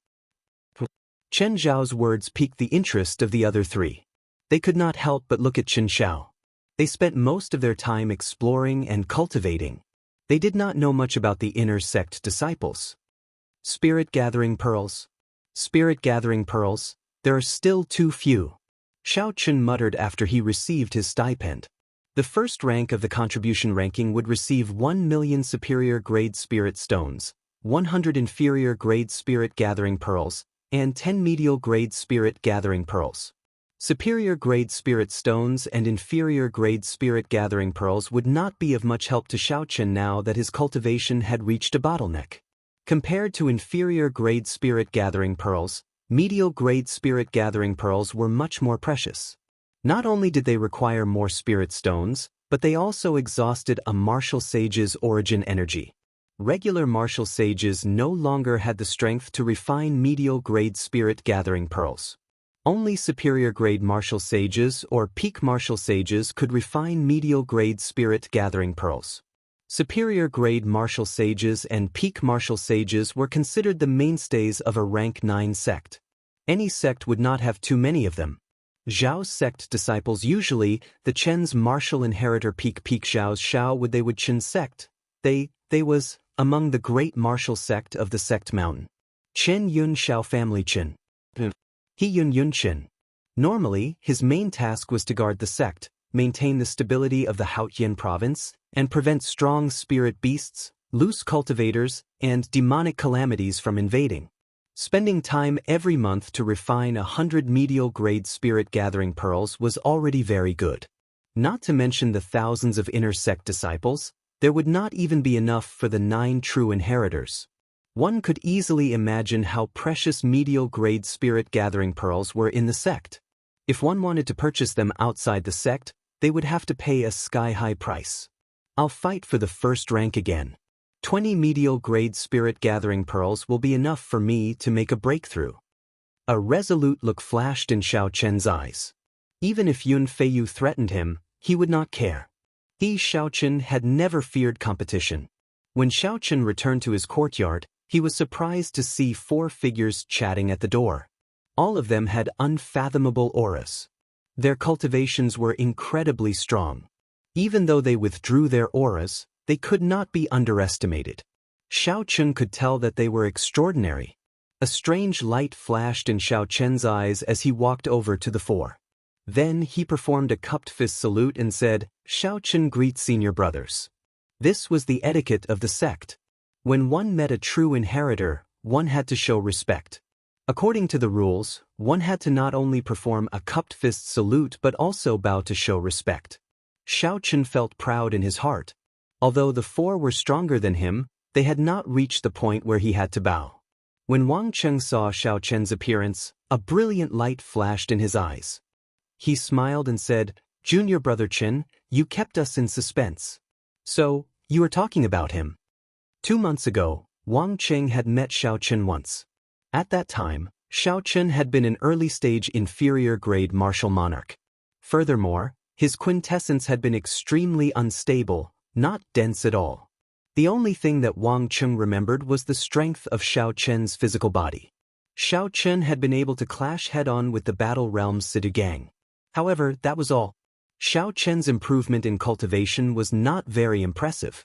Chen Xiao's words piqued the interest of the other three. They could not help but look at Chen Xiao. They spent most of their time exploring and cultivating. They did not know much about the inner sect disciples. Spirit gathering pearls. Spirit gathering pearls, there are still too few. Xiaochen muttered after he received his stipend. The first rank of the contribution ranking would receive 1 million superior grade spirit stones, 100 inferior grade spirit gathering pearls, and 10 medial grade spirit gathering pearls. Superior grade spirit stones and inferior grade spirit gathering pearls would not be of much help to Xiaochen now that his cultivation had reached a bottleneck. Compared to inferior grade spirit gathering pearls, medial grade spirit gathering pearls were much more precious. Not only did they require more spirit stones, but they also exhausted a martial sage's origin energy. Regular martial sages no longer had the strength to refine medial grade spirit gathering pearls. Only superior grade martial sages or peak martial sages could refine medial grade spirit gathering pearls. Superior grade martial sages and peak martial sages were considered the mainstays of a rank 9 sect. Any sect would not have too many of them. Zhao's sect disciples usually, the Chen's martial inheritor peak Xiao's Xiao would Chen sect. They was among the great martial sect of the sect mountain. Chen Yun Xiao family Chen. He Yun Chen. Normally, his main task was to guard the sect, maintain the stability of the Haotian province, and prevent strong spirit beasts, loose cultivators, and demonic calamities from invading. Spending time every month to refine 100 medial grade spirit gathering pearls was already very good. Not to mention the thousands of inner sect disciples, there would not even be enough for the 9 true inheritors. One could easily imagine how precious medial grade spirit gathering pearls were in the sect. If one wanted to purchase them outside the sect, they would have to pay a sky-high price. I'll fight for the first rank again. 20 medial grade spirit gathering pearls will be enough for me to make a breakthrough. A resolute look flashed in Xiao Chen's eyes. Even if Yun Feiyu threatened him, he would not care. He, Xiao Chen, had never feared competition. When Xiao Chen returned to his courtyard, he was surprised to see 4 figures chatting at the door. All of them had unfathomable auras. Their cultivations were incredibly strong. Even though they withdrew their auras, they could not be underestimated. Xiao Chen could tell that they were extraordinary. A strange light flashed in Xiao Chen's eyes as he walked over to the 4. Then he performed a cupped fist salute and said, "Xiao Chen greets senior brothers." This was the etiquette of the sect. When one met a true inheritor, one had to show respect. According to the rules, one had to not only perform a cupped fist salute but also bow to show respect. Xiao Chen felt proud in his heart. Although the 4 were stronger than him, they had not reached the point where he had to bow. When Wang Cheng saw Xiao Chen's appearance, a brilliant light flashed in his eyes. He smiled and said, "Junior brother Chen, you kept us in suspense. So, you are talking about him." 2 months ago, Wang Cheng had met Xiao Chen once. At that time, Xiao Chen had been an early-stage inferior-grade martial monarch. Furthermore, his quintessence had been extremely unstable, not dense at all. The only thing that Wang Cheng remembered was the strength of Xiao Chen's physical body. Xiao Chen had been able to clash head-on with the Battle Realm's Sidu Gang. However, that was all. Xiao Chen's improvement in cultivation was not very impressive.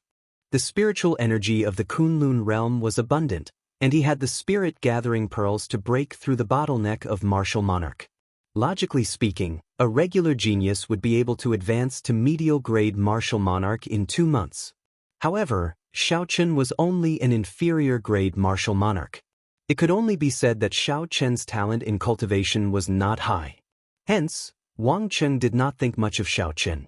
The spiritual energy of the Kunlun realm was abundant, and he had the spirit-gathering pearls to break through the bottleneck of martial monarch. Logically speaking, a regular genius would be able to advance to medial-grade martial monarch in 2 months. However, Xiao Chen was only an inferior-grade martial monarch. It could only be said that Xiao Chen's talent in cultivation was not high. Hence, Wang Cheng did not think much of Xiao Chen.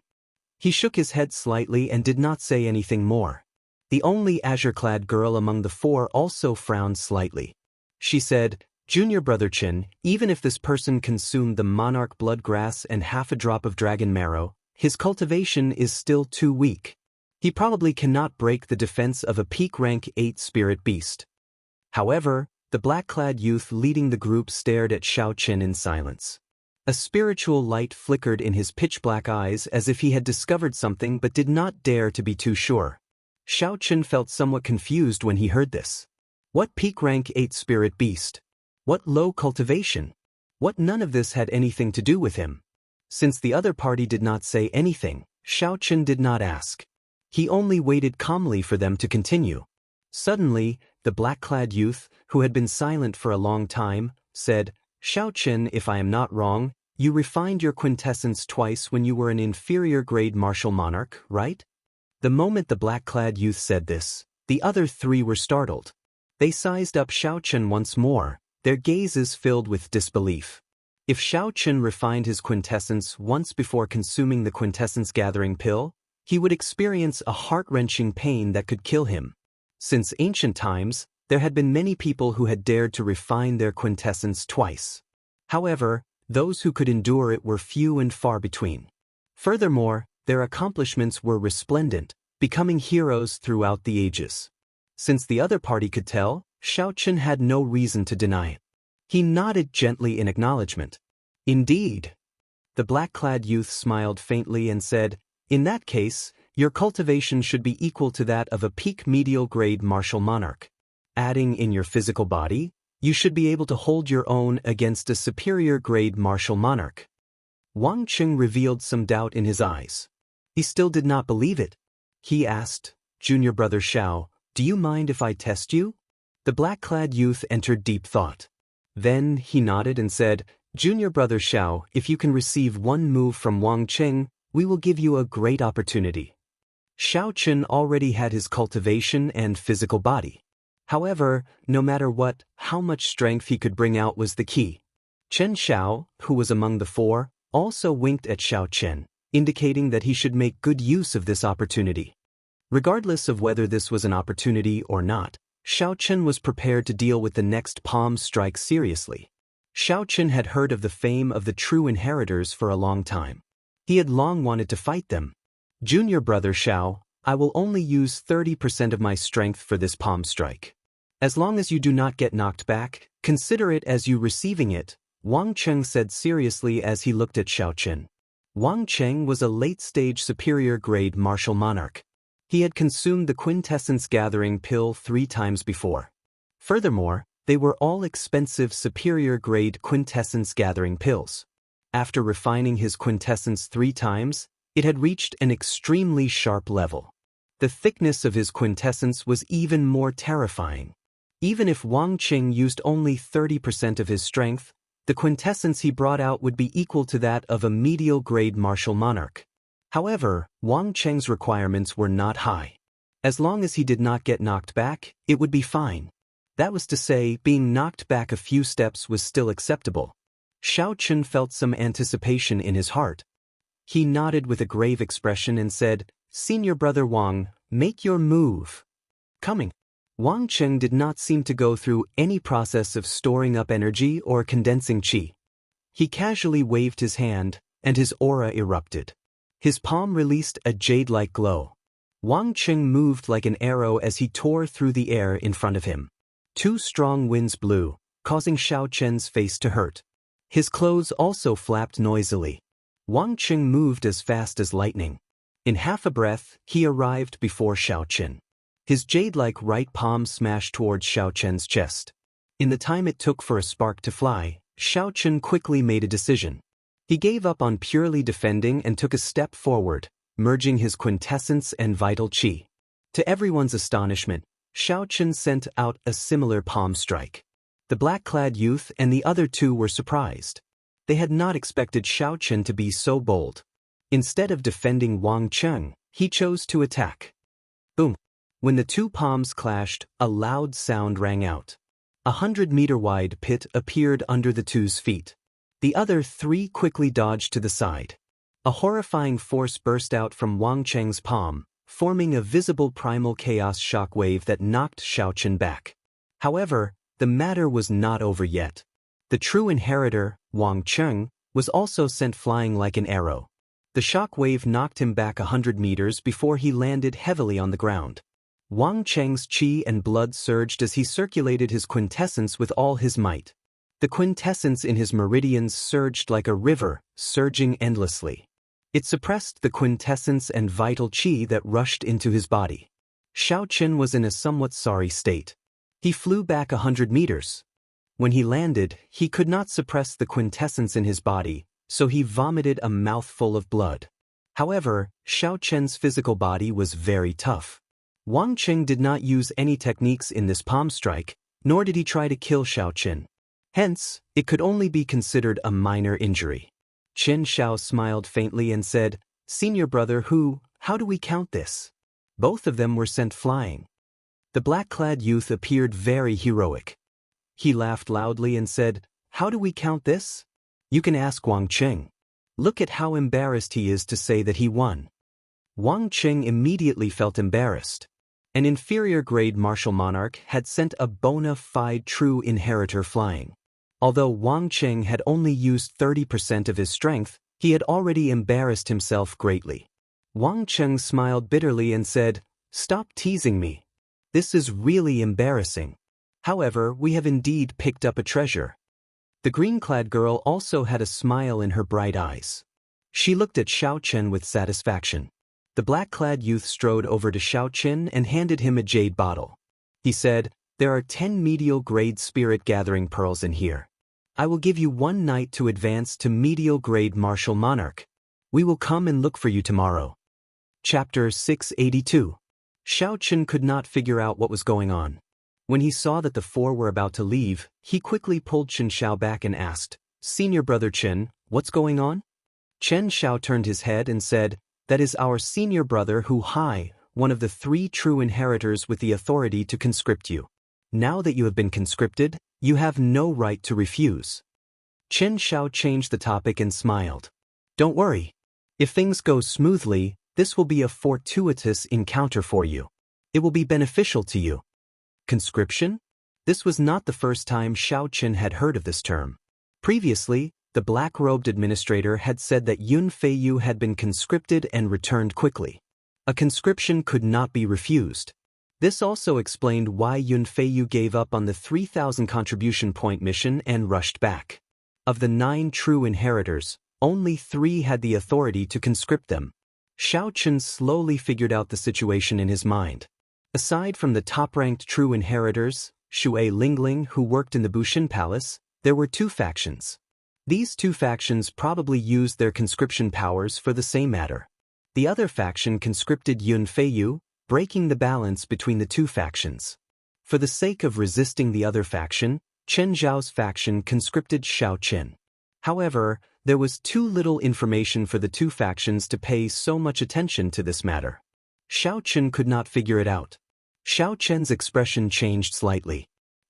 He shook his head slightly and did not say anything more. The only azure-clad girl among the 4 also frowned slightly. She said, "Junior brother Chen, even if this person consumed the monarch bloodgrass and half a drop of dragon marrow, his cultivation is still too weak. He probably cannot break the defense of a peak rank 8 spirit beast." However, the black-clad youth leading the group stared at Xiao Chen in silence. A spiritual light flickered in his pitch-black eyes as if he had discovered something but did not dare to be too sure. Xiao Chen felt somewhat confused when he heard this. What peak rank 8 spirit beast? What low cultivation? What none of this had anything to do with him? Since the other party did not say anything, Xiao Chen did not ask. He only waited calmly for them to continue. Suddenly, the black-clad youth, who had been silent for a long time, said, "Xiao Chen, if I am not wrong, you refined your quintessence twice when you were an inferior-grade martial monarch, right?" The moment the black-clad youth said this, the other 3 were startled. They sized up Xiao Chen once more, their gazes filled with disbelief. If Xiao Chen refined his quintessence once before consuming the quintessence-gathering pill, he would experience a heart-wrenching pain that could kill him. Since ancient times, there had been many people who had dared to refine their quintessence twice. However, those who could endure it were few and far between. Furthermore, their accomplishments were resplendent, becoming heroes throughout the ages. Since the other party could tell, Xiao Chen had no reason to deny it. He nodded gently in acknowledgement. "Indeed." The black-clad youth smiled faintly and said, "In that case, your cultivation should be equal to that of a peak medial-grade martial monarch. Adding in your physical body, you should be able to hold your own against a superior-grade martial monarch." Wang Cheng revealed some doubt in his eyes. He still did not believe it. He asked, "Junior brother Xiao, do you mind if I test you?" The black-clad youth entered deep thought. Then he nodded and said, "Junior brother Xiao, if you can receive one move from Wang Cheng, we will give you a great opportunity." Xiao Chen already had his cultivation and physical body. However, no matter how much strength he could bring out was the key. Chen Xiao, who was among the 4, also winked at Xiao Chen, indicating that he should make good use of this opportunity. Regardless of whether this was an opportunity or not, Xiao Chen was prepared to deal with the next palm strike seriously. Xiao Chen had heard of the fame of the true inheritors for a long time. He had long wanted to fight them. "Junior brother Xiao, I will only use 30% of my strength for this palm strike." As long as you do not get knocked back, consider it as you receiving it, Wang Cheng said seriously as he looked at Xiaochen. Wang Cheng was a late-stage superior-grade martial monarch. He had consumed the quintessence gathering pill 3 times before. Furthermore, they were all expensive superior-grade quintessence gathering pills. After refining his quintessence 3 times, it had reached an extremely sharp level. The thickness of his quintessence was even more terrifying. Even if Wang Cheng used only 30% of his strength, the quintessence he brought out would be equal to that of a medial-grade martial monarch. However, Wang Cheng's requirements were not high. As long as he did not get knocked back, it would be fine. That was to say, being knocked back a few steps was still acceptable. Xiaochen felt some anticipation in his heart. He nodded with a grave expression and said, "Senior brother Wang, make your move." Coming. Wang Cheng did not seem to go through any process of storing up energy or condensing qi. He casually waved his hand, and his aura erupted. His palm released a jade-like glow. Wang Cheng moved like an arrow as he tore through the air in front of him. 2 strong winds blew, causing Xiaochen's face to hurt. His clothes also flapped noisily. Wang Cheng moved as fast as lightning. In half a breath, he arrived before Xiaochen. His jade-like right palm smashed towards Xiaochen's chest. In the time it took for a spark to fly, Xiaochen quickly made a decision. He gave up on purely defending and took a step forward, merging his quintessence and vital qi. To everyone's astonishment, Xiaochen sent out a similar palm strike. The black-clad youth and the other 2 were surprised. They had not expected Xiaochen to be so bold. Instead of defending Wang Cheng, he chose to attack. Boom! When the 2 palms clashed, a loud sound rang out. 100-meter-wide pit appeared under the 2's feet. The other 3 quickly dodged to the side. A horrifying force burst out from Wang Cheng's palm, forming a visible primal chaos shockwave that knocked Xiaochen back. However, the matter was not over yet. The true inheritor, Wang Cheng, was also sent flying like an arrow. The shockwave knocked him back 100 meters before he landed heavily on the ground. Wang Cheng's qi and blood surged as he circulated his quintessence with all his might. The quintessence in his meridians surged like a river, surging endlessly. It suppressed the quintessence and vital qi that rushed into his body. Xiaochen was in a somewhat sorry state. He flew back 100 meters. When he landed, he could not suppress the quintessence in his body, so he vomited a mouthful of blood. However, Xiaochen's physical body was very tough. Wang Cheng did not use any techniques in this palm strike, nor did he try to kill Xiaochen. Hence, it could only be considered a minor injury. Chen Xiao smiled faintly and said, "Senior brother how do we count this?" Both of them were sent flying. The black-clad youth appeared very heroic. He laughed loudly and said, "How do we count this? You can ask Wang Cheng. Look at how embarrassed he is to say that he won." Wang Cheng immediately felt embarrassed. An inferior-grade martial monarch had sent a bona fide true inheritor flying. Although Wang Cheng had only used 30% of his strength, he had already embarrassed himself greatly. Wang Cheng smiled bitterly and said, "Stop teasing me. This is really embarrassing. However, we have indeed picked up a treasure." The green-clad girl also had a smile in her bright eyes. She looked at Xiaochen with satisfaction. The black-clad youth strode over to Xiaochen and handed him a jade bottle. He said, "There are 10 medial-grade spirit-gathering pearls in here. I will give you 1 night to advance to medial-grade martial monarch. We will come and look for you tomorrow." Chapter 682. Xiaochen could not figure out what was going on. When he saw that the 4 were about to leave, he quickly pulled Chen Xiao back and asked, "Senior brother Chen, what's going on?" Chen Xiao turned his head and said, "That is our senior brother one of the 3 true inheritors with the authority to conscript you. Now that you have been conscripted, you have no right to refuse." Chen Xiao changed the topic and smiled. "Don't worry. If things go smoothly, this will be a fortuitous encounter for you. It will be beneficial to you." Conscription? This was not the first time Xiaochen had heard of this term. Previously, the black-robed administrator had said that Yun Feiyu had been conscripted and returned quickly. A conscription could not be refused. This also explained why Yun Feiyu gave up on the 3,000 contribution point mission and rushed back. Of the 9 true inheritors, only 3 had the authority to conscript them. Xiao Chen slowly figured out the situation in his mind. Aside from the top-ranked true inheritors, Shui Lingling, who worked in the Bushin Palace, there were 2 factions. These 2 factions probably used their conscription powers for the same matter. The other faction conscripted Yun Feiyu, breaking the balance between the 2 factions. For the sake of resisting the other faction, Chen Zhao's faction conscripted Xiao Chen. However, there was too little information for the 2 factions to pay so much attention to this matter. Xiao Chen could not figure it out. Xiao Chen's expression changed slightly.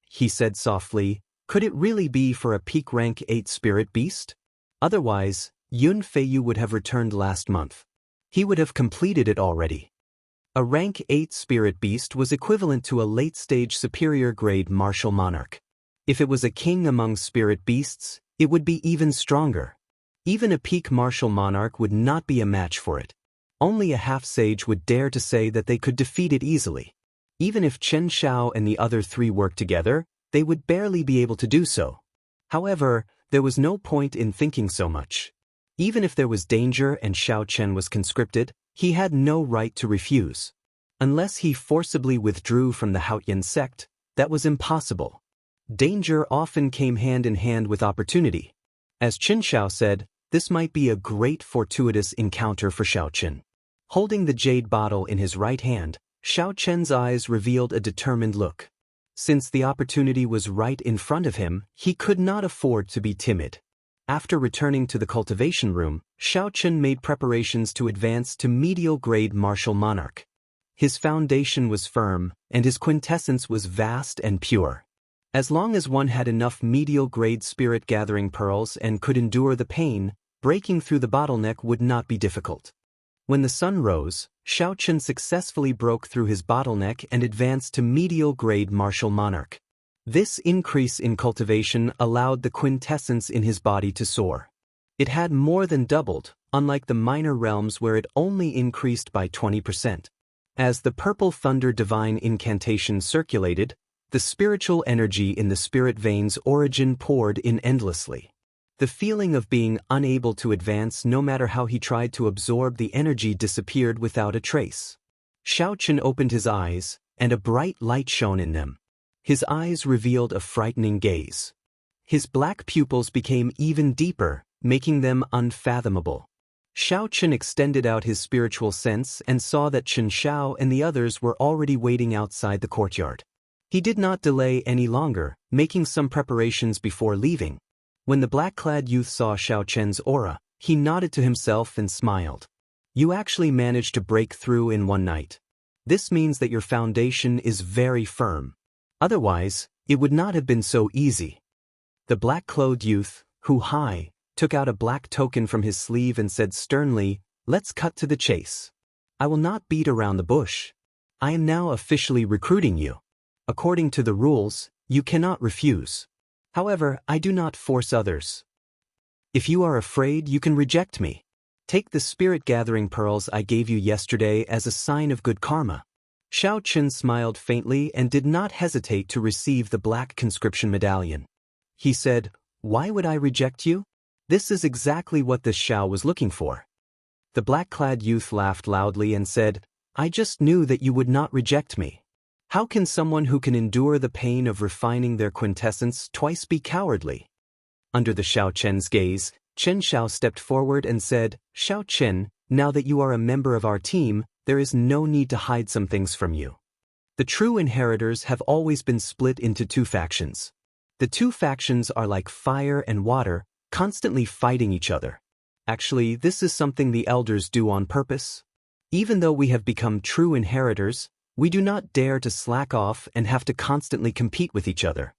He said softly, "Could it really be for a peak rank 8 spirit beast? Otherwise, Yun Feiyu would have returned last month. He would have completed it already." A rank 8 spirit beast was equivalent to a late-stage superior grade martial monarch. If it was a king among spirit beasts, it would be even stronger. Even a peak martial monarch would not be a match for it. Only a half-sage would dare to say that they could defeat it easily. Even if Chen Xiao and the other 3 worked together, they would barely be able to do so. However, there was no point in thinking so much. Even if there was danger and Xiao Chen was conscripted, he had no right to refuse. Unless he forcibly withdrew from the Haotian sect, that was impossible. Danger often came hand in hand with opportunity. As Qin Xiao said, this might be a great fortuitous encounter for Xiao Chen. Holding the jade bottle in his right hand, Xiao Chen's eyes revealed a determined look. Since the opportunity was right in front of him, he could not afford to be timid. After returning to the cultivation room, Xiao Chen made preparations to advance to medial grade martial monarch. His foundation was firm, and his quintessence was vast and pure. As long as one had enough medial grade spirit gathering pearls and could endure the pain, breaking through the bottleneck would not be difficult. When the sun rose, Xiao Chen successfully broke through his bottleneck and advanced to medial grade martial monarch. This increase in cultivation allowed the quintessence in his body to soar. It had more than doubled, unlike the minor realms where it only increased by 20%. As the purple thunder divine incantation circulated, the spiritual energy in the spirit veins origin poured in endlessly. The feeling of being unable to advance no matter how he tried to absorb the energy disappeared without a trace. Xiao Chen opened his eyes, and a bright light shone in them. His eyes revealed a frightening gaze. His black pupils became even deeper, making them unfathomable. Xiao Chen extended out his spiritual sense and saw that Chen Xiao and the others were already waiting outside the courtyard. He did not delay any longer, making some preparations before leaving. When the black-clad youth saw Xiao Chen's aura, he nodded to himself and smiled. "You actually managed to break through in one night. This means that your foundation is very firm. Otherwise, it would not have been so easy." The black-clothed youth, Hu Hai, took out a black token from his sleeve and said sternly, "Let's cut to the chase. I will not beat around the bush. I am now officially recruiting you. According to the rules, you cannot refuse. However, I do not force others. If you are afraid, you can reject me. Take the spirit-gathering pearls I gave you yesterday as a sign of good karma." Xiao Chen smiled faintly and did not hesitate to receive the black conscription medallion. He said, "Why would I reject you? This is exactly what this Xiao was looking for." The black-clad youth laughed loudly and said, "I just knew that you would not reject me. How can someone who can endure the pain of refining their quintessence twice be cowardly?" Under the Xiao Chen's gaze, Chen Xiao stepped forward and said, "Xiao Chen, now that you are a member of our team, there is no need to hide some things from you. The true inheritors have always been split into 2 factions. The 2 factions are like fire and water, constantly fighting each other. Actually, this is something the elders do on purpose. Even though we have become true inheritors, we do not dare to slack off and have to constantly compete with each other.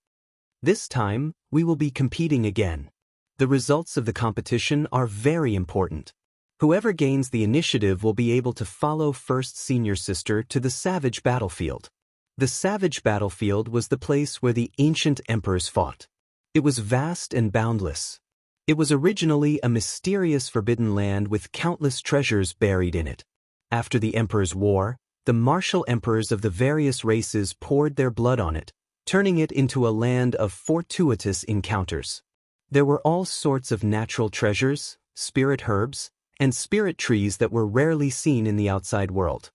This time, we will be competing again. The results of the competition are very important. Whoever gains the initiative will be able to follow First Senior Sister to the Savage Battlefield. The Savage Battlefield was the place where the ancient emperors fought. It was vast and boundless. It was originally a mysterious forbidden land with countless treasures buried in it. After the emperor's war, The martial emperors of the various races poured their blood on it, turning it into a land of fortuitous encounters. There were all sorts of natural treasures, spirit herbs, and spirit trees that were rarely seen in the outside world.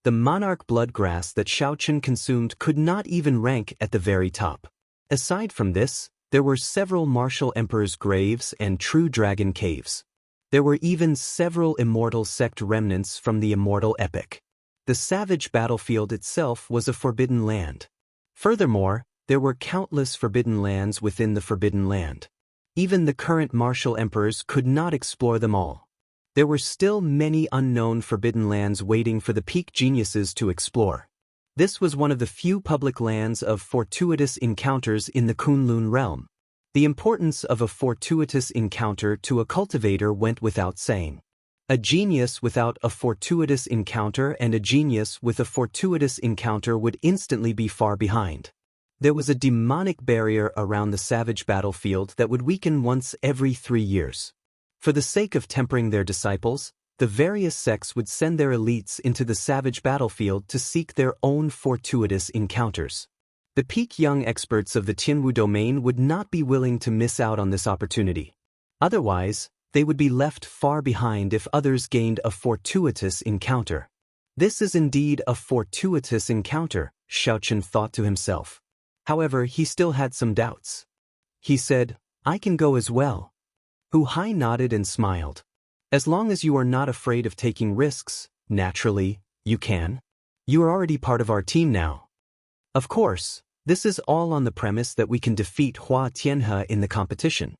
The monarch bloodgrass that Xiaochen consumed could not even rank at the very top. Aside from this, there were several martial emperors' graves and true dragon caves. There were even several immortal sect remnants from the immortal epic. The savage battlefield itself was a forbidden land. Furthermore, there were countless forbidden lands within the forbidden land. Even the current martial emperors could not explore them all. There were still many unknown forbidden lands waiting for the peak geniuses to explore. This was one of the few public lands of fortuitous encounters in the Kunlun realm. The importance of a fortuitous encounter to a cultivator went without saying. A genius without a fortuitous encounter and a genius with a fortuitous encounter would instantly be far behind. There was a demonic barrier around the savage battlefield that would weaken once every 3 years. For the sake of tempering their disciples, the various sects would send their elites into the savage battlefield to seek their own fortuitous encounters. The peak young experts of the Tianwu domain would not be willing to miss out on this opportunity. Otherwise, they would be left far behind if others gained a fortuitous encounter. This is indeed a fortuitous encounter, Xiaochen thought to himself. However, he still had some doubts. He said, I can go as well. Hu Hai nodded and smiled. As long as you are not afraid of taking risks, naturally, you can. You are already part of our team now. Of course, this is all on the premise that we can defeat Hua Tianhe in the competition.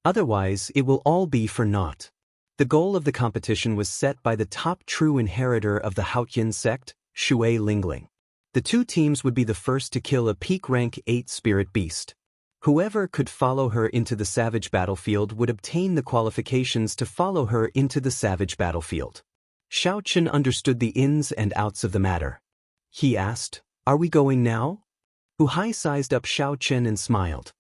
Otherwise, it will all be for naught. The goal of the competition was set by the top true inheritor of the Haotian sect, Shui Lingling. The two teams would be the first to kill a peak rank 8 spirit beast. Whoever could follow her into the savage battlefield would obtain the qualifications to follow her into the savage battlefield. Xiaochen understood the ins and outs of the matter. He asked, Are we going now? Hu Hai sized up Xiaochen and smiled.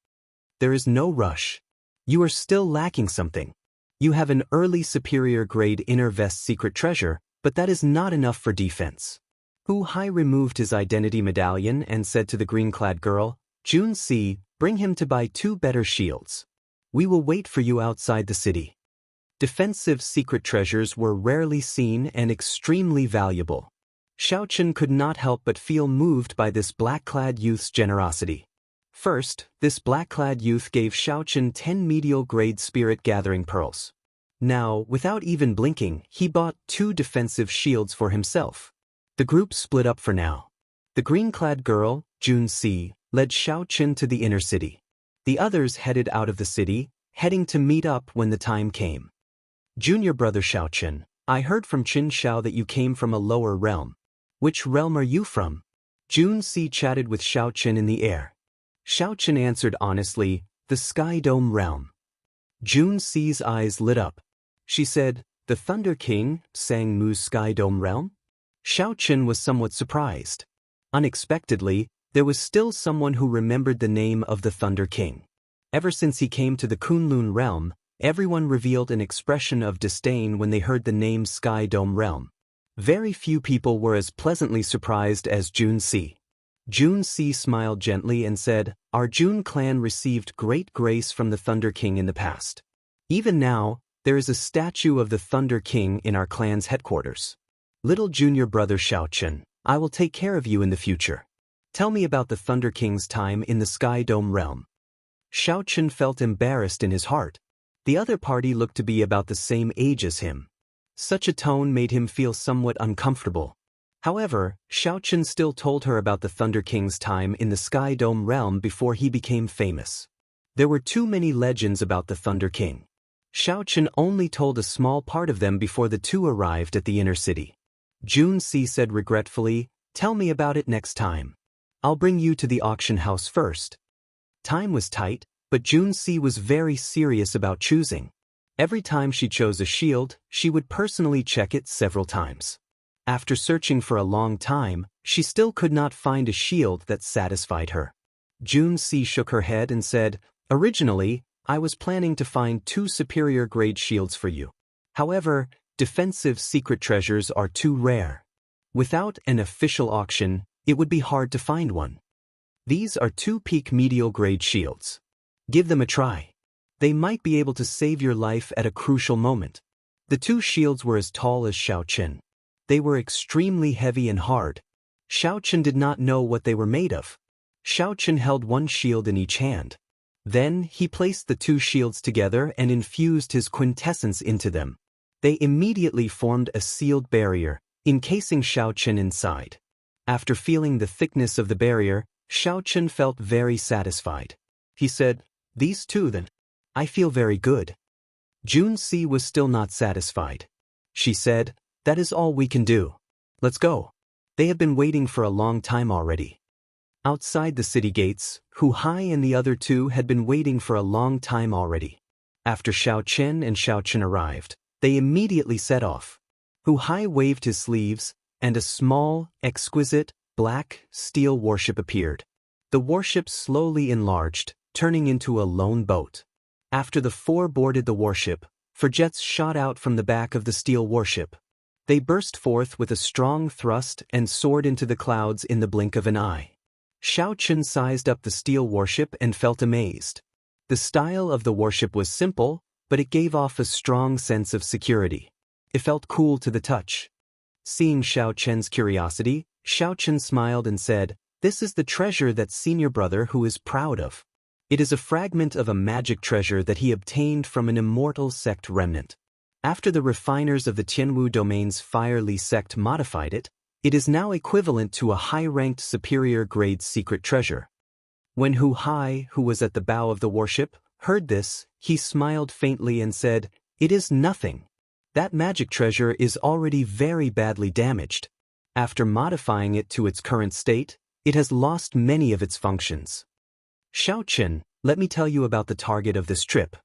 There is no rush. You are still lacking something. You have an early superior grade inner vest secret treasure, but that is not enough for defense. Hu Hai removed his identity medallion and said to the green-clad girl, Jun Si, bring him to buy 2 better shields. We will wait for you outside the city. Defensive secret treasures were rarely seen and extremely valuable. Xiaochen could not help but feel moved by this black-clad youth's generosity. First, this black-clad youth gave Xiaochen 10 medial-grade spirit-gathering pearls. Now, without even blinking, he bought 2 defensive shields for himself. The group split up for now. The green-clad girl, Jun Si, led Xiaochen to the inner city. The others headed out of the city, heading to meet up when the time came. Junior brother Xiaochen, I heard from Qin Xiao that you came from a lower realm. Which realm are you from? Jun Si chatted with Xiaochen in the air. Xiaochen answered honestly, the Sky Dome realm. Jun Si's eyes lit up. She said, the Thunder King, Sang Mu's Sky Dome realm? Xiaochen was somewhat surprised. Unexpectedly, there was still someone who remembered the name of the Thunder King. Ever since he came to the Kunlun realm, everyone revealed an expression of disdain when they heard the name Sky Dome realm. Very few people were as pleasantly surprised as Jun Si. Jun Si smiled gently and said, Our Jun clan received great grace from the Thunder King in the past. Even now, there is a statue of the Thunder King in our clan's headquarters. Little junior brother Xiaochen, I will take care of you in the future. Tell me about the Thunder King's time in the Sky Dome realm. Xiaochen felt embarrassed in his heart. The other party looked to be about the same age as him. Such a tone made him feel somewhat uncomfortable. However, Xiaochen still told her about the Thunder King's time in the Sky Dome realm before he became famous. There were too many legends about the Thunder King. Xiaochen only told a small part of them before the two arrived at the inner city. Jun Si said regretfully, Tell me about it next time. I'll bring you to the auction house first. Time was tight, but Jun Si was very serious about choosing. Every time she chose a shield, she would personally check it several times. After searching for a long time, she still could not find a shield that satisfied her. Jun Si shook her head and said, Originally, I was planning to find 2 superior grade shields for you. However, defensive secret treasures are too rare. Without an official auction, it would be hard to find one. These are 2 peak medial grade shields. Give them a try. They might be able to save your life at a crucial moment. The 2 shields were as tall as Xiaochen. They were extremely heavy and hard. Xiaochen did not know what they were made of. Xiaochen held 1 shield in each hand. Then he placed the 2 shields together and infused his quintessence into them. They immediately formed a sealed barrier, encasing Xiaochen inside. After feeling the thickness of the barrier, Xiaochen felt very satisfied. He said, "These 2 then. I feel very good." Junsi was still not satisfied. She said, "That is all we can do. Let's go. They have been waiting for a long time already." Outside the city gates, Hu Hai and the other 2 had been waiting for a long time already. After Xiaochen and Xiaochen arrived, they immediately set off. Hu Hai waved his sleeves, and a small, exquisite, black, steel warship appeared. The warship slowly enlarged, turning into a lone boat. After the 4 boarded the warship, 4 jets shot out from the back of the steel warship. They burst forth with a strong thrust and soared into the clouds in the blink of an eye. Xiaochen sized up the steel warship and felt amazed. The style of the warship was simple, but it gave off a strong sense of security. It felt cool to the touch. Seeing Xiaochen's curiosity, Xiaochen smiled and said, "This is the treasure that senior brother who is proud of. It is a fragment of a magic treasure that he obtained from an immortal sect remnant. After the refiners of the Tianwu domain's Fire Li sect modified it, it is now equivalent to a high-ranked superior-grade secret treasure." When Hu Hai, who was at the bow of the warship, heard this, he smiled faintly and said, "It is nothing. That magic treasure is already very badly damaged. After modifying it to its current state, it has lost many of its functions." "Xiaochen, let me tell you about the target of this trip.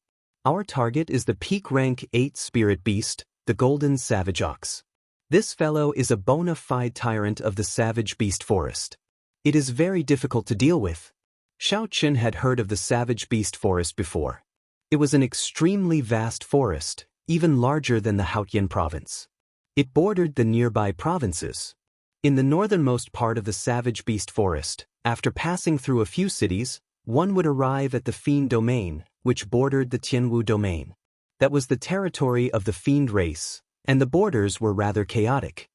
Our target is the peak rank 8 spirit beast, the Golden Savage Ox. This fellow is a bona fide tyrant of the Savage Beast Forest. It is very difficult to deal with." Xiaochen had heard of the Savage Beast Forest before. It was an extremely vast forest, even larger than the Haotian province. It bordered the nearby provinces. In the northernmost part of the Savage Beast Forest, after passing through a few cities, one would arrive at the Fiend Domain, which bordered the Tianwu Domain. That was the territory of the Fiend race, and the borders were rather chaotic.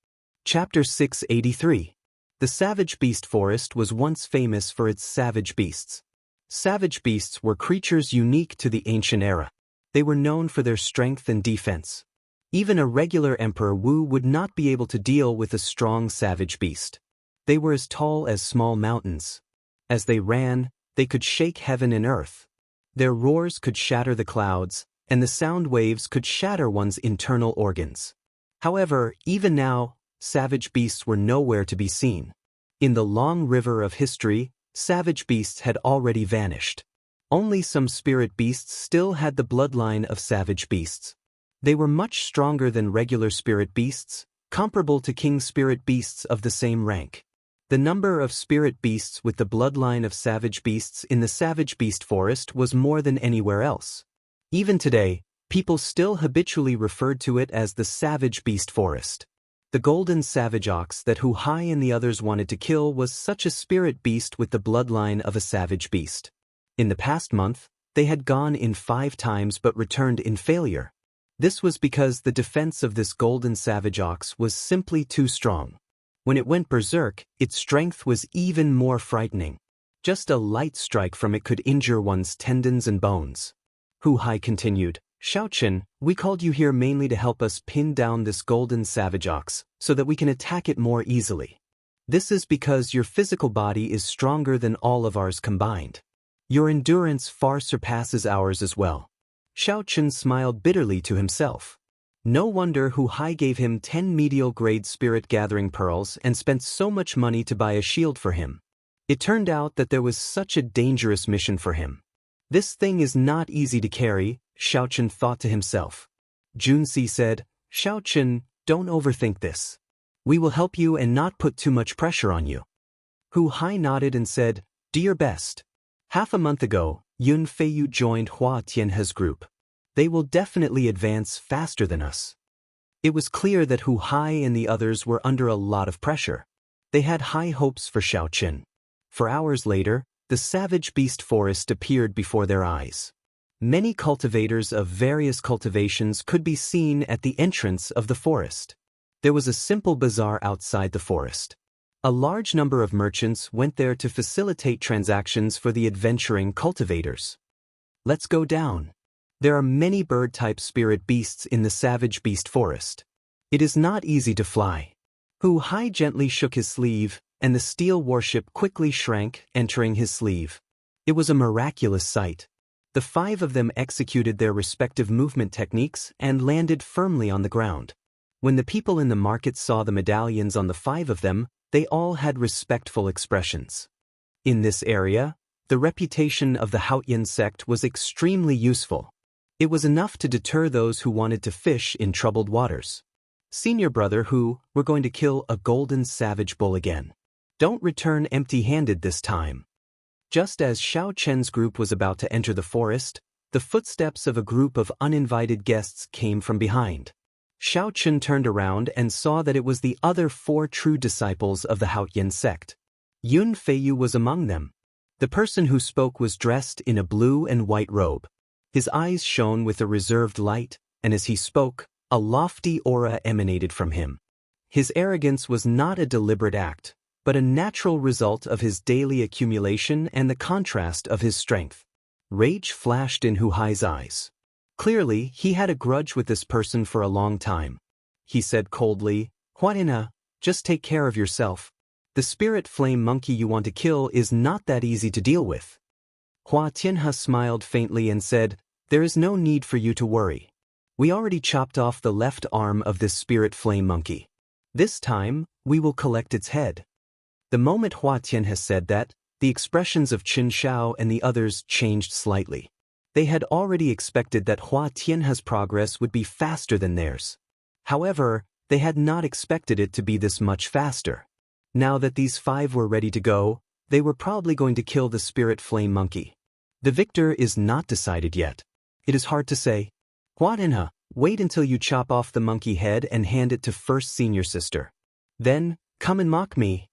Chapter 683. The Savage Beast Forest was once famous for its savage beasts. Savage beasts were creatures unique to the ancient era. They were known for their strength and defense. Even a regular Emperor Wu would not be able to deal with a strong savage beast. They were as tall as small mountains. As they ran, they could shake heaven and earth. Their roars could shatter the clouds, and the sound waves could shatter one's internal organs. However, even now, savage beasts were nowhere to be seen. In the long river of history, savage beasts had already vanished. Only some spirit beasts still had the bloodline of savage beasts. They were much stronger than regular spirit beasts, comparable to king spirit beasts of the same rank. The number of spirit beasts with the bloodline of savage beasts in the Savage Beast Forest was more than anywhere else. Even today, people still habitually referred to it as the Savage Beast Forest. The Golden Savage Ox that Hu Hai and the others wanted to kill was such a spirit beast with the bloodline of a savage beast. In the past month, they had gone in 5 times but returned in failure. This was because the defense of this Golden Savage Ox was simply too strong. When it went berserk, its strength was even more frightening. Just a light strike from it could injure one's tendons and bones. Hu Hai continued, "Xiaochen, we called you here mainly to help us pin down this Golden Savage Ox, so that we can attack it more easily. This is because your physical body is stronger than all of ours combined. Your endurance far surpasses ours as well." Xiaochen smiled bitterly to himself. No wonder Hu Hai gave him 10 medial-grade spirit-gathering pearls and spent so much money to buy a shield for him. It turned out that there was such a dangerous mission for him. This thing is not easy to carry, Xiaochen thought to himself. Junsi said, "Xiaochen, don't overthink this. We will help you and not put too much pressure on you." Hu Hai nodded and said, "Do your best. Half a month ago, Yun Feiyu joined Hua Tianhe's group. They will definitely advance faster than us." It was clear that Hu Hai and the others were under a lot of pressure. They had high hopes for Xiaoqun. For hours later, the savage beast forest appeared before their eyes. Many cultivators of various cultivations could be seen at the entrance of the forest. There was a simple bazaar outside the forest. A large number of merchants went there to facilitate transactions for the adventuring cultivators. Let's go down. There are many bird-type spirit beasts in the savage beast forest. It is not easy to fly. Hu Hai gently shook his sleeve, and the steel warship quickly shrank, entering his sleeve. It was a miraculous sight. The 5 of them executed their respective movement techniques and landed firmly on the ground. When the people in the market saw the medallions on the 5 of them, they all had respectful expressions. In this area, the reputation of the Haotian sect was extremely useful. It was enough to deter those who wanted to fish in troubled waters. Senior brother Hu, we're going to kill a golden savage bull again. Don't return empty-handed this time. Just as Xiao Chen's group was about to enter the forest, the footsteps of a group of uninvited guests came from behind. Xiao Chen turned around and saw that it was the other 4 true disciples of the Haotian sect. Yun Feiyu was among them. The person who spoke was dressed in a blue and white robe. His eyes shone with a reserved light, and as he spoke, a lofty aura emanated from him. His arrogance was not a deliberate act, but a natural result of his daily accumulation and the contrast of his strength. Rage flashed in Hu Hai's eyes. Clearly, he had a grudge with this person for a long time. He said coldly, "Huaina, just take care of yourself. The spirit flame monkey you want to kill is not that easy to deal with." Hua Tianhe smiled faintly and said, "There is no need for you to worry. We already chopped off the left arm of this spirit flame monkey. This time, we will collect its head." The moment Hua Tianhe said that, the expressions of Qin Shao and the others changed slightly. They had already expected that Hua Tianhe's progress would be faster than theirs. However, they had not expected it to be this much faster. Now that these 5 were ready to go, they were probably going to kill the spirit flame monkey. The victor is not decided yet. It is hard to say. Hua Tianhe, wait until you chop off the monkey head and hand it to first senior sister. Then, come and mock me.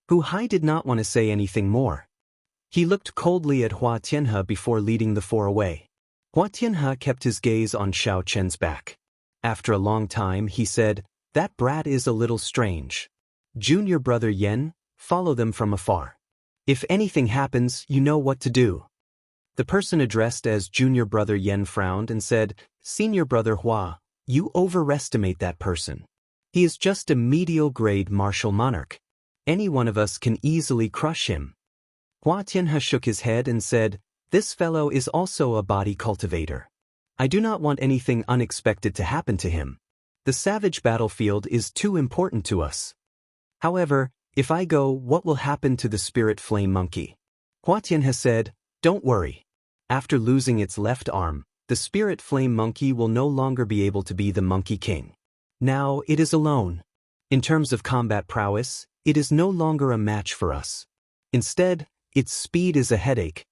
Hu Hai did not want to say anything more. He looked coldly at Hua Tianhe before leading the 4 away. Hua Tianhe kept his gaze on Xiao Chen's back. After a long time, he said, "That brat is a little strange. Junior brother Yen, follow them from afar. If anything happens, you know what to do." The person addressed as junior brother Yen frowned and said, "Senior brother Hua, you overestimate that person. He is just a medial grade martial monarch. Any one of us can easily crush him." Hua Tianhe shook his head and said, "This fellow is also a body cultivator. I do not want anything unexpected to happen to him. The savage battlefield is too important to us. However, if I go, what will happen to the spirit flame monkey?" Hua Tianhe said, "Don't worry. After losing its left arm, the spirit flame monkey will no longer be able to be the monkey king. Now it is alone. In terms of combat prowess, it is no longer a match for us. Instead, its speed is a headache."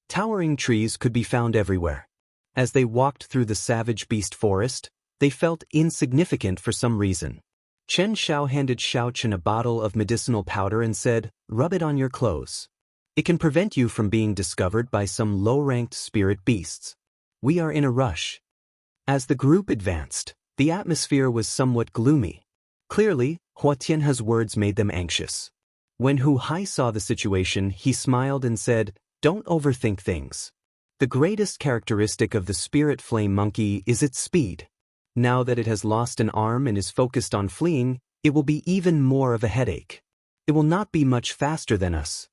Towering trees could be found everywhere. As they walked through the savage beast forest, they felt insignificant for some reason. Chen Xiao handed Xiao Chen a bottle of medicinal powder and said, "Rub it on your clothes. It can prevent you from being discovered by some low-ranked spirit beasts. We are in a rush." As the group advanced, the atmosphere was somewhat gloomy. Clearly, Hua Tianhe's words made them anxious. When Hu Hai saw the situation, he smiled and said, "Don't overthink things. The greatest characteristic of the spirit flame monkey is its speed. Now that it has lost an arm and is focused on fleeing, it will be even more of a headache. It will not be much faster than us.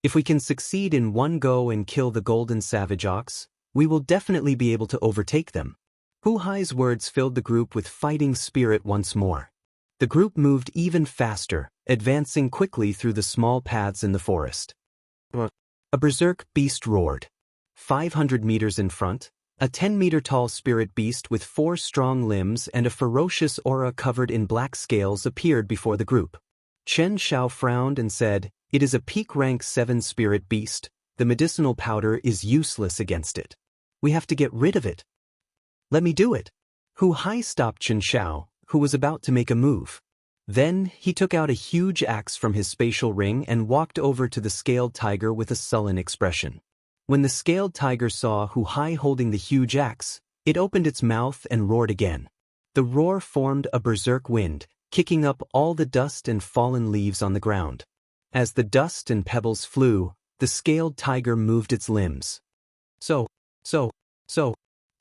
If we can succeed in one go and kill the golden savage ox, we will definitely be able to overtake them." Hu Hai's words filled the group with fighting spirit once more. The group moved even faster, advancing quickly through the small paths in the forest. A berserk beast roared. 500 meters in front, a 10-meter-tall spirit beast with 4 strong limbs and a ferocious aura covered in black scales appeared before the group. Chen Xiao frowned and said, "It is a peak rank 7 spirit beast. The medicinal powder is useless against it. We have to get rid of it." "Let me do it." Hu Hai stopped Chen Xiao, who was about to make a move. Then, he took out a huge axe from his spatial ring and walked over to the scaled tiger with a sullen expression. When the scaled tiger saw Hu Hai holding the huge axe, it opened its mouth and roared again. The roar formed a berserk wind, kicking up all the dust and fallen leaves on the ground. As the dust and pebbles flew, the scaled tiger moved its limbs. So.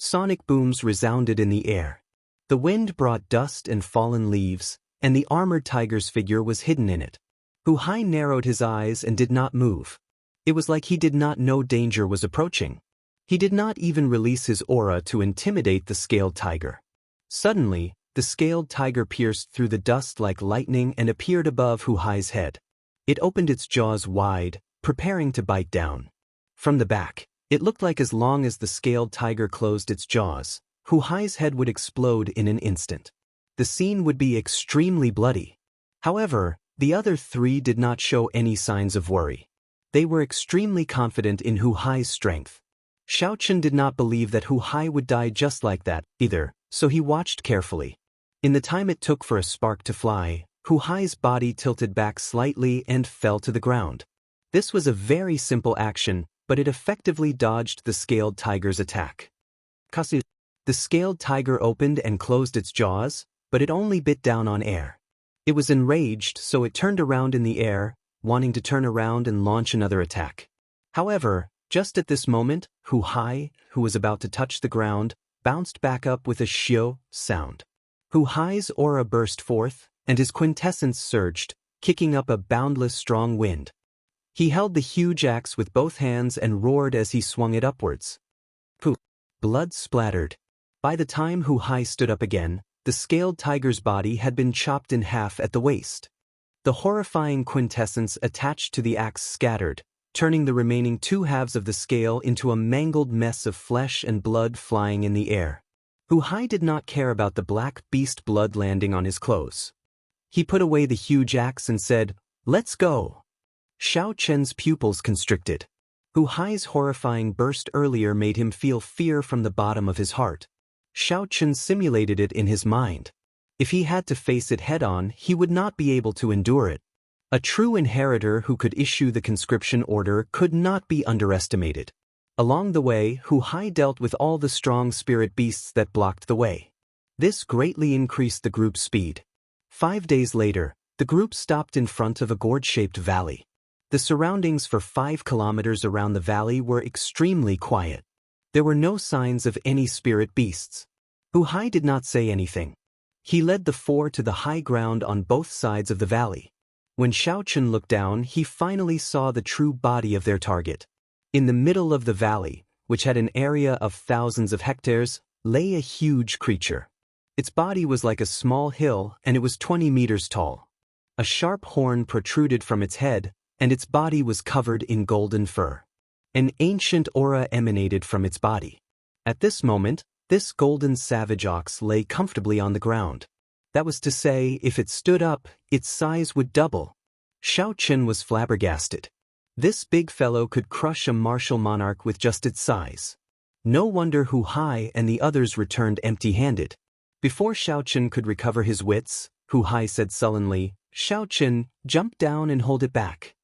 Sonic booms resounded in the air. The wind brought dust and fallen leaves, and the armored tiger's figure was hidden in it. Hu Hai narrowed his eyes and did not move. It was like he did not know danger was approaching. He did not even release his aura to intimidate the scaled tiger. Suddenly, the scaled tiger pierced through the dust like lightning and appeared above Hu Hai's head. It opened its jaws wide, preparing to bite down. From the back, it looked like as long as the scaled tiger closed its jaws, Hu Hai's head would explode in an instant. The scene would be extremely bloody. However, the other three did not show any signs of worry. They were extremely confident in Hu Hai's strength. Xiaochen did not believe that Hu Hai would die just like that, either, so he watched carefully. In the time it took for a spark to fly, Hu Hai's body tilted back slightly and fell to the ground. This was a very simple action, but it effectively dodged the scaled tiger's attack. The scaled tiger opened and closed its jaws, but it only bit down on air. It was enraged, so it turned around in the air, wanting to turn around and launch another attack. However, just at this moment, Hu Hai, who was about to touch the ground, bounced back up with a shio sound. Hu Hai's aura burst forth, and his quintessence surged, kicking up a boundless strong wind. He held the huge axe with both hands and roared as he swung it upwards. Poof! Blood splattered. By the time Hu Hai stood up again, the scaled tiger's body had been chopped in half at the waist. The horrifying quintessence attached to the axe scattered, turning the remaining two halves of the scale into a mangled mess of flesh and blood flying in the air. Hu Hai did not care about the black beast blood landing on his clothes. He put away the huge axe and said, "Let's go." Xiao Chen's pupils constricted. Hu Hai's horrifying burst earlier made him feel fear from the bottom of his heart. Xiao Chen simulated it in his mind. If he had to face it head-on, he would not be able to endure it. A true inheritor who could issue the conscription order could not be underestimated. Along the way, Hu Hai dealt with all the strong spirit beasts that blocked the way. This greatly increased the group's speed. 5 days later, the group stopped in front of a gourd-shaped valley. The surroundings for 5 kilometers around the valley were extremely quiet. There were no signs of any spirit beasts. Hu Hai did not say anything. He led the 4 to the high ground on both sides of the valley. When Xiaochen looked down, he finally saw the true body of their target. In the middle of the valley, which had an area of thousands of hectares, lay a huge creature. Its body was like a small hill, and it was 20 meters tall. A sharp horn protruded from its head, and its body was covered in golden fur. An ancient aura emanated from its body. At this moment, this golden savage ox lay comfortably on the ground. That was to say, if it stood up, its size would double. Xiao Chen was flabbergasted. This big fellow could crush a martial monarch with just its size. No wonder Hu Hai and the others returned empty-handed. Before Xiao Chen could recover his wits, Hu Hai said sullenly, "Xiao Chen, jump down and hold it back."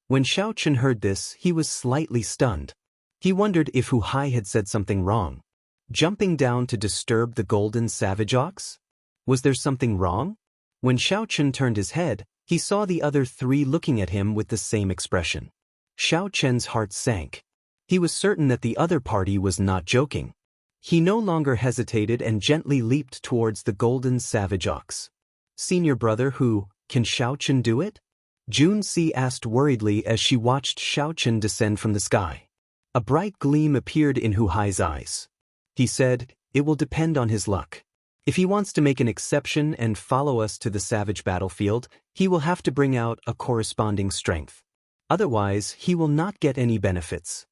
When Xiao Chen heard this, he was slightly stunned. He wondered if Hu Hai had said something wrong. Jumping down to disturb the golden savage ox? Was there something wrong? When Xiao Chen turned his head, he saw the other 3 looking at him with the same expression. Xiao Chen's heart sank. He was certain that the other party was not joking. He no longer hesitated and gently leaped towards the golden savage ox. "Senior brother Hu, can Xiao Chen do it?" Jun Si asked worriedly as she watched Xiao Chen descend from the sky. A bright gleam appeared in Hu Hai's eyes. He said, "It will depend on his luck. If he wants to make an exception and follow us to the savage battlefield, he will have to bring out a corresponding strength. Otherwise, he will not get any benefits."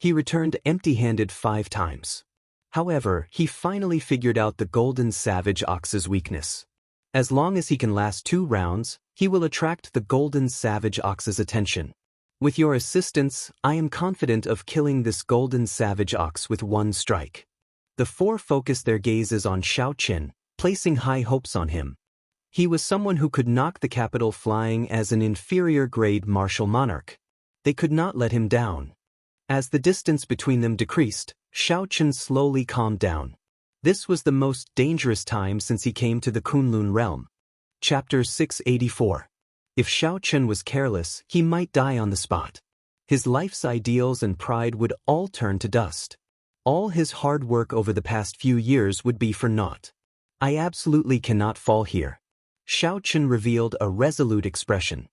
He returned empty-handed 5 times. However, he finally figured out the golden savage ox's weakness. As long as he can last 2 rounds, he will attract the golden savage ox's attention. With your assistance, I am confident of killing this golden savage ox with 1 strike. The four focused their gazes on Xiaoqin, placing high hopes on him. He was someone who could knock the capital flying as an inferior-grade martial monarch. They could not let him down. As the distance between them decreased, Xiaoqin slowly calmed down. This was the most dangerous time since he came to the Kunlun realm. Chapter 684. If Xiaoqin was careless, he might die on the spot. His life's ideals and pride would all turn to dust. All his hard work over the past few years would be for naught. I absolutely cannot fall here. Xiaoqin revealed a resolute expression.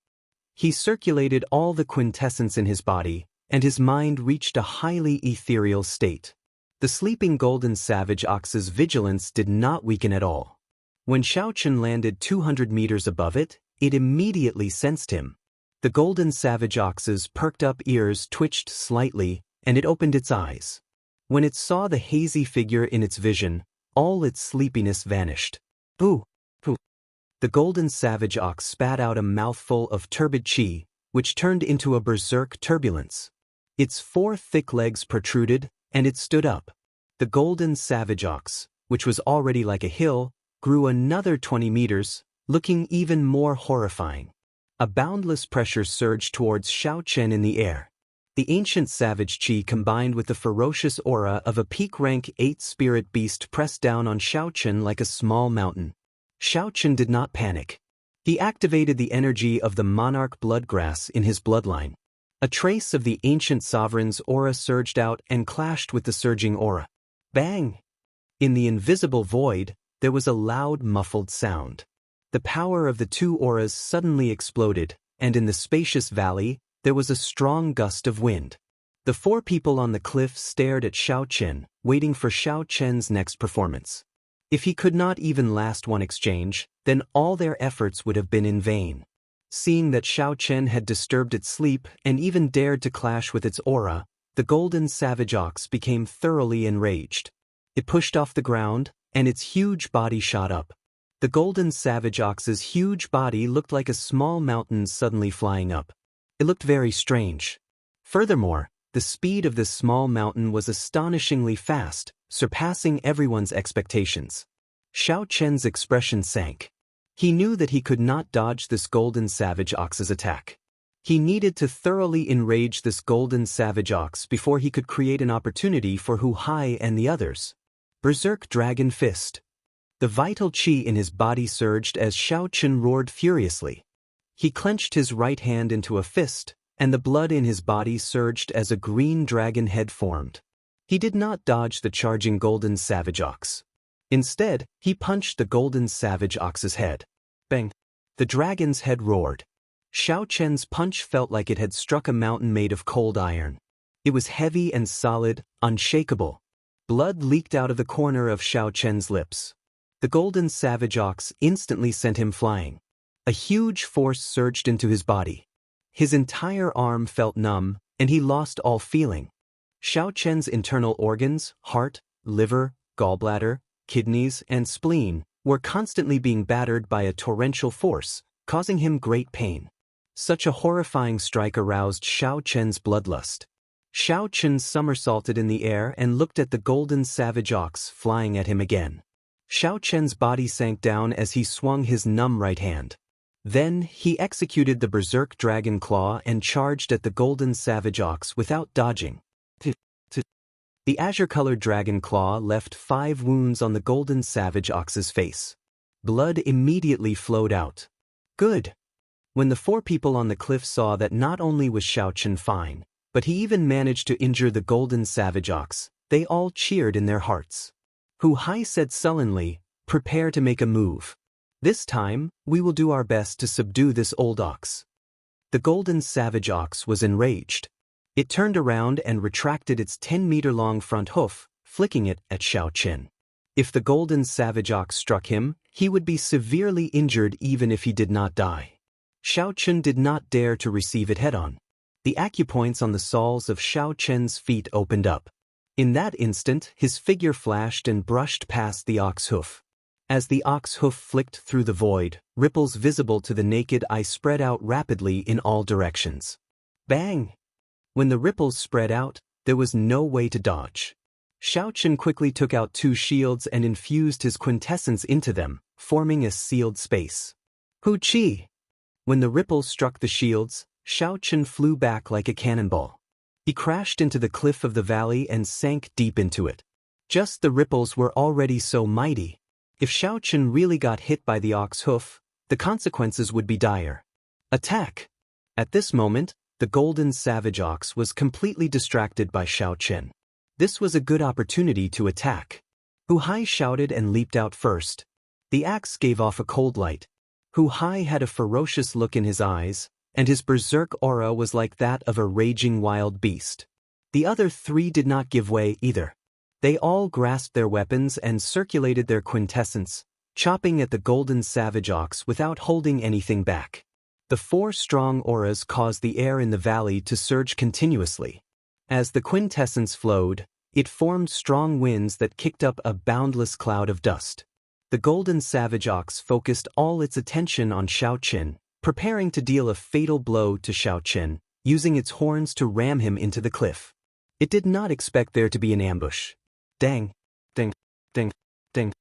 He circulated all the quintessence in his body, and his mind reached a highly ethereal state. The sleeping golden savage ox's vigilance did not weaken at all. When Xiaoqin landed 200 meters above it, it immediately sensed him. The golden savage ox's perked up ears twitched slightly, and it opened its eyes. When it saw the hazy figure in its vision, all its sleepiness vanished. Boo! Pooh! The golden savage ox spat out a mouthful of turbid qi, which turned into a berserk turbulence. Its four thick legs protruded, and it stood up. The golden savage ox, which was already like a hill, grew another 20 meters, looking even more horrifying. A boundless pressure surged towards Xiaoqin in the air. The ancient savage qi combined with the ferocious aura of a peak-rank 8 spirit beast pressed down on Xiaoqin like a small mountain. Xiaoqin did not panic. He activated the energy of the monarch bloodgrass in his bloodline. A trace of the ancient sovereign's aura surged out and clashed with the surging aura. Bang! In the invisible void, there was a loud, muffled sound. The power of the two auras suddenly exploded, and in the spacious valley, there was a strong gust of wind. The four people on the cliff stared at Xiaoqin, waiting for Xiaoqin's next performance. If he could not even last one exchange, then all their efforts would have been in vain. Seeing that Xiaoqin had disturbed its sleep and even dared to clash with its aura, the golden savage ox became thoroughly enraged. It pushed off the ground, and its huge body shot up. The golden savage ox's huge body looked like a small mountain suddenly flying up. It looked very strange. Furthermore, the speed of this small mountain was astonishingly fast, surpassing everyone's expectations. Xiaoqin's expression sank. He knew that he could not dodge this golden savage ox's attack. He needed to thoroughly enrage this golden savage ox before he could create an opportunity for Hu Hai and the others. Berserk Dragon Fist. The vital qi in his body surged as Xiaoqin roared furiously. He clenched his right hand into a fist, and the blood in his body surged as a green dragon head formed. He did not dodge the charging golden savage ox. Instead, he punched the golden savage ox's head. Bang! The dragon's head roared. Xiaoqin's punch felt like it had struck a mountain made of cold iron. It was heavy and solid, unshakable. Blood leaked out of the corner of Xiaoqin's lips. The golden savage ox instantly sent him flying. A huge force surged into his body. His entire arm felt numb, and he lost all feeling. Xiaoqin's internal organs, heart, liver, gallbladder, kidneys, and spleen, were constantly being battered by a torrential force, causing him great pain. Such a horrifying strike aroused Xiaoqin's bloodlust. Xiaoqin somersaulted in the air and looked at the golden savage ox flying at him again. Xiaoqin's body sank down as he swung his numb right hand. Then, he executed the berserk dragon claw and charged at the golden savage ox without dodging. The azure-colored dragon claw left 5 wounds on the golden savage ox's face. Blood immediately flowed out. Good. When the 4 people on the cliff saw that not only was Xiaoqin fine, but he even managed to injure the golden savage ox, they all cheered in their hearts. Hu Hai said sullenly, "Prepare to make a move. This time, we will do our best to subdue this old ox." The golden savage ox was enraged. It turned around and retracted its 10-meter-long front hoof, flicking it at Xiaoqin. If the golden savage ox struck him, he would be severely injured even if he did not die. Xiaoqin did not dare to receive it head-on. The acupoints on the soles of Xiaoqin's feet opened up. In that instant, his figure flashed and brushed past the ox hoof. As the ox hoof flicked through the void, ripples visible to the naked eye spread out rapidly in all directions. Bang! When the ripples spread out, there was no way to dodge. Xiaochen quickly took out 2 shields and infused his quintessence into them, forming a sealed space. Hu Qi! When the ripples struck the shields, Xiaochen flew back like a cannonball. He crashed into the cliff of the valley and sank deep into it. Just the ripples were already so mighty. If Xiaochen really got hit by the ox hoof, the consequences would be dire. Attack! At this moment, the golden savage ox was completely distracted by Xiaochen. This was a good opportunity to attack. Hu Hai shouted and leaped out first. The axe gave off a cold light. Hu Hai had a ferocious look in his eyes, and his berserk aura was like that of a raging wild beast. The other 3 did not give way either. They all grasped their weapons and circulated their quintessence, chopping at the golden savage ox without holding anything back. The 4 strong auras caused the air in the valley to surge continuously. As the quintessence flowed, it formed strong winds that kicked up a boundless cloud of dust. The golden savage ox focused all its attention on Xiaochen, preparing to deal a fatal blow to Xiaochen, using its horns to ram him into the cliff. It did not expect there to be an ambush. Dang! Ding! Ding! Ding!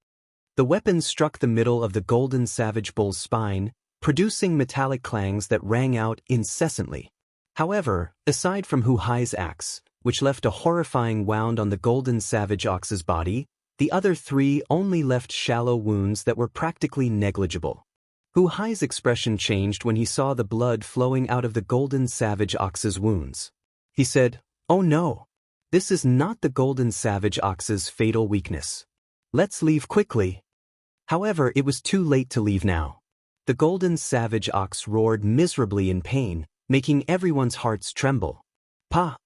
The weapon struck the middle of the golden savage bull's spine, producing metallic clangs that rang out incessantly. However, aside from Hu Hai's axe, which left a horrifying wound on the golden savage ox's body, the other 3 only left shallow wounds that were practically negligible. Hu Hai's expression changed when he saw the blood flowing out of the golden savage ox's wounds. He said, "Oh no! This is not the golden savage ox's fatal weakness. Let's leave quickly." However, it was too late to leave now. The golden savage ox roared miserably in pain, making everyone's hearts tremble. Pa!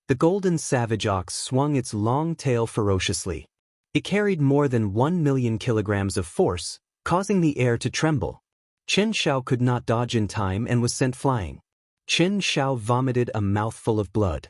The golden savage ox swung its long tail ferociously. It carried more than 1 million kilograms of force, causing the air to tremble. Chen Xiao could not dodge in time and was sent flying. Chen Xiao vomited a mouthful of blood.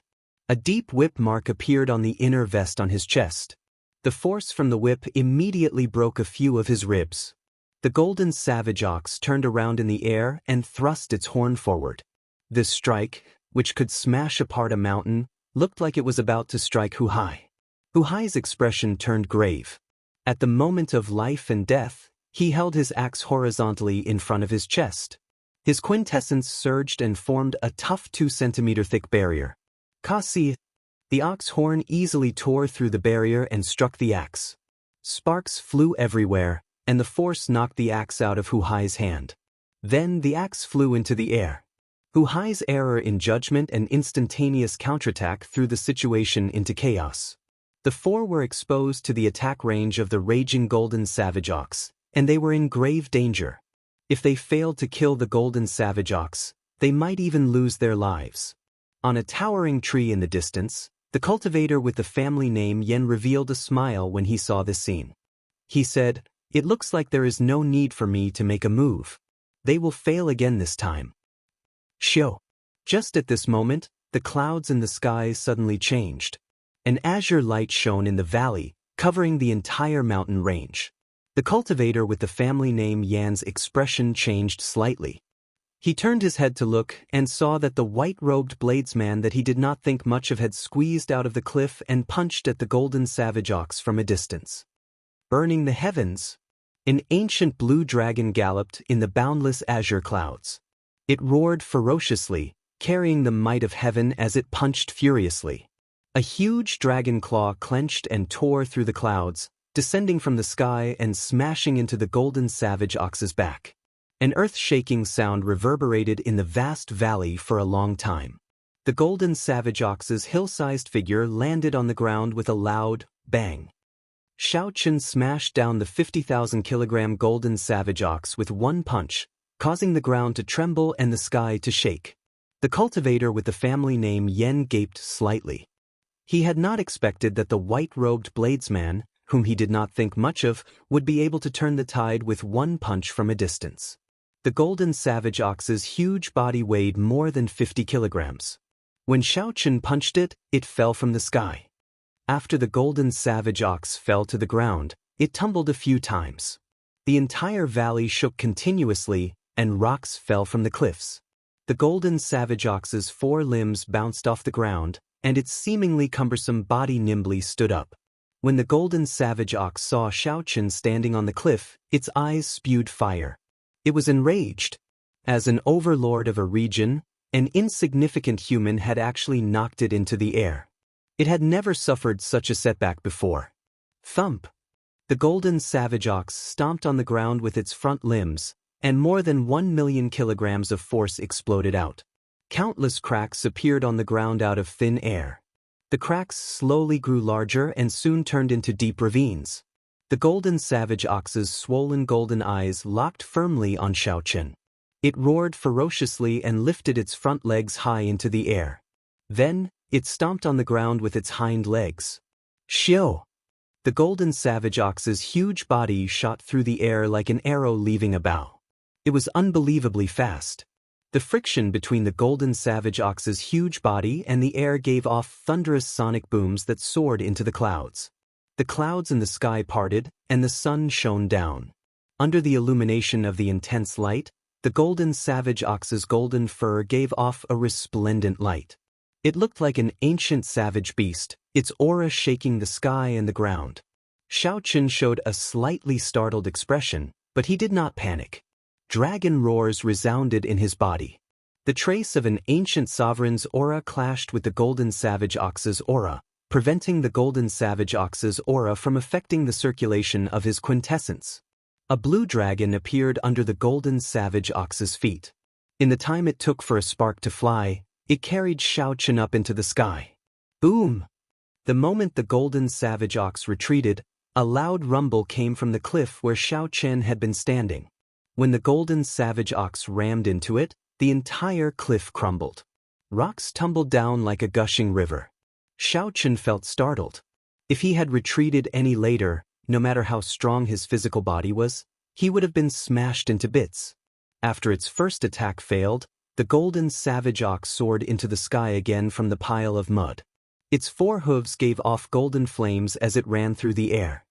A deep whip mark appeared on the inner vest on his chest. The force from the whip immediately broke a few of his ribs. The golden savage ox turned around in the air and thrust its horn forward. This strike, which could smash apart a mountain, looked like it was about to strike Hu Hai. Hu Hai's expression turned grave. At the moment of life and death, he held his axe horizontally in front of his chest. His quintessence surged and formed a tough 2-centimeter thick barrier. Kasi! The ox horn easily tore through the barrier and struck the axe. Sparks flew everywhere, and the force knocked the axe out of Hu Hai's hand. Then the axe flew into the air. Hu Hai's error in judgment and instantaneous counterattack threw the situation into chaos. The 4 were exposed to the attack range of the raging golden savage ox, and they were in grave danger. If they failed to kill the golden savage ox, they might even lose their lives. On a towering tree in the distance, the cultivator with the family name Yan revealed a smile when he saw this scene. He said, "It looks like there is no need for me to make a move. They will fail again this time." Shio. Just at this moment, the clouds in the sky suddenly changed. An azure light shone in the valley, covering the entire mountain range. The cultivator with the family name Yan's expression changed slightly. He turned his head to look and saw that the white-robed bladesman that he did not think much of had squeezed out of the cliff and punched at the golden savage ox from a distance. Burning the heavens, an ancient blue dragon galloped in the boundless azure clouds. It roared ferociously, carrying the might of heaven as it punched furiously. A huge dragon claw clenched and tore through the clouds, descending from the sky and smashing into the golden savage ox's back. An earth-shaking sound reverberated in the vast valley for a long time. The golden savage ox's hill-sized figure landed on the ground with a loud bang. Xiaochen smashed down the 50,000-kilogram golden savage ox with one punch, causing the ground to tremble and the sky to shake. The cultivator with the family name Yen gaped slightly. He had not expected that the white-robed bladesman, whom he did not think much of, would be able to turn the tide with one punch from a distance. The golden savage ox's huge body weighed more than 50 kilograms. When Xiaochen punched it, it fell from the sky. After the golden savage ox fell to the ground, it tumbled a few times. The entire valley shook continuously, and rocks fell from the cliffs. The golden savage ox's 4 limbs bounced off the ground, and its seemingly cumbersome body nimbly stood up. When the golden savage ox saw Xiaochen standing on the cliff, its eyes spewed fire. It was enraged. As an overlord of a region, an insignificant human had actually knocked it into the air. It had never suffered such a setback before. Thump! The golden savage ox stomped on the ground with its front limbs, and more than 1,000,000 kilograms of force exploded out. Countless cracks appeared on the ground out of thin air. The cracks slowly grew larger and soon turned into deep ravines. The golden savage ox's swollen golden eyes locked firmly on Xiaochen. It roared ferociously and lifted its front legs high into the air. Then, it stomped on the ground with its hind legs. Xiao! The golden savage ox's huge body shot through the air like an arrow leaving a bow. It was unbelievably fast. The friction between the golden savage ox's huge body and the air gave off thunderous sonic booms that soared into the clouds. The clouds in the sky parted, and the sun shone down. Under the illumination of the intense light, the golden savage ox's golden fur gave off a resplendent light. It looked like an ancient savage beast, its aura shaking the sky and the ground. Xiaochen showed a slightly startled expression, but he did not panic. Dragon roars resounded in his body. The trace of an ancient sovereign's aura clashed with the golden savage ox's aura, preventing the golden savage ox's aura from affecting the circulation of his quintessence. A blue dragon appeared under the golden savage ox's feet. In the time it took for a spark to fly, it carried Xiaochen up into the sky. Boom! The moment the golden savage ox retreated, a loud rumble came from the cliff where Xiaochen had been standing. When the golden savage ox rammed into it, the entire cliff crumbled. Rocks tumbled down like a gushing river. Xiaochen felt startled. If he had retreated any later, no matter how strong his physical body was, he would have been smashed into bits. After its first attack failed, the golden savage ox soared into the sky again from the pile of mud. Its 4 hooves gave off golden flames as it ran through the air.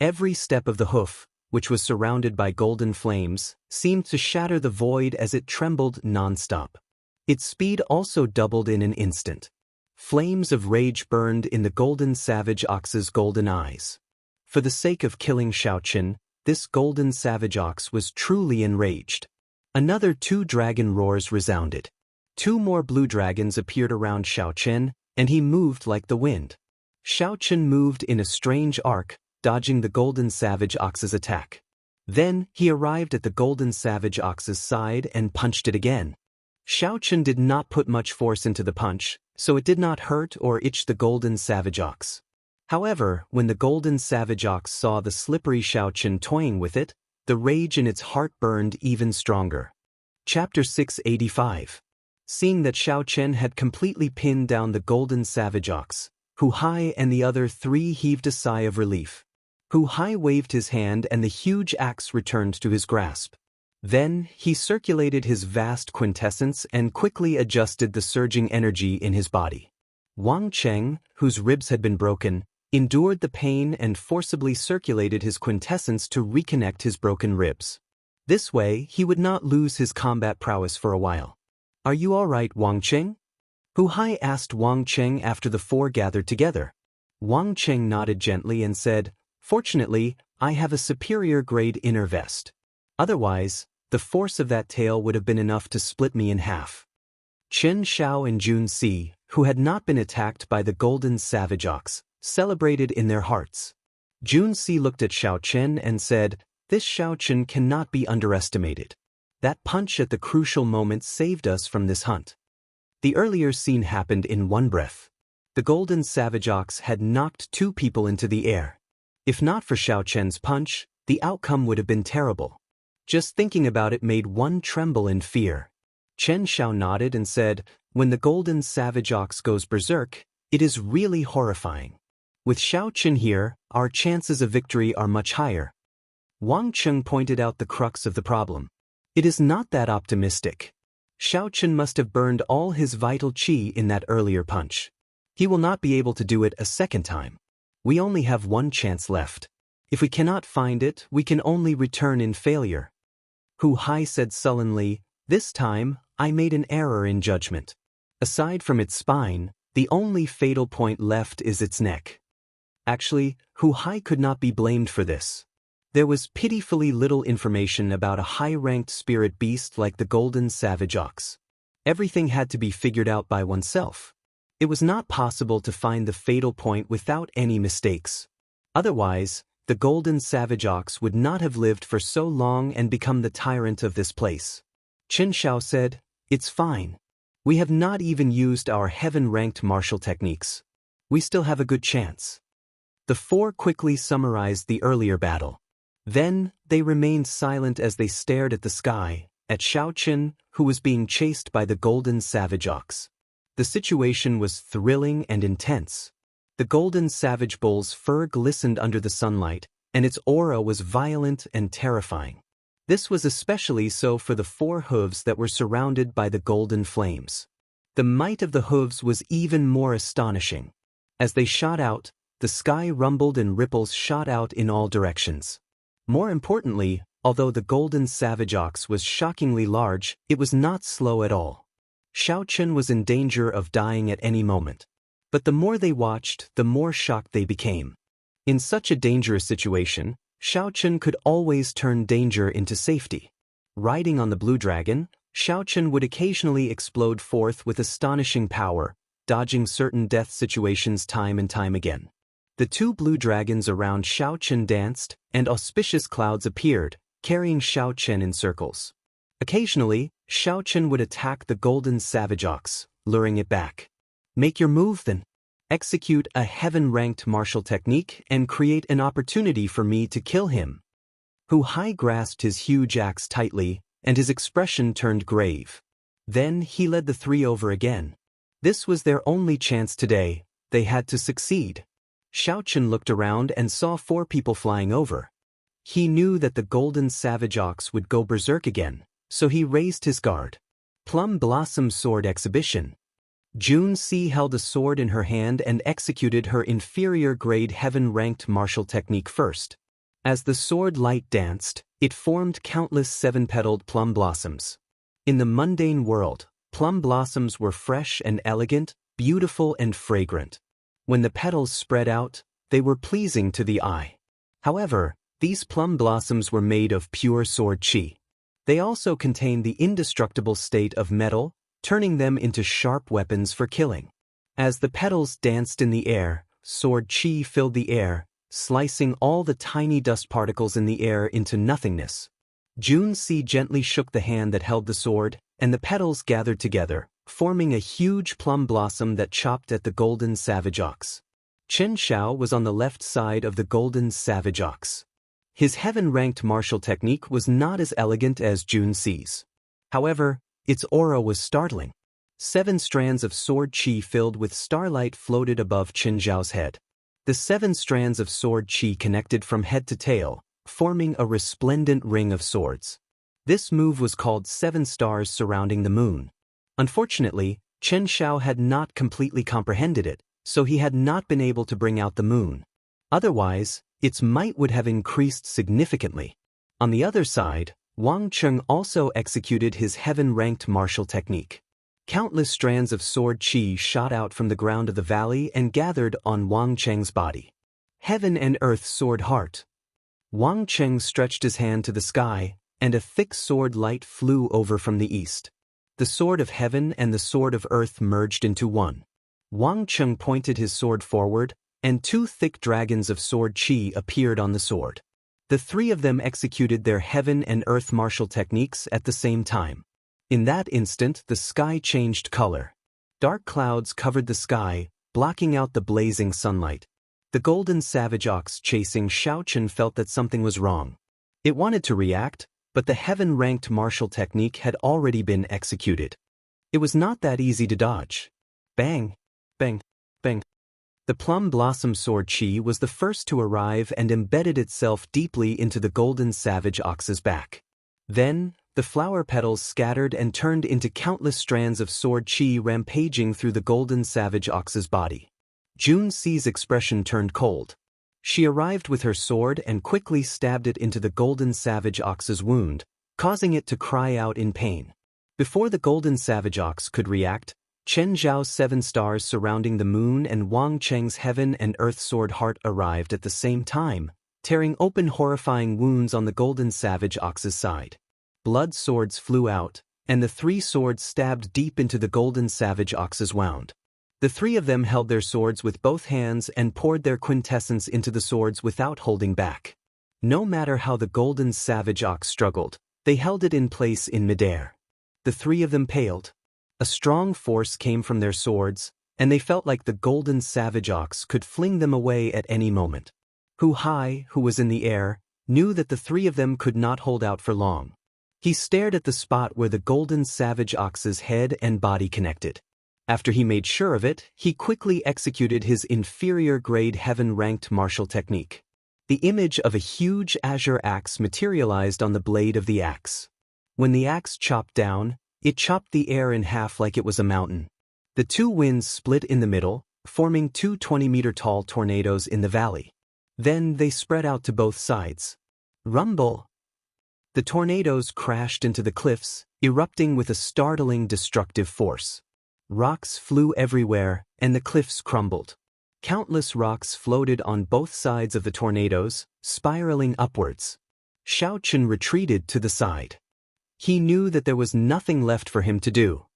Every step of the hoof, which was surrounded by golden flames, seemed to shatter the void as it trembled non-stop. Its speed also doubled in an instant. Flames of rage burned in the golden savage ox's golden eyes. For the sake of killing Xiaochen, this golden savage ox was truly enraged. Another 2 dragon roars resounded. 2 more blue dragons appeared around Xiaochen, and he moved like the wind. Xiaochen moved in a strange arc, dodging the golden savage ox's attack. Then, he arrived at the golden savage ox's side and punched it again. Xiaochen did not put much force into the punch, so it did not hurt or itch the golden savage ox. However, when the golden savage ox saw the slippery Xiaochen toying with it, the rage in its heart burned even stronger. Chapter 685. Seeing that Xiaochen had completely pinned down the golden savage ox, Hu Hai and the other 3 heaved a sigh of relief. Hu Hai waved his hand and the huge axe returned to his grasp. Then, he circulated his vast quintessence and quickly adjusted the surging energy in his body. Wang Cheng, whose ribs had been broken, endured the pain and forcibly circulated his quintessence to reconnect his broken ribs. This way, he would not lose his combat prowess for a while. "Are you all right, Wang Cheng?" Hu Hai asked Wang Cheng after the 4 gathered together. Wang Cheng nodded gently and said, "Fortunately, I have a superior grade inner vest. Otherwise, the force of that tail would have been enough to split me in half." Chen Xiao and Jun Si, who had not been attacked by the golden savage ox, celebrated in their hearts. Jun Si looked at Xiaochen and said, "This Xiaochen cannot be underestimated. That punch at the crucial moment saved us from this hunt." The earlier scene happened in one breath. The golden savage ox had knocked 2 people into the air. If not for Xiaochen's punch, the outcome would have been terrible. Just thinking about it made one tremble in fear. Chen Xiao nodded and said, "When the golden savage ox goes berserk, it is really horrifying. With Xiaochen here, our chances of victory are much higher." Wang Cheng pointed out the crux of the problem. It is not that optimistic. Xiaochen must have burned all his vital qi in that earlier punch. He will not be able to do it a second time. We only have one chance left. If we cannot find it, we can only return in failure. Hu Hai said sullenly, "This time, I made an error in judgment. Aside from its spine, the only fatal point left is its neck." Actually, Hu Hai could not be blamed for this. There was pitifully little information about a high-ranked spirit beast like the golden savage ox. Everything had to be figured out by oneself. It was not possible to find the fatal point without any mistakes. Otherwise, the golden savage ox would not have lived for so long and become the tyrant of this place. Xianxia said, "It's fine. We have not even used our heaven-ranked martial techniques. We still have a good chance." The four quickly summarized the earlier battle. Then, they remained silent as they stared at the sky, at Xiaoqin, who was being chased by the golden savage ox. The situation was thrilling and intense. The golden savage bull's fur glistened under the sunlight, and its aura was violent and terrifying. This was especially so for the four hooves that were surrounded by the golden flames. The might of the hooves was even more astonishing. As they shot out, the sky rumbled and ripples shot out in all directions. More importantly, although the golden savage ox was shockingly large, it was not slow at all. Xiaoqin was in danger of dying at any moment. But the more they watched, the more shocked they became. In such a dangerous situation, Xiaoqin could always turn danger into safety. Riding on the blue dragon, Xiaoqin would occasionally explode forth with astonishing power, dodging certain death situations time and time again. The two blue dragons around Xiaoqin danced, and auspicious clouds appeared, carrying Xiaoqin in circles. Occasionally, Xiaoqin would attack the golden savage ox, luring it back. "Make your move then. Execute a heaven-ranked martial technique and create an opportunity for me to kill him." Hu Hai grasped his huge axe tightly, and his expression turned grave. Then he led the three over again. This was their only chance today. They had to succeed. Xiaoqin looked around and saw four people flying over. He knew that the golden savage ox would go berserk again, so he raised his guard. Plum Blossom Sword Exhibition. Xianxia held a sword in her hand and executed her inferior-grade heaven-ranked martial technique first. As the sword light danced, it formed countless seven-petaled plum blossoms. In the mundane world, plum blossoms were fresh and elegant, beautiful and fragrant. When the petals spread out, they were pleasing to the eye. However, these plum blossoms were made of pure sword qi. They also contained the indestructible state of metal, turning them into sharp weapons for killing. As the petals danced in the air, sword qi filled the air, slicing all the tiny dust particles in the air into nothingness. Xianxia gently shook the hand that held the sword, and the petals gathered together, forming a huge plum blossom that chopped at the golden savage ox. Xianxia was on the left side of the golden savage ox. His heaven-ranked martial technique was not as elegant as Xianxia's. However, its aura was startling. 7 strands of sword qi filled with starlight floated above Xianxia's head. The 7 strands of sword qi connected from head to tail, forming a resplendent ring of swords. This move was called 7 stars surrounding the moon. Unfortunately, Xianxia had not completely comprehended it, so he had not been able to bring out the moon. Otherwise, its might would have increased significantly. On the other side, Wang Cheng also executed his heaven-ranked martial technique. Countless strands of sword qi shot out from the ground of the valley and gathered on Wang Cheng's body. Heaven and Earth Sword Heart. Wang Cheng stretched his hand to the sky, and a thick sword light flew over from the east. The sword of heaven and the sword of earth merged into one. Wang Cheng pointed his sword forward, and 2 thick dragons of sword qi appeared on the sword. The 3 of them executed their heaven and earth martial techniques at the same time. In that instant, the sky changed color. Dark clouds covered the sky, blocking out the blazing sunlight. The golden savage ox chasing Xiaoqin felt that something was wrong. It wanted to react, but the heaven-ranked martial technique had already been executed. It was not that easy to dodge. Bang! Bang! Bang! The plum blossom sword qi was the first to arrive and embedded itself deeply into the golden savage ox's back. Then, the flower petals scattered and turned into countless strands of sword qi rampaging through the golden savage ox's body. Xianxia's expression turned cold. She arrived with her sword and quickly stabbed it into the golden savage ox's wound, causing it to cry out in pain. Before the golden savage ox could react, Chen Zhao's 7 stars surrounding the moon and Wang Cheng's heaven and earth sword heart arrived at the same time, tearing open horrifying wounds on the golden savage ox's side. Blood swords flew out, and the 3 swords stabbed deep into the golden savage ox's wound. The 3 of them held their swords with both hands and poured their quintessence into the swords without holding back. No matter how the golden savage ox struggled, they held it in place in midair. The 3 of them paled. A strong force came from their swords, and they felt like the golden savage ox could fling them away at any moment. Hu Hai, who was in the air, knew that the 3 of them could not hold out for long. He stared at the spot where the golden savage ox's head and body connected. After he made sure of it, he quickly executed his inferior-grade heaven-ranked martial technique. The image of a huge azure axe materialized on the blade of the axe. When the axe chopped down, it chopped the air in half like it was a mountain. The 2 winds split in the middle, forming 2 20-meter-tall tornadoes in the valley. Then they spread out to both sides. Rumble! The tornadoes crashed into the cliffs, erupting with a startling destructive force. Rocks flew everywhere, and the cliffs crumbled. Countless rocks floated on both sides of the tornadoes, spiraling upwards. Xiaochen retreated to the side. He knew that there was nothing left for him to do.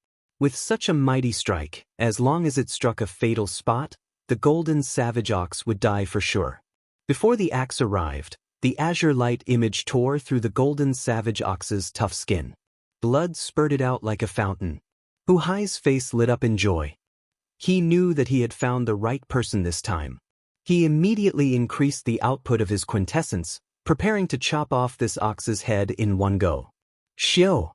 With such a mighty strike, as long as it struck a fatal spot, the golden savage ox would die for sure. Before the axe arrived, the azure light image tore through the golden savage ox's tough skin. Blood spurted out like a fountain. Hu Hai's face lit up in joy. He knew that he had found the right person this time. He immediately increased the output of his quintessence, preparing to chop off this ox's head in one go. Xiao!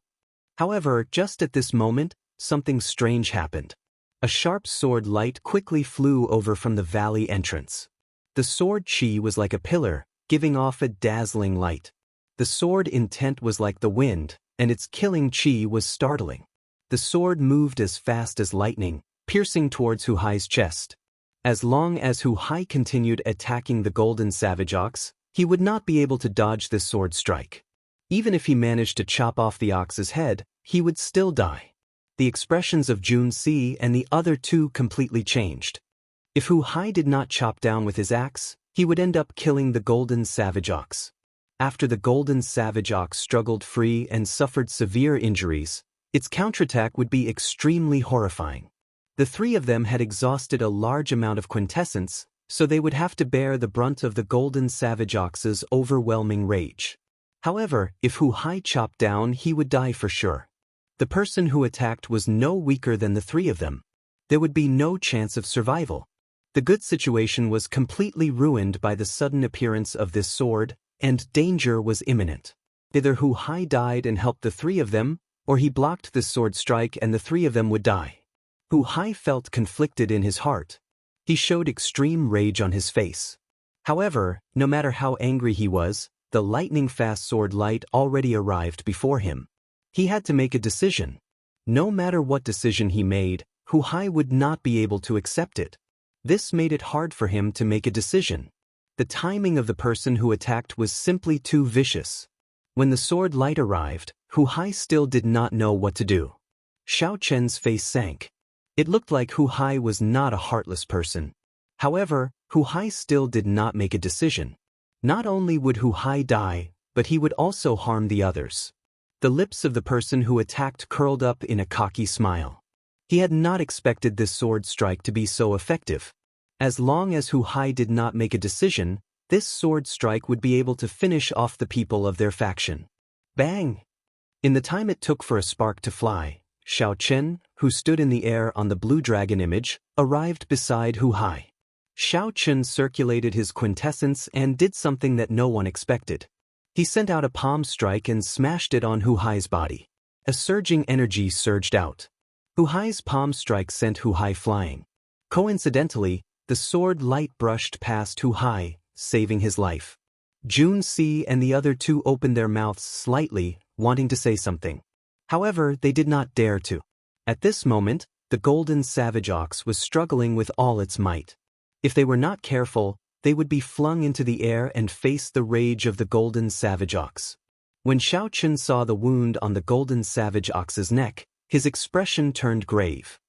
However, just at this moment, something strange happened. A sharp sword light quickly flew over from the valley entrance. The sword chi was like a pillar, giving off a dazzling light. The sword intent was like the wind, and its killing chi was startling. The sword moved as fast as lightning, piercing towards Hu Hai's chest. As long as Hu Hai continued attacking the golden savage ox, he would not be able to dodge this sword strike. Even if he managed to chop off the ox's head, he would still die. The expressions of Junci and the other 2 completely changed. If Hu Hai did not chop down with his axe, he would end up killing the golden savage ox. After the golden savage ox struggled free and suffered severe injuries, its counterattack would be extremely horrifying. The 3 of them had exhausted a large amount of quintessence, so they would have to bear the brunt of the golden savage ox's overwhelming rage. However, if Hu Hai chopped down, he would die for sure. The person who attacked was no weaker than the 3 of them. There would be no chance of survival. The good situation was completely ruined by the sudden appearance of this sword, and danger was imminent. Either Hu Hai died and helped the 3 of them, or he blocked this sword strike and the 3 of them would die. Hu Hai felt conflicted in his heart. He showed extreme rage on his face. However, no matter how angry he was, the lightning-fast sword light already arrived before him. He had to make a decision. No matter what decision he made, Hu Hai would not be able to accept it. This made it hard for him to make a decision. The timing of the person who attacked was simply too vicious. When the sword light arrived, Hu Hai still did not know what to do. Xiaochen's face sank. It looked like Hu Hai was not a heartless person. However, Hu Hai still did not make a decision. Not only would Hu Hai die, but he would also harm the others. The lips of the person who attacked curled up in a cocky smile. He had not expected this sword strike to be so effective. As long as Hu Hai did not make a decision, this sword strike would be able to finish off the people of their faction. Bang! In the time it took for a spark to fly, Xiaochen, who stood in the air on the blue dragon image, arrived beside Hu Hai. Xiaochen circulated his quintessence and did something that no one expected. He sent out a palm strike and smashed it on Hu Hai's body. A surging energy surged out. Hu Hai's palm strike sent Hu Hai flying. Coincidentally, the sword light brushed past Hu Hai, saving his life. Junci and the other 2 opened their mouths slightly, wanting to say something. However, they did not dare to. At this moment, the golden savage ox was struggling with all its might. If they were not careful, they would be flung into the air and face the rage of the golden savage ox. When Xiaochen saw the wound on the golden savage ox's neck, his expression turned grave.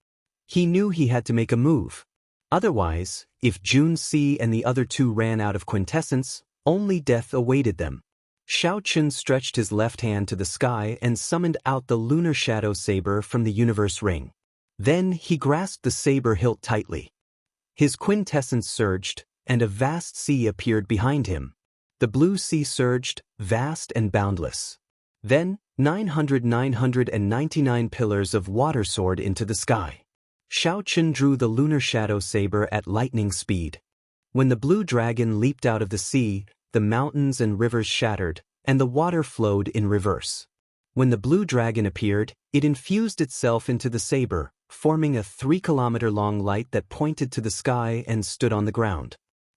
He knew he had to make a move. Otherwise, if Junsi and the other two ran out of quintessence, only death awaited them. Xiaochen stretched his left hand to the sky and summoned out the lunar shadow saber from the universe ring. Then he grasped the saber hilt tightly. His quintessence surged, and a vast sea appeared behind him. The blue sea surged, vast and boundless. Then, 999 pillars of water soared into the sky. Xiaochen drew the lunar shadow saber at lightning speed. When the blue dragon leaped out of the sea, the mountains and rivers shattered, and the water flowed in reverse. When the blue dragon appeared, it infused itself into the saber, forming a 3-kilometer-long light that pointed to the sky and stood on the ground.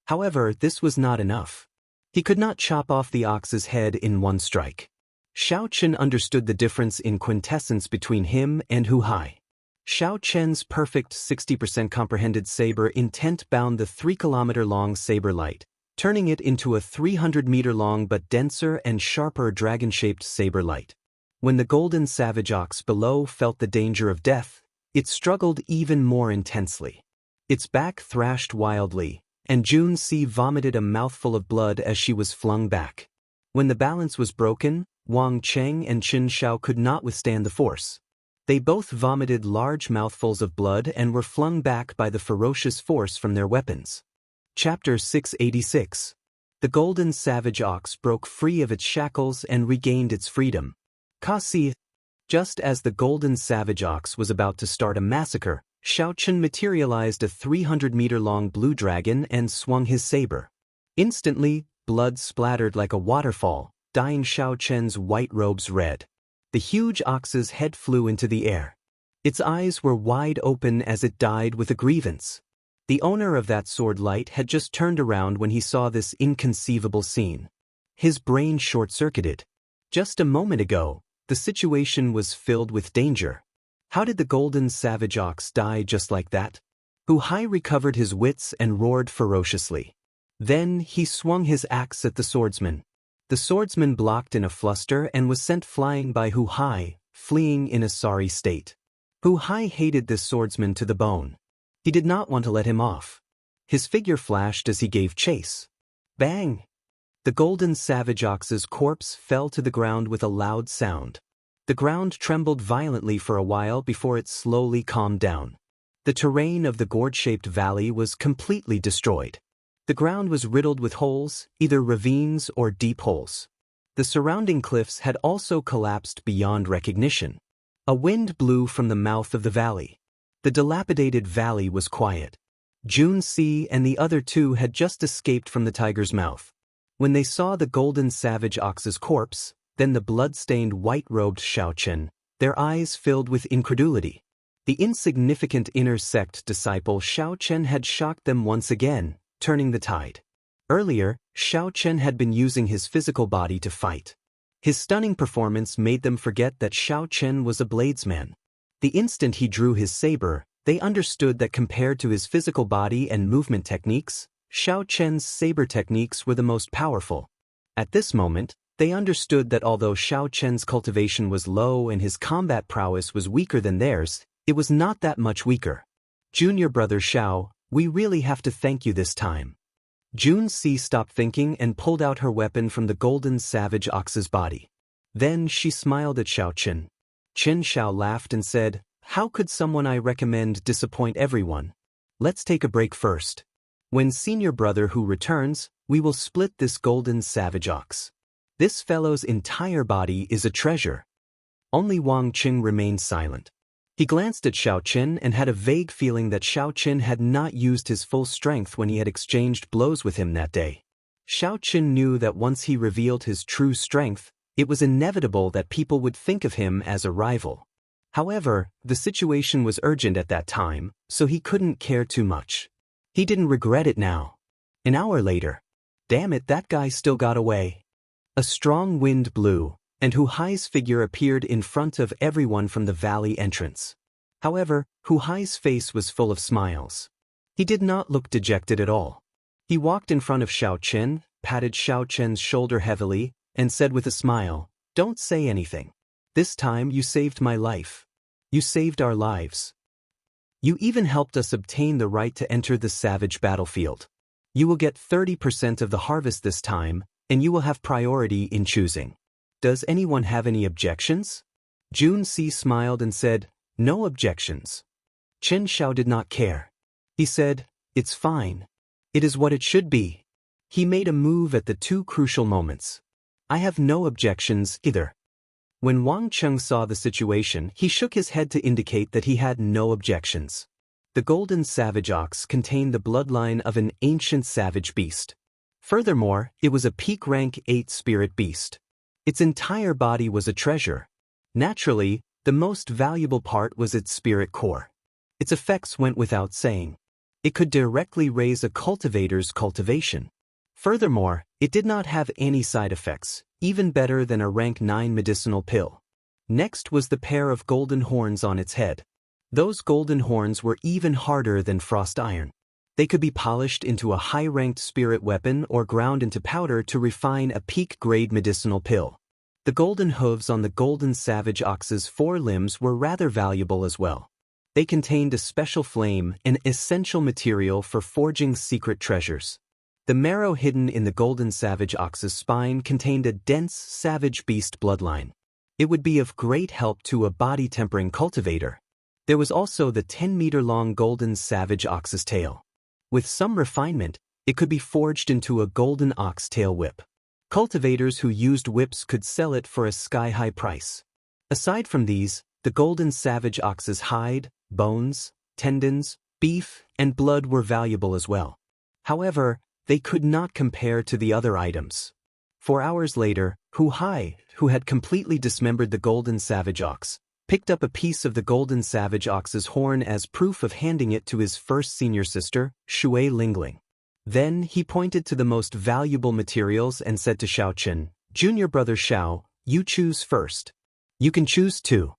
However, this was not enough. He could not chop off the ox's head in one strike. Xiaochen understood the difference in quintessence between him and Hu Hai. Xiaochen's perfect 60% comprehended saber intent bound the 3-kilometer-long saber light, turning it into a 300-meter-long but denser and sharper dragon-shaped saber light. When the golden savage ox below felt the danger of death, it struggled even more intensely. Its back thrashed wildly, and Junsi vomited a mouthful of blood as she was flung back. When the balance was broken, Wang Cheng and Qin Shao could not withstand the force. They both vomited large mouthfuls of blood and were flung back by the ferocious force from their weapons. Chapter 686. The golden savage ox broke free of its shackles and regained its freedom. Kasi. Just as the golden savage ox was about to start a massacre, Xiaochen materialized a 300-meter-long blue dragon and swung his saber. Instantly, blood splattered like a waterfall, dyeing Xiaochen's white robes red. The huge ox's head flew into the air. Its eyes were wide open as it died with a grievance. The owner of that sword light had just turned around when he saw this inconceivable scene. His brain short-circuited. Just a moment ago, the situation was filled with danger. How did the golden savage ox die just like that? Hu Hai recovered his wits and roared ferociously. Then he swung his axe at the swordsman. The swordsman blocked in a fluster and was sent flying by Hu Hai, fleeing in a sorry state. Hu Hai hated this swordsman to the bone. He did not want to let him off. His figure flashed as he gave chase. Bang! The golden savage ox's corpse fell to the ground with a loud sound. The ground trembled violently for a while before it slowly calmed down. The terrain of the gourd-shaped valley was completely destroyed. The ground was riddled with holes, either ravines or deep holes. The surrounding cliffs had also collapsed beyond recognition. A wind blew from the mouth of the valley. The dilapidated valley was quiet. Junsi and the other two had just escaped from the tiger's mouth. When they saw the golden savage ox's corpse, then the blood-stained white-robed Xiaochen, their eyes filled with incredulity. The insignificant inner sect disciple Xiaochen had shocked them once again, turning the tide. Earlier, Xiaochen had been using his physical body to fight. His stunning performance made them forget that Xiaochen was a bladesman. The instant he drew his saber, they understood that compared to his physical body and movement techniques, Xiaochen's saber techniques were the most powerful. At this moment, they understood that although Xiaochen's cultivation was low and his combat prowess was weaker than theirs, it was not that much weaker. Junior brother Xiao, we really have to thank you this time. Junsi stopped thinking and pulled out her weapon from the golden savage ox's body. Then she smiled at Xiaochen. Qin Shao laughed and said, "How could someone I recommend disappoint everyone? Let's take a break first. When senior brother Hu returns, we will split this golden savage ox. This fellow's entire body is a treasure." Only Wang Qing remained silent. He glanced at Xiaochen and had a vague feeling that Xiaochen had not used his full strength when he had exchanged blows with him that day. Xiaochen knew that once he revealed his true strength, it was inevitable that people would think of him as a rival. However, the situation was urgent at that time, so he couldn't care too much. He didn't regret it now. An hour later. Damn it, that guy still got away. A strong wind blew, and Hu Hai's figure appeared in front of everyone from the valley entrance. However, Hu Hai's face was full of smiles. He did not look dejected at all. He walked in front of Xiaochen, patted Xiaochen's shoulder heavily, and said with a smile, "Don't say anything. This time you saved my life. You saved our lives. You even helped us obtain the right to enter the savage battlefield. You will get 30% of the harvest this time, and you will have priority in choosing. Does anyone have any objections? Jun Si smiled and said, "No objections." Chen Xiao did not care. He said, "It's fine. It is what it should be." He made a move at the two crucial moments. "I have no objections either." When Wang Cheng saw the situation, he shook his head to indicate that he had no objections. The golden savage ox contained the bloodline of an ancient savage beast. Furthermore, it was a peak rank 8 spirit beast. Its entire body was a treasure. Naturally, the most valuable part was its spirit core. Its effects went without saying. It could directly raise a cultivator's cultivation. Furthermore, it did not have any side effects, even better than a rank 9 medicinal pill. Next was the pair of golden horns on its head. Those golden horns were even harder than frost iron. They could be polished into a high-ranked spirit weapon or ground into powder to refine a peak-grade medicinal pill. The golden hooves on the golden savage ox's 4 limbs were rather valuable as well. They contained a special flame, an essential material for forging secret treasures. The marrow hidden in the golden savage ox's spine contained a dense savage beast bloodline. It would be of great help to a body-tempering cultivator. There was also the 10-meter-long golden savage ox's tail. With some refinement, it could be forged into a golden ox tail whip. Cultivators who used whips could sell it for a sky-high price. Aside from these, the golden savage ox's hide, bones, tendons, beef, and blood were valuable as well. However, they could not compare to the other items. 4 hours later, Hu Hai, who had completely dismembered the golden savage ox, picked up a piece of the golden savage ox's horn as proof of handing it to his first senior sister, Shui Lingling. Then he pointed to the most valuable materials and said to Xiao Chen, "Junior brother Xiao, you choose first. You can choose too."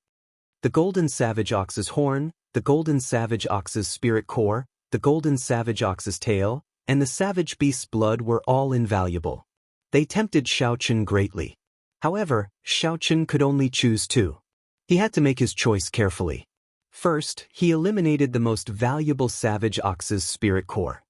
The golden savage ox's horn, the golden savage ox's spirit core, the golden savage ox's tail, and the savage beast's blood were all invaluable. They tempted Xiao Chen greatly. However, Xiao Chen could only choose 2. He had to make his choice carefully. First, he eliminated the most valuable savage ox's spirit core.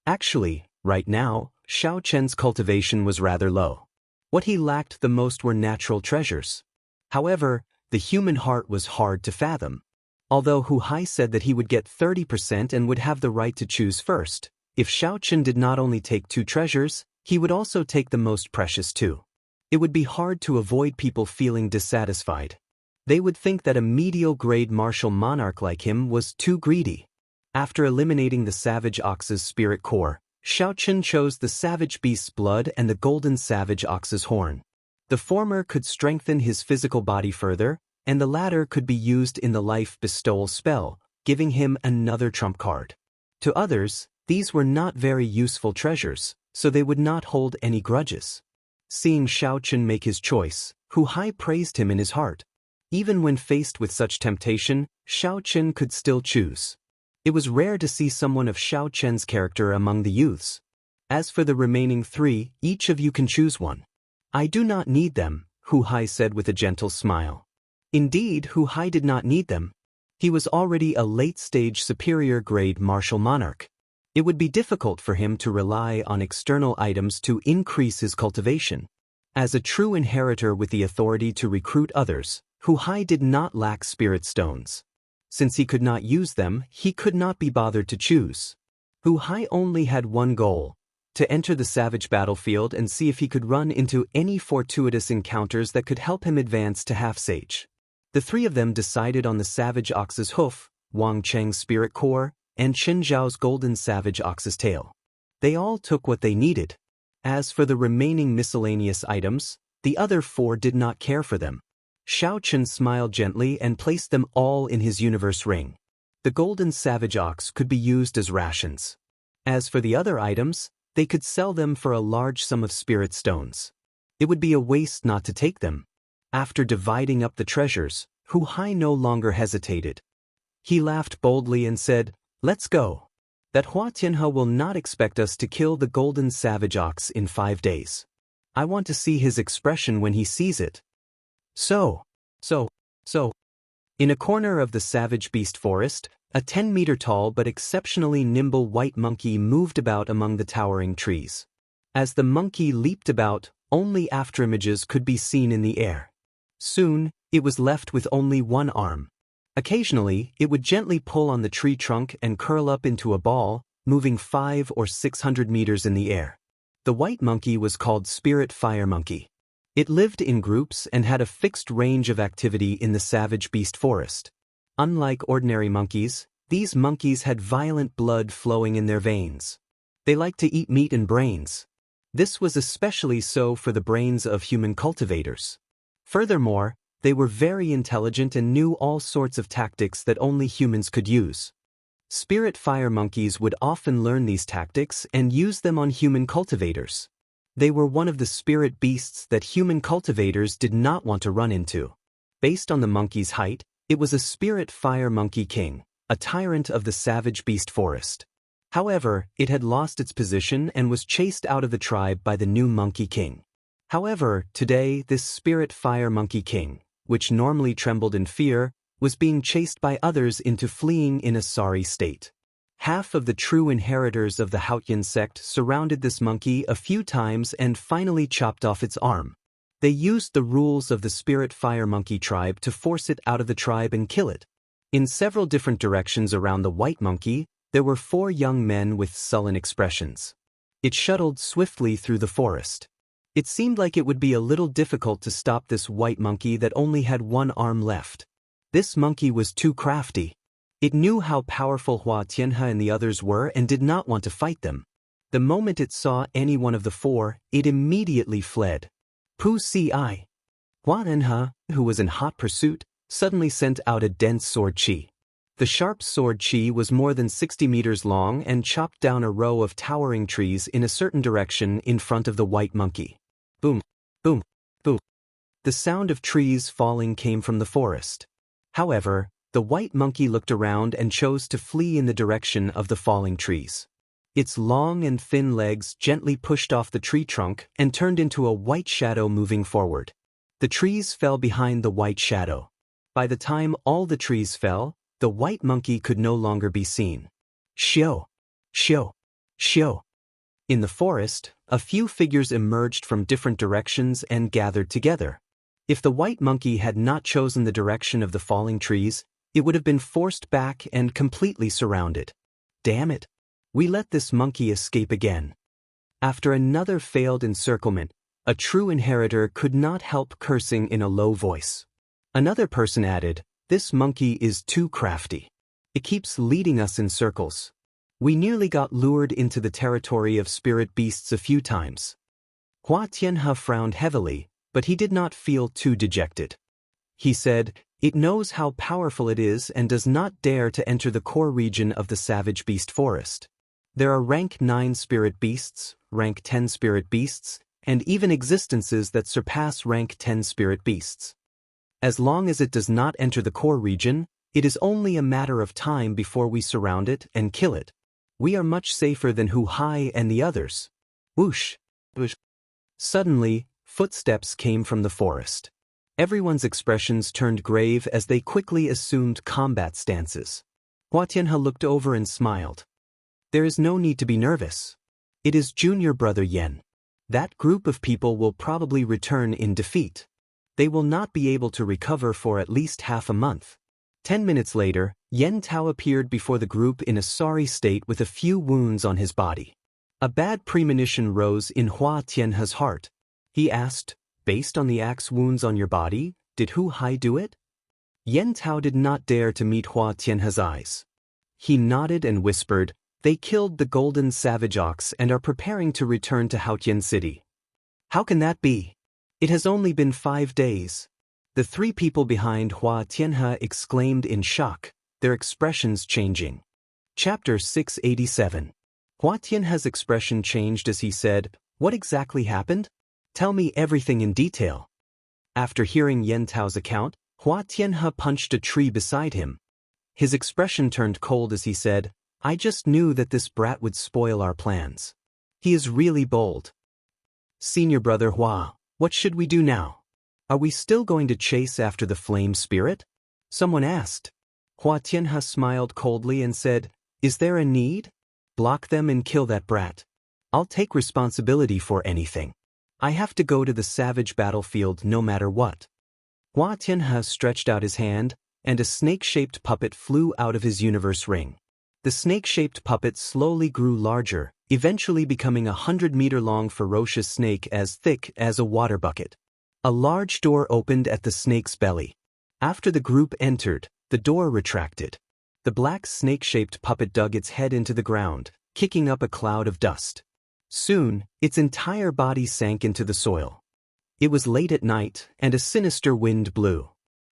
Actually, right now, Xiao Chen's cultivation was rather low. What he lacked the most were natural treasures. However, the human heart was hard to fathom. Although Hu Hai said that he would get 30% and would have the right to choose first, if Xiao Chen did not only take 2 treasures, he would also take the most precious 2. It would be hard to avoid people feeling dissatisfied. They would think that a medial-grade martial monarch like him was too greedy. After eliminating the savage ox's spirit core, Xiao Chen chose the savage beast's blood and the golden savage ox's horn. The former could strengthen his physical body further, and the latter could be used in the life bestowal spell, giving him another trump card. To others, these were not very useful treasures, so they would not hold any grudges. Seeing Xiao Chen make his choice, Hu Hai praised him in his heart. Even when faced with such temptation, Xiao Chen could still choose. It was rare to see someone of Xiao Chen's character among the youths. As for the remaining 3, each of you can choose one. I do not need them, Hu Hai said with a gentle smile. Indeed, Hu Hai did not need them. He was already a late-stage superior-grade martial monarch. It would be difficult for him to rely on external items to increase his cultivation. As a true inheritor with the authority to recruit others, Hu Hai did not lack spirit stones. Since he could not use them, he could not be bothered to choose. Hu Hai only had one goal: to enter the savage battlefield and see if he could run into any fortuitous encounters that could help him advance to half-sage. The 3 of them decided on the savage ox's hoof, Wang Cheng's spirit core, and Chen Zhao's golden savage ox's tail. They all took what they needed. As for the remaining miscellaneous items, the other 4 did not care for them. Xiao Chen smiled gently and placed them all in his universe ring. The golden savage ox could be used as rations. As for the other items, they could sell them for a large sum of spirit stones. It would be a waste not to take them. After dividing up the treasures, Hu Hai no longer hesitated. He laughed boldly and said, "Let's go. That Hua Tianhe will not expect us to kill the golden savage ox in 5 days. I want to see his expression when he sees it." So. In a corner of the savage beast forest, A 10-meter-tall but exceptionally nimble white monkey moved about among the towering trees. As the monkey leaped about, only afterimages could be seen in the air. Soon, it was left with only one arm. Occasionally, it would gently pull on the tree trunk and curl up into a ball, moving 500 or 600 meters in the air. The white monkey was called Spirit Fire Monkey. It lived in groups and had a fixed range of activity in the savage beast forest. Unlike ordinary monkeys, these monkeys had violent blood flowing in their veins. They liked to eat meat and brains. This was especially so for the brains of human cultivators. Furthermore, they were very intelligent and knew all sorts of tactics that only humans could use. Spirit fire monkeys would often learn these tactics and use them on human cultivators. They were one of the spirit beasts that human cultivators did not want to run into. Based on the monkey's height, it was a spirit fire monkey king, a tyrant of the savage beast forest. However, it had lost its position and was chased out of the tribe by the new monkey king. However, today this spirit fire monkey king, which normally trembled in fear, was being chased by others into fleeing in a sorry state. Half of the true inheritors of the Haotian sect surrounded this monkey a few times and finally chopped off its arm. They used the rules of the spirit fire monkey tribe to force it out of the tribe and kill it. In several different directions around the white monkey, there were 4 young men with sullen expressions. It shuttled swiftly through the forest. It seemed like it would be a little difficult to stop this white monkey that only had one arm left. This monkey was too crafty. It knew how powerful Hua Tianhe and the others were and did not want to fight them. The moment it saw any one of the 4, it immediately fled. Pu Si. Hua Tianhe, who was in hot pursuit, suddenly sent out a dense sword chi. The sharp sword chi was more than 60 meters long and chopped down a row of towering trees in a certain direction in front of the white monkey. Boom, boom, boom. The sound of trees falling came from the forest. However, the white monkey looked around and chose to flee in the direction of the falling trees. Its long and thin legs gently pushed off the tree trunk and turned into a white shadow moving forward. The trees fell behind the white shadow. By the time all the trees fell, the white monkey could no longer be seen. Xiao, xiao, xiao. In the forest, a few figures emerged from different directions and gathered together. If the white monkey had not chosen the direction of the falling trees, it would have been forced back and completely surrounded. Damn it! We let this monkey escape again. After another failed encirclement, a true inheritor could not help cursing in a low voice. Another person added, "This monkey is too crafty. It keeps leading us in circles. We nearly got lured into the territory of spirit beasts a few times." Hua Tianhe frowned heavily, but he did not feel too dejected. He said, "It knows how powerful it is and does not dare to enter the core region of the savage beast forest. There are rank 9 spirit beasts, rank 10 spirit beasts, and even existences that surpass rank 10 spirit beasts. As long as it does not enter the core region, it is only a matter of time before we surround it and kill it. We are much safer than Hu Hai and the others." Whoosh! Whoosh! Suddenly, footsteps came from the forest. Everyone's expressions turned grave as they quickly assumed combat stances. Hua Tianhe looked over and smiled. "There is no need to be nervous. It is junior brother Yen. That group of people will probably return in defeat. They will not be able to recover for at least half a month." 10 minutes later, Yen Tao appeared before the group in a sorry state with a few wounds on his body. A bad premonition rose in Hua Tianhe's heart. He asked, "Based on the axe wounds on your body, did Hu Hai do it?" Yen Tao did not dare to meet Hua Tianhe's eyes. He nodded and whispered, "They killed the golden savage ox and are preparing to return to Haotian City." "How can that be? It has only been 5 days. The 3 people behind Hua Tianhe exclaimed in shock, their expressions changing. Chapter 687. Hua Tianhe's expression changed as he said, "What exactly happened? Tell me everything in detail." After hearing Yen Tao's account, Hua Tianhe punched a tree beside him. His expression turned cold as he said, "I just knew that this brat would spoil our plans. He is really bold. Senior brother Hua, what should we do now? Are we still going to chase after the flame spirit?" Someone asked. Hua Tianhe smiled coldly and said, "Is there a need? Block them and kill that brat. I'll take responsibility for anything. I have to go to the savage battlefield no matter what." Hua Tianhe stretched out his hand, and a snake-shaped puppet flew out of his universe ring. The snake-shaped puppet slowly grew larger, eventually becoming a 100-meter-long ferocious snake as thick as a water bucket. A large door opened at the snake's belly. After the group entered, the door retracted. The black snake-shaped puppet dug its head into the ground, kicking up a cloud of dust. Soon, its entire body sank into the soil. It was late at night, and a sinister wind blew.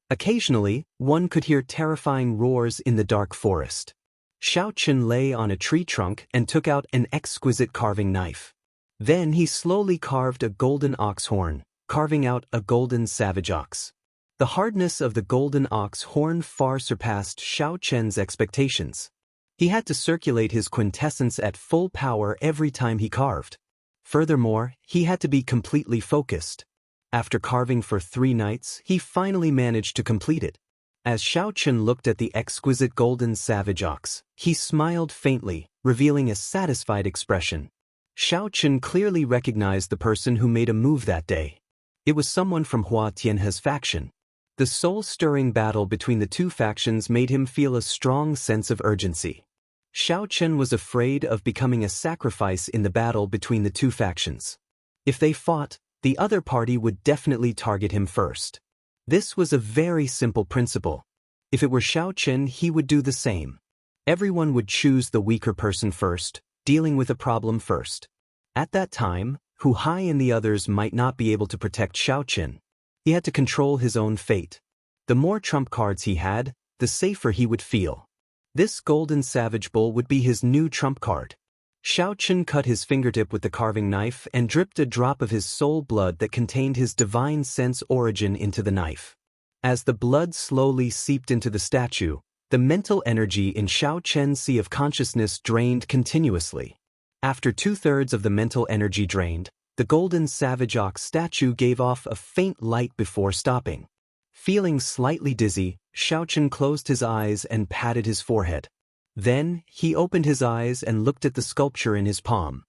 Occasionally, one could hear terrifying roars in the dark forest. Xiaoqun lay on a tree trunk and took out an exquisite carving knife. Then he slowly carved a golden ox horn, carving out a golden savage ox. The hardness of the golden ox horn far surpassed Xiaoqun's expectations. He had to circulate his quintessence at full power every time he carved. Furthermore, he had to be completely focused. After carving for 3 nights, he finally managed to complete it. As Xiaoqun looked at the exquisite golden savage ox, he smiled faintly, revealing a satisfied expression. Xiaoqun clearly recognized the person who made a move that day. It was someone from Hua Tianhe's faction. The soul-stirring battle between the two factions made him feel a strong sense of urgency. Xiaoqun was afraid of becoming a sacrifice in the battle between the two factions. If they fought, the other party would definitely target him first. This was a very simple principle. If it were Xiaoqun, he would do the same. Everyone would choose the weaker person first, dealing with a problem first. At that time, Hu Hai and the others might not be able to protect Xiaoqun. He had to control his own fate. The more trump cards he had, the safer he would feel. This golden savage bull would be his new trump card. Xiaoqun cut his fingertip with the carving knife and dripped a drop of his soul blood that contained his divine sense origin into the knife. As the blood slowly seeped into the statue, the mental energy in Xiaoqun's sea of consciousness drained continuously. After 2/3 of the mental energy drained, the golden savage ox statue gave off a faint light before stopping. Feeling slightly dizzy, Xiaoqun closed his eyes and patted his forehead. Then, he opened his eyes and looked at the sculpture in his palm.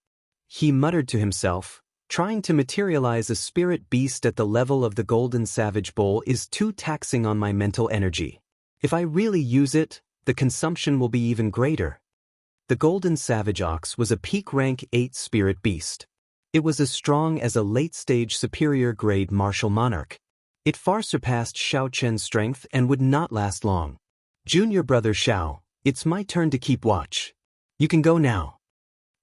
He muttered to himself, "Trying to materialize a spirit beast at the level of the golden savage bull is too taxing on my mental energy. If I really use it, the consumption will be even greater." The golden savage ox was a peak rank 8 spirit beast. It was as strong as a late-stage superior-grade martial monarch. It far surpassed Xiaoqun's strength and would not last long. "Junior brother Xiao, it's my turn to keep watch. You can go now."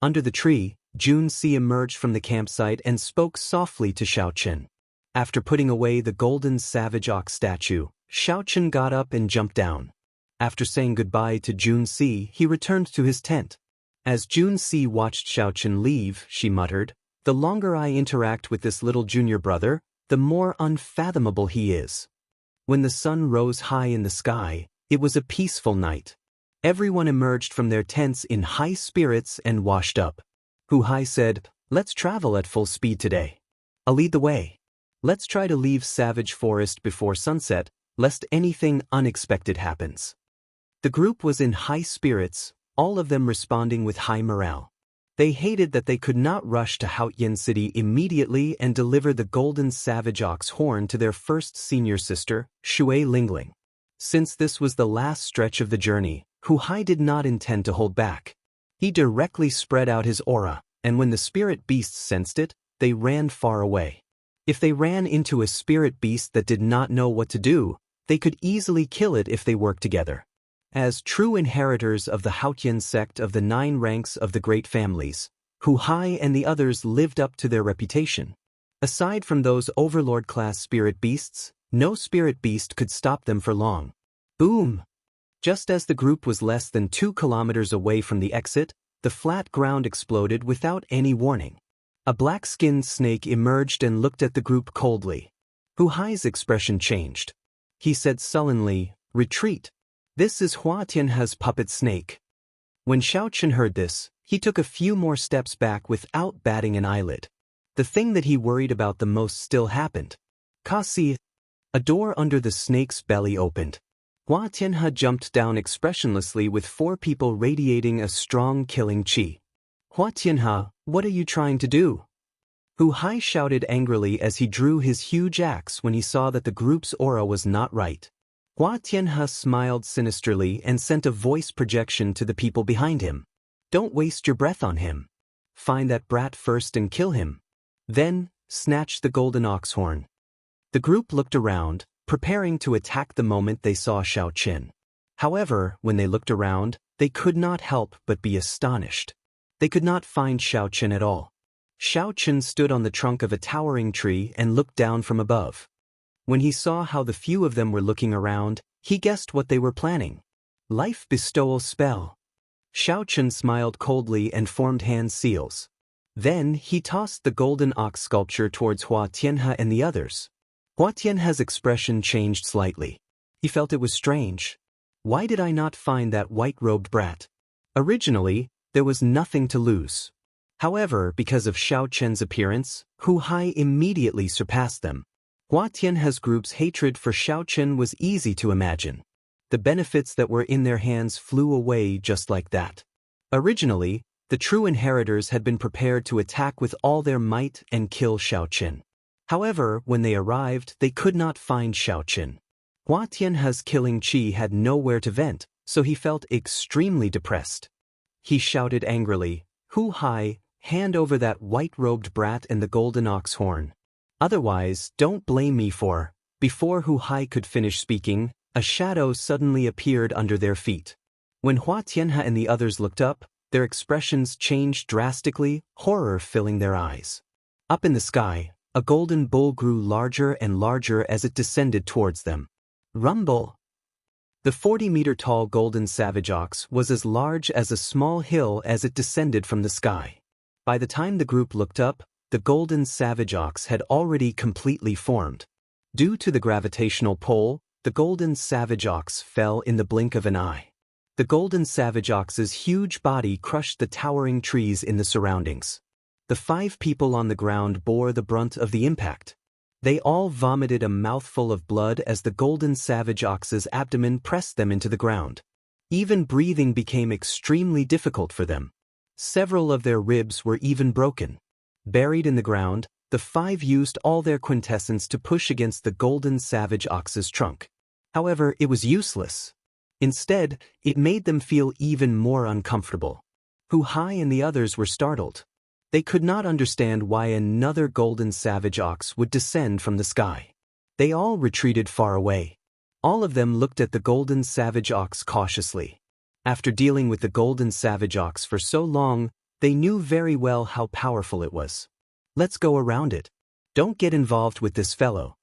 Under the tree, Junsi emerged from the campsite and spoke softly to Xiaoqun. After putting away the golden savage ox statue, Xiaoqun got up and jumped down. After saying goodbye to Junsi, he returned to his tent. As Junsi watched Xiaoqun leave, she muttered, "The longer I interact with this little junior brother, the more unfathomable he is." When the sun rose high in the sky, it was a peaceful night. Everyone emerged from their tents in high spirits and washed up. Hu Hai said, "Let's travel at full speed today. I'll lead the way. Let's try to leave Savage Forest before sunset, lest anything unexpected happens." The group was in high spirits, all of them responding with high morale. They hated that they could not rush to Haotian City immediately and deliver the golden savage ox horn to their first senior sister, Shui Lingling. Since this was the last stretch of the journey, Hu Hai did not intend to hold back. He directly spread out his aura, and when the spirit beasts sensed it, they ran far away. If they ran into a spirit beast that did not know what to do, they could easily kill it if they worked together. As true inheritors of the Haotian sect of the 9 ranks of the great families, Hu Hai and the others lived up to their reputation. Aside from those overlord-class spirit beasts, no spirit beast could stop them for long. Boom! Just as the group was less than 2 kilometers away from the exit, the flat ground exploded without any warning. A black-skinned snake emerged and looked at the group coldly. Hu Hai's expression changed. He said sullenly, "Retreat. This is Hua Tianhe's puppet snake." When Xiaoqun heard this, he took a few more steps back without batting an eyelid. The thing that he worried about the most still happened. Kasi, a door under the snake's belly opened. Hua Tianhe jumped down expressionlessly with 4 people radiating a strong killing qi. Hua Tianhe, what are you trying to do? Hu Hai shouted angrily as he drew his huge axe when he saw that the group's aura was not right. Hua Tianhe smiled sinisterly and sent a voice projection to the people behind him. Don't waste your breath on him. Find that brat first and kill him. Then, snatch the golden ox horn. The group looked around, preparing to attack the moment they saw Xiaoqin. However, when they looked around, they could not help but be astonished. They could not find Xiaoqin at all. Xiaoqin stood on the trunk of a towering tree and looked down from above. When he saw how the few of them were looking around, he guessed what they were planning. Life bestowal spell. Xiaoqin smiled coldly and formed hand seals. Then he tossed the golden ox sculpture towards Hua Tianhe and the others. Hua Tianhe's expression changed slightly. He felt it was strange. Why did I not find that white-robed brat? Originally, there was nothing to lose. However, because of Xiaoqin's appearance, Hu Hai immediately surpassed them. Hua Tianhe's group's hatred for Xiaoqin was easy to imagine. The benefits that were in their hands flew away just like that. Originally, the true inheritors had been prepared to attack with all their might and kill Xiaoqin. However, when they arrived, they could not find Xiaoqin. Hua Tianhe's killing qi had nowhere to vent, so he felt extremely depressed. He shouted angrily, Hu Hai, hand over that white-robed brat and the golden ox horn. Otherwise, don't blame me for. Before Hu Hai could finish speaking, a shadow suddenly appeared under their feet. When Hua Tianhe and the others looked up, their expressions changed drastically, horror filling their eyes. Up in the sky, a golden bull grew larger and larger as it descended towards them. Rumble! The 40-meter-tall golden savage ox was as large as a small hill as it descended from the sky. By the time the group looked up, the golden savage ox had already completely formed. Due to the gravitational pull, the golden savage ox fell in the blink of an eye. The golden savage ox's huge body crushed the towering trees in the surroundings. The 5 people on the ground bore the brunt of the impact. They all vomited a mouthful of blood as the golden savage ox's abdomen pressed them into the ground. Even breathing became extremely difficult for them. Several of their ribs were even broken. Buried in the ground, the 5 used all their quintessence to push against the golden savage ox's trunk. However, it was useless. Instead, it made them feel even more uncomfortable. Hu Hai and the others were startled. They could not understand why another golden savage ox would descend from the sky. They all retreated far away. All of them looked at the golden savage ox cautiously. After dealing with the golden savage ox for so long, they knew very well how powerful it was. Let's go around it. Don't get involved with this fellow.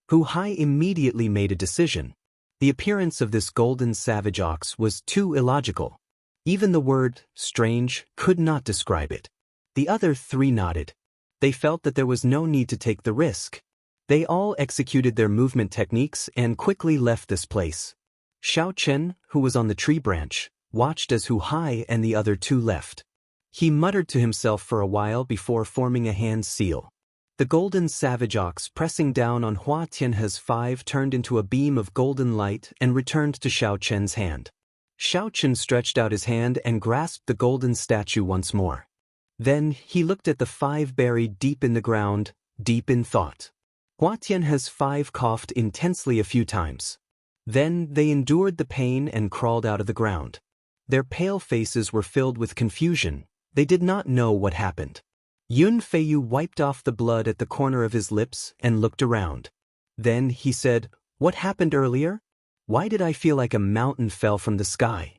Hu Hai immediately made a decision. The appearance of this golden savage ox was too illogical. Even the word strange could not describe it. The other 3 nodded. They felt that there was no need to take the risk. They all executed their movement techniques and quickly left this place. Xiaoqin, who was on the tree branch, watched as Hu Hai and the other 2 left. He muttered to himself for a while before forming a hand seal. The golden savage ox pressing down on Hua Tianhe's 5 turned into a beam of golden light and returned to Xiaoqin's hand. Xiaoqin stretched out his hand and grasped the golden statue once more. Then he looked at the 5 buried deep in the ground, deep in thought. Hua Tianhe's 5 coughed intensely a few times. Then they endured the pain and crawled out of the ground. Their pale faces were filled with confusion. They did not know what happened. Yun Feiyu wiped off the blood at the corner of his lips and looked around. Then he said, "What happened earlier? Why did I feel like a mountain fell from the sky?"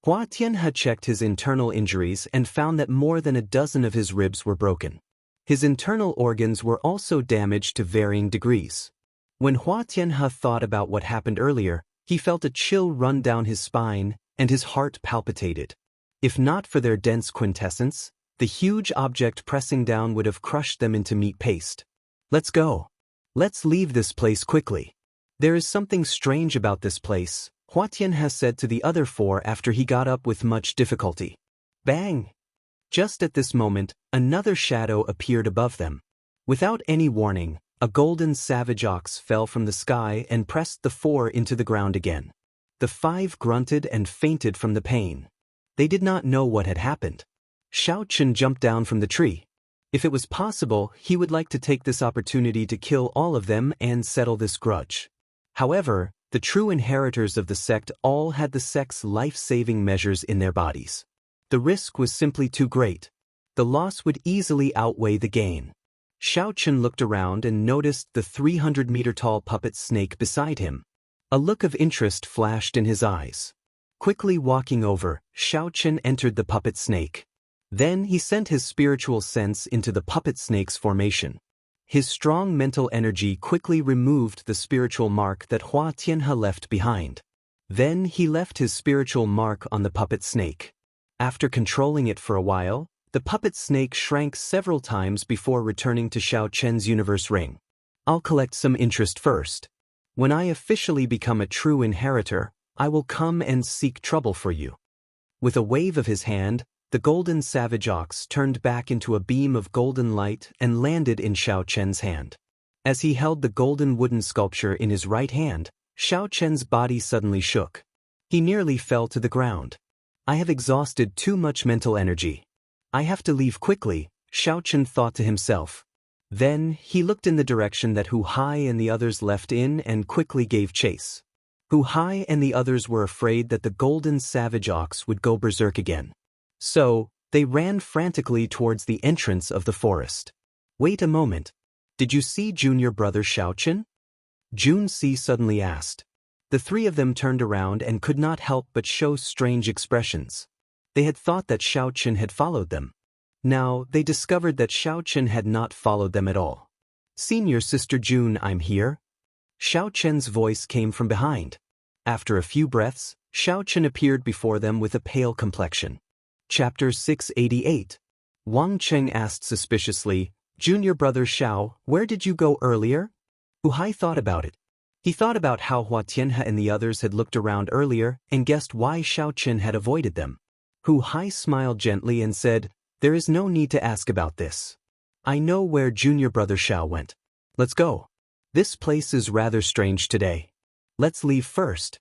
Hua Tianhe checked his internal injuries and found that more than a dozen of his ribs were broken. His internal organs were also damaged to varying degrees. When Hua Tianhe thought about what happened earlier, he felt a chill run down his spine, and his heart palpitated. If not for their dense quintessence, the huge object pressing down would have crushed them into meat paste. Let's go. Let's leave this place quickly. There is something strange about this place, Hua Tianhe said to the other 4 after he got up with much difficulty. Bang! Just at this moment, another shadow appeared above them. Without any warning, a golden savage ox fell from the sky and pressed the 4 into the ground again. The five grunted and fainted from the pain. They did not know what had happened. Xiaochen jumped down from the tree. If it was possible, he would like to take this opportunity to kill all of them and settle this grudge. However, the true inheritors of the sect all had the sect's life-saving measures in their bodies. The risk was simply too great. The loss would easily outweigh the gain. Xiaochen looked around and noticed the 300-meter-tall puppet snake beside him. A look of interest flashed in his eyes. Quickly walking over, Xiaochen entered the puppet snake. Then he sent his spiritual sense into the puppet snake's formation. His strong mental energy quickly removed the spiritual mark that Hua Tianhe left behind. Then he left his spiritual mark on the puppet snake. After controlling it for a while, the puppet snake shrank several times before returning to Xiaochen's universe ring. I'll collect some interest first. When I officially become a true inheritor, I will come and seek trouble for you. With a wave of his hand, the golden savage ox turned back into a beam of golden light and landed in Xiaochen's hand. As he held the golden wooden sculpture in his right hand, Xiaochen's body suddenly shook. He nearly fell to the ground. I have exhausted too much mental energy. I have to leave quickly, Xiaochen thought to himself. Then he looked in the direction that Hu Hai and the others left in and quickly gave chase. Hu Hai and the others were afraid that the golden savage ox would go berserk again. So, they ran frantically towards the entrance of the forest. Wait a moment. Did you see junior brother Xiaochen? Jun Si suddenly asked. The three of them turned around and could not help but show strange expressions. They had thought that Xiaochen had followed them. Now, they discovered that Xiaochen had not followed them at all. Senior sister Jun, I'm here. Xiaochen's voice came from behind. After a few breaths, Xiaochen appeared before them with a pale complexion. Chapter 688. Wang Cheng asked suspiciously, Junior brother Xiao, where did you go earlier? Hu Hai thought about it. He thought about how Hua Tianhe and the others had looked around earlier and guessed why Xiaochen had avoided them. Hu Hai smiled gently and said, there is no need to ask about this. I know where junior brother Xiao went. Let's go. This place is rather strange today. Let's leave first.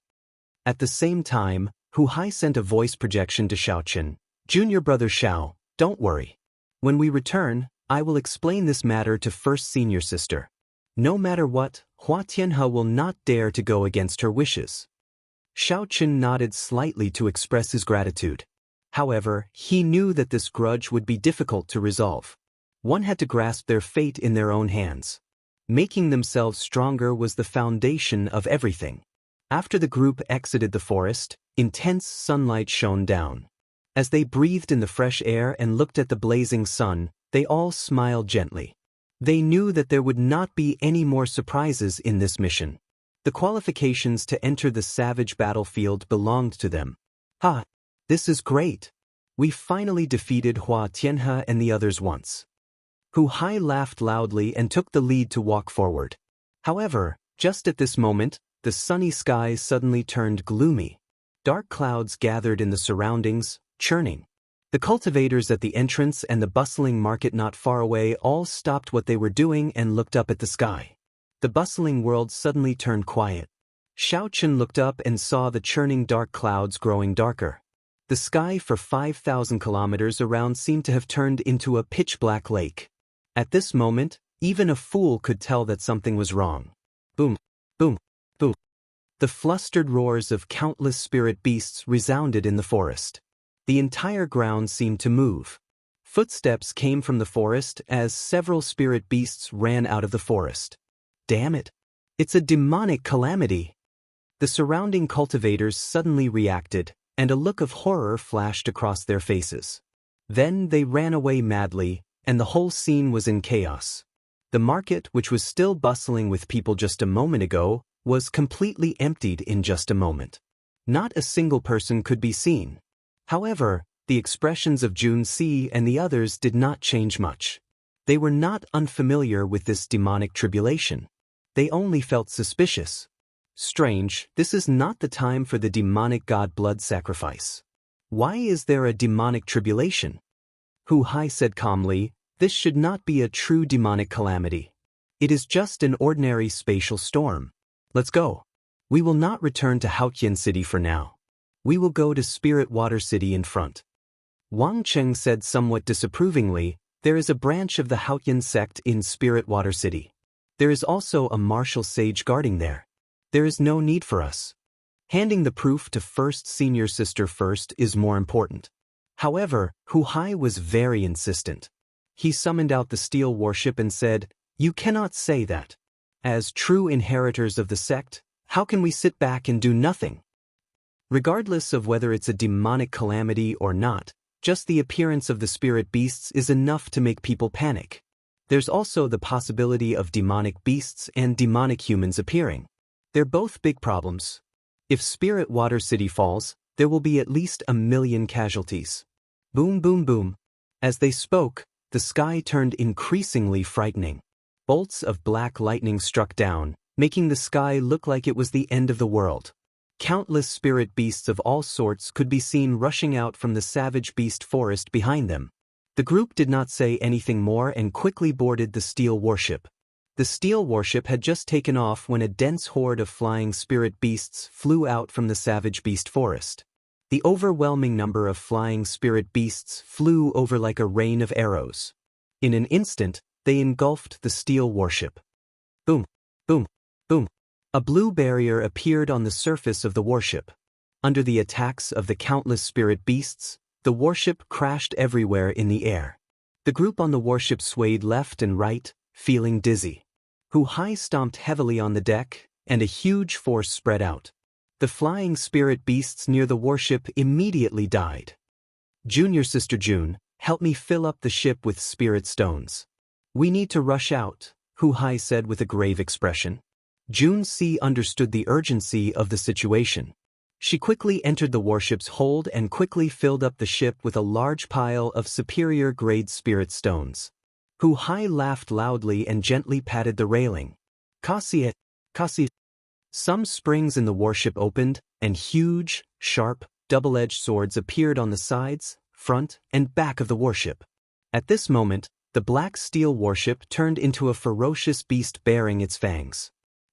At the same time, Hu Hai sent a voice projection to Xiaochen. Junior brother Xiao, don't worry. When we return, I will explain this matter to first senior sister. No matter what, Hua Tianhe will not dare to go against her wishes. Xiaochen nodded slightly to express his gratitude. However, he knew that this grudge would be difficult to resolve. One had to grasp their fate in their own hands. Making themselves stronger was the foundation of everything. After the group exited the forest, intense sunlight shone down. As they breathed in the fresh air and looked at the blazing sun, they all smiled gently. They knew that there would not be any more surprises in this mission. The qualifications to enter the savage battlefield belonged to them. Ha! This is great. We finally defeated Hua Tianhe and the others once. Hu Hai laughed loudly and took the lead to walk forward. However, just at this moment, the sunny skies suddenly turned gloomy. Dark clouds gathered in the surroundings, churning. The cultivators at the entrance and the bustling market not far away all stopped what they were doing and looked up at the sky. The bustling world suddenly turned quiet. Xiaochen looked up and saw the churning dark clouds growing darker. The sky for 5,000 kilometers around seemed to have turned into a pitch-black lake. At this moment, even a fool could tell that something was wrong. Boom, boom, boom. The flustered roars of countless spirit beasts resounded in the forest. The entire ground seemed to move. Footsteps came from the forest as several spirit beasts ran out of the forest. Damn it! It's a demonic calamity! The surrounding cultivators suddenly reacted, and a look of horror flashed across their faces. Then they ran away madly, and the whole scene was in chaos. The market, which was still bustling with people just a moment ago, was completely emptied in just a moment. Not a single person could be seen. However, the expressions of Jun Si and the others did not change much. They were not unfamiliar with this demonic tribulation. They only felt suspicious. Strange, this is not the time for the demonic god blood sacrifice. Why is there a demonic tribulation? Hu Hai said calmly, this should not be a true demonic calamity. It is just an ordinary spatial storm. Let's go. We will not return to Haotian City for now. We will go to Spirit Water City in front. Wang Cheng said somewhat disapprovingly, there is a branch of the Haotian sect in Spirit Water City. There is also a martial sage guarding there. There is no need for us. Handing the proof to first senior sister first is more important. However, Hu Hai was very insistent. He summoned out the steel warship and said, "You cannot say that. As true inheritors of the sect, how can we sit back and do nothing?" Regardless of whether it's a demonic calamity or not, just the appearance of the spirit beasts is enough to make people panic. There's also the possibility of demonic beasts and demonic humans appearing. They're both big problems. If Spirit Water City falls, there will be at least 1 million casualties. Boom, boom, boom. As they spoke, the sky turned increasingly frightening. Bolts of black lightning struck down, making the sky look like it was the end of the world. Countless spirit beasts of all sorts could be seen rushing out from the savage beast forest behind them. The group did not say anything more and quickly boarded the steel warship. The steel warship had just taken off when a dense horde of flying spirit beasts flew out from the savage beast forest. The overwhelming number of flying spirit beasts flew over like a rain of arrows. In an instant, they engulfed the steel warship. Boom, boom, boom. A blue barrier appeared on the surface of the warship. Under the attacks of the countless spirit beasts, the warship crashed everywhere in the air. The group on the warship swayed left and right, feeling dizzy. Hu Hai stomped heavily on the deck, and a huge force spread out. The flying spirit beasts near the warship immediately died. "Junior Sister June, help me fill up the ship with spirit stones. We need to rush out," Hu Hai said with a grave expression. June C understood the urgency of the situation. She quickly entered the warship's hold and quickly filled up the ship with a large pile of superior-grade spirit stones. Hu Hai laughed loudly and gently patted the railing. "Kasi. Some springs in the warship opened, and huge, sharp, double-edged swords appeared on the sides, front, and back of the warship. At this moment, the black steel warship turned into a ferocious beast bearing its fangs.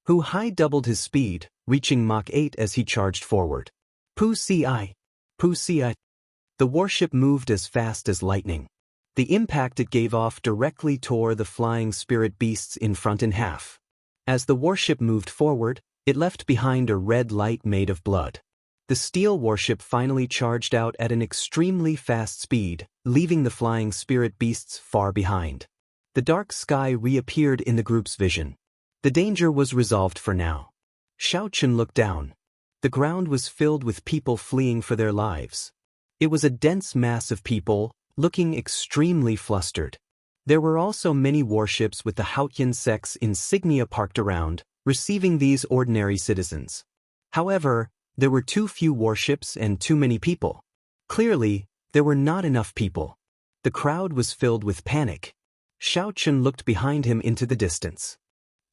Hu Hai doubled his speed, reaching Mach 8 as he charged forward. Pu ci. The warship moved as fast as lightning. The impact it gave off directly tore the flying spirit beasts in front in half. As the warship moved forward, it left behind a red light made of blood. The steel warship finally charged out at an extremely fast speed, leaving the flying spirit beasts far behind. The dark sky reappeared in the group's vision. The danger was resolved for now. Xiaochen looked down. The ground was filled with people fleeing for their lives. It was a dense mass of people, looking extremely flustered. There were also many warships with the Haotian sect's insignia parked around, receiving these ordinary citizens. However, there were too few warships and too many people. Clearly, there were not enough people. The crowd was filled with panic. Xiaochen looked behind him into the distance.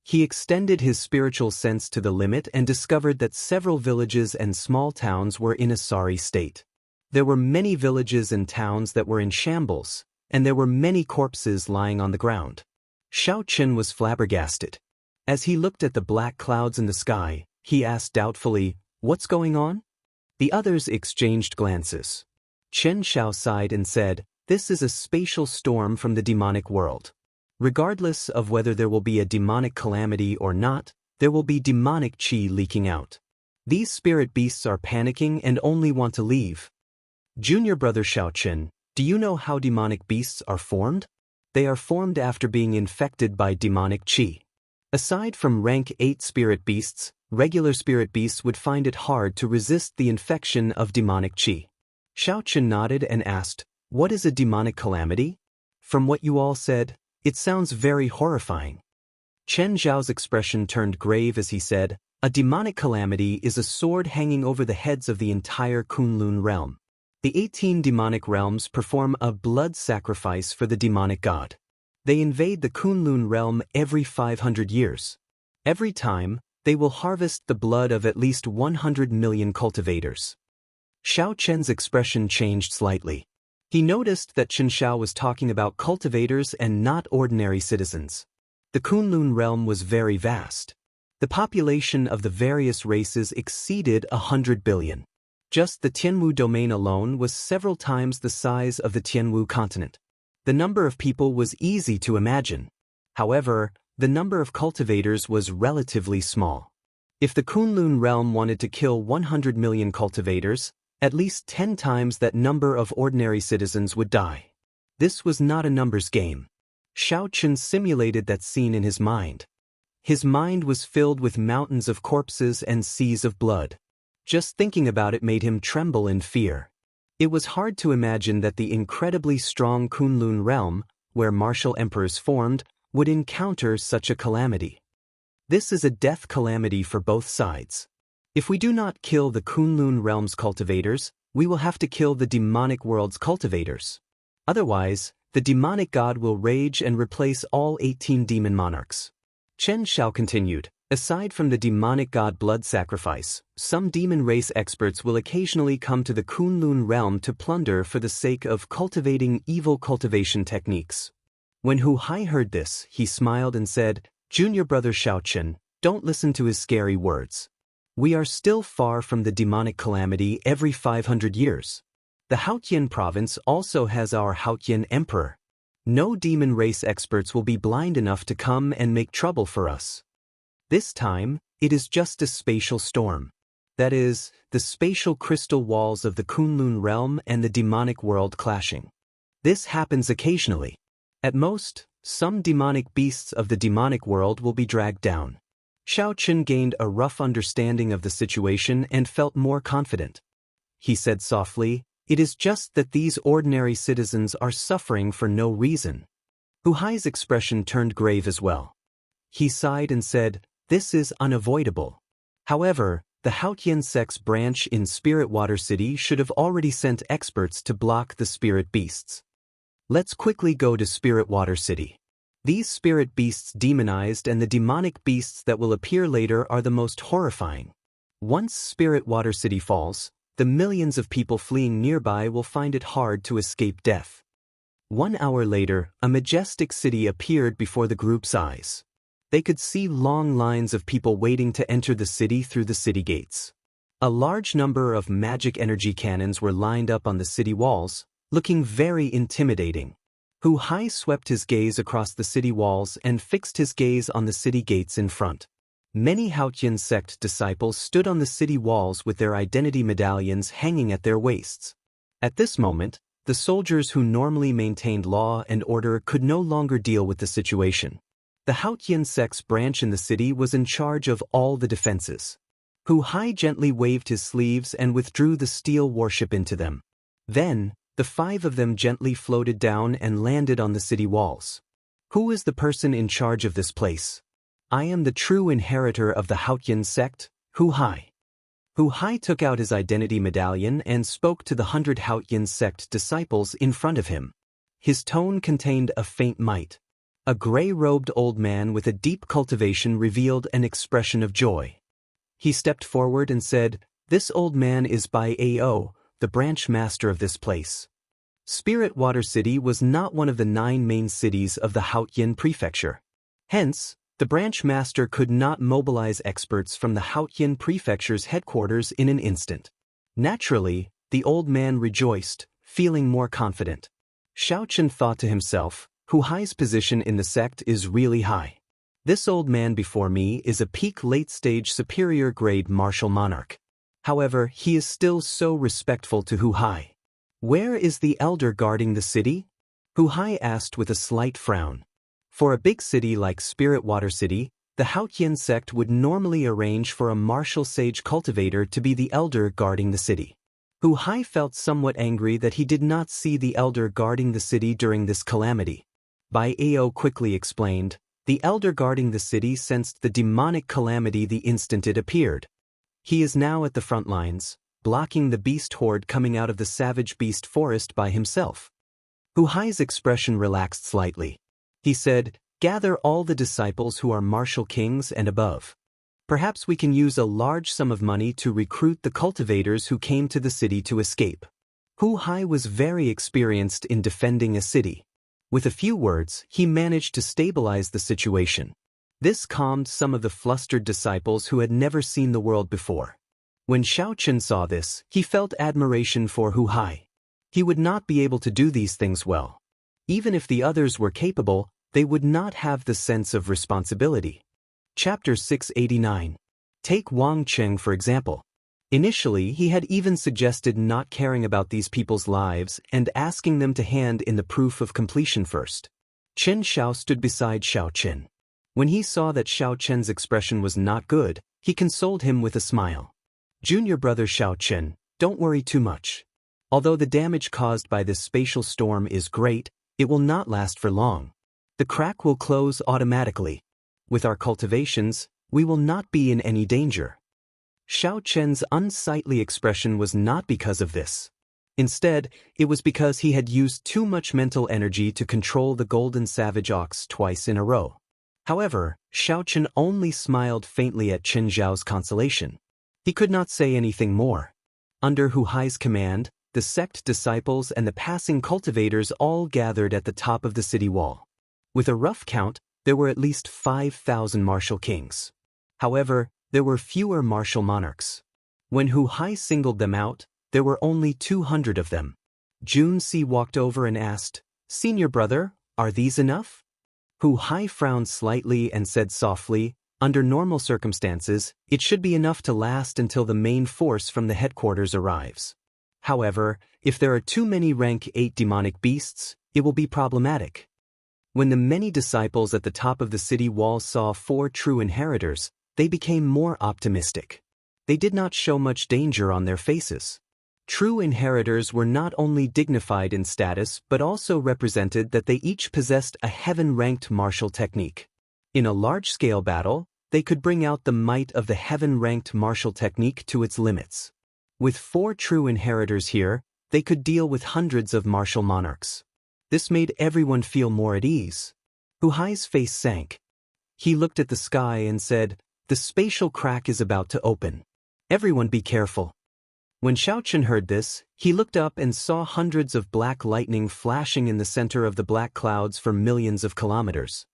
He extended his spiritual sense to the limit and discovered that several villages and small towns were in a sorry state. There were many villages and towns that were in shambles, and there were many corpses lying on the ground. Xiaochen was flabbergasted. As he looked at the black clouds in the sky, he asked doubtfully, "What's going on?" The others exchanged glances. Chen Xiao sighed and said, "This is a spatial storm from the demonic world. Regardless of whether there will be a demonic calamity or not, there will be demonic qi leaking out. These spirit beasts are panicking and only want to leave." "Junior brother Xiaochen, do you know how demonic beasts are formed?" "They are formed after being infected by demonic qi. Aside from rank 8 spirit beasts, regular spirit beasts would find it hard to resist the infection of demonic qi." Xiaochen nodded and asked, "What is a demonic calamity?" "From what you all said, it sounds very horrifying." Chen Zhao's expression turned grave as he said, "A demonic calamity is a sword hanging over the heads of the entire Kunlun realm. The 18 demonic realms perform a blood sacrifice for the demonic god. They invade the Kunlun realm every 500 years. Every time, they will harvest the blood of at least 100 million cultivators." Xiao Chen's expression changed slightly. He noticed that Chen Xiao was talking about cultivators and not ordinary citizens. The Kunlun realm was very vast. The population of the various races exceeded 100 billion. Just the Tianwu domain alone was several times the size of the Tianwu continent. The number of people was easy to imagine. However, the number of cultivators was relatively small. If the Kunlun realm wanted to kill 100 million cultivators, at least 10 times that number of ordinary citizens would die. This was not a numbers game. Xiaoqun simulated that scene in his mind. His mind was filled with mountains of corpses and seas of blood. Just thinking about it made him tremble in fear. It was hard to imagine that the incredibly strong Kunlun realm, where martial emperors formed, would encounter such a calamity. This is a death calamity for both sides. If we do not kill the Kunlun realm's cultivators, we will have to kill the demonic world's cultivators. Otherwise, the demonic god will rage and replace all 18 demon monarchs. Chen Xiao continued, aside from the demonic god blood sacrifice, some demon race experts will occasionally come to the Kunlun realm to plunder for the sake of cultivating evil cultivation techniques. When Hu Hai heard this, he smiled and said, Junior brother Xiaoqun, don't listen to his scary words. We are still far from the demonic calamity every 500 years. The Haotian province also has our Haotian emperor. No demon race experts will be blind enough to come and make trouble for us. This time, it is just a spatial storm. That is, the spatial crystal walls of the Kunlun realm and the demonic world clashing. This happens occasionally. At most, some demonic beasts of the demonic world will be dragged down. Xiaoqun gained a rough understanding of the situation and felt more confident. He said softly, it is just that these ordinary citizens are suffering for no reason. Hu Hai's expression turned grave as well. He sighed and said, this is unavoidable. However, the Haotian sect's branch in Spirit Water City should have already sent experts to block the spirit beasts. Let's quickly go to Spirit Water City. These spirit beasts demonized and the demonic beasts that will appear later are the most horrifying. Once Spirit Water City falls, the millions of people fleeing nearby will find it hard to escape death. 1 hour later, a majestic city appeared before the group's eyes. They could see long lines of people waiting to enter the city through the city gates. A large number of magic energy cannons were lined up on the city walls, looking very intimidating. Hu Hai swept his gaze across the city walls and fixed his gaze on the city gates in front. Many Haotian sect disciples stood on the city walls with their identity medallions hanging at their waists. At this moment, the soldiers who normally maintained law and order could no longer deal with the situation. The Haotian sect's branch in the city was in charge of all the defenses. Hu Hai gently waved his sleeves and withdrew the steel warship into them. Then, the 5 of them gently floated down and landed on the city walls. Who is the person in charge of this place? I am the true inheritor of the Haotian sect, Hu Hai. Hu Hai took out his identity medallion and spoke to the 100 Haotian sect disciples in front of him. His tone contained a faint might. A gray-robed old man with a deep cultivation revealed an expression of joy. He stepped forward and said, this old man is Bai Ao, the branch master of this place. Spirit Water City was not one of the 9 main cities of the Haotian prefecture. Hence, the branch master could not mobilize experts from the Haotian prefecture's headquarters in an instant. Naturally, the old man rejoiced, feeling more confident. Xiaoqun thought to himself, Hu Hai's position in the sect is really high. This old man before me is a peak late-stage superior-grade martial monarch. However, he is still so respectful to Hu Hai. Where is the elder guarding the city? Hu Hai asked with a slight frown. For a big city like Spirit Water City, the Haotian sect would normally arrange for a martial sage cultivator to be the elder guarding the city. Hu Hai felt somewhat angry that he did not see the elder guarding the city during this calamity. Bai Ao quickly explained, the elder guarding the city sensed the demonic calamity the instant it appeared. He is now at the front lines, blocking the beast horde coming out of the savage beast forest by himself. Hu Hai's expression relaxed slightly. He said, gather all the disciples who are martial kings and above. Perhaps we can use a large sum of money to recruit the cultivators who came to the city to escape. Hu Hai was very experienced in defending a city. With a few words, he managed to stabilize the situation. This calmed some of the flustered disciples who had never seen the world before. When Xiaochen saw this, he felt admiration for Hu Hai. He would not be able to do these things well. Even if the others were capable, they would not have the sense of responsibility. Chapter 689. Take Wang Cheng for example. Initially, he had even suggested not caring about these people's lives and asking them to hand in the proof of completion first. Chen Xiao stood beside Xiaochen. When he saw that Xiaochen's expression was not good, he consoled him with a smile. Junior brother Xiaochen, don't worry too much. Although the damage caused by this spatial storm is great, it will not last for long. The crack will close automatically. With our cultivations, we will not be in any danger. Xiaochen's unsightly expression was not because of this. Instead, it was because he had used too much mental energy to control the golden savage ox twice in a row. However, Xiaochen only smiled faintly at Chen Zhao's consolation. He could not say anything more. Under Hu Hai's command, the sect disciples and the passing cultivators all gathered at the top of the city wall. With a rough count, there were at least 5,000 martial kings. However, there were fewer martial monarchs. When Hu Hai singled them out, there were only 200 of them. Jun Si walked over and asked, "Senior brother, are these enough?" Hu Hai frowned slightly and said softly, "Under normal circumstances, it should be enough to last until the main force from the headquarters arrives. However, if there are too many rank 8 demonic beasts, it will be problematic." When the many disciples at the top of the city wall saw 4 true inheritors, they became more optimistic. They did not show much danger on their faces. True inheritors were not only dignified in status but also represented that they each possessed a heaven-ranked martial technique. In a large-scale battle, they could bring out the might of the heaven-ranked martial technique to its limits. With 4 true inheritors here, they could deal with hundreds of martial monarchs. This made everyone feel more at ease. Hu Hai's face sank. He looked at the sky and said, "The spatial crack is about to open. Everyone be careful." When Xiaochen heard this, he looked up and saw hundreds of black lightning flashing in the center of the black clouds for millions of kilometers.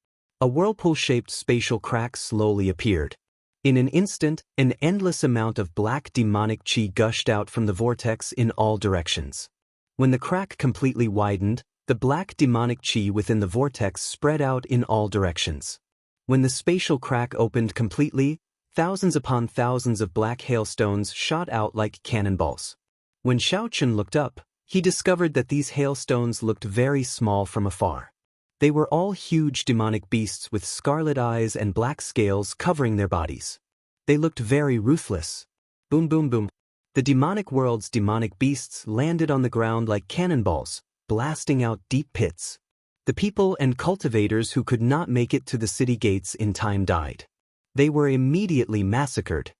A whirlpool-shaped spatial crack slowly appeared. In an instant, an endless amount of black demonic chi gushed out from the vortex in all directions. When the crack completely widened, the black demonic chi within the vortex spread out in all directions. When the spatial crack opened completely, thousands upon thousands of black hailstones shot out like cannonballs. When Xiaochen looked up, he discovered that these hailstones looked very small from afar. They were all huge demonic beasts with scarlet eyes and black scales covering their bodies. They looked very ruthless. Boom boom boom. The demonic world's demonic beasts landed on the ground like cannonballs, blasting out deep pits. The people and cultivators who could not make it to the city gates in time died. They were immediately massacred.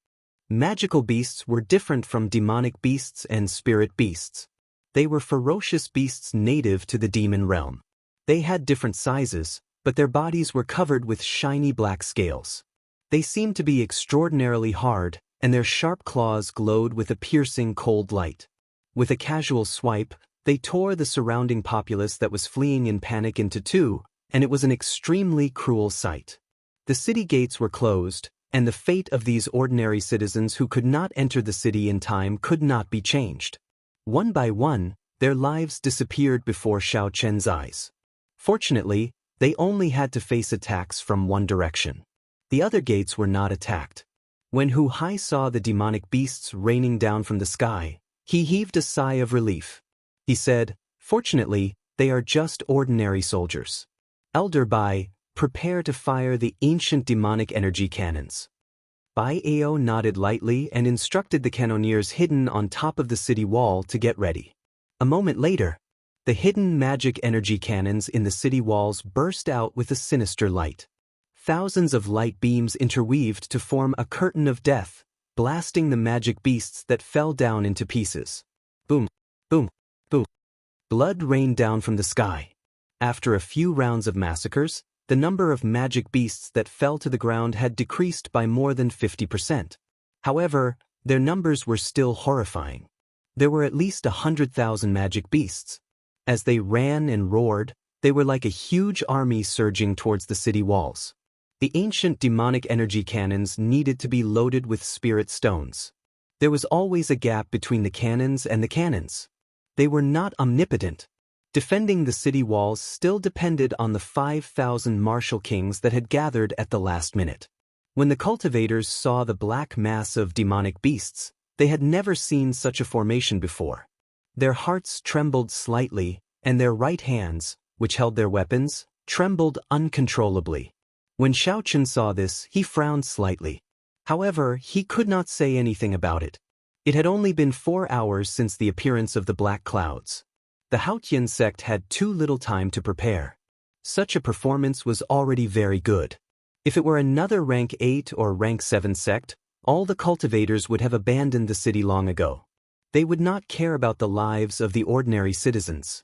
Magical beasts were different from demonic beasts and spirit beasts. They were ferocious beasts native to the demon realm. They had different sizes, but their bodies were covered with shiny black scales. They seemed to be extraordinarily hard, and their sharp claws glowed with a piercing cold light. With a casual swipe, they tore the surrounding populace that was fleeing in panic into 2, and it was an extremely cruel sight. The city gates were closed, and the fate of these ordinary citizens who could not enter the city in time could not be changed. One by one, their lives disappeared before Xiaochen's eyes. Fortunately, they only had to face attacks from one direction. The other gates were not attacked. When Hu Hai saw the demonic beasts raining down from the sky, he heaved a sigh of relief. He said, "Fortunately, they are just ordinary soldiers. Elder Bai, prepare to fire the ancient demonic energy cannons." Bai Ao nodded lightly and instructed the cannoneers hidden on top of the city wall to get ready. A moment later, the hidden magic energy cannons in the city walls burst out with a sinister light. Thousands of light beams interweaved to form a curtain of death, blasting the magic beasts that fell down into pieces. Boom, boom, boom. Blood rained down from the sky. After a few rounds of massacres, the number of magic beasts that fell to the ground had decreased by more than 50%. However, their numbers were still horrifying. There were at least 100,000 magic beasts. As they ran and roared, they were like a huge army surging towards the city walls. The ancient demonic energy cannons needed to be loaded with spirit stones. There was always a gap between the cannons and the cannons. They were not omnipotent. Defending the city walls still depended on the 5,000 martial kings that had gathered at the last minute. When the cultivators saw the black mass of demonic beasts, they had never seen such a formation before. Their hearts trembled slightly, and their right hands, which held their weapons, trembled uncontrollably. When Xiaochen saw this, he frowned slightly. However, he could not say anything about it. It had only been 4 hours since the appearance of the black clouds. The Haotian sect had too little time to prepare. Such a performance was already very good. If it were another rank 8 or rank 7 sect, all the cultivators would have abandoned the city long ago. They would not care about the lives of the ordinary citizens.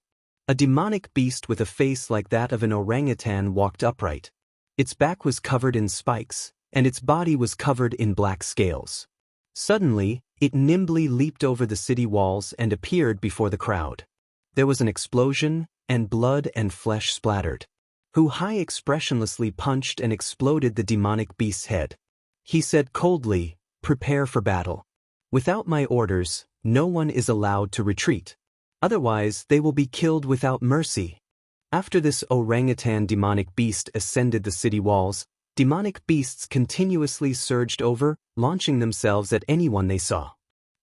A demonic beast with a face like that of an orangutan walked upright. Its back was covered in spikes, and its body was covered in black scales. Suddenly, it nimbly leaped over the city walls and appeared before the crowd. There was an explosion, and blood and flesh splattered. Hu Hai expressionlessly punched and exploded the demonic beast's head. He said coldly, "Prepare for battle. Without my orders, no one is allowed to retreat. Otherwise, they will be killed without mercy." After this orangutan demonic beast ascended the city walls, demonic beasts continuously surged over, launching themselves at anyone they saw.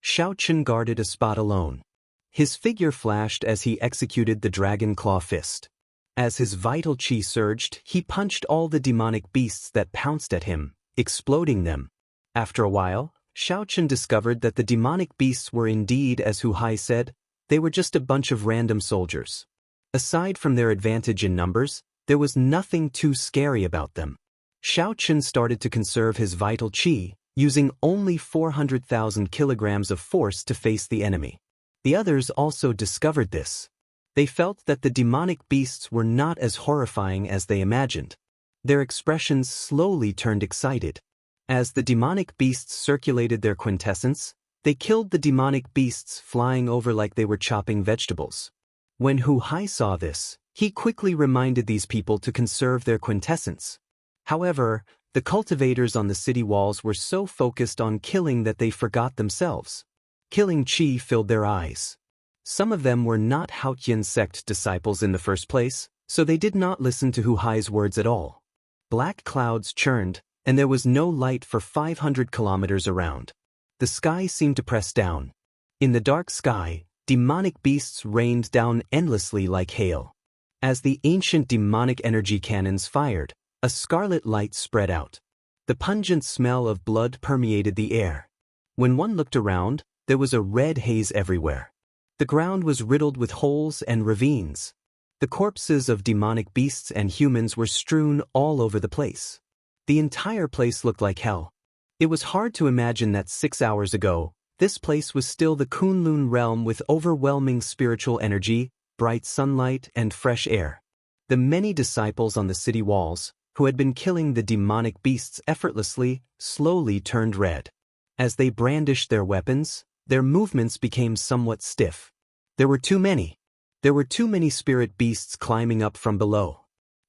Xiaochen guarded a spot alone. His figure flashed as he executed the dragon claw fist. As his vital qi surged, he punched all the demonic beasts that pounced at him, exploding them. After a while, Xiaochen discovered that the demonic beasts were indeed, as Hu Hai said, they were just a bunch of random soldiers. Aside from their advantage in numbers, there was nothing too scary about them. Xiaochen started to conserve his vital qi, using only 400,000 kilograms of force to face the enemy. The others also discovered this. They felt that the demonic beasts were not as horrifying as they imagined. Their expressions slowly turned excited. As the demonic beasts circulated their quintessence, they killed the demonic beasts flying over like they were chopping vegetables. When Hu Hai saw this, he quickly reminded these people to conserve their quintessence. However, the cultivators on the city walls were so focused on killing that they forgot themselves. Killing qi filled their eyes. Some of them were not Haotian sect disciples in the first place, so they did not listen to Hu Hai's words at all. Black clouds churned, and there was no light for 500 kilometers around. The sky seemed to press down. In the dark sky, demonic beasts rained down endlessly like hail. As the ancient demonic energy cannons fired, a scarlet light spread out. The pungent smell of blood permeated the air. When one looked around, there was a red haze everywhere. The ground was riddled with holes and ravines. The corpses of demonic beasts and humans were strewn all over the place. The entire place looked like hell. It was hard to imagine that 6 hours ago, this place was still the Kunlun realm with overwhelming spiritual energy, bright sunlight, and fresh air. The many disciples on the city walls, who had been killing the demonic beasts effortlessly, slowly turned red. As they brandished their weapons, their movements became somewhat stiff. There were too many. There were too many spirit beasts climbing up from below.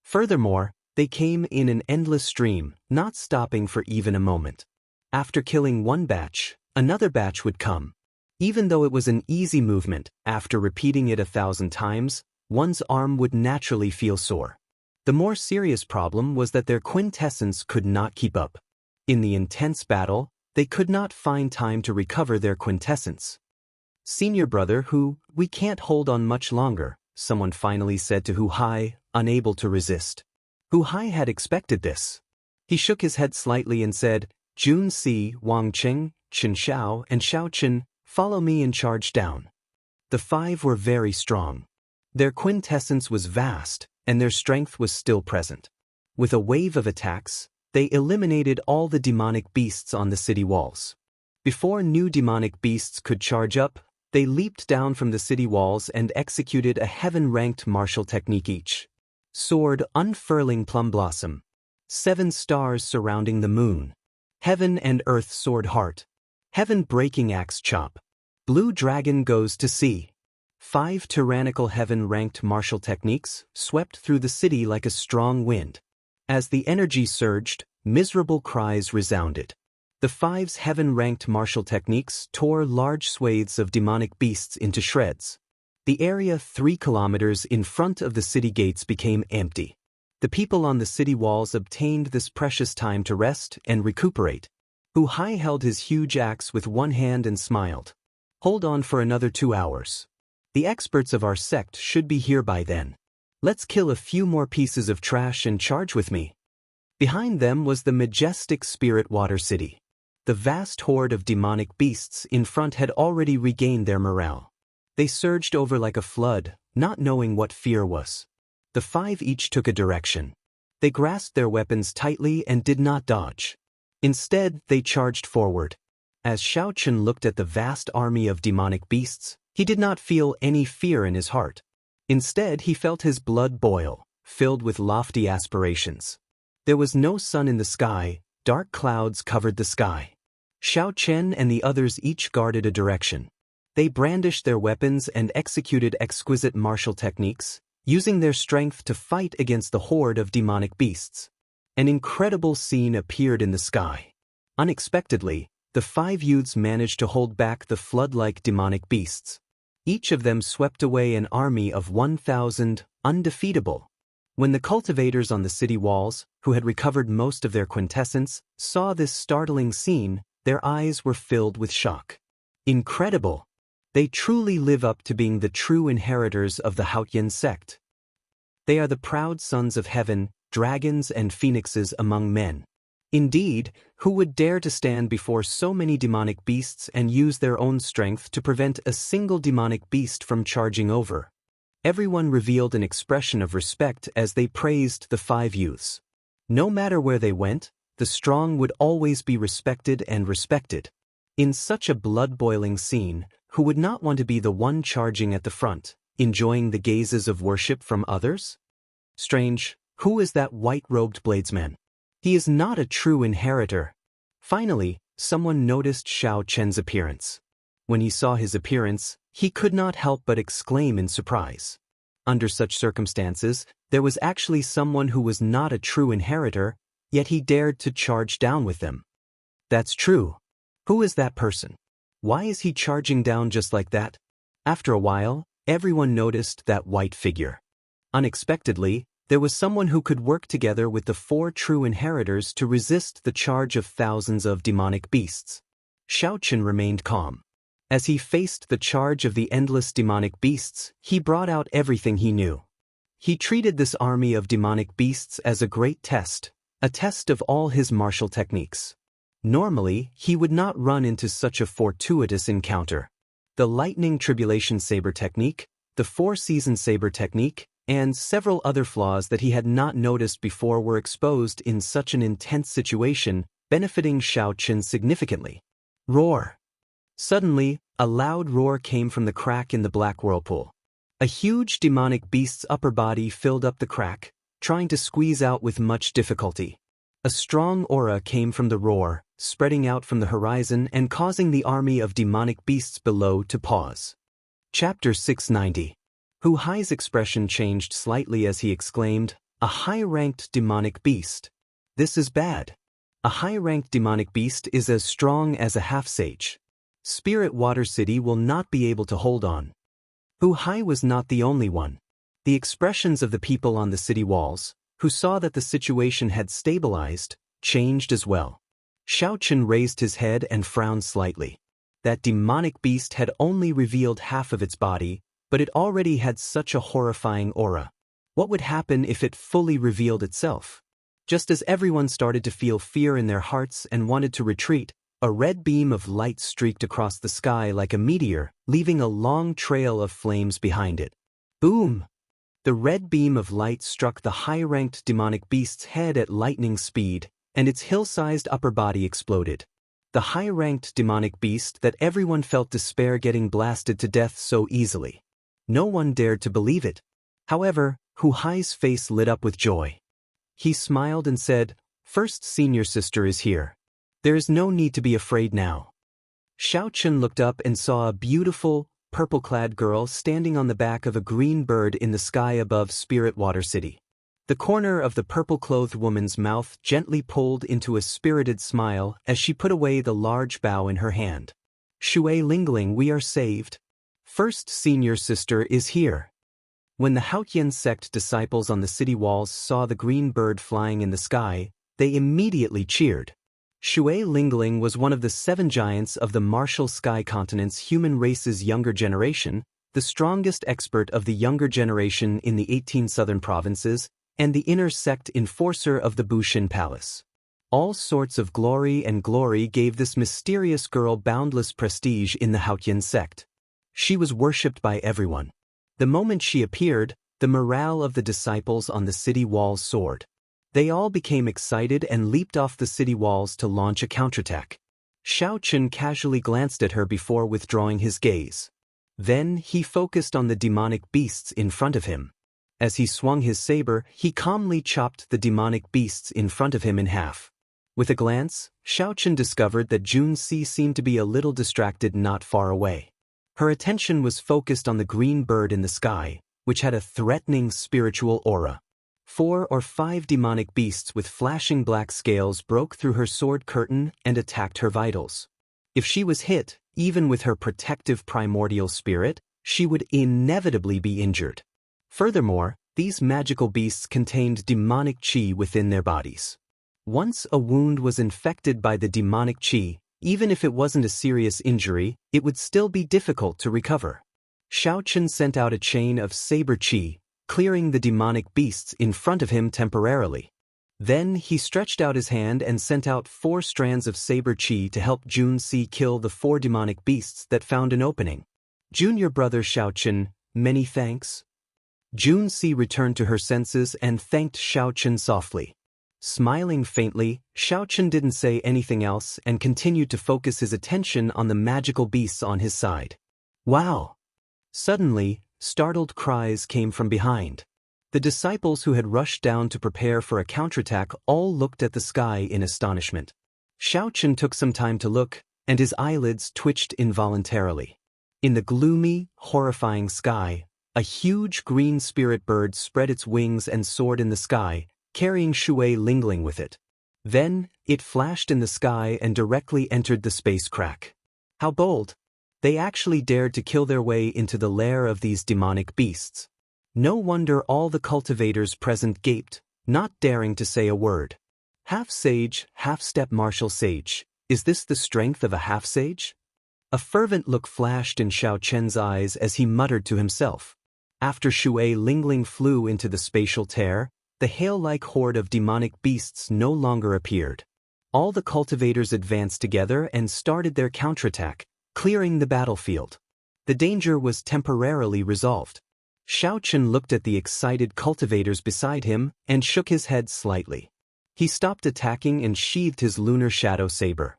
Furthermore, they came in an endless stream, not stopping for even a moment. After killing one batch, another batch would come. Even though it was an easy movement, after repeating it 1,000 times, one's arm would naturally feel sore. The more serious problem was that their quintessence could not keep up. In the intense battle, they could not find time to recover their quintessence. "Senior brother we can't hold on much longer," someone finally said to Hu Hai, unable to resist. Hu Hai had expected this. He shook his head slightly and said, "Jun Si, Wang Cheng, Chen Xiao, and Xiaochen, follow me and charge down." The 5 were very strong. Their quintessence was vast, and their strength was still present. With a wave of attacks, they eliminated all the demonic beasts on the city walls. Before new demonic beasts could charge up, they leaped down from the city walls and executed a heaven-ranked martial technique each. Sword unfurling plum blossom. 7 stars surrounding the moon. Heaven and earth sword heart. Heaven breaking axe chop. Blue dragon goes to sea. 5 tyrannical heaven-ranked martial techniques swept through the city like a strong wind. As the energy surged, miserable cries resounded. The Five's heaven-ranked martial techniques tore large swathes of demonic beasts into shreds. The area 3 kilometers in front of the city gates became empty. The people on the city walls obtained this precious time to rest and recuperate. Hu Hai held his huge axe with one hand and smiled. Hold on for another 2 hours. The experts of our sect should be here by then. Let's kill a few more pieces of trash and charge with me. Behind them was the majestic Spirit Water City. The vast horde of demonic beasts in front had already regained their morale. They surged over like a flood, not knowing what fear was. The 5 each took a direction. They grasped their weapons tightly and did not dodge. Instead, they charged forward. As Xiaochen looked at the vast army of demonic beasts, he did not feel any fear in his heart. Instead, he felt his blood boil, filled with lofty aspirations. There was no sun in the sky, dark clouds covered the sky. Xiaochen and the others each guarded a direction. They brandished their weapons and executed exquisite martial techniques, using their strength to fight against the horde of demonic beasts. An incredible scene appeared in the sky. Unexpectedly, the 5 youths managed to hold back the flood-like demonic beasts. Each of them swept away an army of 1,000, undefeatable. When the cultivators on the city walls, who had recovered most of their quintessence, saw this startling scene, their eyes were filled with shock. Incredible! They truly live up to being the true inheritors of the Haotian sect. They are the proud sons of heaven, dragons and phoenixes among men. Indeed, who would dare to stand before so many demonic beasts and use their own strength to prevent a single demonic beast from charging over? Everyone revealed an expression of respect as they praised the 5 youths. No matter where they went, the strong would always be respected and respected. In such a blood-boiling scene, who would not want to be the one charging at the front, enjoying the gazes of worship from others? Strange, who is that white-robed bladesman? He is not a true inheritor. Finally, someone noticed Xiao Chen's appearance. When he saw his appearance, he could not help but exclaim in surprise. Under such circumstances, there was actually someone who was not a true inheritor, yet he dared to charge down with them. That's true. Who is that person? Why is he charging down just like that? After a while, everyone noticed that white figure. Unexpectedly, there was someone who could work together with the 4 true inheritors to resist the charge of thousands of demonic beasts. Xiaochen remained calm. As he faced the charge of the endless demonic beasts, he brought out everything he knew. He treated this army of demonic beasts as a great test, a test of all his martial techniques. Normally, he would not run into such a fortuitous encounter. The lightning tribulation saber technique, the 4-season saber technique, and several other flaws that he had not noticed before were exposed in such an intense situation, benefiting Xiaochen significantly. Roar! Suddenly, a loud roar came from the crack in the black whirlpool. A huge demonic beast's upper body filled up the crack, trying to squeeze out with much difficulty. A strong aura came from the roar, spreading out from the horizon and causing the army of demonic beasts below to pause. Chapter 690. Hu Hai's expression changed slightly as he exclaimed, "A high-ranked demonic beast. This is bad. A high-ranked demonic beast is as strong as a half-sage. Spirit Water City will not be able to hold on." Hu Hai was not the only one. The expressions of the people on the city walls, who saw that the situation had stabilized, changed as well. Xiaochen raised his head and frowned slightly. That demonic beast had only revealed half of its body, but it already had such a horrifying aura. What would happen if it fully revealed itself? Just as everyone started to feel fear in their hearts and wanted to retreat, a red beam of light streaked across the sky like a meteor, leaving a long trail of flames behind it. Boom! The red beam of light struck the high-ranked demonic beast's head at lightning speed, and its hill-sized upper body exploded. The high-ranked demonic beast that everyone felt despair getting blasted to death so easily. No one dared to believe it. However, Hu Hai's face lit up with joy. He smiled and said, "First senior sister is here. There is no need to be afraid now." Xiaochen looked up and saw a beautiful, purple-clad girl standing on the back of a green bird in the sky above Spirit Water City. The corner of the purple-clothed woman's mouth gently pulled into a spirited smile as she put away the large bow in her hand. Shui Lingling, we are saved. First senior sister is here. When the Haotian sect disciples on the city walls saw the green bird flying in the sky, they immediately cheered. Shui Lingling was one of the 7 giants of the martial sky continent's human race's younger generation, the strongest expert of the younger generation in the 18 southern provinces, and the inner sect enforcer of the Bushin Palace. All sorts of glory gave this mysterious girl boundless prestige in the Haotian sect. She was worshipped by everyone. The moment she appeared, the morale of the disciples on the city walls soared. They all became excited and leaped off the city walls to launch a counterattack. Xiaochen casually glanced at her before withdrawing his gaze. Then he focused on the demonic beasts in front of him. As he swung his saber, he calmly chopped the demonic beasts in front of him in half. With a glance, Xiaochen discovered that Junxi seemed to be a little distracted not far away. Her attention was focused on the green bird in the sky, which had a threatening spiritual aura. 4 or 5 demonic beasts with flashing black scales broke through her sword curtain and attacked her vitals. If she was hit, even with her protective primordial spirit, she would inevitably be injured. Furthermore, these magical beasts contained demonic qi within their bodies. Once a wound was infected by the demonic qi, even if it wasn't a serious injury, it would still be difficult to recover. Xiaochen sent out a chain of saber qi, clearing the demonic beasts in front of him temporarily. Then he stretched out his hand and sent out 4 strands of saber qi to help Junxi kill the 4 demonic beasts that found an opening. Junior brother Xiaochen, many thanks. Junxi returned to her senses and thanked Xiaochen softly. Smiling faintly, Xiaochen didn't say anything else and continued to focus his attention on the magical beasts on his side. Wow! Suddenly, startled cries came from behind. The disciples who had rushed down to prepare for a counterattack all looked at the sky in astonishment. Xiaochen took some time to look, and his eyelids twitched involuntarily. In the gloomy, horrifying sky, a huge green spirit bird spread its wings and soared in the sky, carrying Shui Lingling with it. Then, it flashed in the sky and directly entered the space crack. How bold! They actually dared to kill their way into the lair of these demonic beasts. No wonder all the cultivators present gaped, not daring to say a word. Half-sage, half-step martial sage, is this the strength of a half-sage? A fervent look flashed in Xiaochen's eyes as he muttered to himself. After Shui Lingling flew into the spatial tear, the hail-like horde of demonic beasts no longer appeared. All the cultivators advanced together and started their counterattack, clearing the battlefield. The danger was temporarily resolved. Xiaochen looked at the excited cultivators beside him and shook his head slightly. He stopped attacking and sheathed his lunar shadow saber.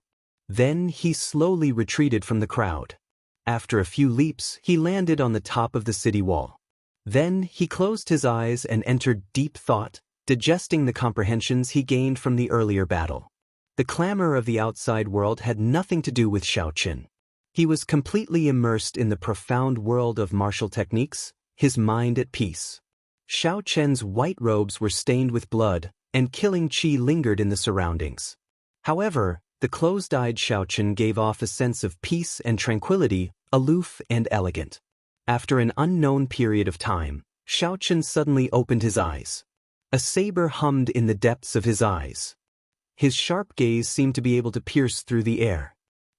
Then he slowly retreated from the crowd. After a few leaps, he landed on the top of the city wall. Then he closed his eyes and entered deep thought, digesting the comprehensions he gained from the earlier battle. The clamor of the outside world had nothing to do with Xiaochen. He was completely immersed in the profound world of martial techniques, his mind at peace. Xiaochen's white robes were stained with blood, and killing qi lingered in the surroundings. However, the closed-eyed Xiaochen gave off a sense of peace and tranquility, aloof and elegant. After an unknown period of time, Xiaochen suddenly opened his eyes. A saber hummed in the depths of his eyes. His sharp gaze seemed to be able to pierce through the air.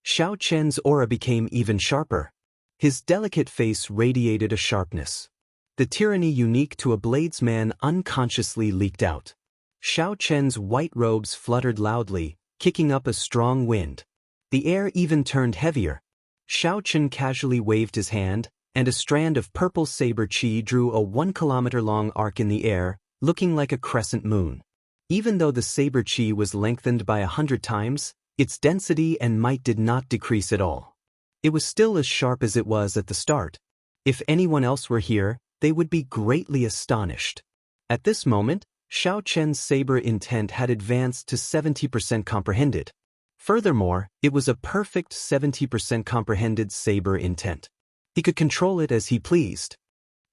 Xiaochen's aura became even sharper. His delicate face radiated a sharpness. The tyranny unique to a bladesman unconsciously leaked out. Xiaochen's white robes fluttered loudly, kicking up a strong wind. The air even turned heavier. Xiaochen casually waved his hand, and a strand of purple saber qi drew a 1-kilometer-long arc in the air, looking like a crescent moon. Even though the saber qi was lengthened by 100 times, its density and might did not decrease at all. It was still as sharp as it was at the start. If anyone else were here, they would be greatly astonished. At this moment, Xiaochen's saber intent had advanced to 70% comprehended. Furthermore, it was a perfect 70% comprehended saber intent. He could control it as he pleased.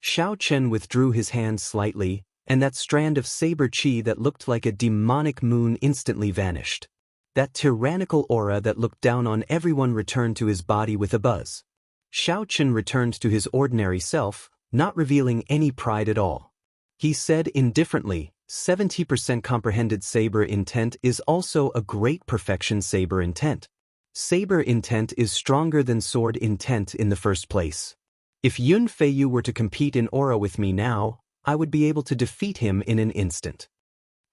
Xiaochen withdrew his hand slightly, and that strand of saber chi that looked like a demonic moon instantly vanished. That tyrannical aura that looked down on everyone returned to his body with a buzz. Xiaochen returned to his ordinary self, not revealing any pride at all. He said indifferently, 70% comprehended saber intent is also a great perfection saber intent. Saber intent is stronger than sword intent in the first place. If Yun Feiyu were to compete in aura with me now, I would be able to defeat him in an instant.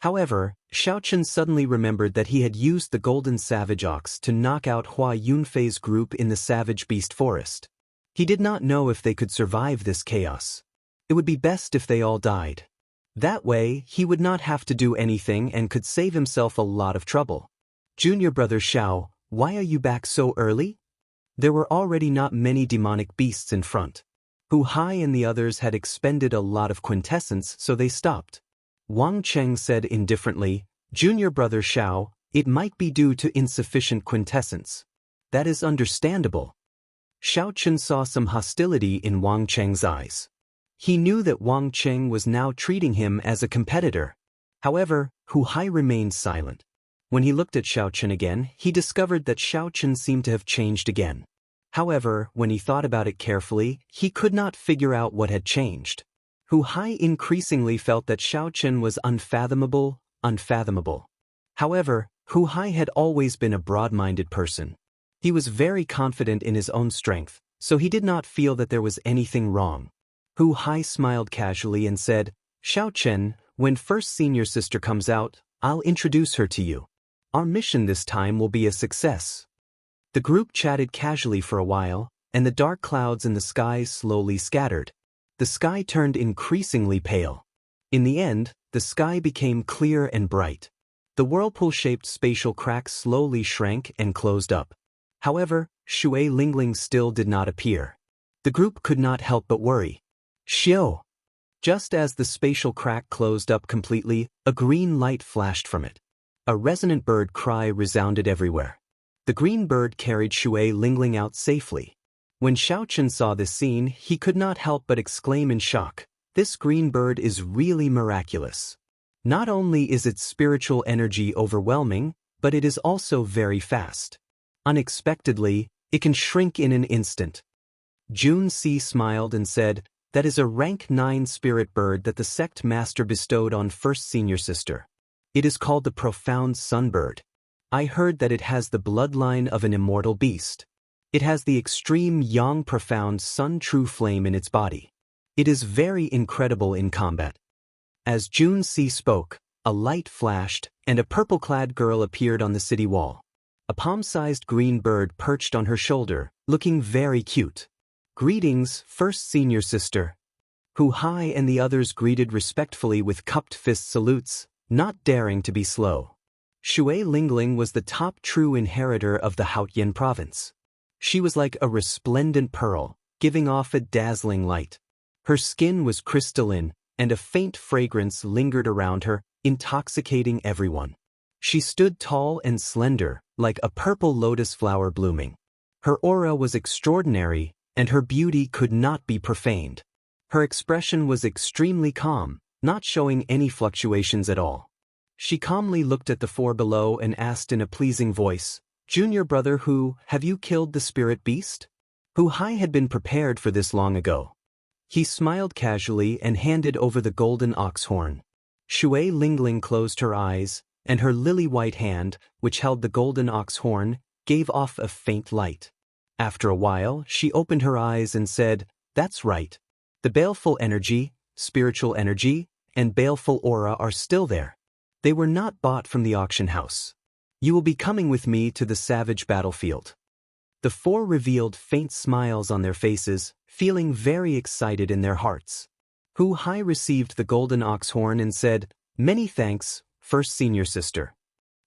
However, Xiaochen suddenly remembered that he had used the golden savage ox to knock out Hua Yunfei's group in the savage beast forest. He did not know if they could survive this chaos. It would be best if they all died. That way, he would not have to do anything and could save himself a lot of trouble. Junior brother Xiao, why are you back so early? There were already not many demonic beasts in front. Hu Hai and the others had expended a lot of quintessence, so they stopped. Wang Cheng said indifferently, Junior brother Xiao, it might be due to insufficient quintessence. That is understandable. Xiaochen saw some hostility in Wang Cheng's eyes. He knew that Wang Cheng was now treating him as a competitor. However, Hu Hai remained silent. When he looked at Xiaochen again, he discovered that Xiaochen seemed to have changed again. However, when he thought about it carefully, he could not figure out what had changed. Hu Hai increasingly felt that Xiaochen was unfathomable. However, Hu Hai had always been a broad-minded person. He was very confident in his own strength, so he did not feel that there was anything wrong. Hu Hai smiled casually and said, Xiaochen, when first senior sister comes out, I'll introduce her to you. Our mission this time will be a success. The group chatted casually for a while, and the dark clouds in the sky slowly scattered. The sky turned increasingly pale. In the end, the sky became clear and bright. The whirlpool-shaped spatial crack slowly shrank and closed up. However, Shui Lingling still did not appear. The group could not help but worry. Xiao! Just as the spatial crack closed up completely, a green light flashed from it. A resonant bird cry resounded everywhere. The green bird carried Shui Lingling out safely. When Xiaochen saw this scene, he could not help but exclaim in shock, this green bird is really miraculous. Not only is its spiritual energy overwhelming, but it is also very fast. Unexpectedly, it can shrink in an instant. Jun Si smiled and said, that is a rank 9 spirit bird that the sect master bestowed on first senior sister. It is called the profound sunbird. I heard that it has the bloodline of an immortal beast. It has the extreme yang profound sun true flame in its body. It is very incredible in combat. As Jun Si spoke, a light flashed, and a purple-clad girl appeared on the city wall. A palm-sized green bird perched on her shoulder, looking very cute. Greetings, first senior sister. Hu Hai and the others greeted respectfully with cupped fist salutes, not daring to be slow. Shui Lingling was the top true inheritor of the Haotian province. She was like a resplendent pearl, giving off a dazzling light. Her skin was crystalline, and a faint fragrance lingered around her, intoxicating everyone. She stood tall and slender, like a purple lotus flower blooming. Her aura was extraordinary, and her beauty could not be profaned. Her expression was extremely calm, not showing any fluctuations at all. She calmly looked at the four below and asked in a pleasing voice, Junior brother Hu, have you killed the spirit beast? Hu Hai had been prepared for this long ago. He smiled casually and handed over the golden ox horn. Shui Lingling closed her eyes, and her lily-white hand, which held the golden ox horn, gave off a faint light. After a while, she opened her eyes and said, that's right. The baleful energy, spiritual energy, and baleful aura are still there. They were not bought from the auction house. You will be coming with me to the savage battlefield. The four revealed faint smiles on their faces, feeling very excited in their hearts. Hu Hai received the golden ox horn and said, many thanks, first senior sister.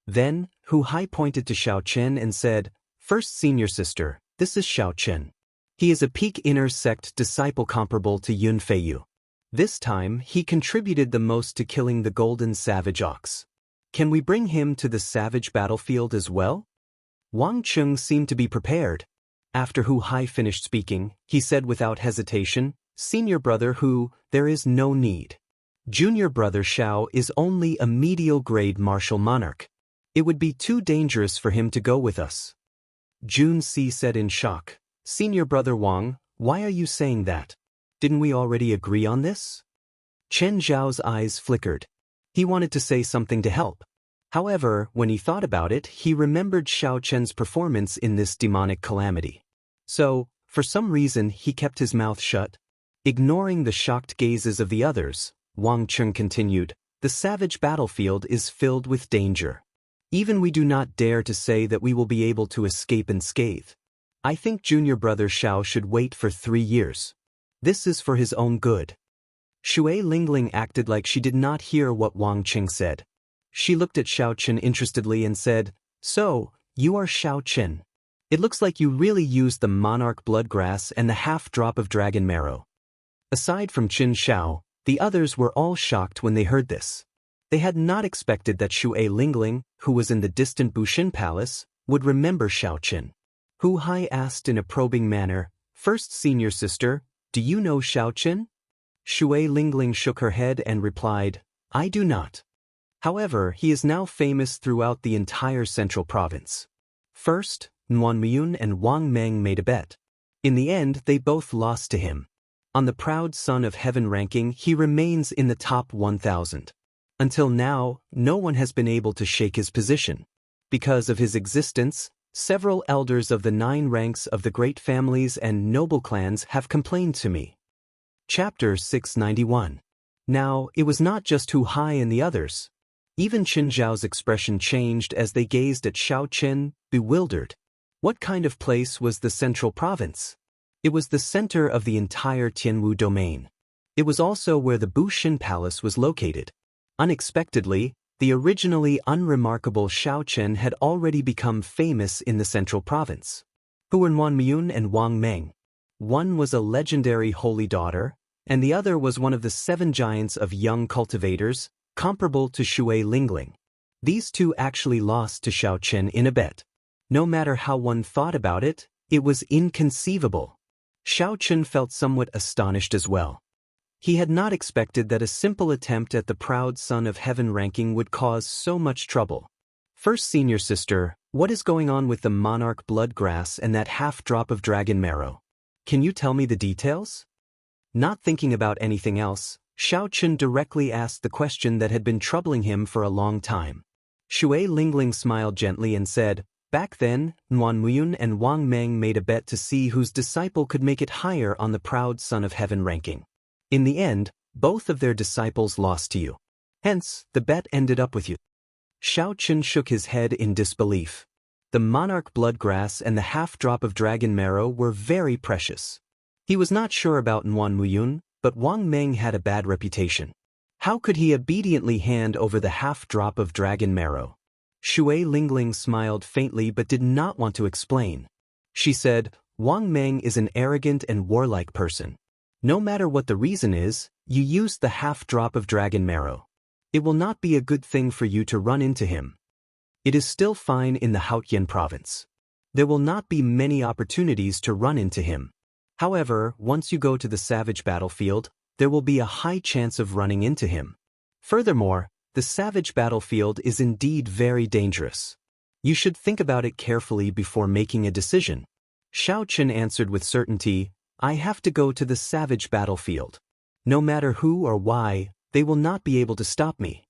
Then, Hu Hai pointed to Xiaochen and said, first senior sister, this is Xiaochen. He is a peak inner sect disciple comparable to Yun Feiyu. This time, he contributed the most to killing the golden savage ox. Can we bring him to the savage battlefield as well? Wang Cheng seemed to be prepared. After Hu Hai finished speaking, he said without hesitation, Senior brother Hu, there is no need. Junior brother Xiao is only a medial-grade martial monarch. It would be too dangerous for him to go with us. Jun Si said in shock. Senior brother Wang, why are you saying that? Didn't we already agree on this? Chen Zhao's eyes flickered. He wanted to say something to help. However, when he thought about it, he remembered Xiao Chen's performance in this demonic calamity. So, for some reason, he kept his mouth shut. Ignoring the shocked gazes of the others, Wang Cheng continued, the savage battlefield is filled with danger. Even we do not dare to say that we will be able to escape unscathed. I think junior brother Xiao should wait for 3 years. This is for his own good. Shui Lingling acted like she did not hear what Wang Cheng said. She looked at Xiao Chen interestedly and said, So, you are Xiao Chen. It looks like you really used the monarch bloodgrass and the half-drop of dragon marrow. Aside from Qin Xiao, the others were all shocked when they heard this. They had not expected that Shui Lingling, who was in the distant Bushin Palace, would remember Xiao Chen. Hu Hai asked in a probing manner, First senior sister, do you know Xiao Chen? Shui Lingling shook her head and replied, I do not. However, he is now famous throughout the entire central province. First, Nguyen Muyun and Wang Meng made a bet. In the end, they both lost to him. On the proud son of heaven ranking, he remains in the top 1,000. Until now, no one has been able to shake his position. Because of his existence, several elders of the 9 ranks of the great families and noble clans have complained to me. Chapter 691. Now, it was not just Hu Hai and the others. Even Qin Zhao's expression changed as they gazed at Xiao Chen, bewildered. What kind of place was the central province? It was the center of the entire Tianwu domain. It was also where the Bushin Palace was located. Unexpectedly, the originally unremarkable Xiao Chen had already become famous in the central province. Who were Nguyen Muyun and Wang Meng? One was a legendary holy daughter, and the other was one of the 7 giants of young cultivators, comparable to Shui Lingling. These two actually lost to Xiao Chen in a bet. No matter how one thought about it, it was inconceivable. Xiao Chen felt somewhat astonished as well. He had not expected that a simple attempt at the proud son of heaven ranking would cause so much trouble. First senior sister, what is going on with the monarch bloodgrass and that half-drop of dragon marrow? Can you tell me the details? Not thinking about anything else, Xiao Chen directly asked the question that had been troubling him for a long time. Shui Lingling smiled gently and said, Back then, Nguyen Muyun and Wang Meng made a bet to see whose disciple could make it higher on the proud son of heaven ranking. In the end, both of their disciples lost to you. Hence, the bet ended up with you. Xiao Chen shook his head in disbelief. The monarch bloodgrass and the half-drop of dragon marrow were very precious. He was not sure about Nguyen Muyun, but Wang Meng had a bad reputation. How could he obediently hand over the half-drop of dragon marrow? Shui Lingling smiled faintly but did not want to explain. She said, Wang Meng is an arrogant and warlike person. No matter what the reason is, you used the half-drop of dragon marrow. It will not be a good thing for you to run into him. It is still fine in the Haotian province. There will not be many opportunities to run into him. However, once you go to the savage battlefield, there will be a high chance of running into him. Furthermore, the savage battlefield is indeed very dangerous. You should think about it carefully before making a decision. Xiao Chen answered with certainty, I have to go to the savage battlefield. No matter who or why, they will not be able to stop me.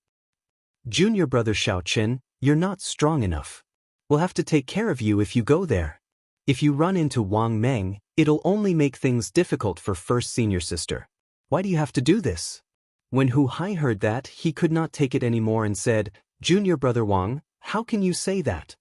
Junior brother Xiao Chen, you're not strong enough. We'll have to take care of you if you go there. If you run into Wang Meng, it'll only make things difficult for first senior sister. Why do you have to do this? When Hu Hai heard that, he could not take it anymore and said, Junior brother Wang, how can you say that?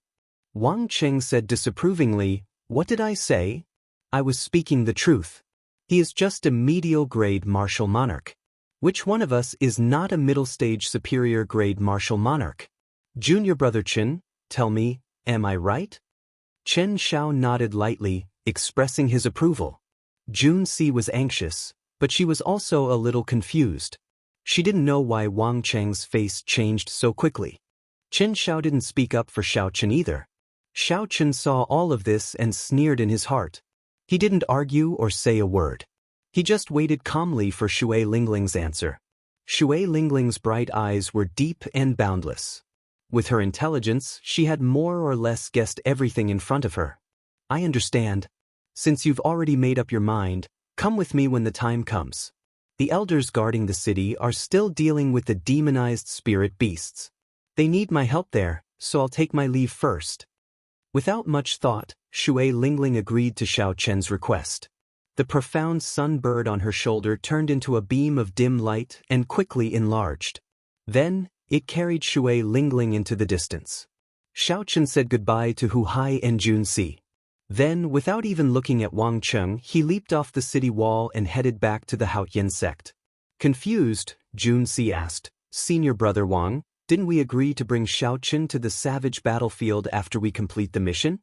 Wang Cheng said disapprovingly, What did I say? I was speaking the truth. He is just a medial-grade martial monarch. Which one of us is not a middle-stage superior-grade martial monarch? Junior brother Chen, tell me, am I right? Chen Xiao nodded lightly, expressing his approval. Jun Si was anxious, but she was also a little confused. She didn't know why Wang Cheng's face changed so quickly. Chen Xiao didn't speak up for Xiao Chen either. Xiao Chen saw all of this and sneered in his heart. He didn't argue or say a word. He just waited calmly for Shui Lingling's answer. Shui Lingling's bright eyes were deep and boundless. With her intelligence, she had more or less guessed everything in front of her. I understand. Since you've already made up your mind, come with me when the time comes. The elders guarding the city are still dealing with the demonized spirit beasts. They need my help there, so I'll take my leave first. Without much thought, Shui Lingling agreed to Xiao Chen's request. The profound sunbird on her shoulder turned into a beam of dim light and quickly enlarged. Then, it carried Shui Lingling into the distance. Xiao Chen said goodbye to Hu Hai and Jun Si. Then, without even looking at Wang Cheng, he leaped off the city wall and headed back to the Haotian sect. Confused, Jun Si asked, "Senior brother Wang, didn't we agree to bring Xiao Chen to the savage battlefield after we complete the mission?"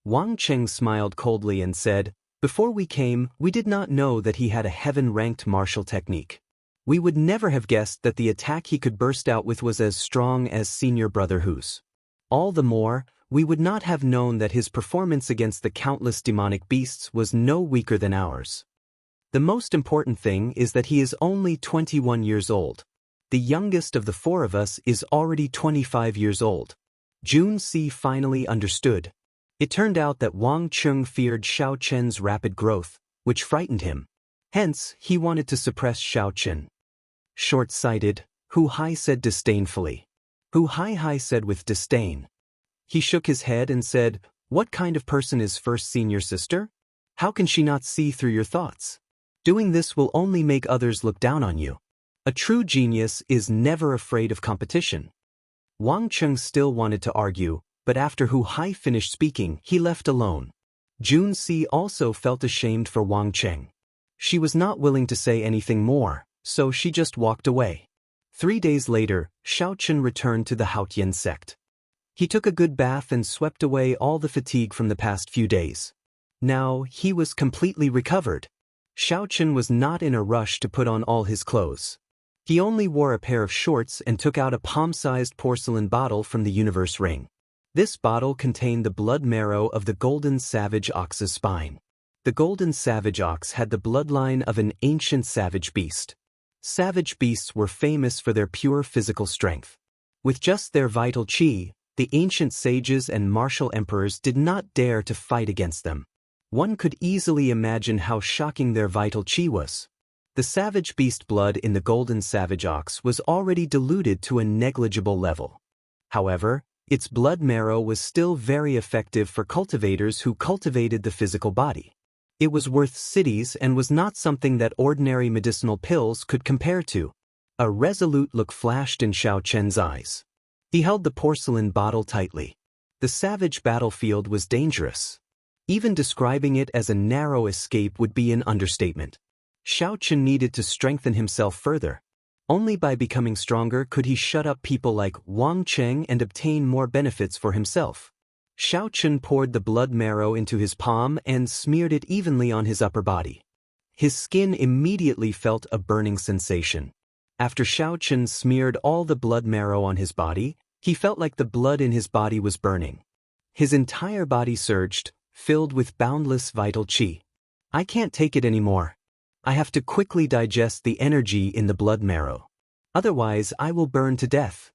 Wang Cheng smiled coldly and said, "Before we came, we did not know that he had a heaven-ranked martial technique. We would never have guessed that the attack he could burst out with was as strong as senior brother Hu's. All the more, we would not have known that his performance against the countless demonic beasts was no weaker than ours. The most important thing is that he is only 21 years old. The youngest of the four of us is already 25 years old." Jun Si finally understood. It turned out that Wang Cheng feared Xiao Chen's rapid growth, which frightened him. Hence, he wanted to suppress Xiao Chen. Short-sighted, Hu Hai said disdainfully. Hu Hai said with disdain. He shook his head and said, "What kind of person is first senior sister? How can she not see through your thoughts? Doing this will only make others look down on you. A true genius is never afraid of competition." Wang Cheng still wanted to argue, but after Hu Hai finished speaking, he left alone. Jun Si also felt ashamed for Wang Cheng. She was not willing to say anything more, so she just walked away. 3 days later, Xiao Chen returned to the Haotian sect. He took a good bath and swept away all the fatigue from the past few days. Now, he was completely recovered. Xiao Chen was not in a rush to put on all his clothes. He only wore a pair of shorts and took out a palm-sized porcelain bottle from the universe ring. This bottle contained the blood marrow of the golden savage ox's spine. The golden savage ox had the bloodline of an ancient savage beast. Savage beasts were famous for their pure physical strength. With just their vital qi, the ancient sages and martial emperors did not dare to fight against them. One could easily imagine how shocking their vital qi was. The savage beast blood in the golden savage ox was already diluted to a negligible level. However, its blood marrow was still very effective for cultivators who cultivated the physical body. It was worth cities and was not something that ordinary medicinal pills could compare to. A resolute look flashed in Xiao Chen's eyes. He held the porcelain bottle tightly. The savage battlefield was dangerous. Even describing it as a narrow escape would be an understatement. Xiao Chen needed to strengthen himself further. Only by becoming stronger could he shut up people like Wang Cheng and obtain more benefits for himself. Xiao Chen poured the blood marrow into his palm and smeared it evenly on his upper body. His skin immediately felt a burning sensation. After Xiao Chen smeared all the blood marrow on his body, he felt like the blood in his body was burning. His entire body surged, filled with boundless vital qi. "I can't take it anymore. I have to quickly digest the energy in the blood marrow. Otherwise, I will burn to death."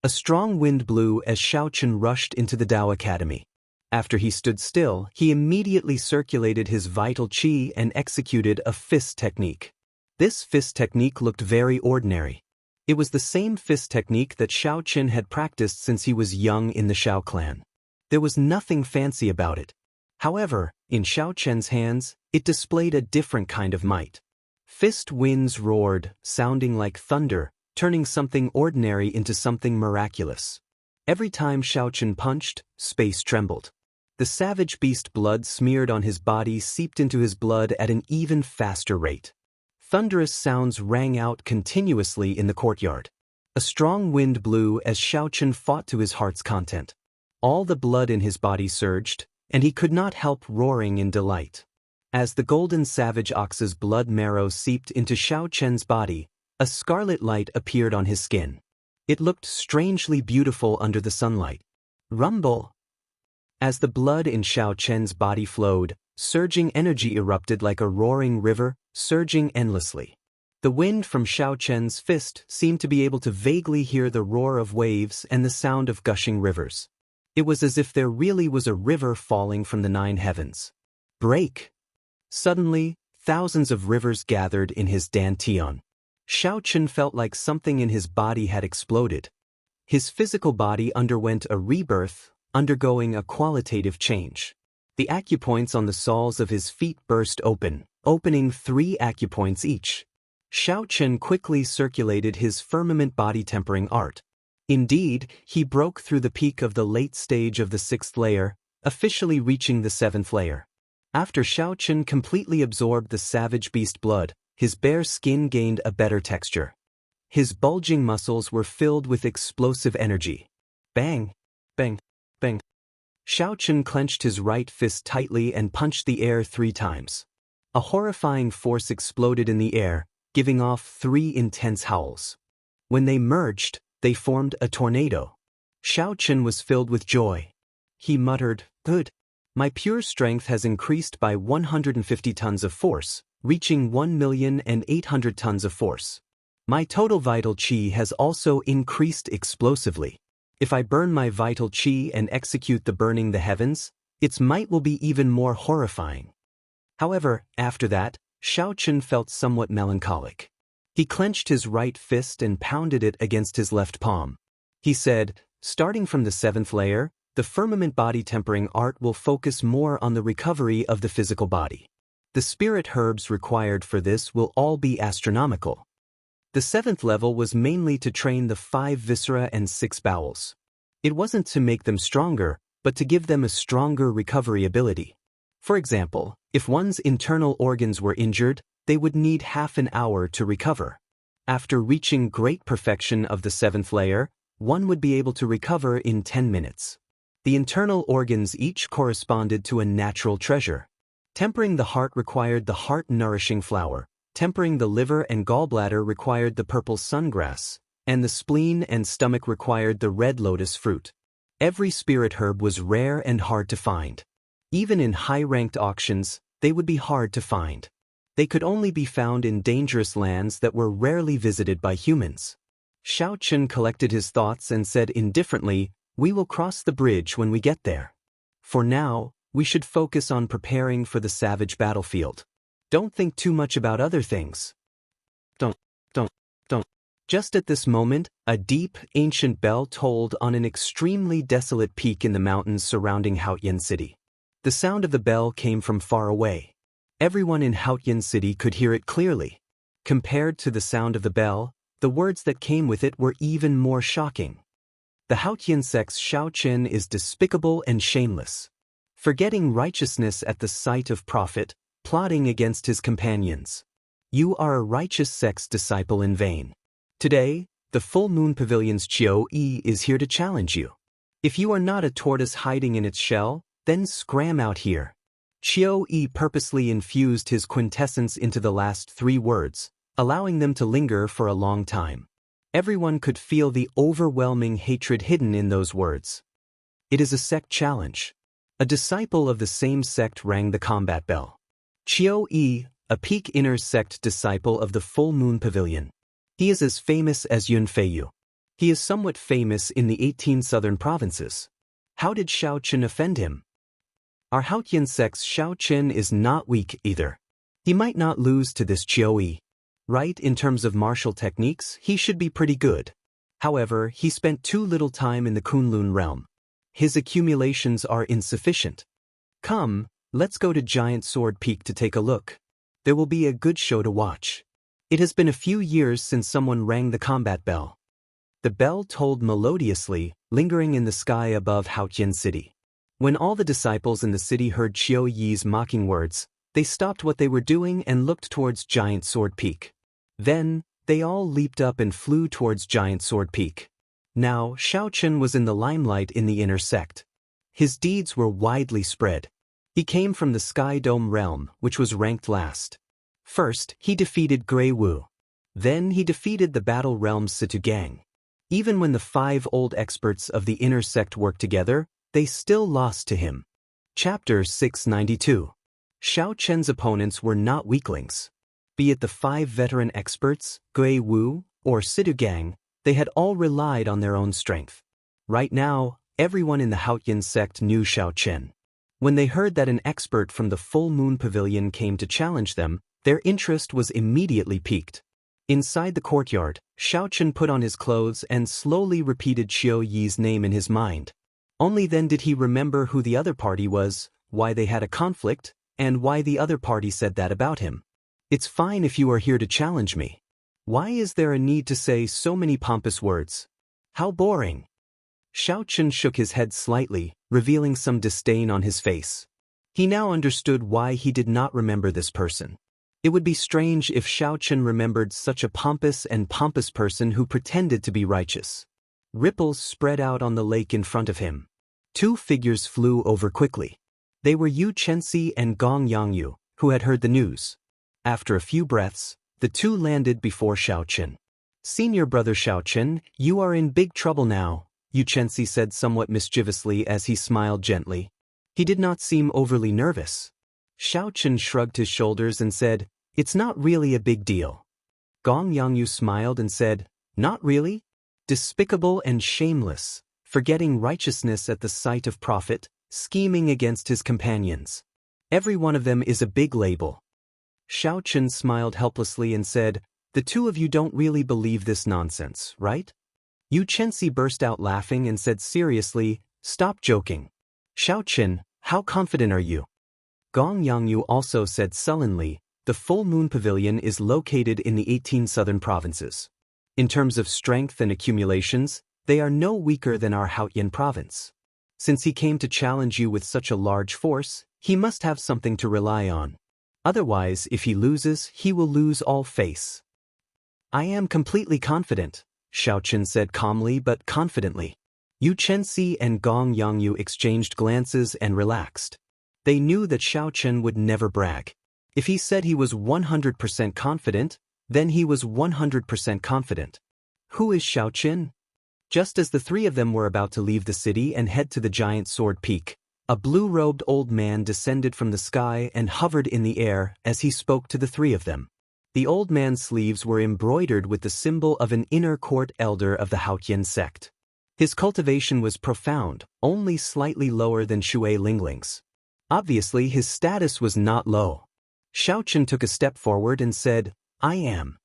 A strong wind blew as Xiao Chen rushed into the Dao Academy. After he stood still, he immediately circulated his vital qi and executed a fist technique. This fist technique looked very ordinary. It was the same fist technique that Xiao Chen had practiced since he was young in the Xiao clan. There was nothing fancy about it. However, in Xiao Chen's hands, it displayed a different kind of might. Fist winds roared, sounding like thunder, turning something ordinary into something miraculous. Every time Xiao Chen punched, space trembled. The savage beast blood smeared on his body seeped into his blood at an even faster rate. Thunderous sounds rang out continuously in the courtyard. A strong wind blew as Xiao Chen fought to his heart's content. All the blood in his body surged, and he could not help roaring in delight. As the golden savage ox's blood marrow seeped into Xiao Chen's body, a scarlet light appeared on his skin. It looked strangely beautiful under the sunlight. Rumble! As the blood in Xiao Chen's body flowed, surging energy erupted like a roaring river, surging endlessly. The wind from Xiao Chen's fist seemed to be able to vaguely hear the roar of waves and the sound of gushing rivers. It was as if there really was a river falling from the 9 heavens. Break! Suddenly, thousands of rivers gathered in his dantian. Xiao Chen felt like something in his body had exploded. His physical body underwent a rebirth, undergoing a qualitative change. The acupoints on the soles of his feet burst open, opening 3 acupoints each. Xiao Chen quickly circulated his firmament body-tempering art. Indeed, he broke through the peak of the late stage of the 6th layer, officially reaching the 7th layer. After Xiao Chen completely absorbed the savage beast blood, his bare skin gained a better texture. His bulging muscles were filled with explosive energy. Bang! Bang! Bang! Xiao Chen clenched his right fist tightly and punched the air 3 times. A horrifying force exploded in the air, giving off 3 intense howls. When they merged, they formed a tornado. Xiao Chen was filled with joy. He muttered, "Good. My pure strength has increased by 150 tons of force, reaching 1,800,000 tons of force. My total vital qi has also increased explosively. If I burn my vital qi and execute the burning the heavens, its might will be even more horrifying." However, after that, Xiao Chen felt somewhat melancholic. He clenched his right fist and pounded it against his left palm. He said, "Starting from the 7th layer, the firmament body-tempering art will focus more on the recovery of the physical body. The spirit herbs required for this will all be astronomical." The 7th level was mainly to train the 5 viscera and 6 bowels. It wasn't to make them stronger, but to give them a stronger recovery ability. For example, if one's internal organs were injured, they would need half an hour to recover. After reaching great perfection of the 7th layer, one would be able to recover in 10 minutes. The internal organs each corresponded to a natural treasure. Tempering the heart required the heart-nourishing flower, tempering the liver and gallbladder required the purple sungrass, and the spleen and stomach required the red lotus fruit. Every spirit herb was rare and hard to find. Even in high-ranked auctions, they would be hard to find. They could only be found in dangerous lands that were rarely visited by humans. Xiao Chen collected his thoughts and said indifferently, "We will cross the bridge when we get there. For now, we should focus on preparing for the savage battlefield. Don't think too much about other things." Don't. Just at this moment, a deep, ancient bell tolled on an extremely desolate peak in the mountains surrounding Haotian City. The sound of the bell came from far away. Everyone in Haotian City could hear it clearly. Compared to the sound of the bell, the words that came with it were even more shocking. The Haotian sect's Xiao Chen is despicable and shameless. Forgetting righteousness at the sight of profit, plotting against his companions. You are a righteous sect's disciple in vain. Today, the Full Moon Pavilion's Qiu Yi is here to challenge you. If you are not a tortoise hiding in its shell, then scram out here. Qiu Yi purposely infused his quintessence into the last 3 words, allowing them to linger for a long time. Everyone could feel the overwhelming hatred hidden in those words. It is a sect challenge. A disciple of the same sect rang the combat bell. Qiu Yi, a peak inner sect disciple of the Full Moon Pavilion. He is as famous as Yun Feiyu. He is somewhat famous in the 18 southern provinces. How did Xiao Chen offend him? Our Haotian sect's Xiao Chen is not weak either. He might not lose to this Qiu Yi. Right, in terms of martial techniques, he should be pretty good. However, he spent too little time in the Kunlun realm. His accumulations are insufficient. Come, let's go to Giant Sword Peak to take a look. There will be a good show to watch. It has been a few years since someone rang the combat bell. The bell tolled melodiously, lingering in the sky above Haotian City. When all the disciples in the city heard Qiu Yi's mocking words, they stopped what they were doing and looked towards Giant Sword Peak. Then, they all leaped up and flew towards Giant Sword Peak. Now, Xiao Chen was in the limelight in the inner sect. His deeds were widely spread. He came from the Sky Dome realm, which was ranked last. First, he defeated Grey Wu. Then he defeated the Battle Realm's Situ Gang. Even when the 5 old experts of the inner sect worked together, they still lost to him. Chapter 692. Xiao Chen's opponents were not weaklings. Be it the 5 veteran experts, Gui Wu, or Sidu Gang, they had all relied on their own strength. Right now, everyone in the Haotian sect knew Xiaochen. When they heard that an expert from the Full Moon Pavilion came to challenge them, their interest was immediately piqued. Inside the courtyard, Xiaochen put on his clothes and slowly repeated Qiu Yi's name in his mind. Only then did he remember who the other party was, why they had a conflict, and why the other party said that about him. It's fine if you are here to challenge me. Why is there a need to say so many pompous words? How boring. Xiaochen shook his head slightly, revealing some disdain on his face. He now understood why he did not remember this person. It would be strange if Xiaochen remembered such a pompous person who pretended to be righteous. Ripples spread out on the lake in front of him. 2 figures flew over quickly. They were Yu Chenxi and Gong Yangyu, who had heard the news. After a few breaths, the 2 landed before Xiaochen. Senior brother Xiaochen, you are in big trouble now, Yu Chenxi said somewhat mischievously as he smiled gently. He did not seem overly nervous. Xiaochen shrugged his shoulders and said, "It's not really a big deal." Gong Yangyu smiled and said, "Not really? Despicable and shameless, forgetting righteousness at the sight of profit, scheming against his companions. Every one of them is a big label." Xiaochen smiled helplessly and said, "The 2 of you don't really believe this nonsense, right?" Yu Chenxi burst out laughing and said seriously, "Stop joking. Xiaochen, how confident are you?" Gong Yangyu also said sullenly, "The Full Moon Pavilion is located in the 18 southern provinces. In terms of strength and accumulations, they are no weaker than our Haotian province. Since he came to challenge you with such a large force, he must have something to rely on. Otherwise, if he loses, he will lose all face." "I am completely confident," Xiaochen said calmly but confidently. Yu Chenxi and Gong Yangyu exchanged glances and relaxed. They knew that Xiaochen would never brag. If he said he was 100% confident, then he was 100% confident. Who is Xiaochen? Just as the 3 of them were about to leave the city and head to the giant sword peak, a blue-robed old man descended from the sky and hovered in the air as he spoke to the 3 of them. The old man's sleeves were embroidered with the symbol of an inner court elder of the Haotian sect. His cultivation was profound, only slightly lower than Shui Lingling's. Obviously, his status was not low. Xiaochen took a step forward and said, "I am."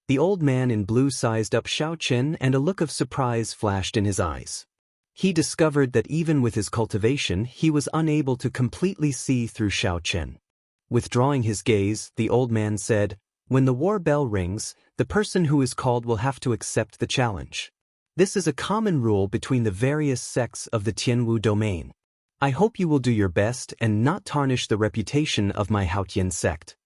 The old man in blue sized up Xiaochen and a look of surprise flashed in his eyes. He discovered that even with his cultivation, he was unable to completely see through Xiaochen. Withdrawing his gaze, the old man said, "When the war bell rings, the person who is called will have to accept the challenge. This is a common rule between the various sects of the Tianwu domain. I hope you will do your best and not tarnish the reputation of my Haotian sect."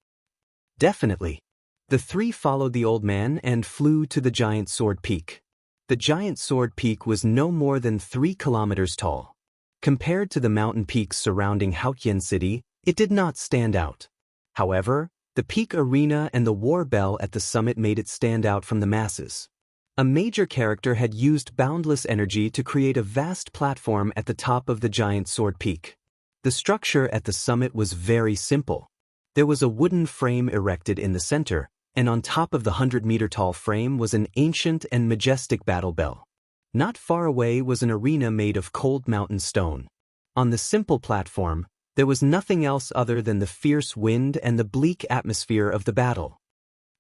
"Definitely." The 3 followed the old man and flew to the giant sword peak. The giant sword peak was no more than 3 kilometers tall. Compared to the mountain peaks surrounding Haotian City, it did not stand out. However, the peak arena and the war bell at the summit made it stand out from the masses. A major character had used boundless energy to create a vast platform at the top of the giant sword peak. The structure at the summit was very simple. There was a wooden frame erected in the center, and on top of the 100-meter-tall frame was an ancient and majestic battle bell. Not far away was an arena made of cold mountain stone. On the simple platform, there was nothing else other than the fierce wind and the bleak atmosphere of the battle.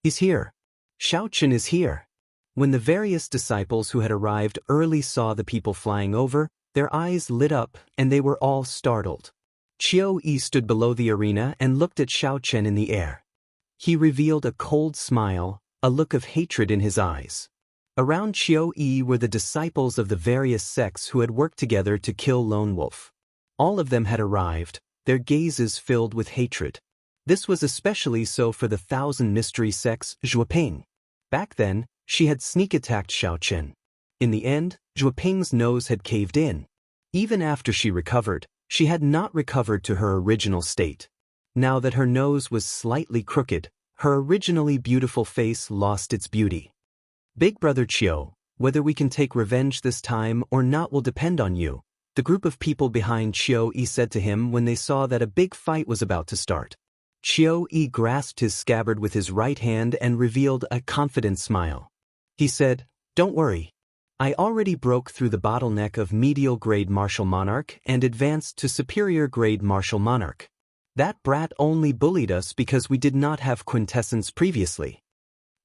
"He's here. Xiaochen is here." When the various disciples who had arrived early saw the people flying over, their eyes lit up and they were all startled. Qiu Yi stood below the arena and looked at Xiaochen in the air. He revealed a cold smile, a look of hatred in his eyes. Around Qiu Yi were the disciples of the various sects who had worked together to kill Lone Wolf. All of them had arrived, their gazes filled with hatred. This was especially so for the 1,000 mystery sects Zhuoping. Back then, she had sneak-attacked Xiaochen. In the end, Zhuoping's nose had caved in. Even after she recovered, she had not recovered to her original state. Now that her nose was slightly crooked, her originally beautiful face lost its beauty. "Big brother Qiu, whether we can take revenge this time or not will depend on you," the group of people behind Qiu Yi said to him when they saw that a big fight was about to start. Qiu Yi grasped his scabbard with his right hand and revealed a confident smile. He said, "Don't worry. I already broke through the bottleneck of medial-grade martial monarch and advanced to superior-grade martial monarch. That brat only bullied us because we did not have quintessence previously.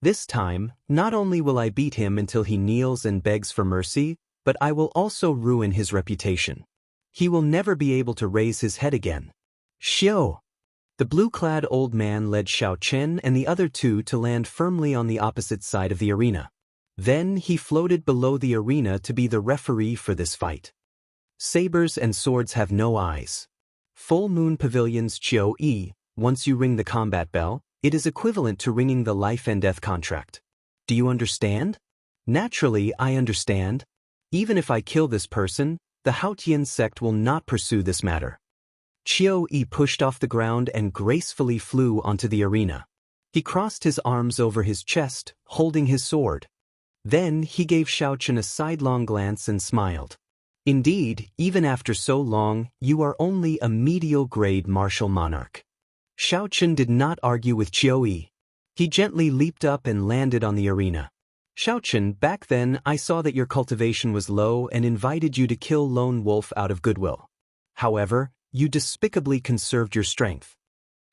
This time, not only will I beat him until he kneels and begs for mercy, but I will also ruin his reputation. He will never be able to raise his head again." Xiu! The blue-clad old man led Xiao Chen and the other two to land firmly on the opposite side of the arena. Then he floated below the arena to be the referee for this fight. Sabers and swords have no eyes. Full Moon Pavilion's Qiu Yi, once you ring the combat bell, it is equivalent to ringing the life and death contract. Do you understand? Naturally, I understand. Even if I kill this person, the Haotian sect will not pursue this matter. Qiu Yi pushed off the ground and gracefully flew onto the arena. He crossed his arms over his chest, holding his sword. Then he gave Xiaochen a sidelong glance and smiled. Indeed, even after so long, you are only a medial-grade martial monarch. Xiaochen did not argue with Qiu Yi. He gently leaped up and landed on the arena. Xiaochen, back then I saw that your cultivation was low and invited you to kill Lone Wolf out of goodwill. However, you despicably conserved your strength.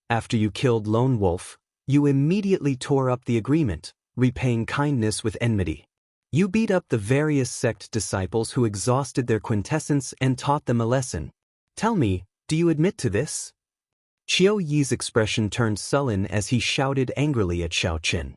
After you killed Lone Wolf, you immediately tore up the agreement, repaying kindness with enmity. You beat up the various sect disciples who exhausted their quintessence and taught them a lesson. Tell me, do you admit to this? Qiu Yi's expression turned sullen as he shouted angrily at Xiao Chen.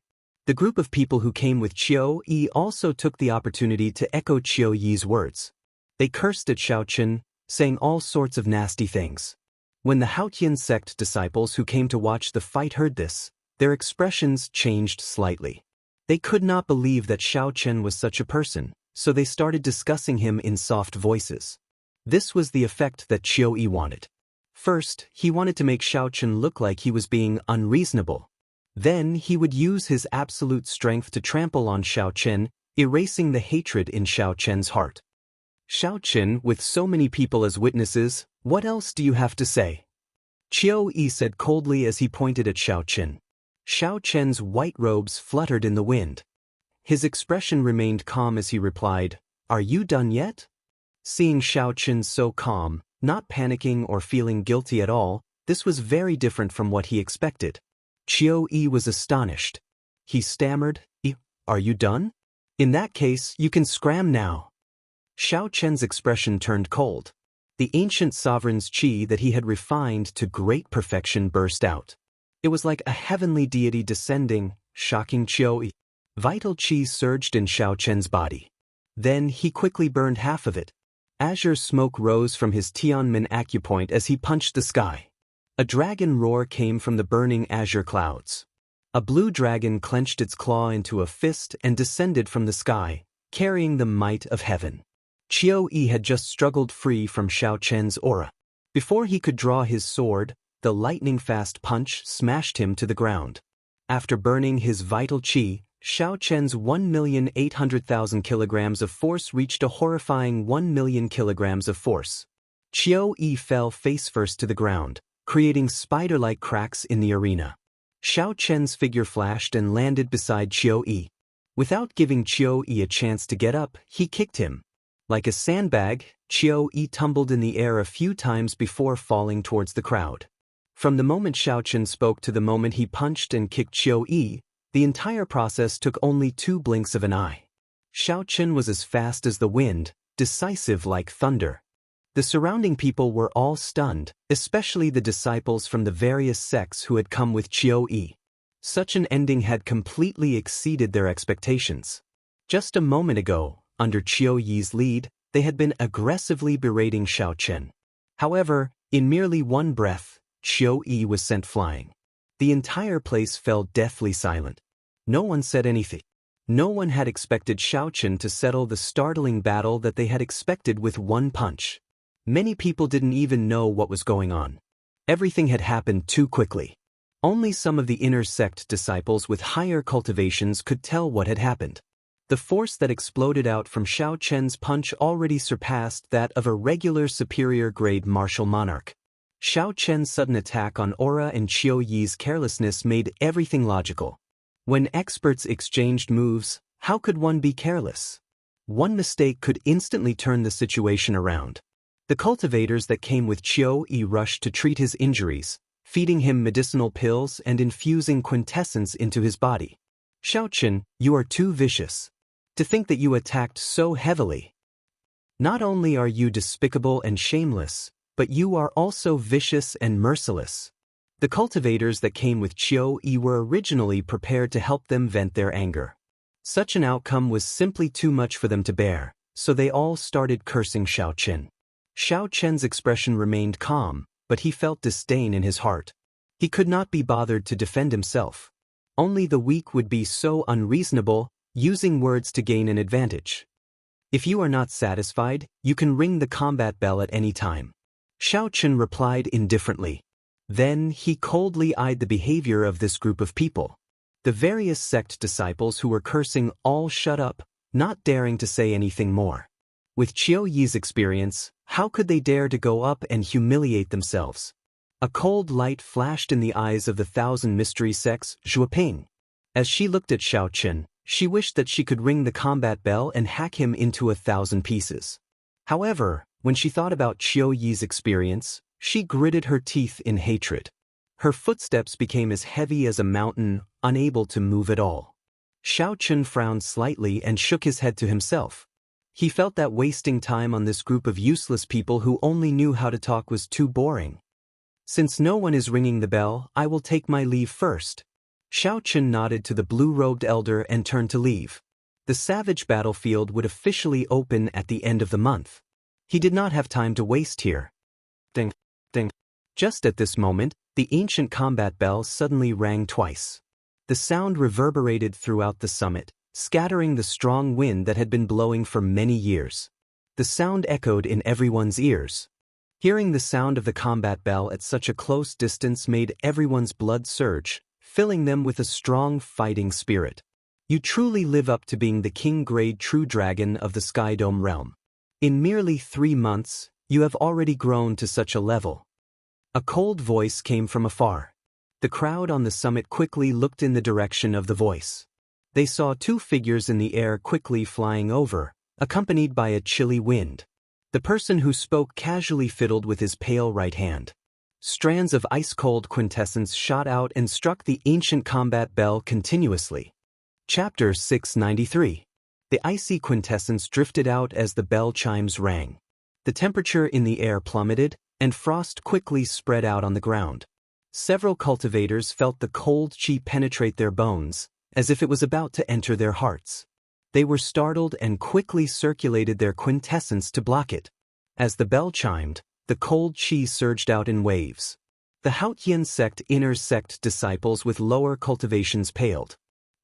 The group of people who came with Qiu Yi also took the opportunity to echo Qiu Yi's words. They cursed at Xiao Chen, saying all sorts of nasty things. When the Haotian sect disciples who came to watch the fight heard this, their expressions changed slightly. They could not believe that Xiao Chen was such a person, so they started discussing him in soft voices. This was the effect that Qiu Yi wanted. First, he wanted to make Xiao Chen look like he was being unreasonable. Then he would use his absolute strength to trample on Xiao Chen, erasing the hatred in Xiao Chen's heart. Xiao Chen, with so many people as witnesses, what else do you have to say? Qiu Yi said coldly as he pointed at Xiao Chen. Xiao Chen's white robes fluttered in the wind. His expression remained calm as he replied, "Are you done yet?" Seeing Xiao Chen so calm, not panicking or feeling guilty at all, this was very different from what he expected. Qiu Yi was astonished. He stammered, "Are you done? In that case, you can scram now." Xiao Chen's expression turned cold. The ancient sovereign's qi that he had refined to great perfection burst out. It was like a heavenly deity descending, shocking Qiu Yi. Vital qi surged in Xiao Chen's body. Then he quickly burned half of it. Azure smoke rose from his Tianmen acupoint as he punched the sky. A dragon roar came from the burning azure clouds. A blue dragon clenched its claw into a fist and descended from the sky, carrying the might of heaven. Qiu Yi had just struggled free from Xiao Chen's aura. Before he could draw his sword, the lightning-fast punch smashed him to the ground. After burning his vital qi, Xiao Chen's 1,800,000 kilograms of force reached a horrifying 1,000,000 kilograms of force. Qiu Yi fell face-first to the ground, creating spider-like cracks in the arena. Xiao Chen's figure flashed and landed beside Qiu Yi. Without giving Qiu Yi a chance to get up, he kicked him. Like a sandbag, Qiu Yi tumbled in the air a few times before falling towards the crowd. From the moment Xiao Chen spoke to the moment he punched and kicked Qiu Yi, the entire process took only 2 blinks of an eye. Xiao Chen was as fast as the wind, decisive like thunder. The surrounding people were all stunned, especially the disciples from the various sects who had come with Qiu Yi. Such an ending had completely exceeded their expectations. Just a moment ago, under Qiu Yi's lead, they had been aggressively berating Xiao Chen. However, in merely one breath, Qiu Yi was sent flying. The entire place fell deathly silent. No one said anything. No one had expected Xiao Chen to settle the startling battle that they had expected with one punch. Many people didn't even know what was going on. Everything had happened too quickly. Only some of the inner sect disciples with higher cultivations could tell what had happened. The force that exploded out from Xiao Chen's punch already surpassed that of a regular superior-grade martial monarch. Xiao Chen's sudden attack on Aura and Qiu Yi's carelessness made everything logical. When experts exchanged moves, how could one be careless? One mistake could instantly turn the situation around. The cultivators that came with Qiu Yi rushed to treat his injuries, feeding him medicinal pills and infusing quintessence into his body. Xiao Chen, you are too vicious. To think that you attacked so heavily. Not only are you despicable and shameless, but you are also vicious and merciless. The cultivators that came with Qiu Yi were originally prepared to help them vent their anger. Such an outcome was simply too much for them to bear, so they all started cursing Xiao Chen. Xiao Chen's expression remained calm, but he felt disdain in his heart. He could not be bothered to defend himself. Only the weak would be so unreasonable, using words to gain an advantage. If you are not satisfied, you can ring the combat bell at any time. Xiao Chen replied indifferently. Then he coldly eyed the behavior of this group of people. The various sect disciples who were cursing all shut up, not daring to say anything more. With Qiu Yi's experience, how could they dare to go up and humiliate themselves? A cold light flashed in the eyes of the thousand mystery sects, Zhuoping. As she looked at Xiao Chen, she wished that she could ring the combat bell and hack him into 1,000 pieces. However, when she thought about Qiu Yi's experience, she gritted her teeth in hatred. Her footsteps became as heavy as a mountain, unable to move at all. Xiao Chen frowned slightly and shook his head to himself. He felt that wasting time on this group of useless people who only knew how to talk was too boring. Since no one is ringing the bell, I will take my leave first. Xiao Chen nodded to the blue-robed elder and turned to leave. The savage battlefield would officially open at the end of the month. He did not have time to waste here. Ding, ding. Just at this moment, the ancient combat bell suddenly rang twice. The sound reverberated throughout the summit, scattering the strong wind that had been blowing for many years. The sound echoed in everyone's ears. Hearing the sound of the combat bell at such a close distance made everyone's blood surge, filling them with a strong fighting spirit. You truly live up to being the king-grade true dragon of the Sky Dome realm. In merely 3 months, you have already grown to such a level. A cold voice came from afar. The crowd on the summit quickly looked in the direction of the voice. They saw 2 figures in the air quickly flying over, accompanied by a chilly wind. The person who spoke casually fiddled with his pale right hand. Strands of ice-cold quintessence shot out and struck the ancient combat bell continuously. Chapter 693. The icy quintessence drifted out as the bell chimes rang. The temperature in the air plummeted, and frost quickly spread out on the ground. Several cultivators felt the cold chi penetrate their bones, as if it was about to enter their hearts. They were startled and quickly circulated their quintessence to block it. As the bell chimed, the cold chi surged out in waves. The Haotian sect inner sect disciples with lower cultivations paled.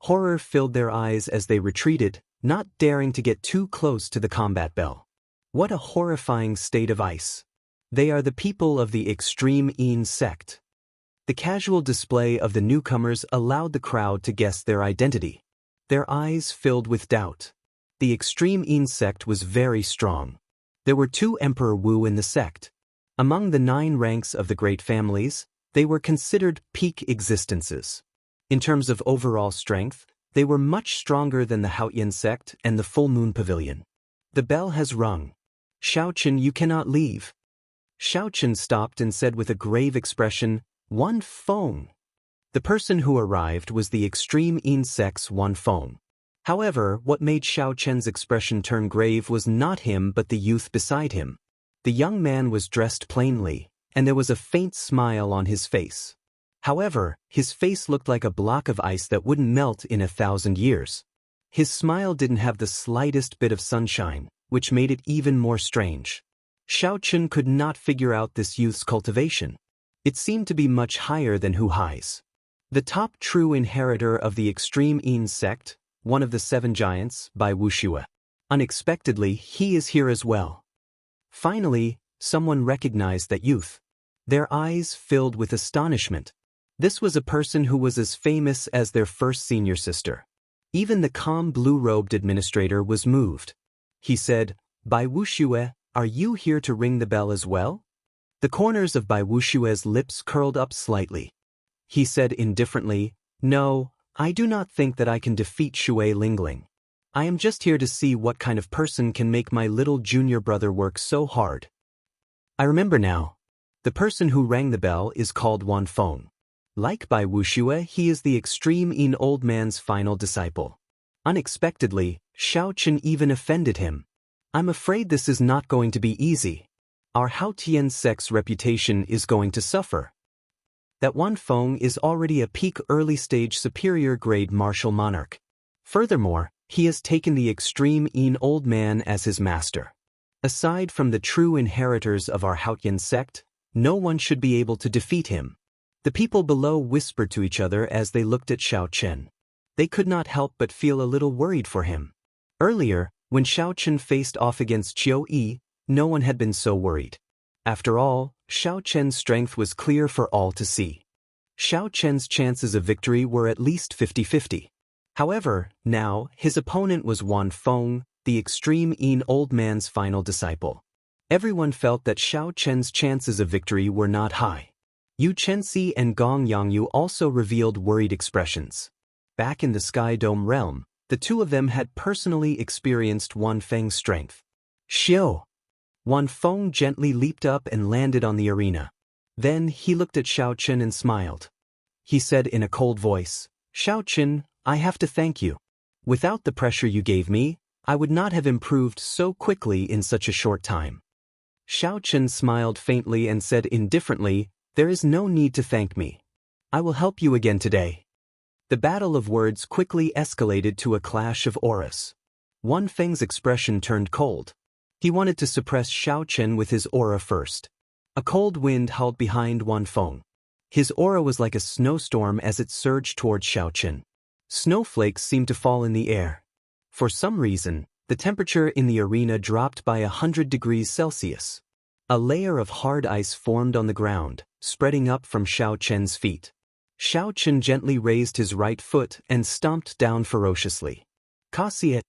Horror filled their eyes as they retreated, not daring to get too close to the combat bell. What a horrifying state of ice. They are the people of the extreme Yin sect. The casual display of the newcomers allowed the crowd to guess their identity. Their eyes filled with doubt. The extreme Yin sect was very strong. There were 2 Emperor Wu in the sect. Among the 9 ranks of the great families, they were considered peak existences. In terms of overall strength, they were much stronger than the Haotian sect and the Full Moon Pavilion. The bell has rung. Xiao Chen, you cannot leave. Xiao Chen stopped and said with a grave expression, Wan Feng. The person who arrived was the extreme Yin sect's Wan Feng. However, what made Xiao Chen's expression turn grave was not him but the youth beside him. The young man was dressed plainly, and there was a faint smile on his face. However, his face looked like a block of ice that wouldn't melt in 1,000 years. His smile didn't have the slightest bit of sunshine, which made it even more strange. Xiao Chen could not figure out this youth's cultivation. It seemed to be much higher than Hu Hai's. The top true inheritor of the extreme Yin sect, one of the 7 giants, by Wuxia. Unexpectedly, he is here as well. Finally, someone recognized that youth. Their eyes filled with astonishment. This was a person who was as famous as their first senior sister. Even the calm blue-robed administrator was moved. He said, By Wuxia, are you here to ring the bell as well? The corners of Bai Wushue's lips curled up slightly. He said indifferently, "No, I do not think that I can defeat Shui Lingling. I am just here to see what kind of person can make my little junior brother work so hard." I remember now. The person who rang the bell is called Wan Feng. Like Bai Wuxue, he is the extreme in old man's final disciple. Unexpectedly, Xiao Chen even offended him. "I'm afraid this is not going to be easy. Our Hao Tian sect's reputation is going to suffer." That Wan Feng is already a peak early-stage superior-grade martial monarch. Furthermore, he has taken the extreme in old man as his master. Aside from the true inheritors of our Hao Tian sect, no one should be able to defeat him. The people below whispered to each other as they looked at Xiao Chen. They could not help but feel a little worried for him. Earlier, when Xiao Chen faced off against Qiu Yi, no one had been so worried. After all, Xiao Chen's strength was clear for all to see. Xiao Chen's chances of victory were at least 50-50. However, now, his opponent was Wan Feng, the extreme in old man's final disciple. Everyone felt that Xiao Chen's chances of victory were not high. Yu Chenxi and Gong Yangyu also revealed worried expressions. Back in the Sky Dome realm, the two of them had personally experienced Wan Feng's strength. "Xiao!" Wan Feng gently leaped up and landed on the arena. Then he looked at Xiao Chen and smiled. He said in a cold voice, "Xiao Chen, I have to thank you. Without the pressure you gave me, I would not have improved so quickly in such a short time." Xiao Chen smiled faintly and said indifferently, "There is no need to thank me. I will help you again today." The battle of words quickly escalated to a clash of auras. Wan Feng's expression turned cold. He wanted to suppress Xiao Chen with his aura first. A cold wind howled behind Wan Feng. His aura was like a snowstorm as it surged towards Xiao Chen. Snowflakes seemed to fall in the air. For some reason, the temperature in the arena dropped by 100 degrees Celsius. A layer of hard ice formed on the ground, spreading up from Xiao Chen's feet. Xiao Chen gently raised his right foot and stomped down ferociously. Kasi.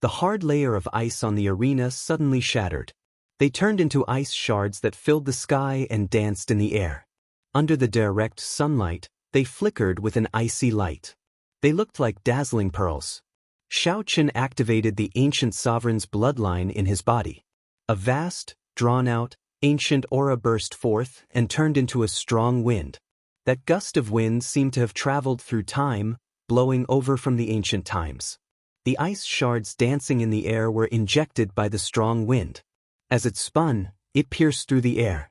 The hard layer of ice on the arena suddenly shattered. They turned into ice shards that filled the sky and danced in the air. Under the direct sunlight, they flickered with an icy light. They looked like dazzling pearls. Xiao Chen activated the ancient sovereign's bloodline in his body. A vast, drawn-out, ancient aura burst forth and turned into a strong wind. That gust of wind seemed to have traveled through time, blowing over from the ancient times. The ice shards dancing in the air were injected by the strong wind. As it spun, it pierced through the air.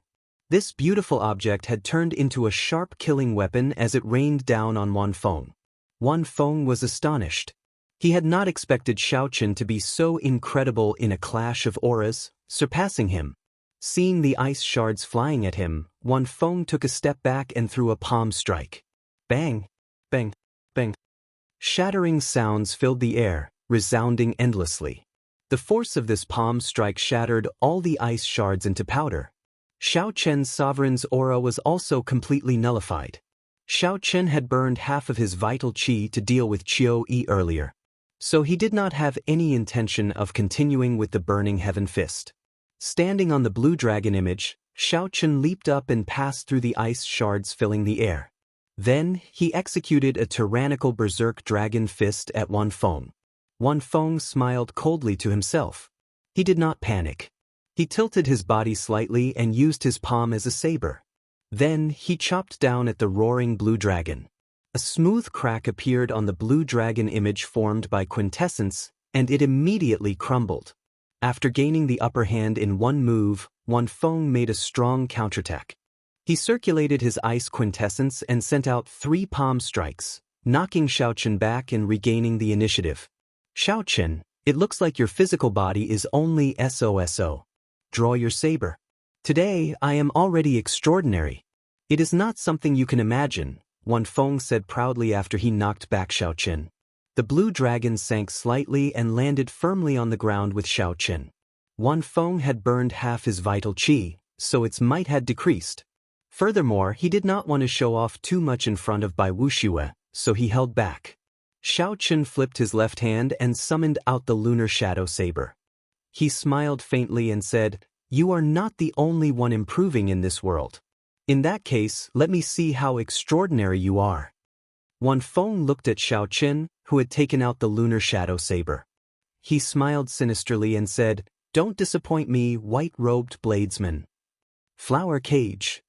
This beautiful object had turned into a sharp killing weapon as it rained down on Wan Feng. Wan Feng was astonished. He had not expected Xiao Chen to be so incredible in a clash of auras, surpassing him. Seeing the ice shards flying at him, Wan Feng took a step back and threw a palm strike. Bang! Bang! Bang! Shattering sounds filled the air, resounding endlessly. The force of this palm strike shattered all the ice shards into powder. Xiao Chen's sovereign's aura was also completely nullified. Xiao Chen had burned half of his vital qi to deal with Qiu Yi earlier. So he did not have any intention of continuing with the Burning Heaven Fist. Standing on the blue dragon image, Xiao Chen leaped up and passed through the ice shards filling the air. Then, he executed a tyrannical berserk dragon fist at Wan Feng. Wan Feng smiled coldly to himself. He did not panic. He tilted his body slightly and used his palm as a saber. Then, he chopped down at the roaring blue dragon. A smooth crack appeared on the blue dragon image formed by quintessence, and it immediately crumbled. After gaining the upper hand in one move, Wan Feng made a strong counterattack. He circulated his ice quintessence and sent out 3 palm strikes, knocking Xiao Chen back and regaining the initiative. "Xiao Chen, it looks like your physical body is only SOSO. Draw your saber. Today, I am already extraordinary. It is not something you can imagine," Wan Feng said proudly after he knocked back Xiao Chen. The blue dragon sank slightly and landed firmly on the ground with Xiao Chen. Wan Feng had burned half his vital qi, so its might had decreased. Furthermore, he did not want to show off too much in front of Bai Wuxue, so he held back. Xiao Chen flipped his left hand and summoned out the lunar shadow saber. He smiled faintly and said, You are not the only one improving in this world. In that case, let me see how extraordinary you are. Wan Feng looked at Xiaoqin, who had taken out the lunar shadow saber. He smiled sinisterly and said, "Don't disappoint me, white-robed bladesman." Flower cage.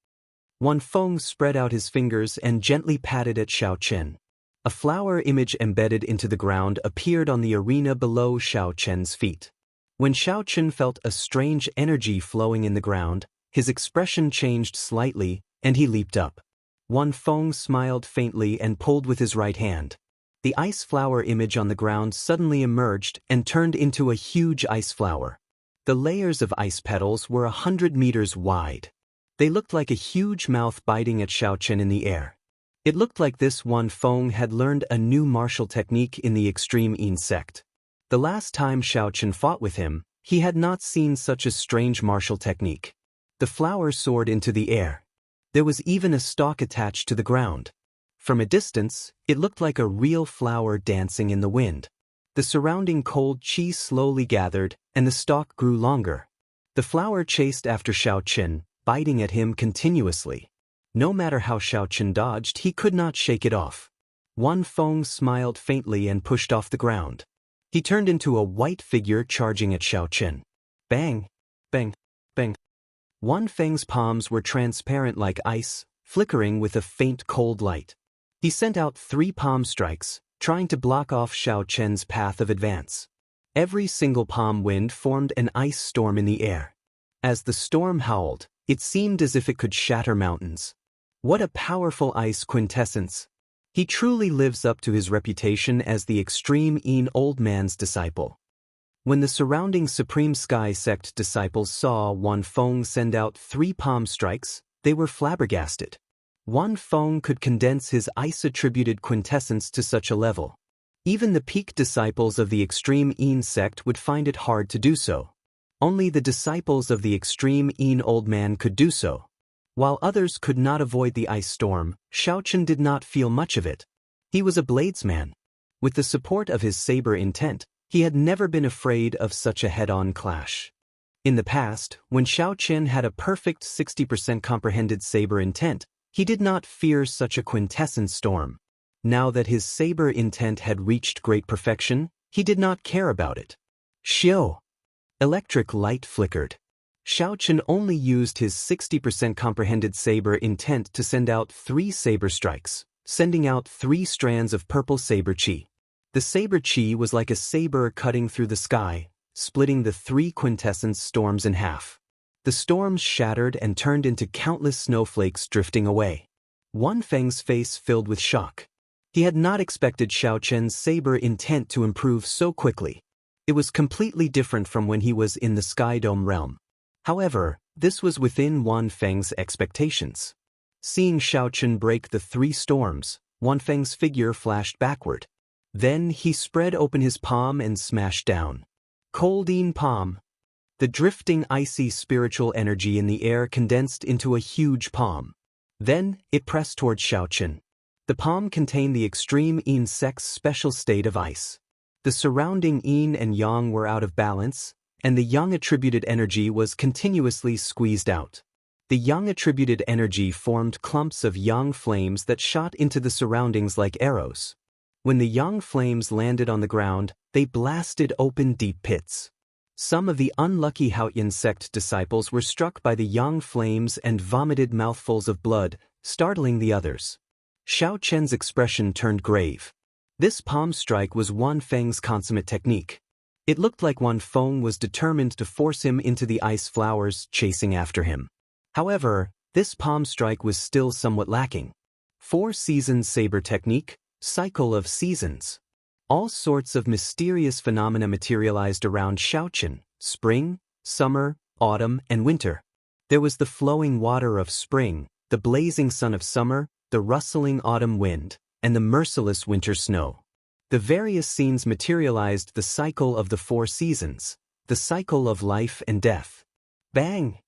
Wan Feng spread out his fingers and gently patted at Xiaoqin. A flower image embedded into the ground appeared on the arena below Xiaoqin's feet. When Xiaoqin felt a strange energy flowing in the ground, his expression changed slightly, and he leaped up. Wan Feng smiled faintly and pulled with his right hand. The ice flower image on the ground suddenly emerged and turned into a huge ice flower. The layers of ice petals were 100 meters wide. They looked like a huge mouth biting at Xiaoqin in the air. It looked like this Wan Feng had learned a new martial technique in the extreme Yin sect. The last time Xiaoqin fought with him, he had not seen such a strange martial technique. The flower soared into the air. There was even a stalk attached to the ground. From a distance, it looked like a real flower dancing in the wind. The surrounding cold qi slowly gathered, and the stalk grew longer. The flower chased after Xiaoqin, biting at him continuously. No matter how Xiaoqin dodged, he could not shake it off. Wan Feng smiled faintly and pushed off the ground. He turned into a white figure charging at Xiaoqin. Bang! Bang! Bang! Wan Feng's palms were transparent like ice, flickering with a faint cold light. He sent out 3 palm strikes, trying to block off Xiaoqin's path of advance. Every single palm wind formed an ice storm in the air. As the storm howled, it seemed as if it could shatter mountains. What a powerful ice quintessence! He truly lives up to his reputation as the extreme Yin old man's disciple. When the surrounding Supreme Sky sect disciples saw Wan Feng send out 3 palm strikes, they were flabbergasted. Wan Feng could condense his ice-attributed quintessence to such a level. Even the peak disciples of the extreme Yin sect would find it hard to do so. Only the disciples of the extreme Yin old man could do so. While others could not avoid the ice storm, Xiaoqin did not feel much of it. He was a bladesman. With the support of his saber intent, he had never been afraid of such a head-on clash. In the past, when Xiaoqin had a perfect 60% comprehended saber intent, he did not fear such a quintessence storm. Now that his saber intent had reached great perfection, he did not care about it. Xiao! Electric light flickered. Xiaoqin only used his 60% comprehended saber intent to send out 3 saber strikes, sending out 3 strands of purple saber qi. The saber qi was like a saber cutting through the sky, splitting the 3 quintessence storms in half. The storms shattered and turned into countless snowflakes drifting away. Wan Feng's face filled with shock. He had not expected Xiaoqin's saber intent to improve so quickly. It was completely different from when he was in the Sky Dome realm. However, this was within Wan Feng's expectations. Seeing Xiaoqin break the 3 storms, Wan Feng's figure flashed backward. Then he spread open his palm and smashed down. Cold Yin palm. The drifting icy spiritual energy in the air condensed into a huge palm. Then, it pressed toward Xiaoqin. The palm contained the extreme Yin sect's special state of ice. The surrounding Yin and Yang were out of balance, and the Yang attributed energy was continuously squeezed out. The Yang attributed energy formed clumps of Yang flames that shot into the surroundings like arrows. When the Yang flames landed on the ground, they blasted open deep pits. Some of the unlucky Haoyan sect disciples were struck by the Yang flames and vomited mouthfuls of blood, startling the others. Xiaoqin's expression turned grave. This palm strike was Wan Feng's consummate technique. It looked like Wan Feng was determined to force him into the ice flowers chasing after him. However, this palm strike was still somewhat lacking. 4-season saber technique, cycle of seasons. All sorts of mysterious phenomena materialized around Xiaoqin: spring, summer, autumn, and winter. There was the flowing water of spring, the blazing sun of summer, the rustling autumn wind, and the merciless winter snow. The various scenes materialized the cycle of the 4 seasons, the cycle of life and death. Bang!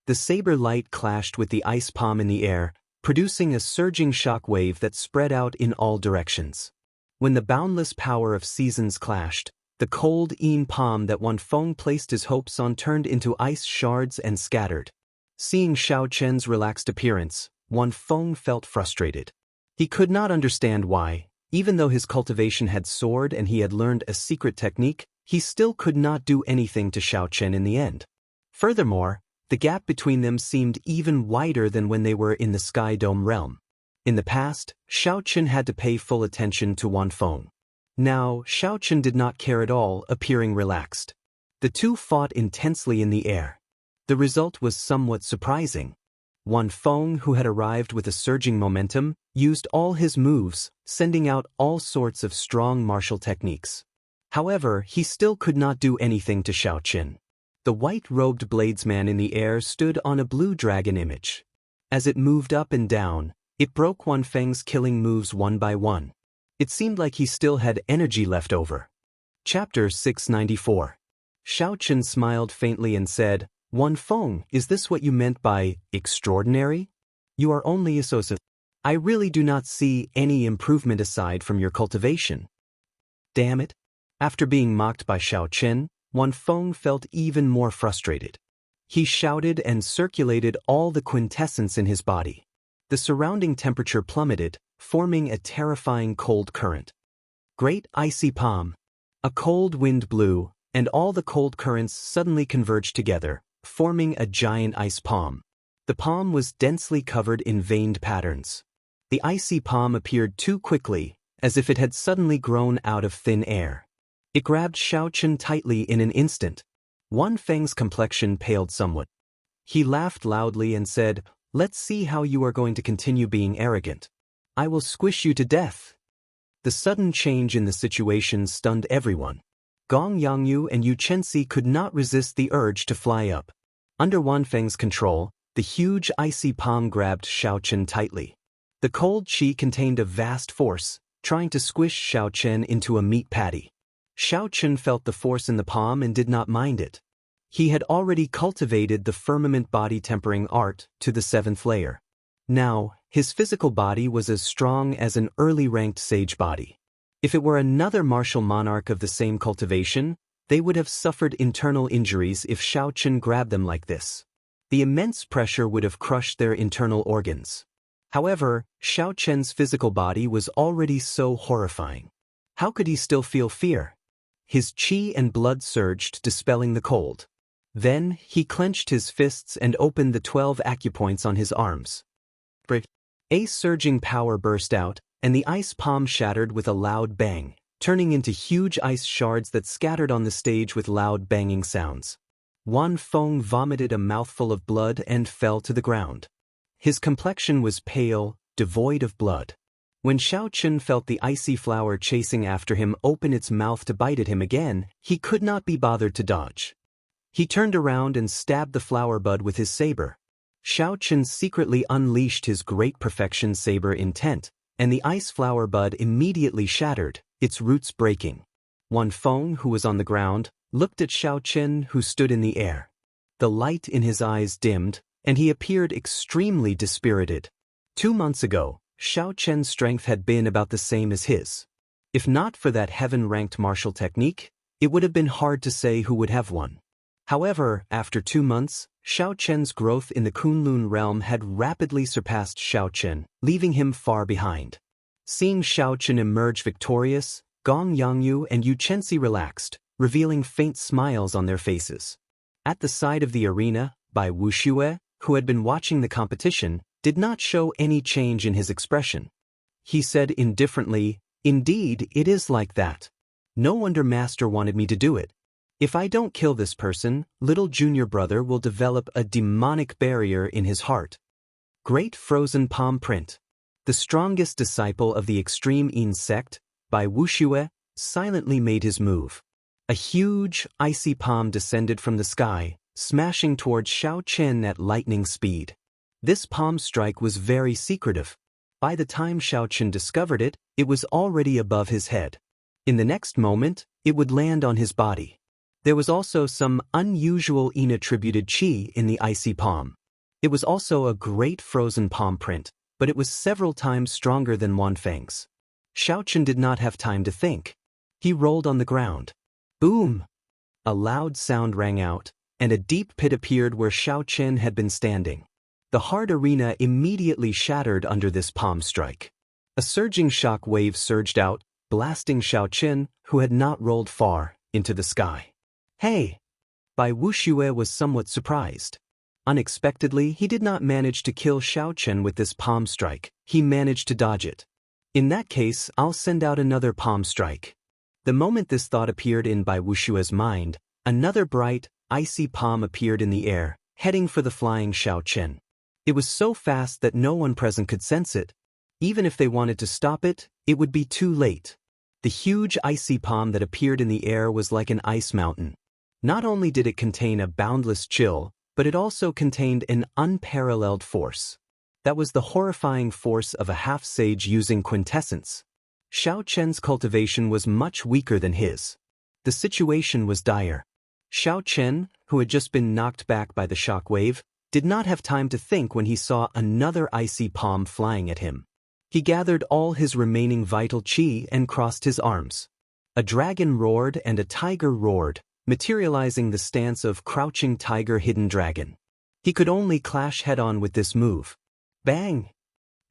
The saber light clashed with the ice palm in the air, producing a surging shock wave that spread out in all directions. When the boundless power of seasons clashed, The cold Yin palm that Wan Feng placed his hopes on turned into ice shards and scattered. Seeing Xiao Chen's relaxed appearance, Wan Feng felt frustrated. He could not understand why, even though his cultivation had soared and he had learned a secret technique, he still could not do anything to Xiao Chen in the end. Furthermore, the gap between them seemed even wider than when they were in the Sky Dome realm. In the past, Xiao Chen had to pay full attention to Wan Feng. Now, Xiao Chen did not care at all, appearing relaxed. The two fought intensely in the air. The result was somewhat surprising. Wan Feng, who had arrived with a surging momentum, used all his moves, sending out all sorts of strong martial techniques. However, he still could not do anything to Xiao Chen. The white-robed bladesman in the air stood on a blue dragon image. As it moved up and down, it broke Wan Feng's killing moves one by one. It seemed like he still had energy left over. Chapter 694. Xiao Chen smiled faintly and said, "Wan Feng, is this what you meant by extraordinary? You are only a associate. I really do not see any improvement aside from your cultivation." Damn it. After being mocked by Xiao Chen, Wan Feng felt even more frustrated. He shouted and circulated all the quintessence in his body. The surrounding temperature plummeted, forming a terrifying cold current. Great icy palm. A cold wind blew, and all the cold currents suddenly converged together, forming a giant ice palm. The palm was densely covered in veined patterns. The icy palm appeared too quickly, as if it had suddenly grown out of thin air. It grabbed Xiao Chen tightly in an instant. Wan Feng's complexion paled somewhat. He laughed loudly and said, "Let's see how you are going to continue being arrogant. I will squish you to death." The sudden change in the situation stunned everyone. Gong Yangyu and Yu Chenxi could not resist the urge to fly up. Under Wan Feng's control, the huge icy palm grabbed Xiao Chen tightly. The cold chi contained a vast force, trying to squish Xiao Chen into a meat patty. Xiao Chen felt the force in the palm and did not mind it. He had already cultivated the firmament body tempering art to the 7th layer. Now, his physical body was as strong as an early-ranked sage body. If it were another martial monarch of the same cultivation, they would have suffered internal injuries if Xiao Chen grabbed them like this. The immense pressure would have crushed their internal organs. However, Xiao Chen's physical body was already so horrifying. How could he still feel fear? His chi and blood surged, dispelling the cold. Then, he clenched his fists and opened the 12 acupoints on his arms. A surging power burst out, and the ice palm shattered with a loud bang, turning into huge ice shards that scattered on the stage with loud banging sounds. Wan Feng vomited a mouthful of blood and fell to the ground. His complexion was pale, devoid of blood. When Xiao Chen felt the icy flower chasing after him open its mouth to bite at him again, he could not be bothered to dodge. He turned around and stabbed the flower bud with his saber. Xiao Chen secretly unleashed his great perfection saber intent, and the ice flower bud immediately shattered, its roots breaking. Wan Feng, who was on the ground, looked at Xiao Chen, who stood in the air. The light in his eyes dimmed, and he appeared extremely dispirited. 2 months ago, Xiao Chen's strength had been about the same as his. If not for that heaven-ranked martial technique, it would have been hard to say who would have won. However, after 2 months, Xiao Chen's growth in the Kunlun realm had rapidly surpassed Xiao Chen, leaving him far behind. Seeing Xiao Chen emerge victorious, Gong Yangyu and Yu Chenxi relaxed, revealing faint smiles on their faces. At the side of the arena, Bai Wuxia, who had been watching the competition, did not show any change in his expression. He said indifferently, "Indeed, it is like that. No wonder Master wanted me to do it. If I don't kill this person, little junior brother will develop a demonic barrier in his heart." Great Frozen Palm Print. The strongest disciple of the extreme Yin sect, Bai Wuxia, silently made his move. A huge, icy palm descended from the sky, smashing towards Xiao Chen at lightning speed. This palm strike was very secretive. By the time Xiao Chen discovered it, it was already above his head. In the next moment, it would land on his body. There was also some unusual Yin-attributed chi in the icy palm. It was also a great frozen palm print, but it was several times stronger than Wan Feng's. Xiao Chen did not have time to think. He rolled on the ground. Boom! A loud sound rang out, and a deep pit appeared where Xiao Chen had been standing. The hard arena immediately shattered under this palm strike. A surging shock wave surged out, blasting Xiao Chen, who had not rolled far, into the sky. Hey! Bai Wuxue was somewhat surprised. Unexpectedly, he did not manage to kill Xiao Chen with this palm strike, he managed to dodge it. In that case, I'll send out another palm strike. The moment this thought appeared in Bai Wuxue's mind, another bright, icy palm appeared in the air, heading for the flying Xiao Chen. It was so fast that no one present could sense it. Even if they wanted to stop it, it would be too late. The huge icy palm that appeared in the air was like an ice mountain. Not only did it contain a boundless chill, but it also contained an unparalleled force. That was the horrifying force of a half-sage using quintessence. Xiao Chen's cultivation was much weaker than his. The situation was dire. Xiao Chen, who had just been knocked back by the shock wave, did not have time to think when he saw another icy palm flying at him. He gathered all his remaining vital qi and crossed his arms. A dragon roared and a tiger roared, materializing the stance of crouching tiger hidden dragon. He could only clash head-on with this move. Bang!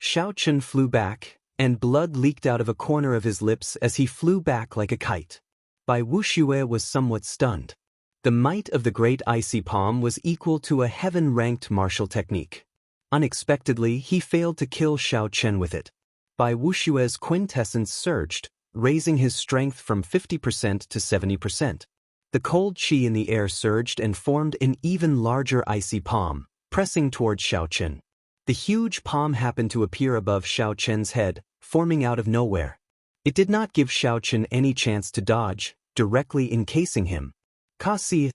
Xiao Chen flew back, and blood leaked out of a corner of his lips as he flew back like a kite. Bai Wuxue was somewhat stunned. The might of the great icy palm was equal to a heaven-ranked martial technique. Unexpectedly, he failed to kill Xiao Chen with it. Bai Wuxue's quintessence surged, raising his strength from 50% to 70%. The cold qi in the air surged and formed an even larger icy palm, pressing towards Xiao Chen. The huge palm happened to appear above Xiao Chen's head, forming out of nowhere. It did not give Xiao Chen any chance to dodge, directly encasing him. Kasi.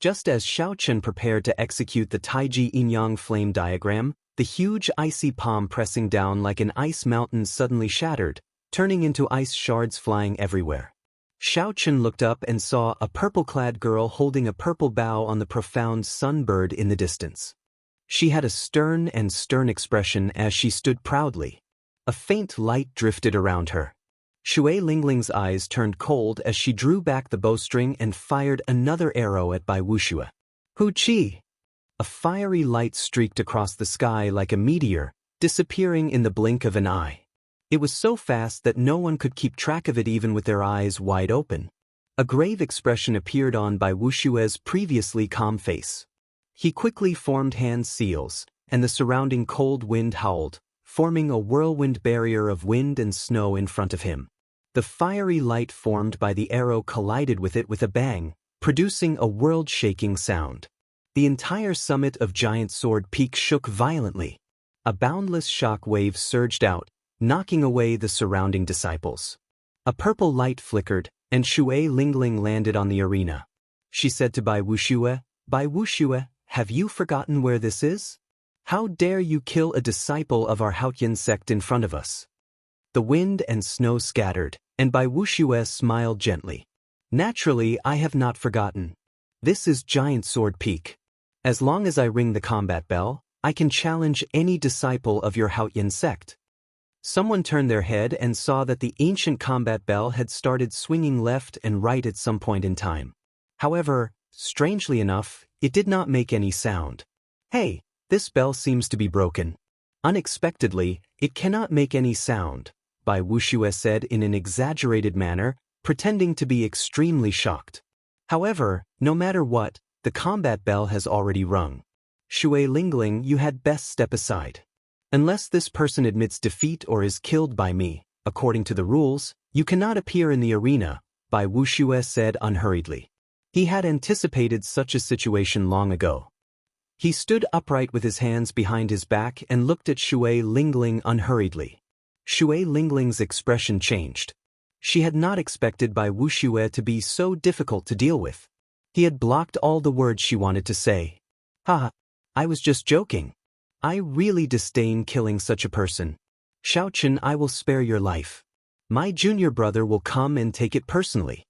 Just as Xiao Chen prepared to execute the Taiji Yin-Yang flame diagram, the huge icy palm pressing down like an ice mountain suddenly shattered, turning into ice shards flying everywhere. Xiao Chen looked up and saw a purple-clad girl holding a purple bough on the profound sunbird in the distance. She had a stern expression as she stood proudly. A faint light drifted around her. Shui Lingling's eyes turned cold as she drew back the bowstring and fired another arrow at Bai Wuxue. Hu Qi! A fiery light streaked across the sky like a meteor, disappearing in the blink of an eye. It was so fast that no one could keep track of it even with their eyes wide open. A grave expression appeared on Bai Wuxue's previously calm face. He quickly formed hand seals, and the surrounding cold wind howled, forming a whirlwind barrier of wind and snow in front of him. The fiery light formed by the arrow collided with it with a bang, producing a world-shaking sound. The entire summit of Giant Sword Peak shook violently. A boundless shock wave surged out, knocking away the surrounding disciples. A purple light flickered, and Shui Lingling landed on the arena. She said to Bai Wuxue, "Bai Wuxue, have you forgotten where this is? How dare you kill a disciple of our Haotian sect in front of us?" The wind and snow scattered, and Bai Wuxue smiled gently. "Naturally, I have not forgotten. This is Giant Sword Peak. As long as I ring the combat bell, I can challenge any disciple of your Haotian sect." Someone turned their head and saw that the ancient combat bell had started swinging left and right at some point in time. However, strangely enough, it did not make any sound. "Hey, this bell seems to be broken." Unexpectedly, "It cannot make any sound," Bai Wuxue said in an exaggerated manner, pretending to be extremely shocked. "However, no matter what, the combat bell has already rung. Shui Lingling, you had best step aside. Unless this person admits defeat or is killed by me, according to the rules, you cannot appear in the arena," Bai Wuxue said unhurriedly. He had anticipated such a situation long ago. He stood upright with his hands behind his back and looked at Shui Lingling unhurriedly. Shui Lingling's expression changed. She had not expected Bai Wuxue to be so difficult to deal with. He had blocked all the words she wanted to say. "Ha! I was just joking. I really disdain killing such a person. Xiao Chen, I will spare your life. My junior brother will come and take it personally."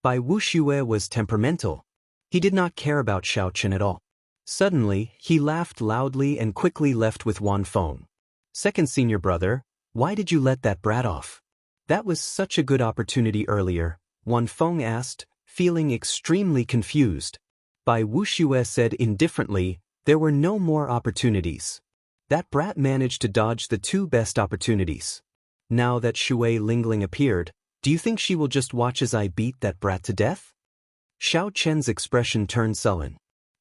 Bai Wuxue was temperamental. He did not care about Xiao Chen at all. Suddenly, he laughed loudly and quickly left with Wan Feng. "Second senior brother, why did you let that brat off? That was such a good opportunity earlier," Wan Feng asked, feeling extremely confused. Bai Wuxia said indifferently, "There were no more opportunities. That brat managed to dodge the two best opportunities. Now that Shui Lingling appeared, do you think she will just watch as I beat that brat to death?" Xiao Chen's expression turned sullen.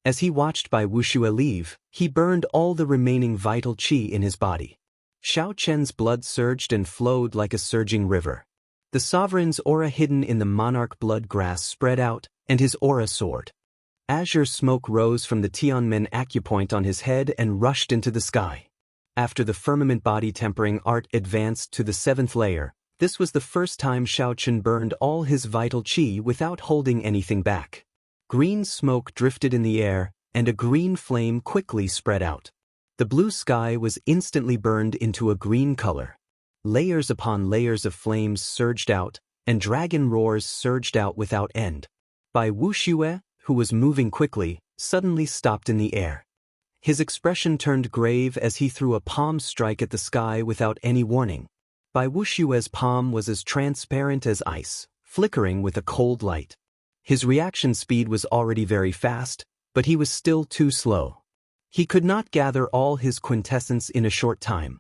As he watched Bai Wuxia leave, he burned all the remaining vital qi in his body. Xiao Chen's blood surged and flowed like a surging river. The sovereign's aura hidden in the monarch blood grass spread out, and his aura soared. Azure smoke rose from the Tianmen acupoint on his head and rushed into the sky. After the firmament body tempering art advanced to the 7th layer, this was the first time Xiao Chen burned all his vital qi without holding anything back. Green smoke drifted in the air, and a green flame quickly spread out. The blue sky was instantly burned into a green color. Layers upon layers of flames surged out, and dragon roars surged out without end. Bai Wuxia, who was moving quickly, suddenly stopped in the air. His expression turned grave as he threw a palm strike at the sky without any warning. Bai Wuxia's palm was as transparent as ice, flickering with a cold light. His reaction speed was already very fast, but he was still too slow. He could not gather all his quintessence in a short time.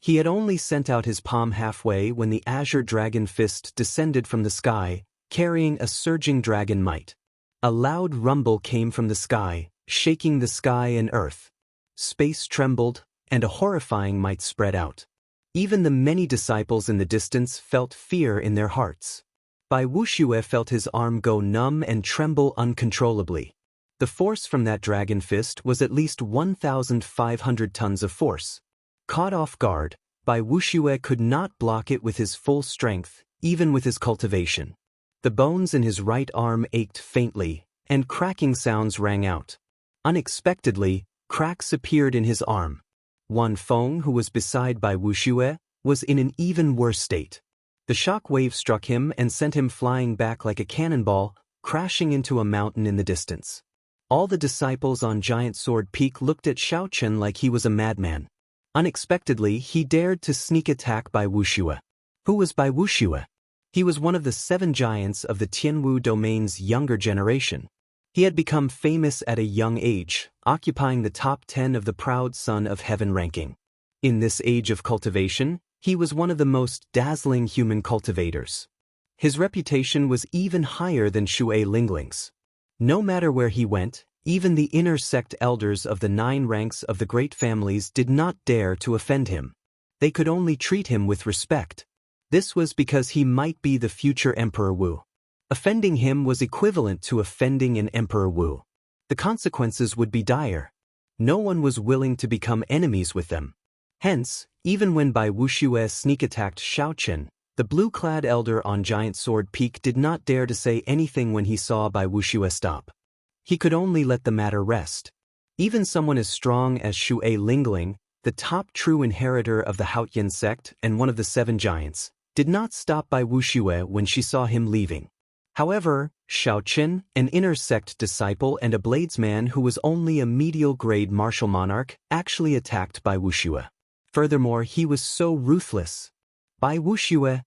He had only sent out his palm halfway when the azure dragon fist descended from the sky, carrying a surging dragon might. A loud rumble came from the sky, shaking the sky and earth. Space trembled, and a horrifying might spread out. Even the many disciples in the distance felt fear in their hearts. Bai Wuxia felt his arm go numb and tremble uncontrollably. The force from that dragon fist was at least 1,500 tons of force. Caught off guard, Bai Wuxia could not block it with his full strength, even with his cultivation. The bones in his right arm ached faintly, and cracking sounds rang out. Unexpectedly, cracks appeared in his arm. Wan Feng, who was beside Bai Wuxia, was in an even worse state. The shock wave struck him and sent him flying back like a cannonball, crashing into a mountain in the distance. All the disciples on Giant Sword Peak looked at Xiao Chen like he was a madman. Unexpectedly, he dared to sneak attack Bai Wuxia. Who was Bai Wuxia? He was one of the 7 giants of the Tianwu domain's younger generation. He had become famous at a young age, occupying the top 10 of the Proud Son of Heaven ranking. In this age of cultivation, he was one of the most dazzling human cultivators. His reputation was even higher than Shui Lingling's. No matter where he went, even the inner sect elders of the 9 ranks of the great families did not dare to offend him. They could only treat him with respect. This was because he might be the future Emperor Wu. Offending him was equivalent to offending an Emperor Wu. The consequences would be dire. No one was willing to become enemies with them. Hence, even when Bai Wuxia sneak-attacked Xiao Chen, the blue-clad elder on Giant Sword Peak did not dare to say anything when he saw Bai Wuxia stop. He could only let the matter rest. Even someone as strong as Shui Lingling, the top true inheritor of the Haotian sect and one of the 7 giants, did not stop Bai Wuxia when she saw him leaving. However, Xiao Chen, an inner sect disciple and a bladesman who was only a medial-grade martial monarch, actually attacked Bai Wuxia. Furthermore, he was so ruthless. Bai Wuxia,